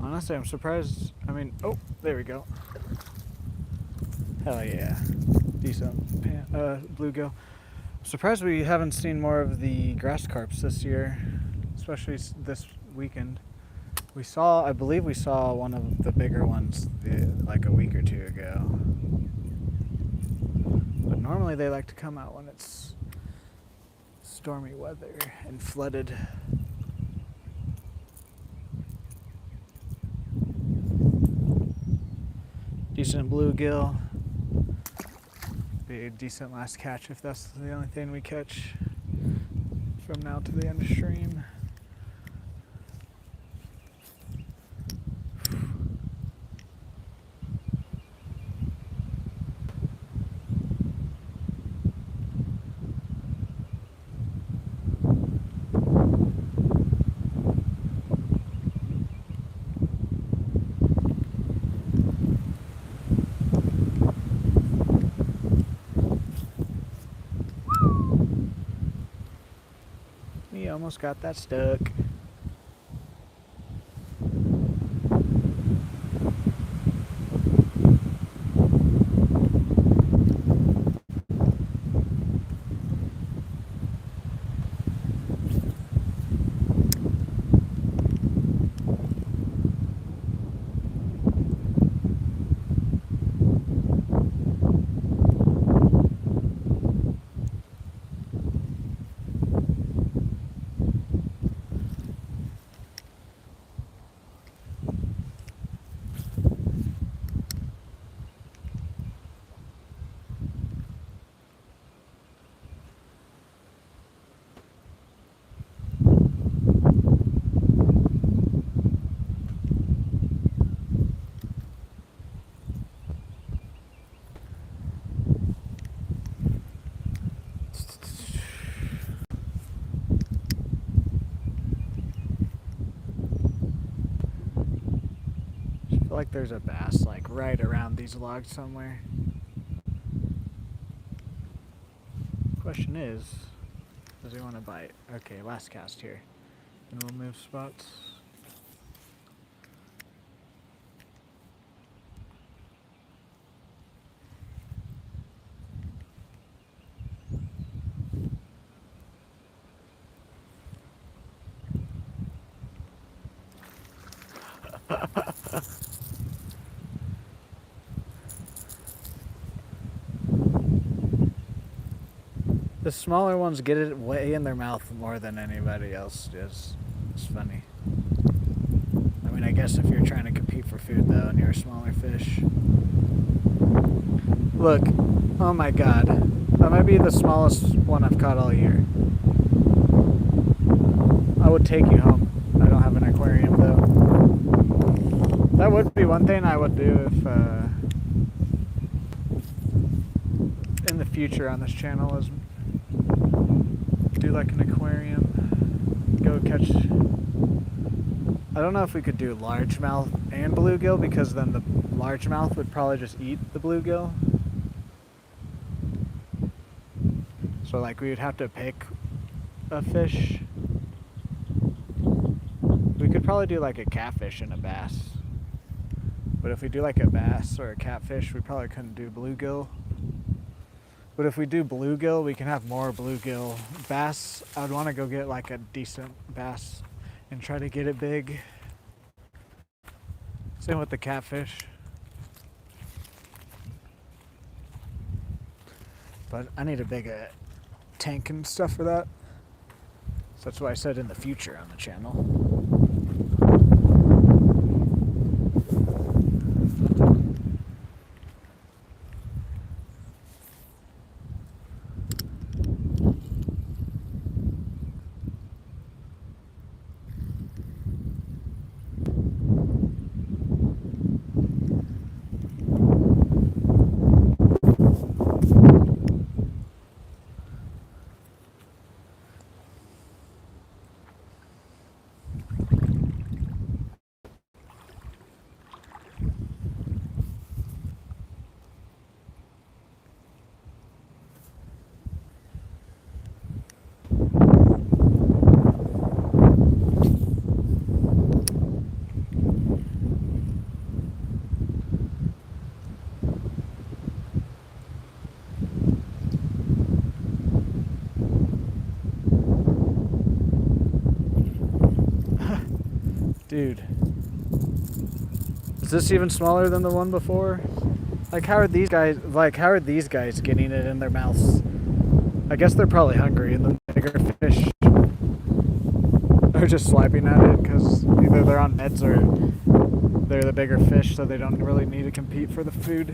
Honestly, I'm surprised. I mean, oh, there we go. Hell yeah. Decent bluegill. I'm surprised we haven't seen more of the grass carps this year, especially this weekend. I believe we saw one of the bigger ones like a week or two ago. But normally they like to come out when it's stormy weather and flooded. Decent bluegill. Be a decent last catch if that's the only thing we catch from now to the end of stream. Almost got that stuck. I feel like there's a bass like right around these logs somewhere. Question is, does he want to bite? Okay, last cast here. And we'll move spots. The smaller ones get it way in their mouth more than anybody else does. It's funny. I mean, I guess if you're trying to compete for food though and you're a smaller fish. Look, oh my god. That might be the smallest one I've caught all year. I would take you home. I don't have an aquarium though. That would be one thing I would do if in the future on this channel is do like an aquarium, go catch. I don't know if we could do largemouth and bluegill because then the largemouth would probably just eat the bluegill. So like we would have to pick a fish. We could probably do like a catfish and a bass. But if we do like a bass or a catfish, we probably couldn't do bluegill. But if we do bluegill, we can have more bluegill. Bass, I would want to go get like a decent bass and try to get it big. Same with the catfish. But I need a big tank and stuff for that. So that's why I said in the future on the channel. Dude. Is this even smaller than the one before? Like, how are these guys getting it in their mouths? I guess they're probably hungry, and the bigger fish are just swiping at it because either they're on meds or they're the bigger fish, so they don't really need to compete for the food.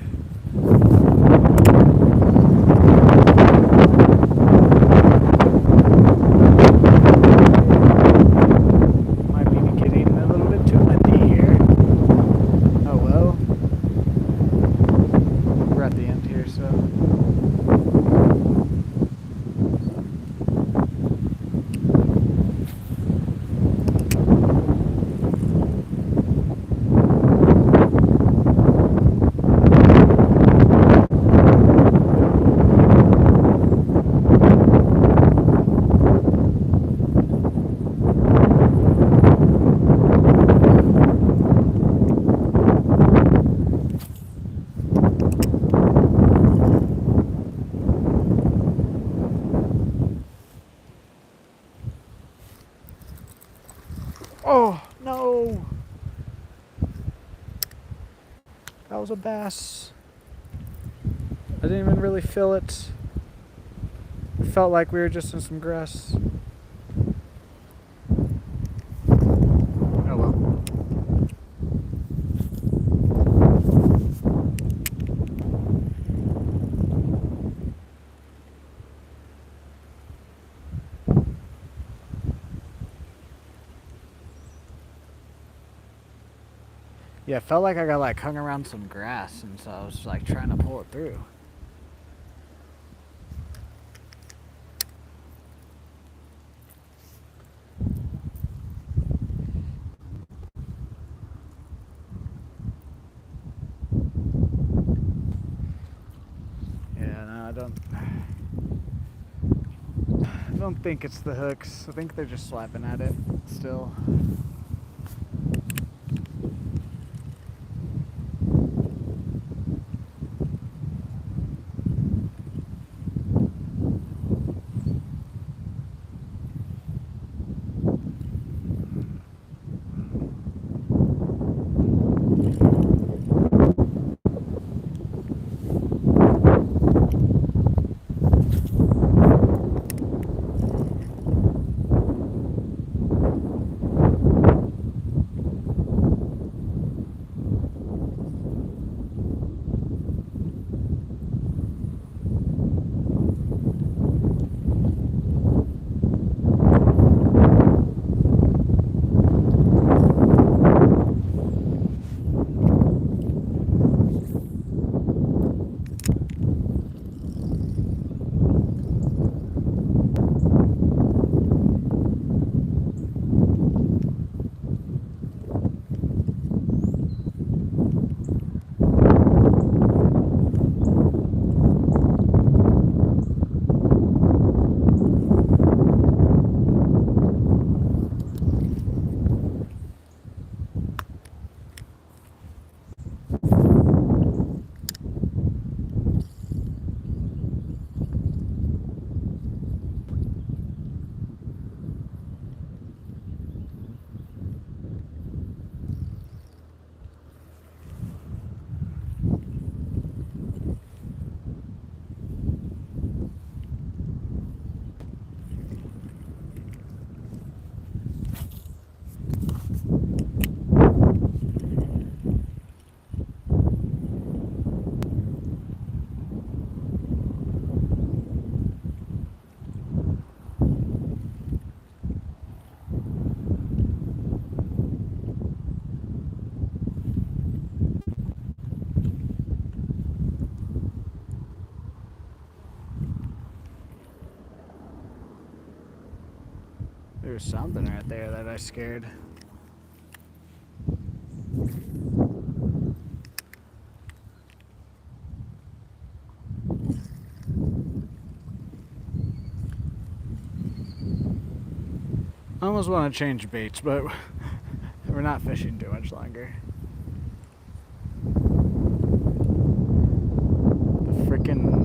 Might be getting a little bit too windy here. Oh well. We're at the end here, so. Oh, no! That was a bass. I didn't even really feel it. It felt like we were just in some grass. Oh well. Yeah, it felt like I got like hung around some grass, and so I was like trying to pull it through. Yeah, no, I don't think it's the hooks. I think they're just swiping at it still. There's something right there that I scared. I almost want to change baits, but we're not fishing too much longer. The frickin'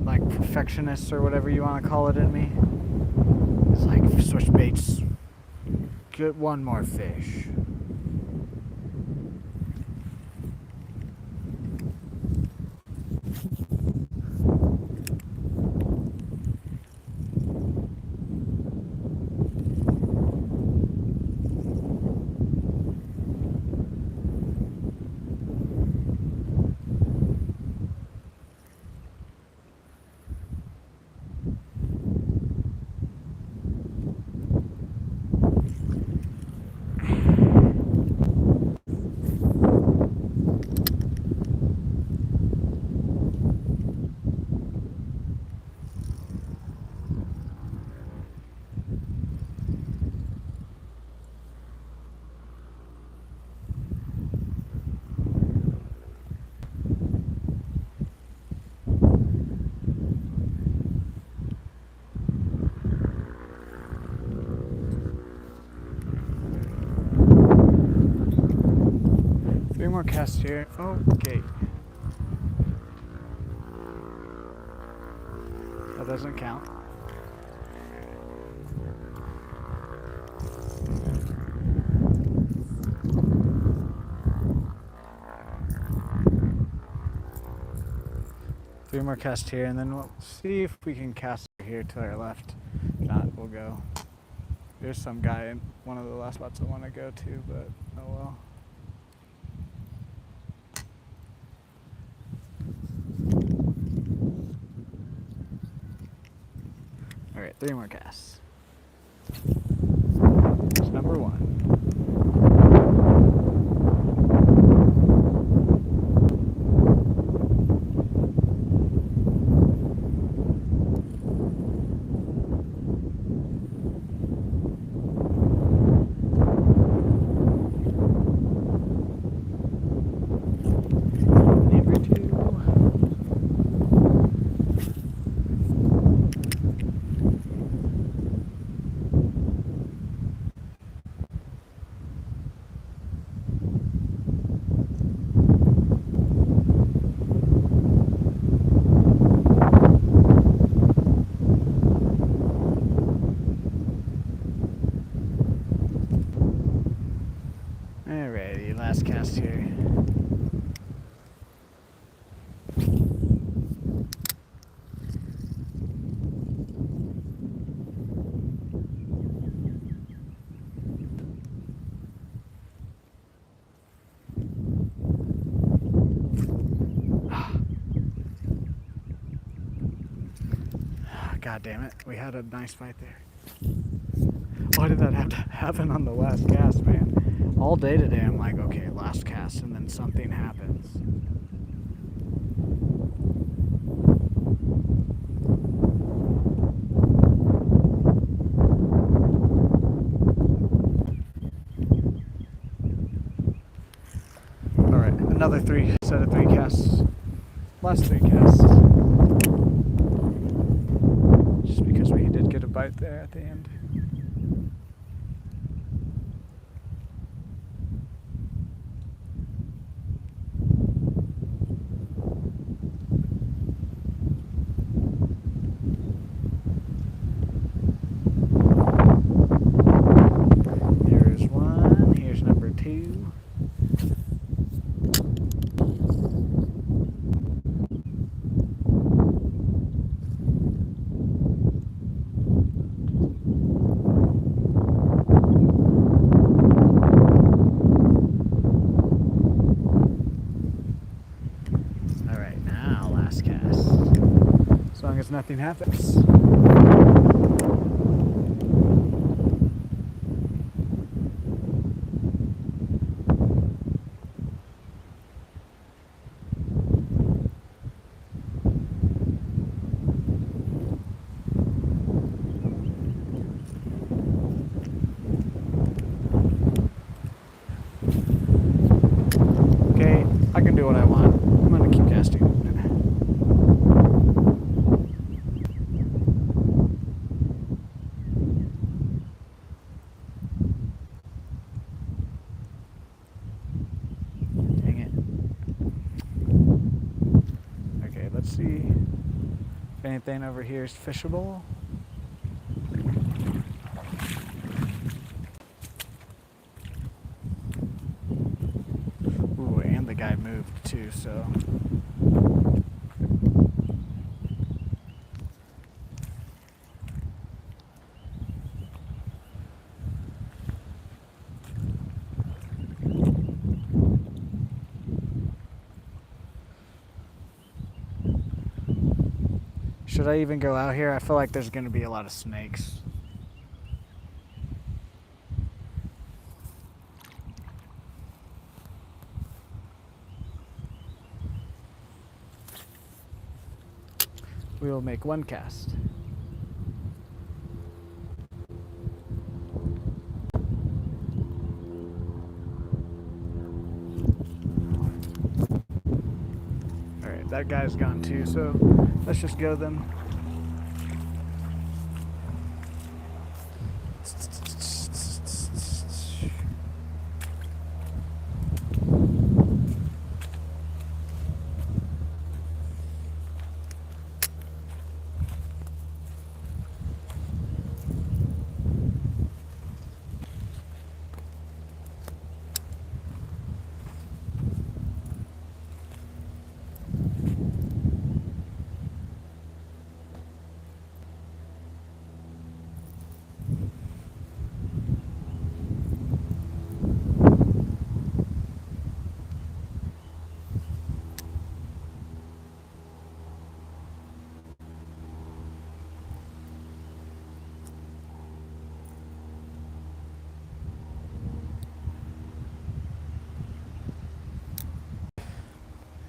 like perfectionist or whatever you want to call it in me. It's like switch baits get one more fish. Three more casts here. Okay. That doesn't count. Three more casts here, and then we'll see if we can cast here to our left. If not, we'll go. There's some guy in one of the last spots I want to go to, but oh well. Alright, three more casts. That's number one. Number two. Alrighty, last cast here. God damn it, we had a nice fight there. Why did that have to happen on the last cast, man? All day today I'm like, okay, last cast, and then something happens. Alright, another set of three casts. Last three casts. Just because we did get a bite there at the end. There's one. Here's number two. Alright, now last cast. As long as nothing happens. Okay, I can do what I want. I'm gonna keep casting. Dang it. Okay, let's see if anything over here is fishable. the guy moved too, so. Should I even go out here? I feel like there's going to be a lot of snakes. We will make one cast. Alright, that guy's gone too, so let's just go then.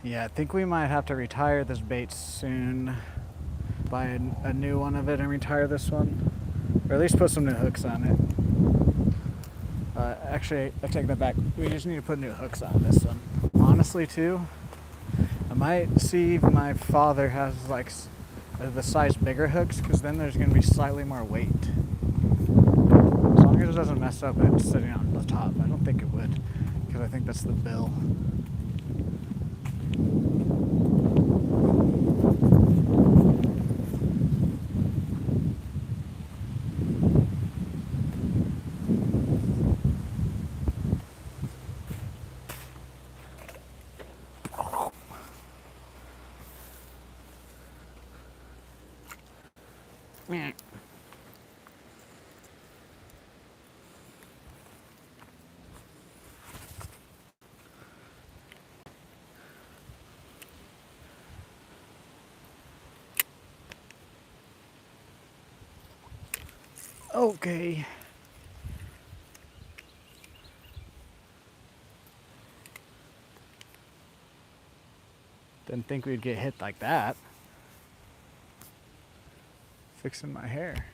Yeah, I think we might have to retire this bait soon. Buy a new one of it and retire this one. Or at least put some new hooks on it. Actually, I take that back. We just need to put new hooks on this one. Honestly, too, I might see if my father has like the size bigger hooks, because then there's going to be slightly more weight. As long as it doesn't mess up it sitting on the top. I don't think it would, because I think that's the bill. Okay. Didn't think we'd get hit like that. Fixing my hair.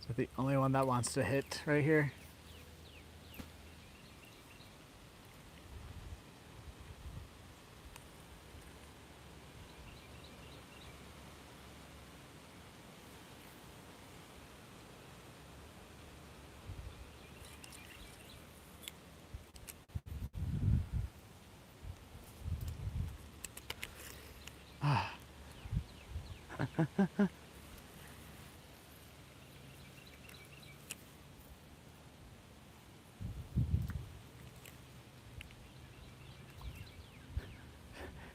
Is that the only one that wants to hit right here?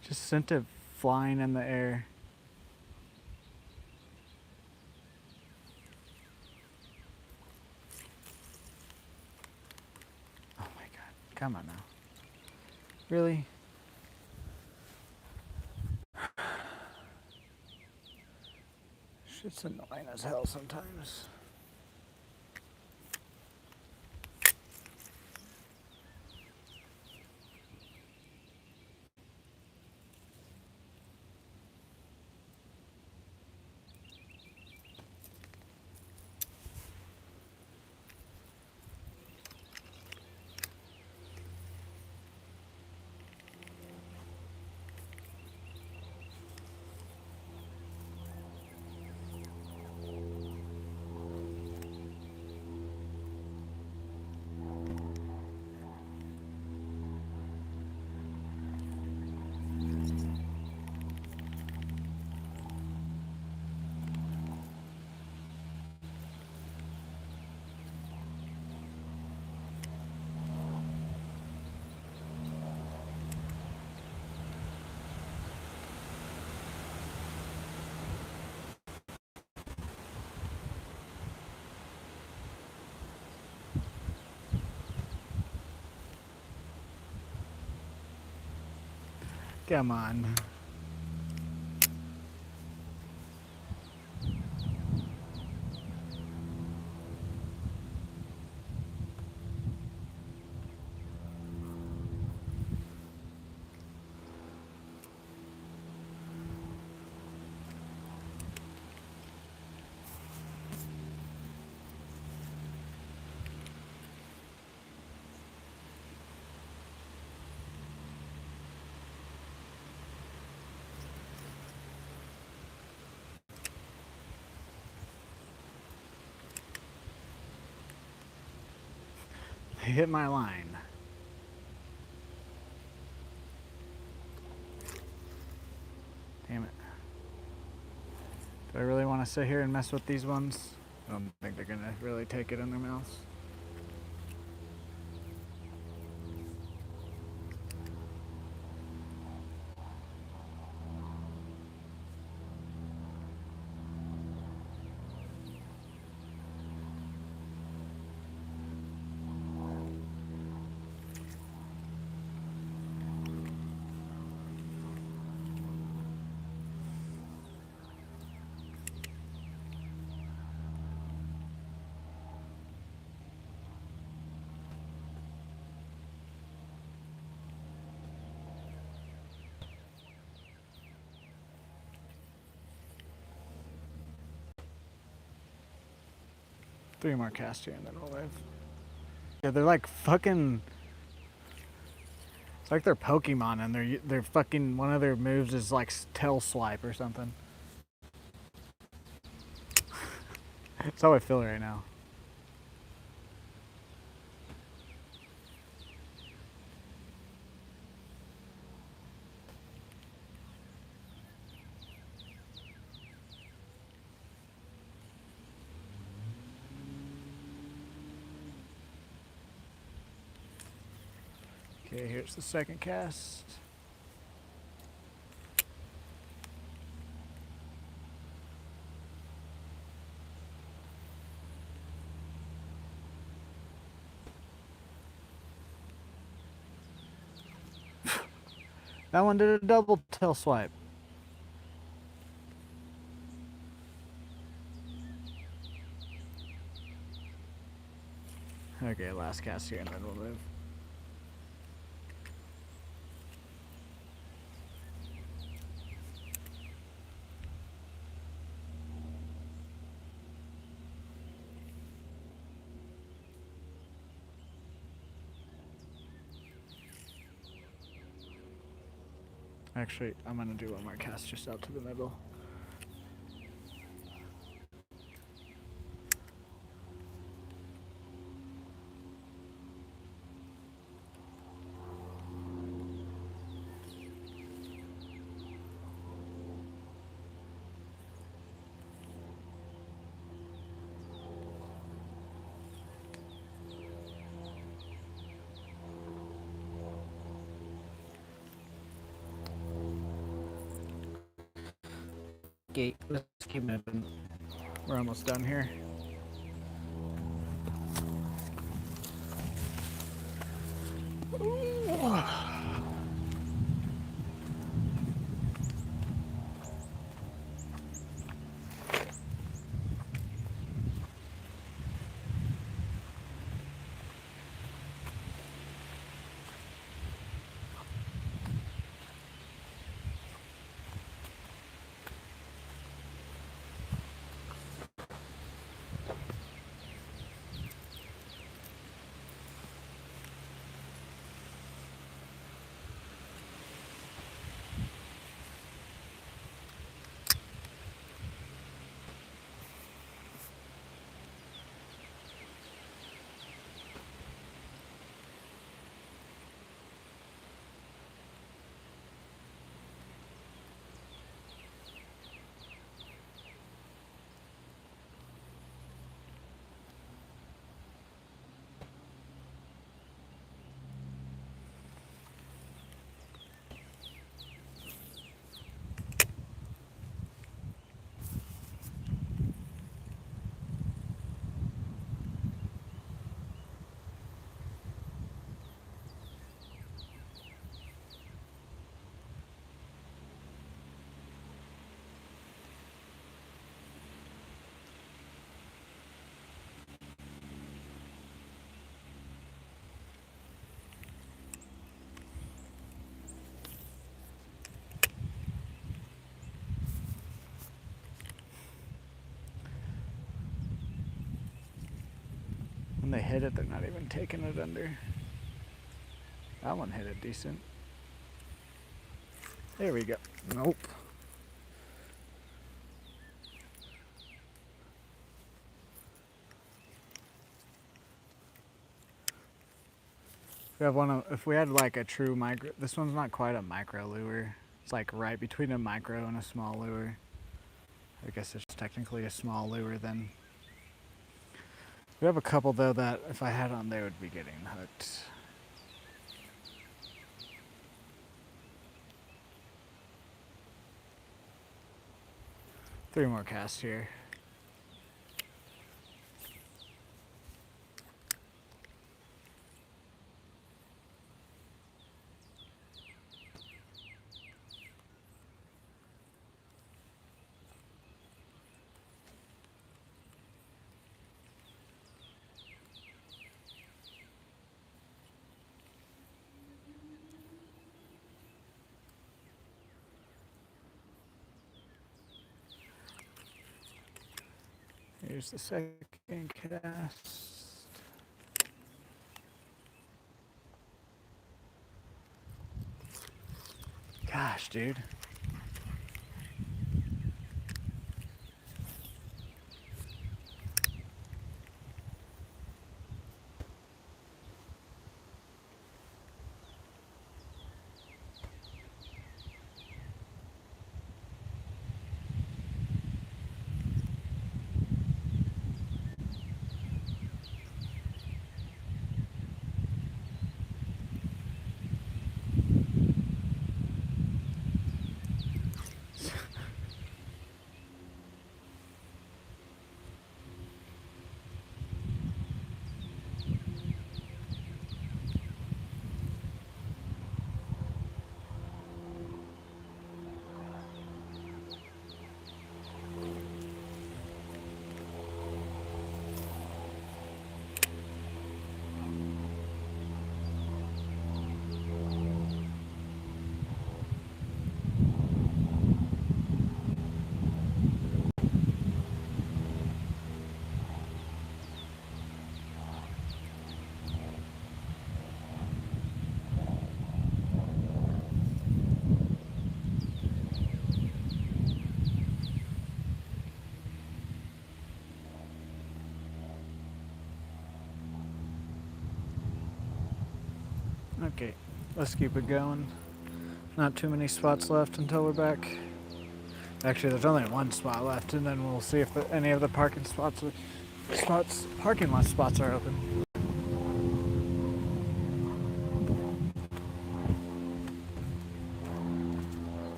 Just sent it flying in the air. Come on now. Really? Shit's annoying as hell sometimes. Come on. They hit my line. Damn it. Do I really want to sit here and mess with these ones? I don't think they're gonna really take it in their mouths. Three more casts here and then we'll live. Yeah, they're like fucking. It's like they're Pokemon and they're fucking. One of their moves is like tail swipe or something. That's how I feel right now. Okay, here's the second cast. That one did a double tail swipe. Okay, last cast here and then we'll move. Actually, I'm gonna do one more cast just out to the middle. Okay, let's keep moving. We're almost done here. When they hit it, they're not even taking it under. That one hit it decent. There we go. Nope. We have one of, if we had like a true micro, this one's not quite a micro lure. It's like right between a micro and a small lure. I guess it's technically a small lure then. We have a couple though that if I had on, they would be getting hooked. Three more casts here. Here's the second cast. Gosh, dude. Okay, let's keep it going. Not too many spots left until we're back. Actually, there's only one spot left, and then we'll see if any of the parking parking lot spots are open.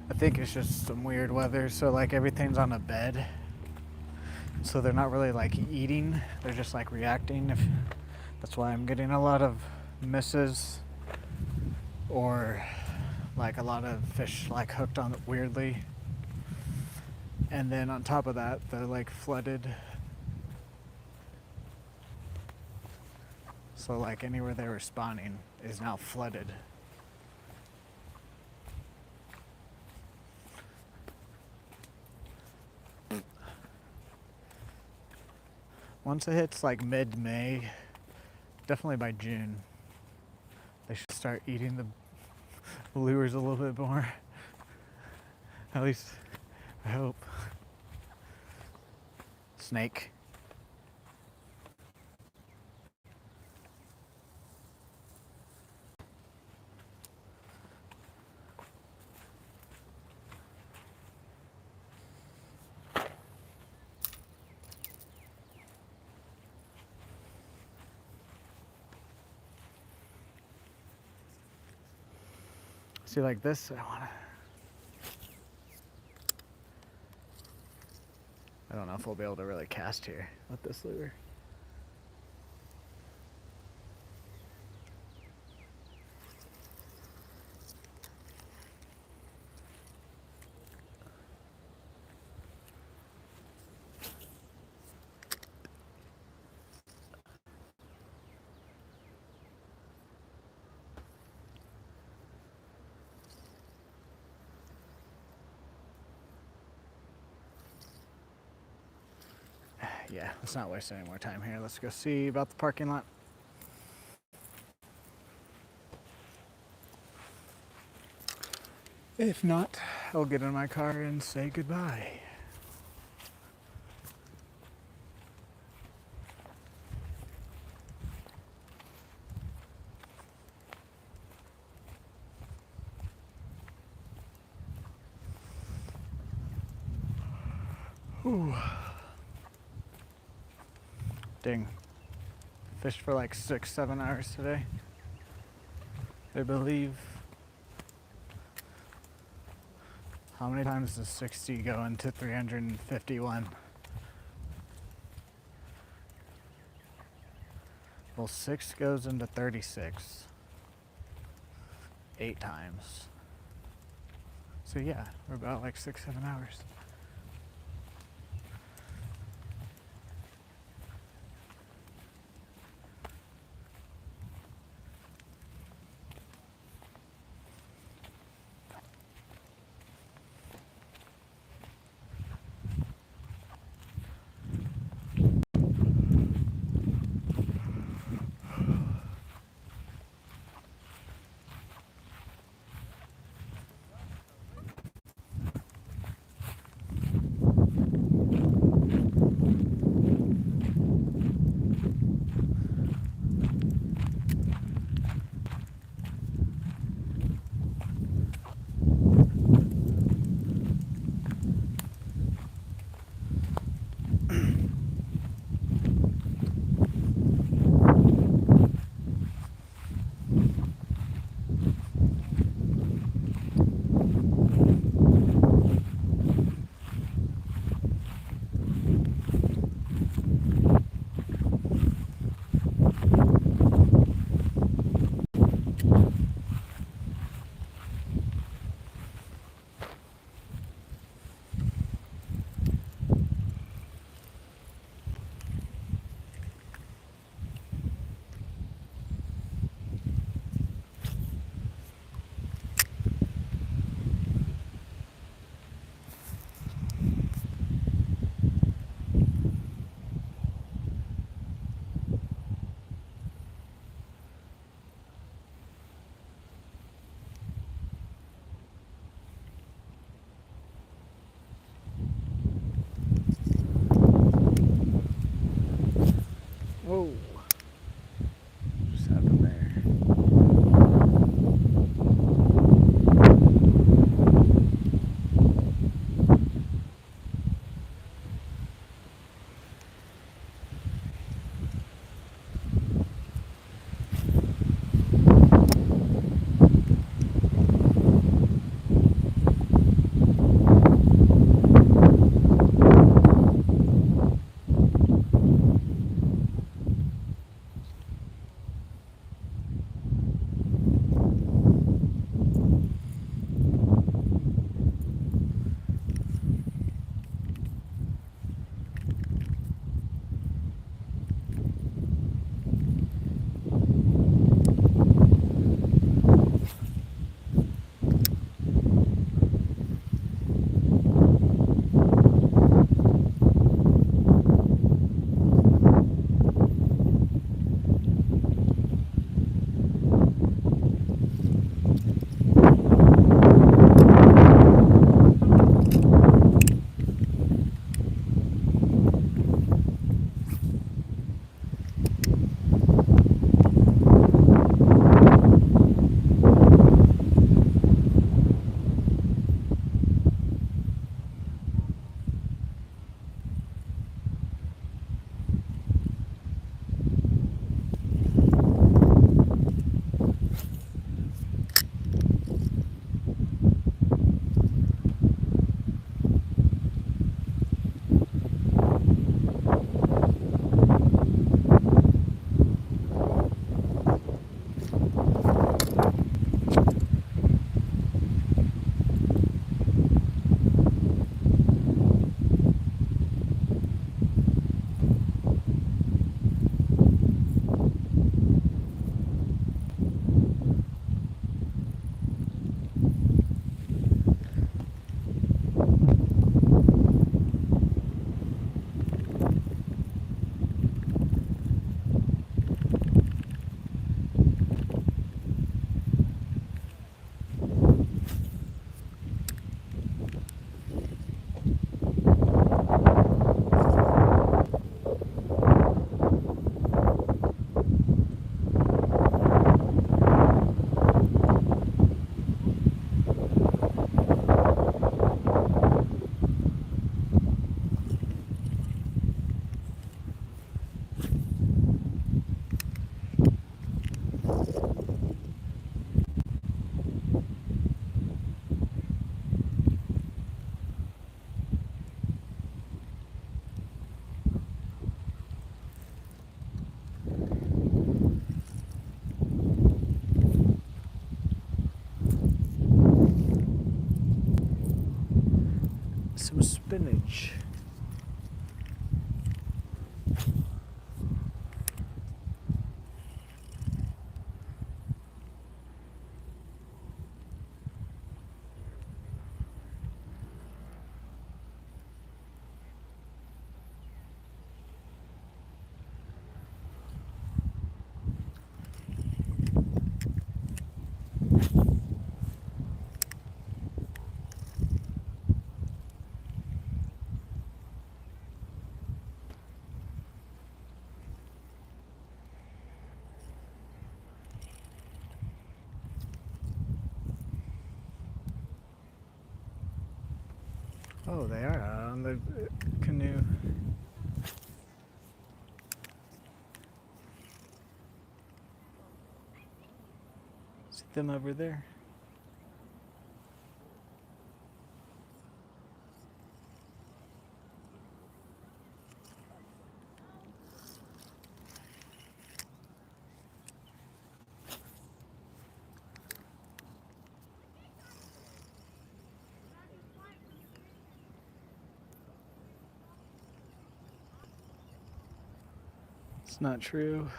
I think it's just some weird weather, so like everything's on a bed. So they're not really like eating, they're just like reacting. If that's why I'm getting a lot of misses, or like a lot of fish like hooked on it weirdly. And then on top of that, they're like flooded. So like anywhere they were spawning is now flooded. Once it hits like mid-May, definitely by June, they should start eating the lures a little bit more. At least I hope. Snake. See, like this, I don't know if we'll be able to really cast here with this lure. Yeah, let's not waste any more time here. Let's go see about the parking lot. If not, I'll get in my car and say goodbye. Ooh. Dang. Fished for like 6-7 hours today, I believe. How many times does 60 go into 351? Well, 6 goes into 36. 8 times. So yeah, we're about like 6-7 hours. Whoa. Just happened there. some spinach. Oh, they are out on the canoe. See them over there. It's not true.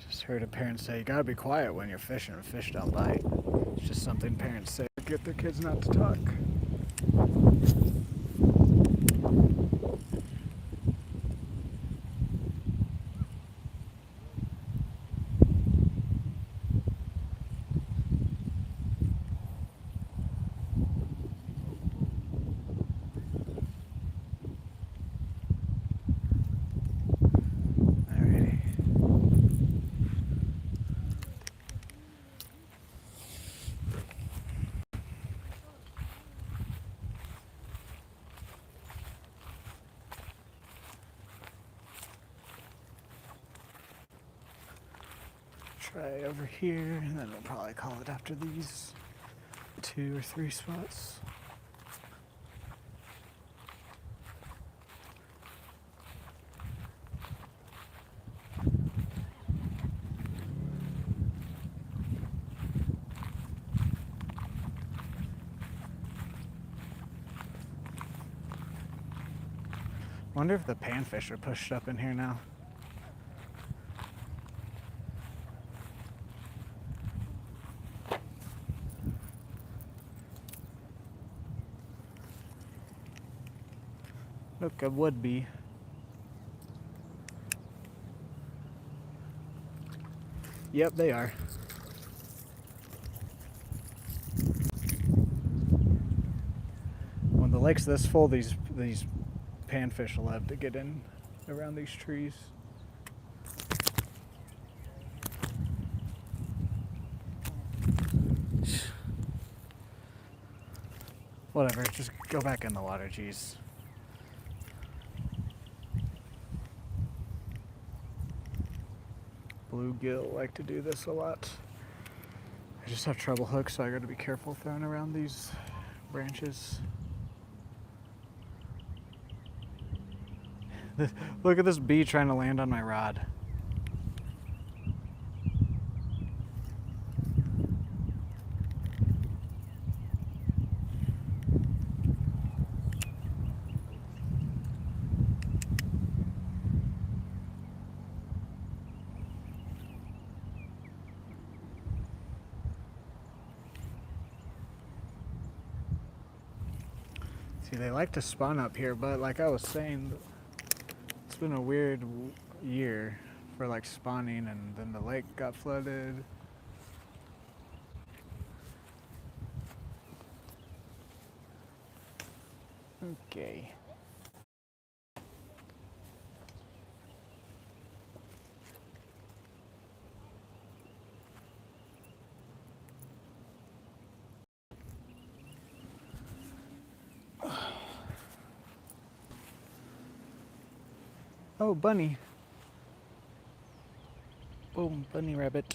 Just heard a parent say, you gotta be quiet when you're fishing, fish don't bite. It's just something parents say to get their kids not to talk. Alrighty. Try over here, and then we'll probably call it after these 2 or 3 spots. Wonder if the panfish are pushed up in here now. Look, a would be. Yep, they are. When the lake's this full, these panfish will have to get in around these trees. Whatever, just go back in the water, geez. Bluegill like to do this a lot. I just have treble hooks, so I gotta be careful throwing around these branches. Look at this bee trying to land on my rod. See, they like to spawn up here, but like I was saying, it's been a weird year for like spawning, and then the lake got flooded. Okay. Oh, bunny. Boom, bunny rabbit.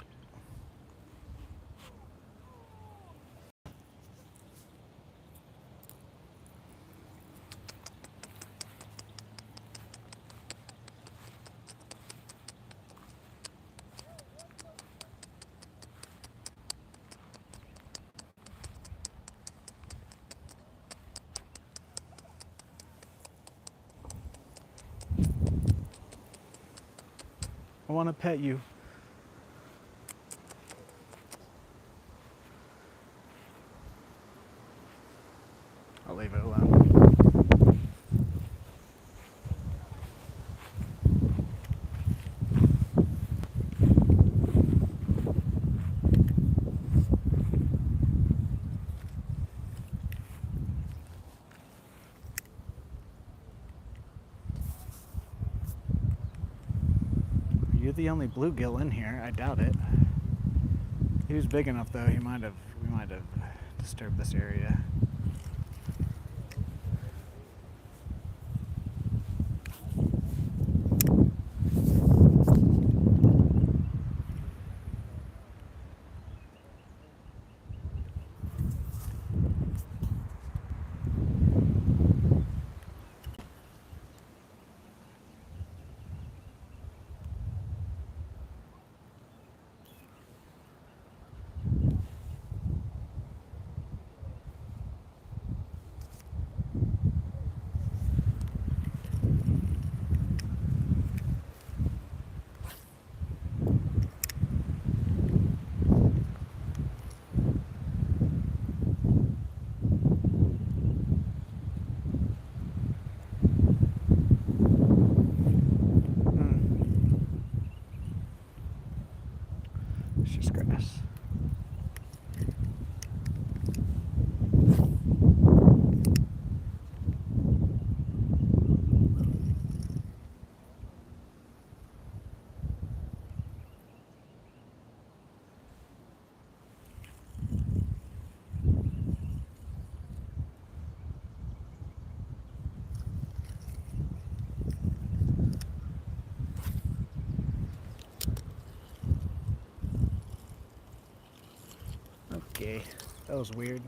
want to pet you. I'll leave it alone. Are you the only bluegill in here? I doubt it. He was big enough though, we might have disturbed this area. It's just grass. Okay, that was weird.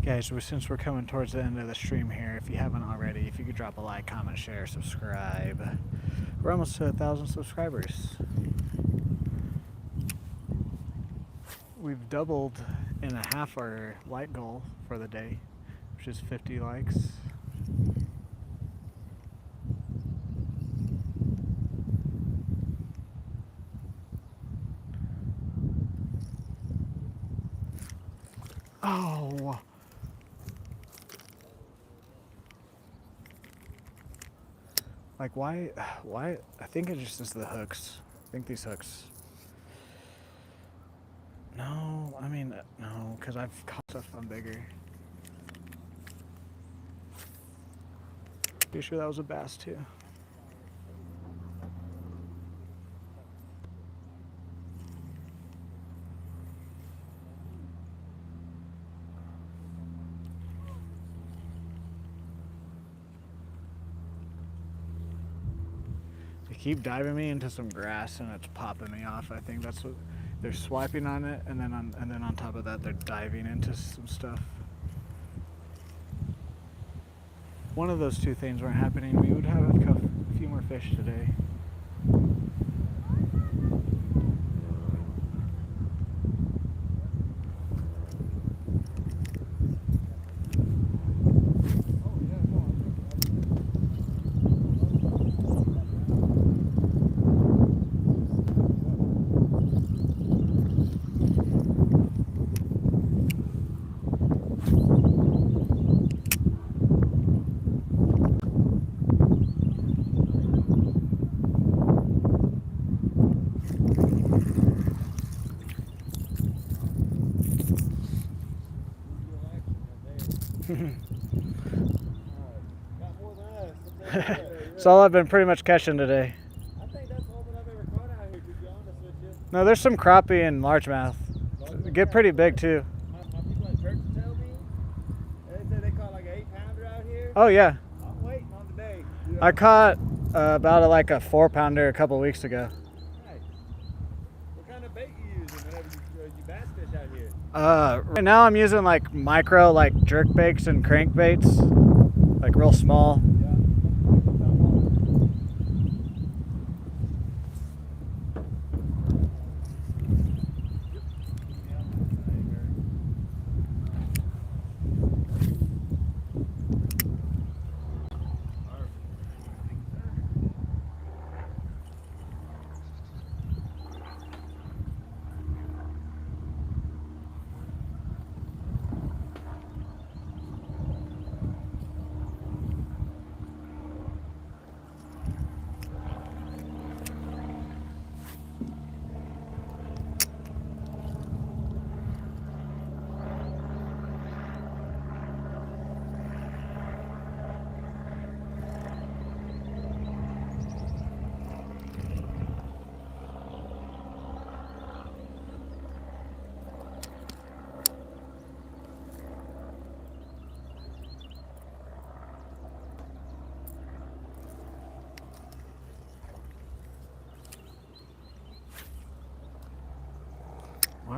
Guys, since we're coming towards the end of the stream here, if you haven't already, if you could drop a like, comment, share, subscribe. We're almost to 1,000 subscribers. We've doubled in a half our like goal for the day, which is 50 likes. Oh. Like why, I think it just is the hooks. I think these hooks. No, I mean, no, because I've caught stuff on bigger. Pretty sure that was a bass too. They keep diving me into some grass and it's popping me off. I think that's what they're swiping on it, and then on top of that they're diving into some stuff. One of those two things weren't happening, we would have a few more fish today. That's all I've been pretty much catching today. I think that's all that I've ever caught out here, to be honest with you. No, there's some crappie and largemouth. They get pretty big too. My people at church tell me, they say they caught like an 8-pounder out here. Oh yeah. I'm waiting on the day. I caught about like a 4-pounder a couple weeks ago. Nice. What kind of bait you using whenever you bass fish out here? Right now I'm using like micro, like jerk baits and crankbaits, like real small. Yeah.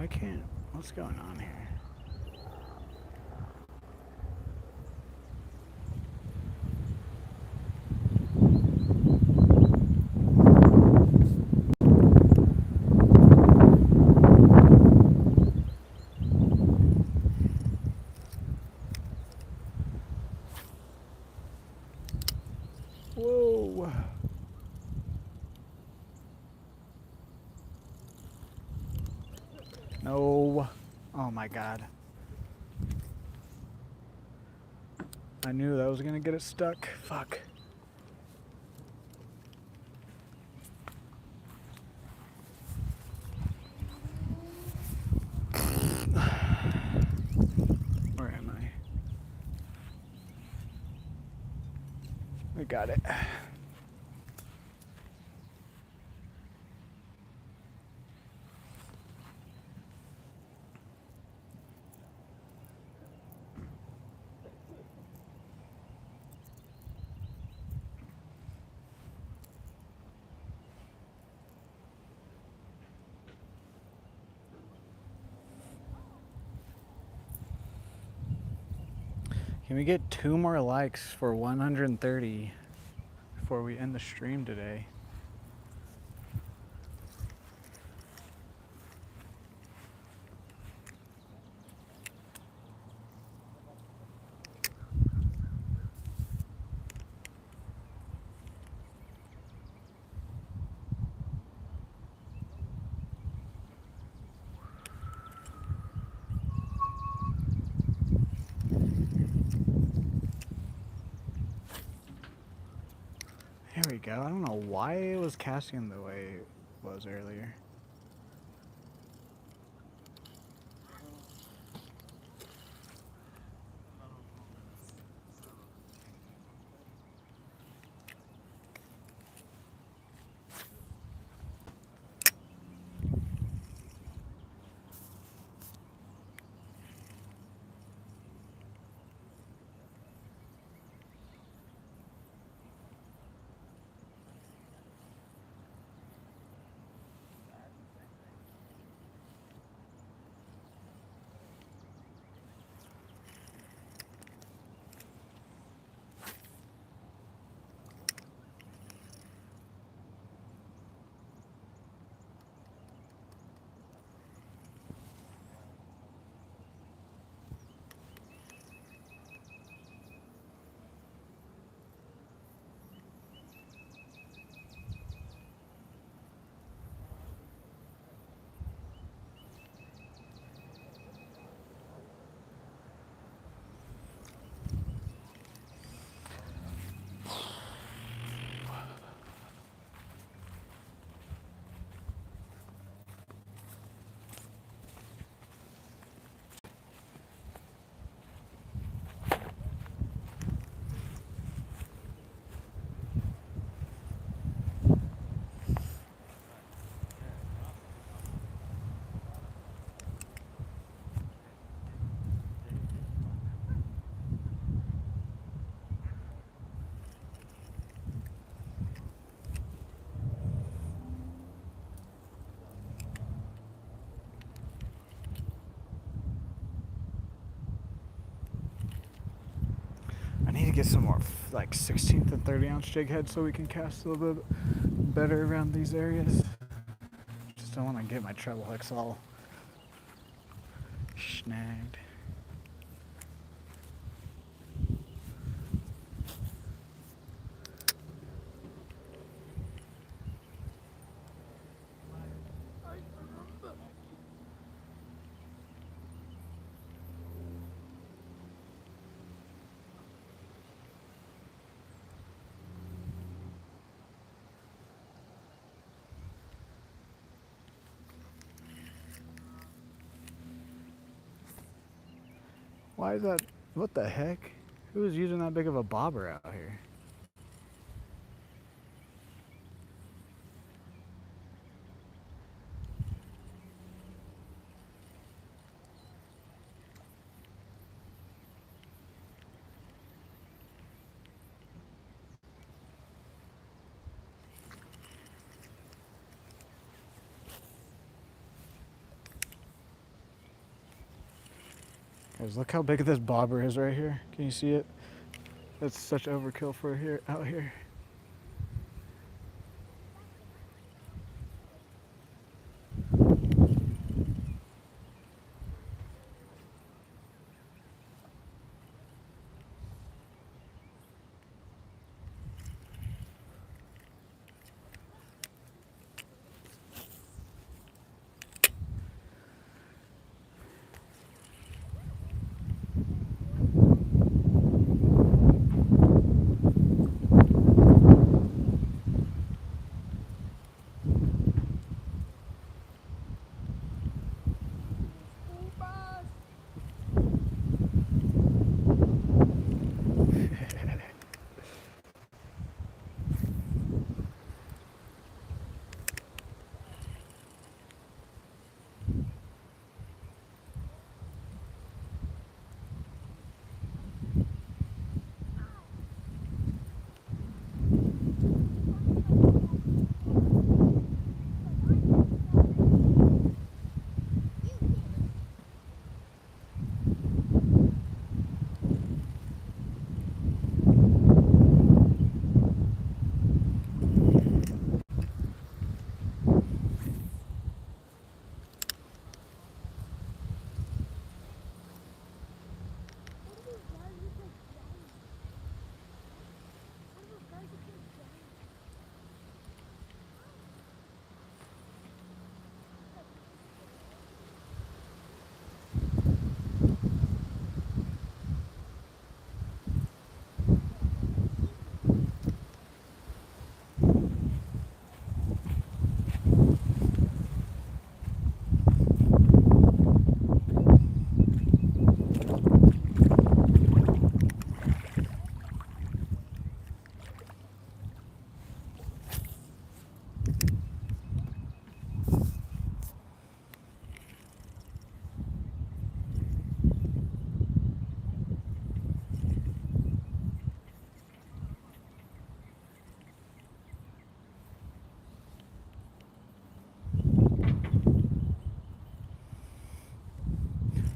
Why can't... What's going on here? Whoa. No. Oh my god. I knew that was gonna get it stuck. Fuck. Where am I? We got it. Can we get 2 more likes for 130 before we end the stream today? There we go. I don't know why it was casting the way it was earlier. I need to get some more like 16th and 30 ounce jig heads so we can cast a little bit better around these areas. Just don't want to get my treble hooks all snagged. Why is that? What the heck? Who is using that big of a bobber out here? Guys, look how big this bobber is right here. Can you see it? That's such overkill for here out here.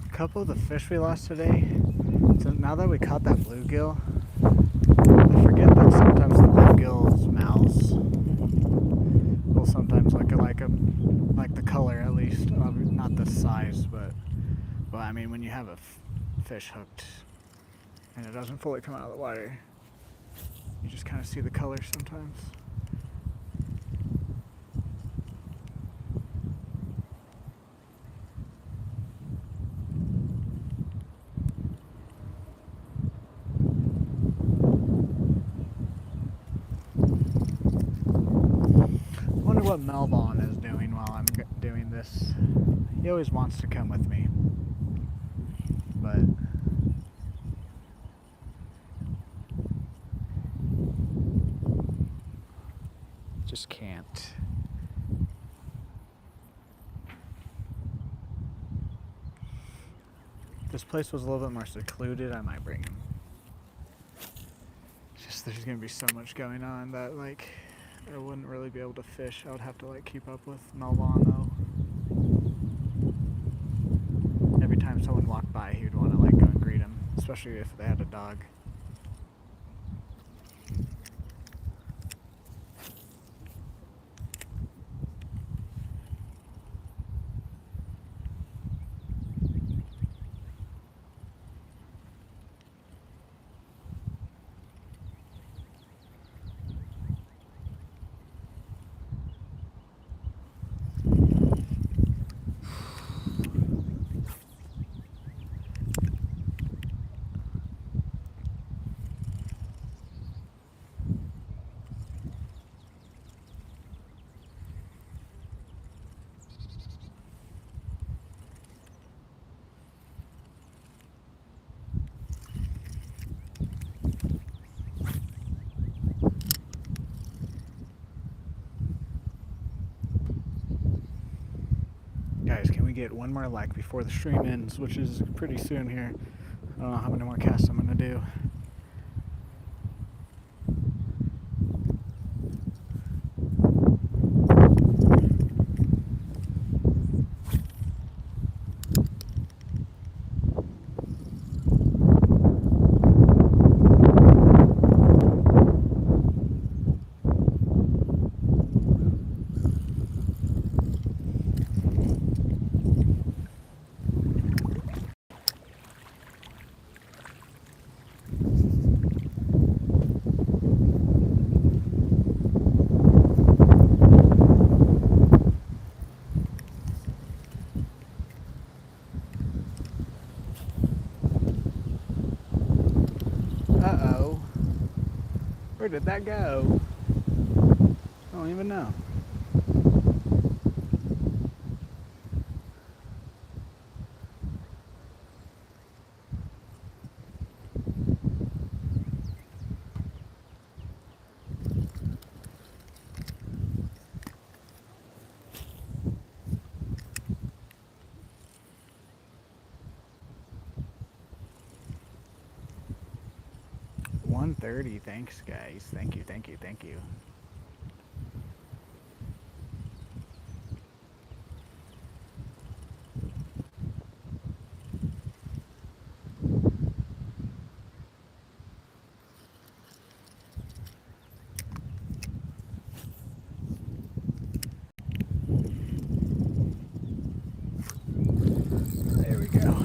A couple of the fish we lost today. So now that we caught that bluegill, I forget that sometimes the bluegill's mouths will sometimes look like the color at least, not the size, but I mean when you have a fish hooked and it doesn't fully come out of the water, you just kind of see the color sometimes. What Melvon is doing while I'm doing this. He always wants to come with me, but just can't. If this place was a little bit more secluded, I might bring him. It's just there's gonna be so much going on that like I wouldn't really be able to fish. I would have to like keep up with Melvon though. Every time someone walked by, he would want to like go and greet him, especially if they had a dog. Guys, can we get one more like before the stream ends, which is pretty soon here. I don't know how many more casts I'm gonna do. Where did that go? I don't even know. $130. Thanks, guys. Thank you, thank you, thank you. There we go.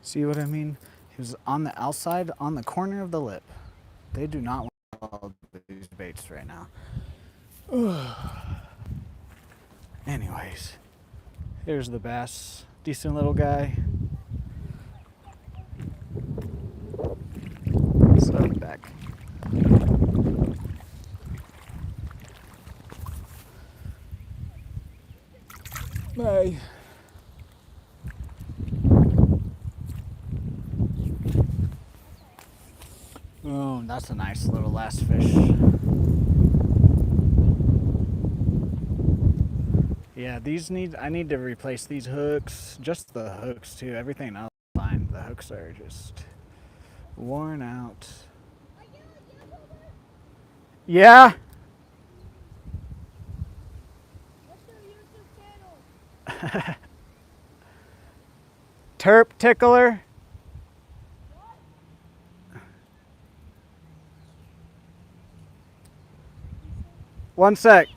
See what I mean? He was on the outside, on the corner of the lip. They do not want all these baits right now. Anyways, here's the bass. Decent little guy. Set it back. Bye. Boom, that's a nice little last fish. Yeah, I need to replace these hooks. Just the hooks too. Everything else is fine. The hooks are just worn out. Yeah? What's your YouTube channel? Terp Tickler? One sec.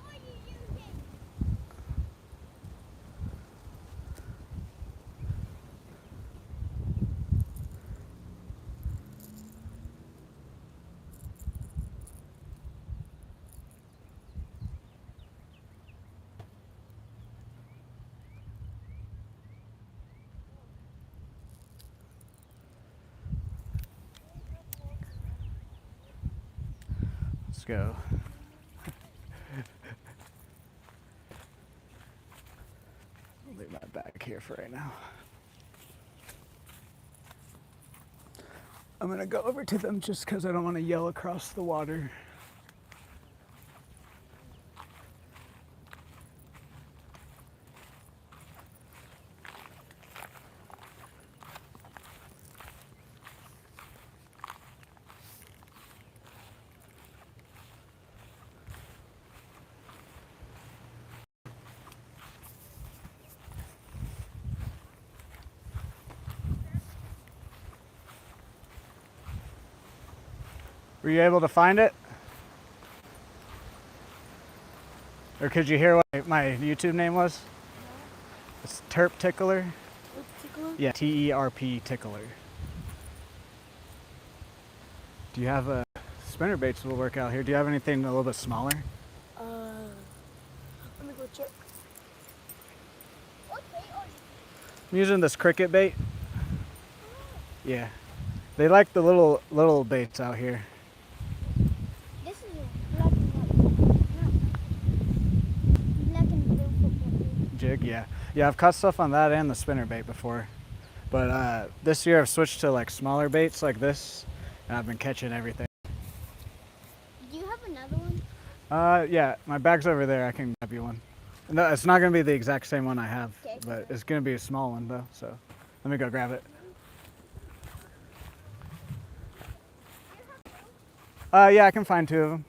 Let's go. I'll leave my bag here for right now. I'm gonna go over to them just because I don't want to yell across the water. Were you able to find it? Or could you hear what my YouTube name was? No. It's Terp Tickler. Tickler? Yeah, T-E-R-P Tickler. Do you have a spinner baits will work out here? Do you have anything a little bit smaller? Let me go check. What bait are you? I'm using this cricket bait. Yeah. They like the little baits out here. This is a black and blue football. Jig, yeah. Yeah, I've caught stuff on that and the spinner bait before. But this year I've switched to like smaller baits like this, and I've been catching everything. Do you have another one? Yeah, my bag's over there. I can grab you one. No, it's not gonna be the exact same one I have, Okay. but it's gonna be a small one though. So let me go grab it. Yeah, I can find two of them.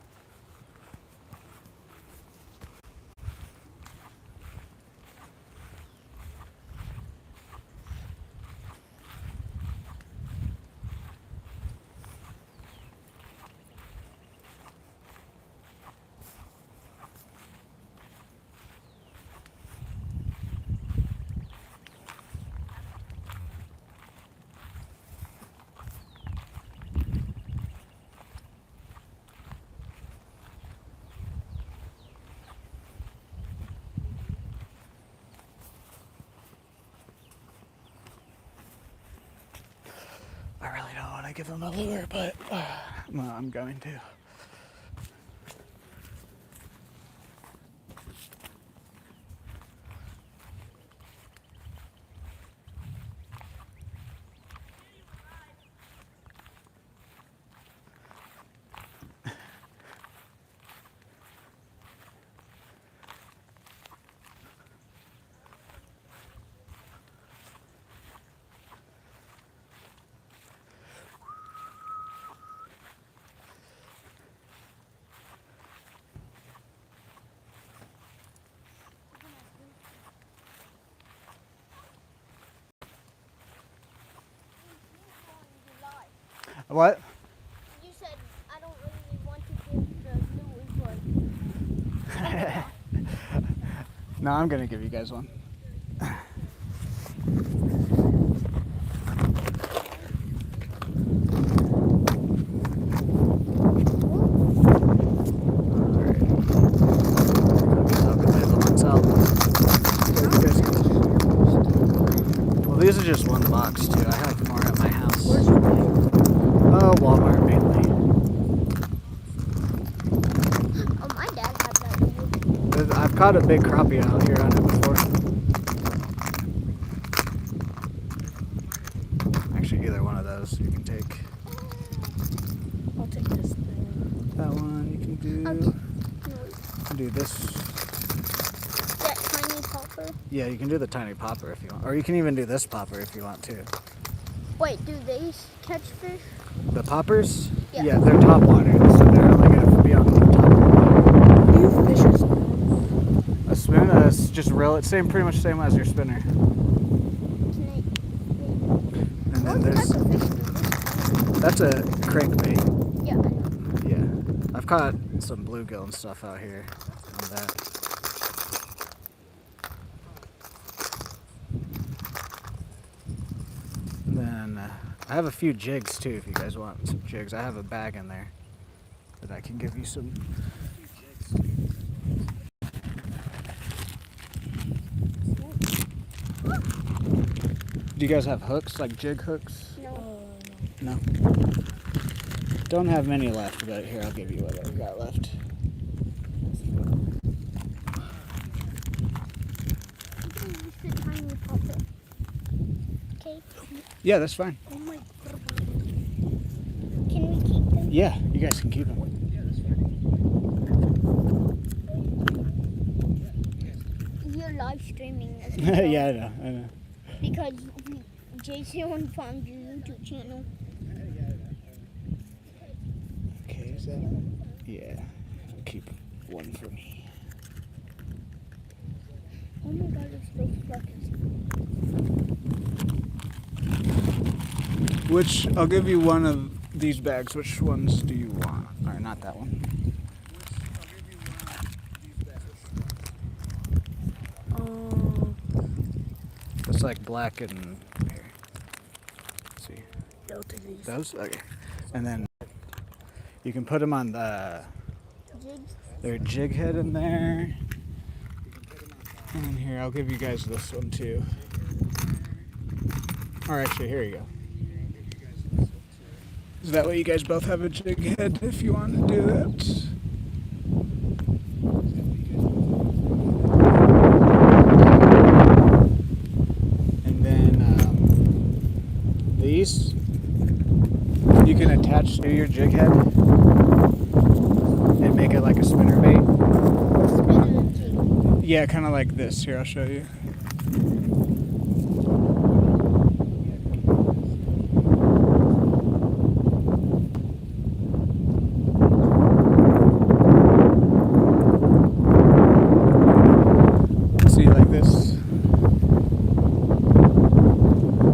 to give him a lure, but well, I'm going to. What? You said I don't really want to give the lure, but No, I'm gonna give you guys one. Well, these are just one box too. I have more at my house. where's your bag? Walmart mainly. Oh, my dad had that lure. I've caught a big crappie out here on it before. Actually, either one of those you can take. I'll take this thing. That one you can do. No, You can do this. that tiny popper. Yeah, you can do the tiny popper if you want, or you can even do this popper if you want to. Wait, do they catch fish? The poppers? Yeah. They're top water, so they're only gonna be on the top. Do you fish a spoon? A spoon? It's just real. It's pretty much same as your spinner. Can And then what there's type of fish is this? that's a crankbait. Yeah, I know. Yeah, I've caught some bluegill and stuff out here. And that. And then I have a few jigs too. If you guys want some jigs, I have a bag in there that I can give you some. Do you guys have hooks, like jig hooks? No. No. Don't have many left, but here, I'll give you what I got left. You can use the tiny popper. Okay. Yeah, that's fine. Oh my god. Can we keep them? Yeah, you guys can keep them. You're live streaming as well. Yeah, I know. Because Jason found your YouTube channel. Okay, is that? Yeah, I'll keep one for me. Oh my god, it's those buckets. Which, I'll give you one of these bags. Which ones do you want? Or not that one. It's like black and here. Let's see. I'll take these. Those? Okay. And then you can put them on their jig head in there. And here, I'll give you guys this one too. Or actually, here you go. So that way you guys both have a jig head if you want to do that. And then these you can attach to your jig head and make it like a spinner bait. Yeah, kind of like this. Here, I'll show you. See, like this.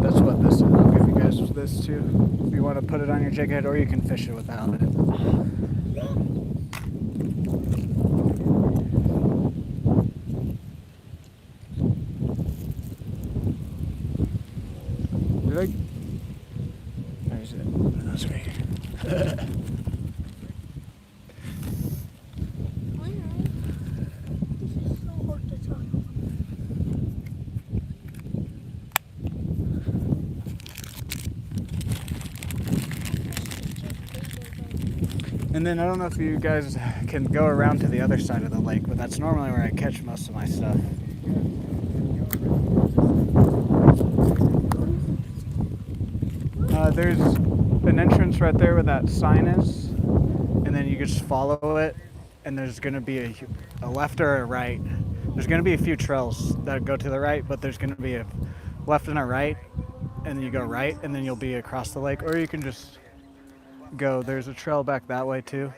That's what this is. I'll give you guys this too. If you want to put it on your jig head, or you can fish it without it. Did I? Where is it? That's right here. This is so hard to talk. And then I don't know if you guys can go around to the other side of the lake, but that's normally where I catch most of my stuff. There's an entrance right there where that sign is, and then you just follow it, and there's going to be a left or a right. There's going to be a few trails that go to the right, but there's going to be a left and a right, and then you go right, and then you'll be across the lake, or you can just go. There's a trail back that way too,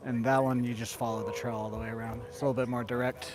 and that one you just follow the trail all the way around. It's a little bit more direct.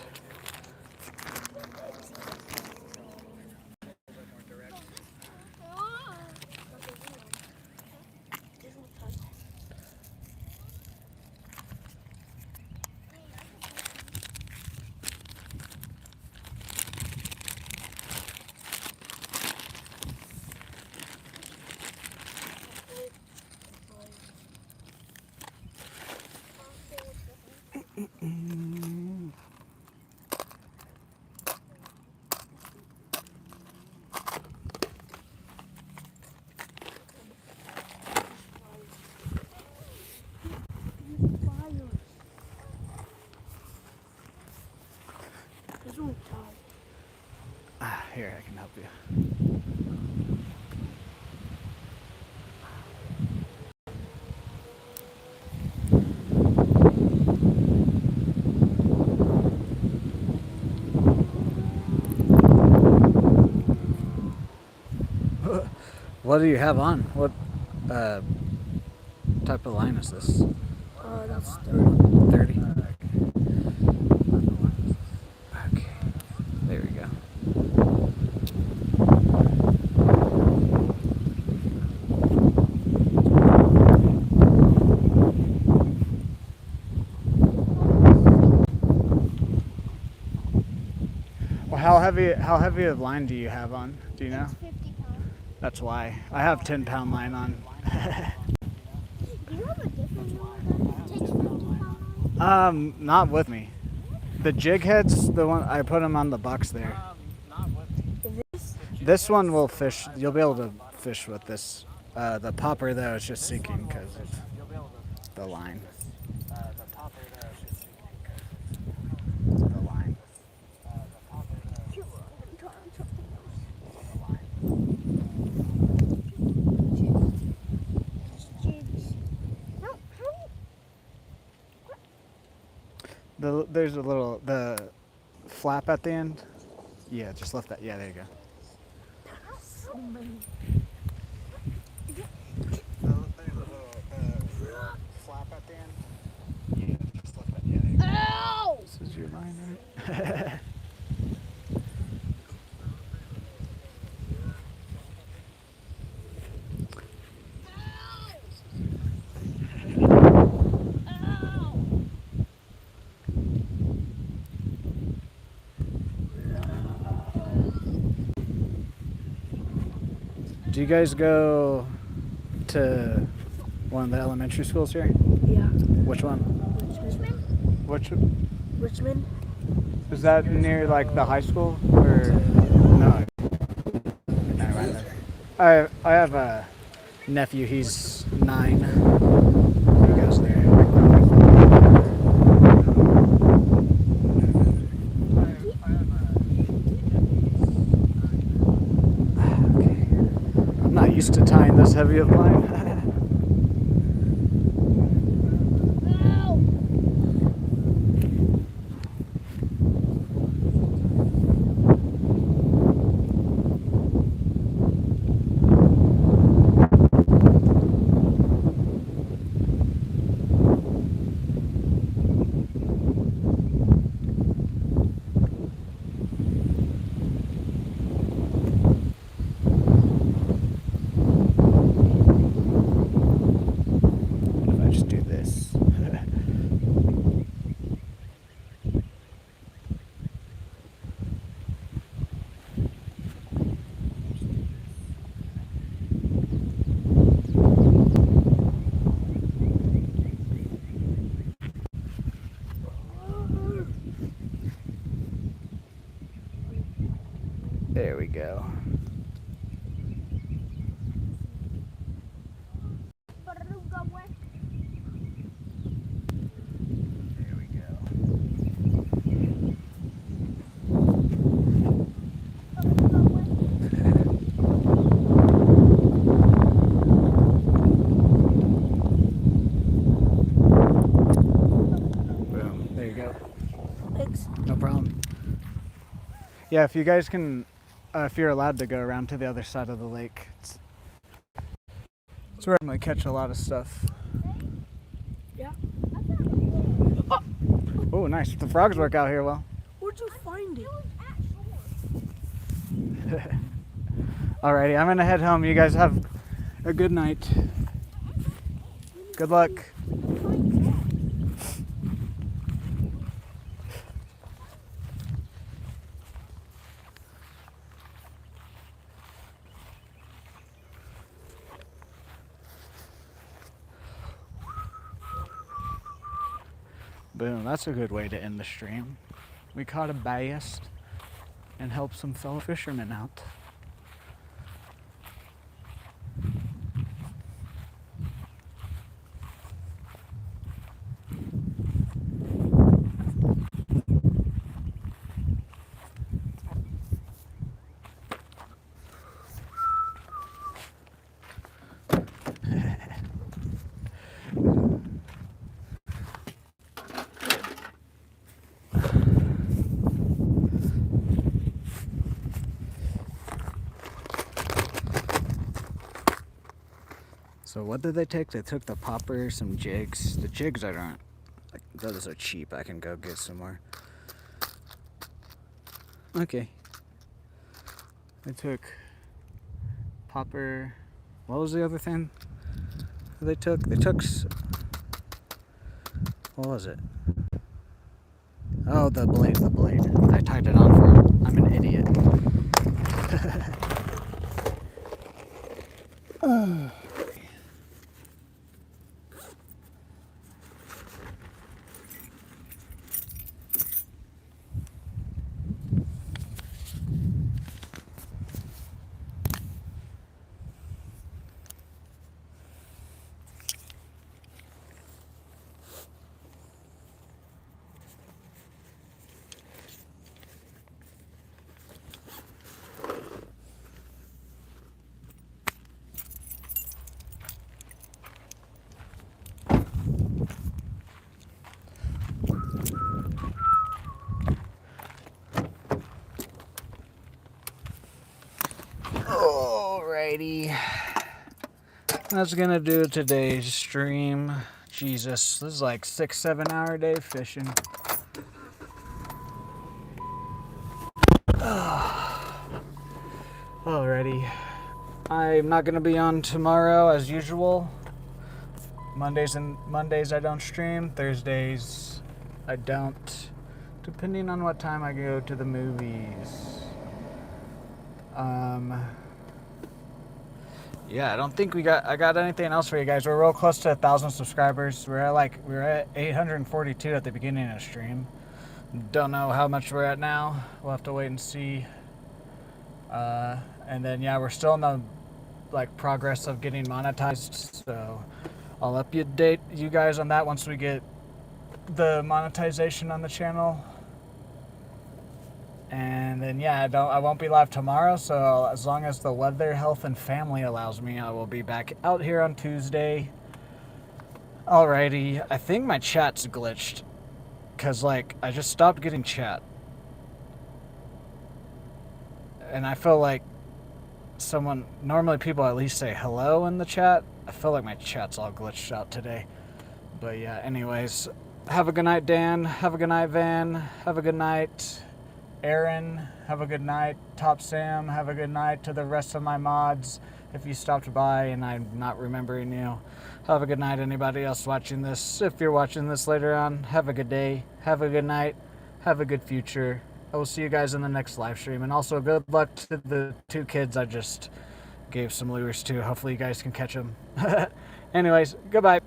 Here, I can help you. What do you have on? What type of line is this? That's 30. 30? Okay. There we go. Well, how heavy of line do you have on? Do you know? It's 50 pounds. That's why. I have 10-pound line on. Do you have a different one that takes 50 pounds? Not with me. The jig heads, the one I put them on the box there. This one will fish. You'll be able to fish with this. The popper though is just sinking because of the line. There's a little flap at the end. Yeah, just left that. Yeah, there you go. There's a little flap at the end. Yeah, just left that. Yeah, there you go. Ow! This is your line, right? Do you guys go to one of the elementary schools here? Yeah. Which one? Richmond? Which? Richmond? Is that near like the high school or no? I have a nephew. He's 9. He goes there. I'm not used to tying this heavy of line. Yeah, if you guys can, if you're allowed to go around to the other side of the lake, it's where I'm gonna catch a lot of stuff. Yeah. Oh, nice. The frogs work out here well. Where'd you find it? Alrighty, I'm gonna head home. You guys have a good night. Good luck. Boom, that's a good way to end the stream. We caught a bass and helped some fellow fishermen out. So what did they take? They took the popper, some jigs. The jigs aren't, like, those are cheap. I can go get some more. Okay. They took popper. What was the other thing they took? They took, what was it? Oh, the blade. I tied it on for him. I'm an idiot. Alrighty. That's gonna do today's stream. Jesus, this is like 6-7 hour day fishing. Alrighty. I'm not gonna be on tomorrow as usual. Mondays I don't stream. Thursdays I don't. Depending on what time I go to the movies. Yeah, I don't think I got anything else for you guys. We're real close to 1,000 subscribers. We're at 842 at the beginning of the stream. Don't know how much we're at now. We'll have to wait and see. And then yeah, we're still in the progress of getting monetized. So I'll update you guys on that once we get the monetization on the channel. And then yeah, I won't be live tomorrow, so as long as the weather, health, and family allows me, I will be back out here on Tuesday. Alrighty, I think my chat's glitched, cause I just stopped getting chat, and I feel like normally people at least say hello in the chat. I feel like my chat's all glitched out today. But yeah, anyways, have a good night, Dan. Have a good night, Van. Have a good night, Aaron. Have a good night, Top Sam. Have a good night to the rest of my mods. If you stopped by and I'm not remembering you, have a good night. Anybody else watching this, if you're watching this later on, have a good day. Have a good night. Have a good future. I will see you guys in the next live stream. And also good luck to the 2 kids I just gave some lures to. Hopefully you guys can catch them. Anyways, goodbye.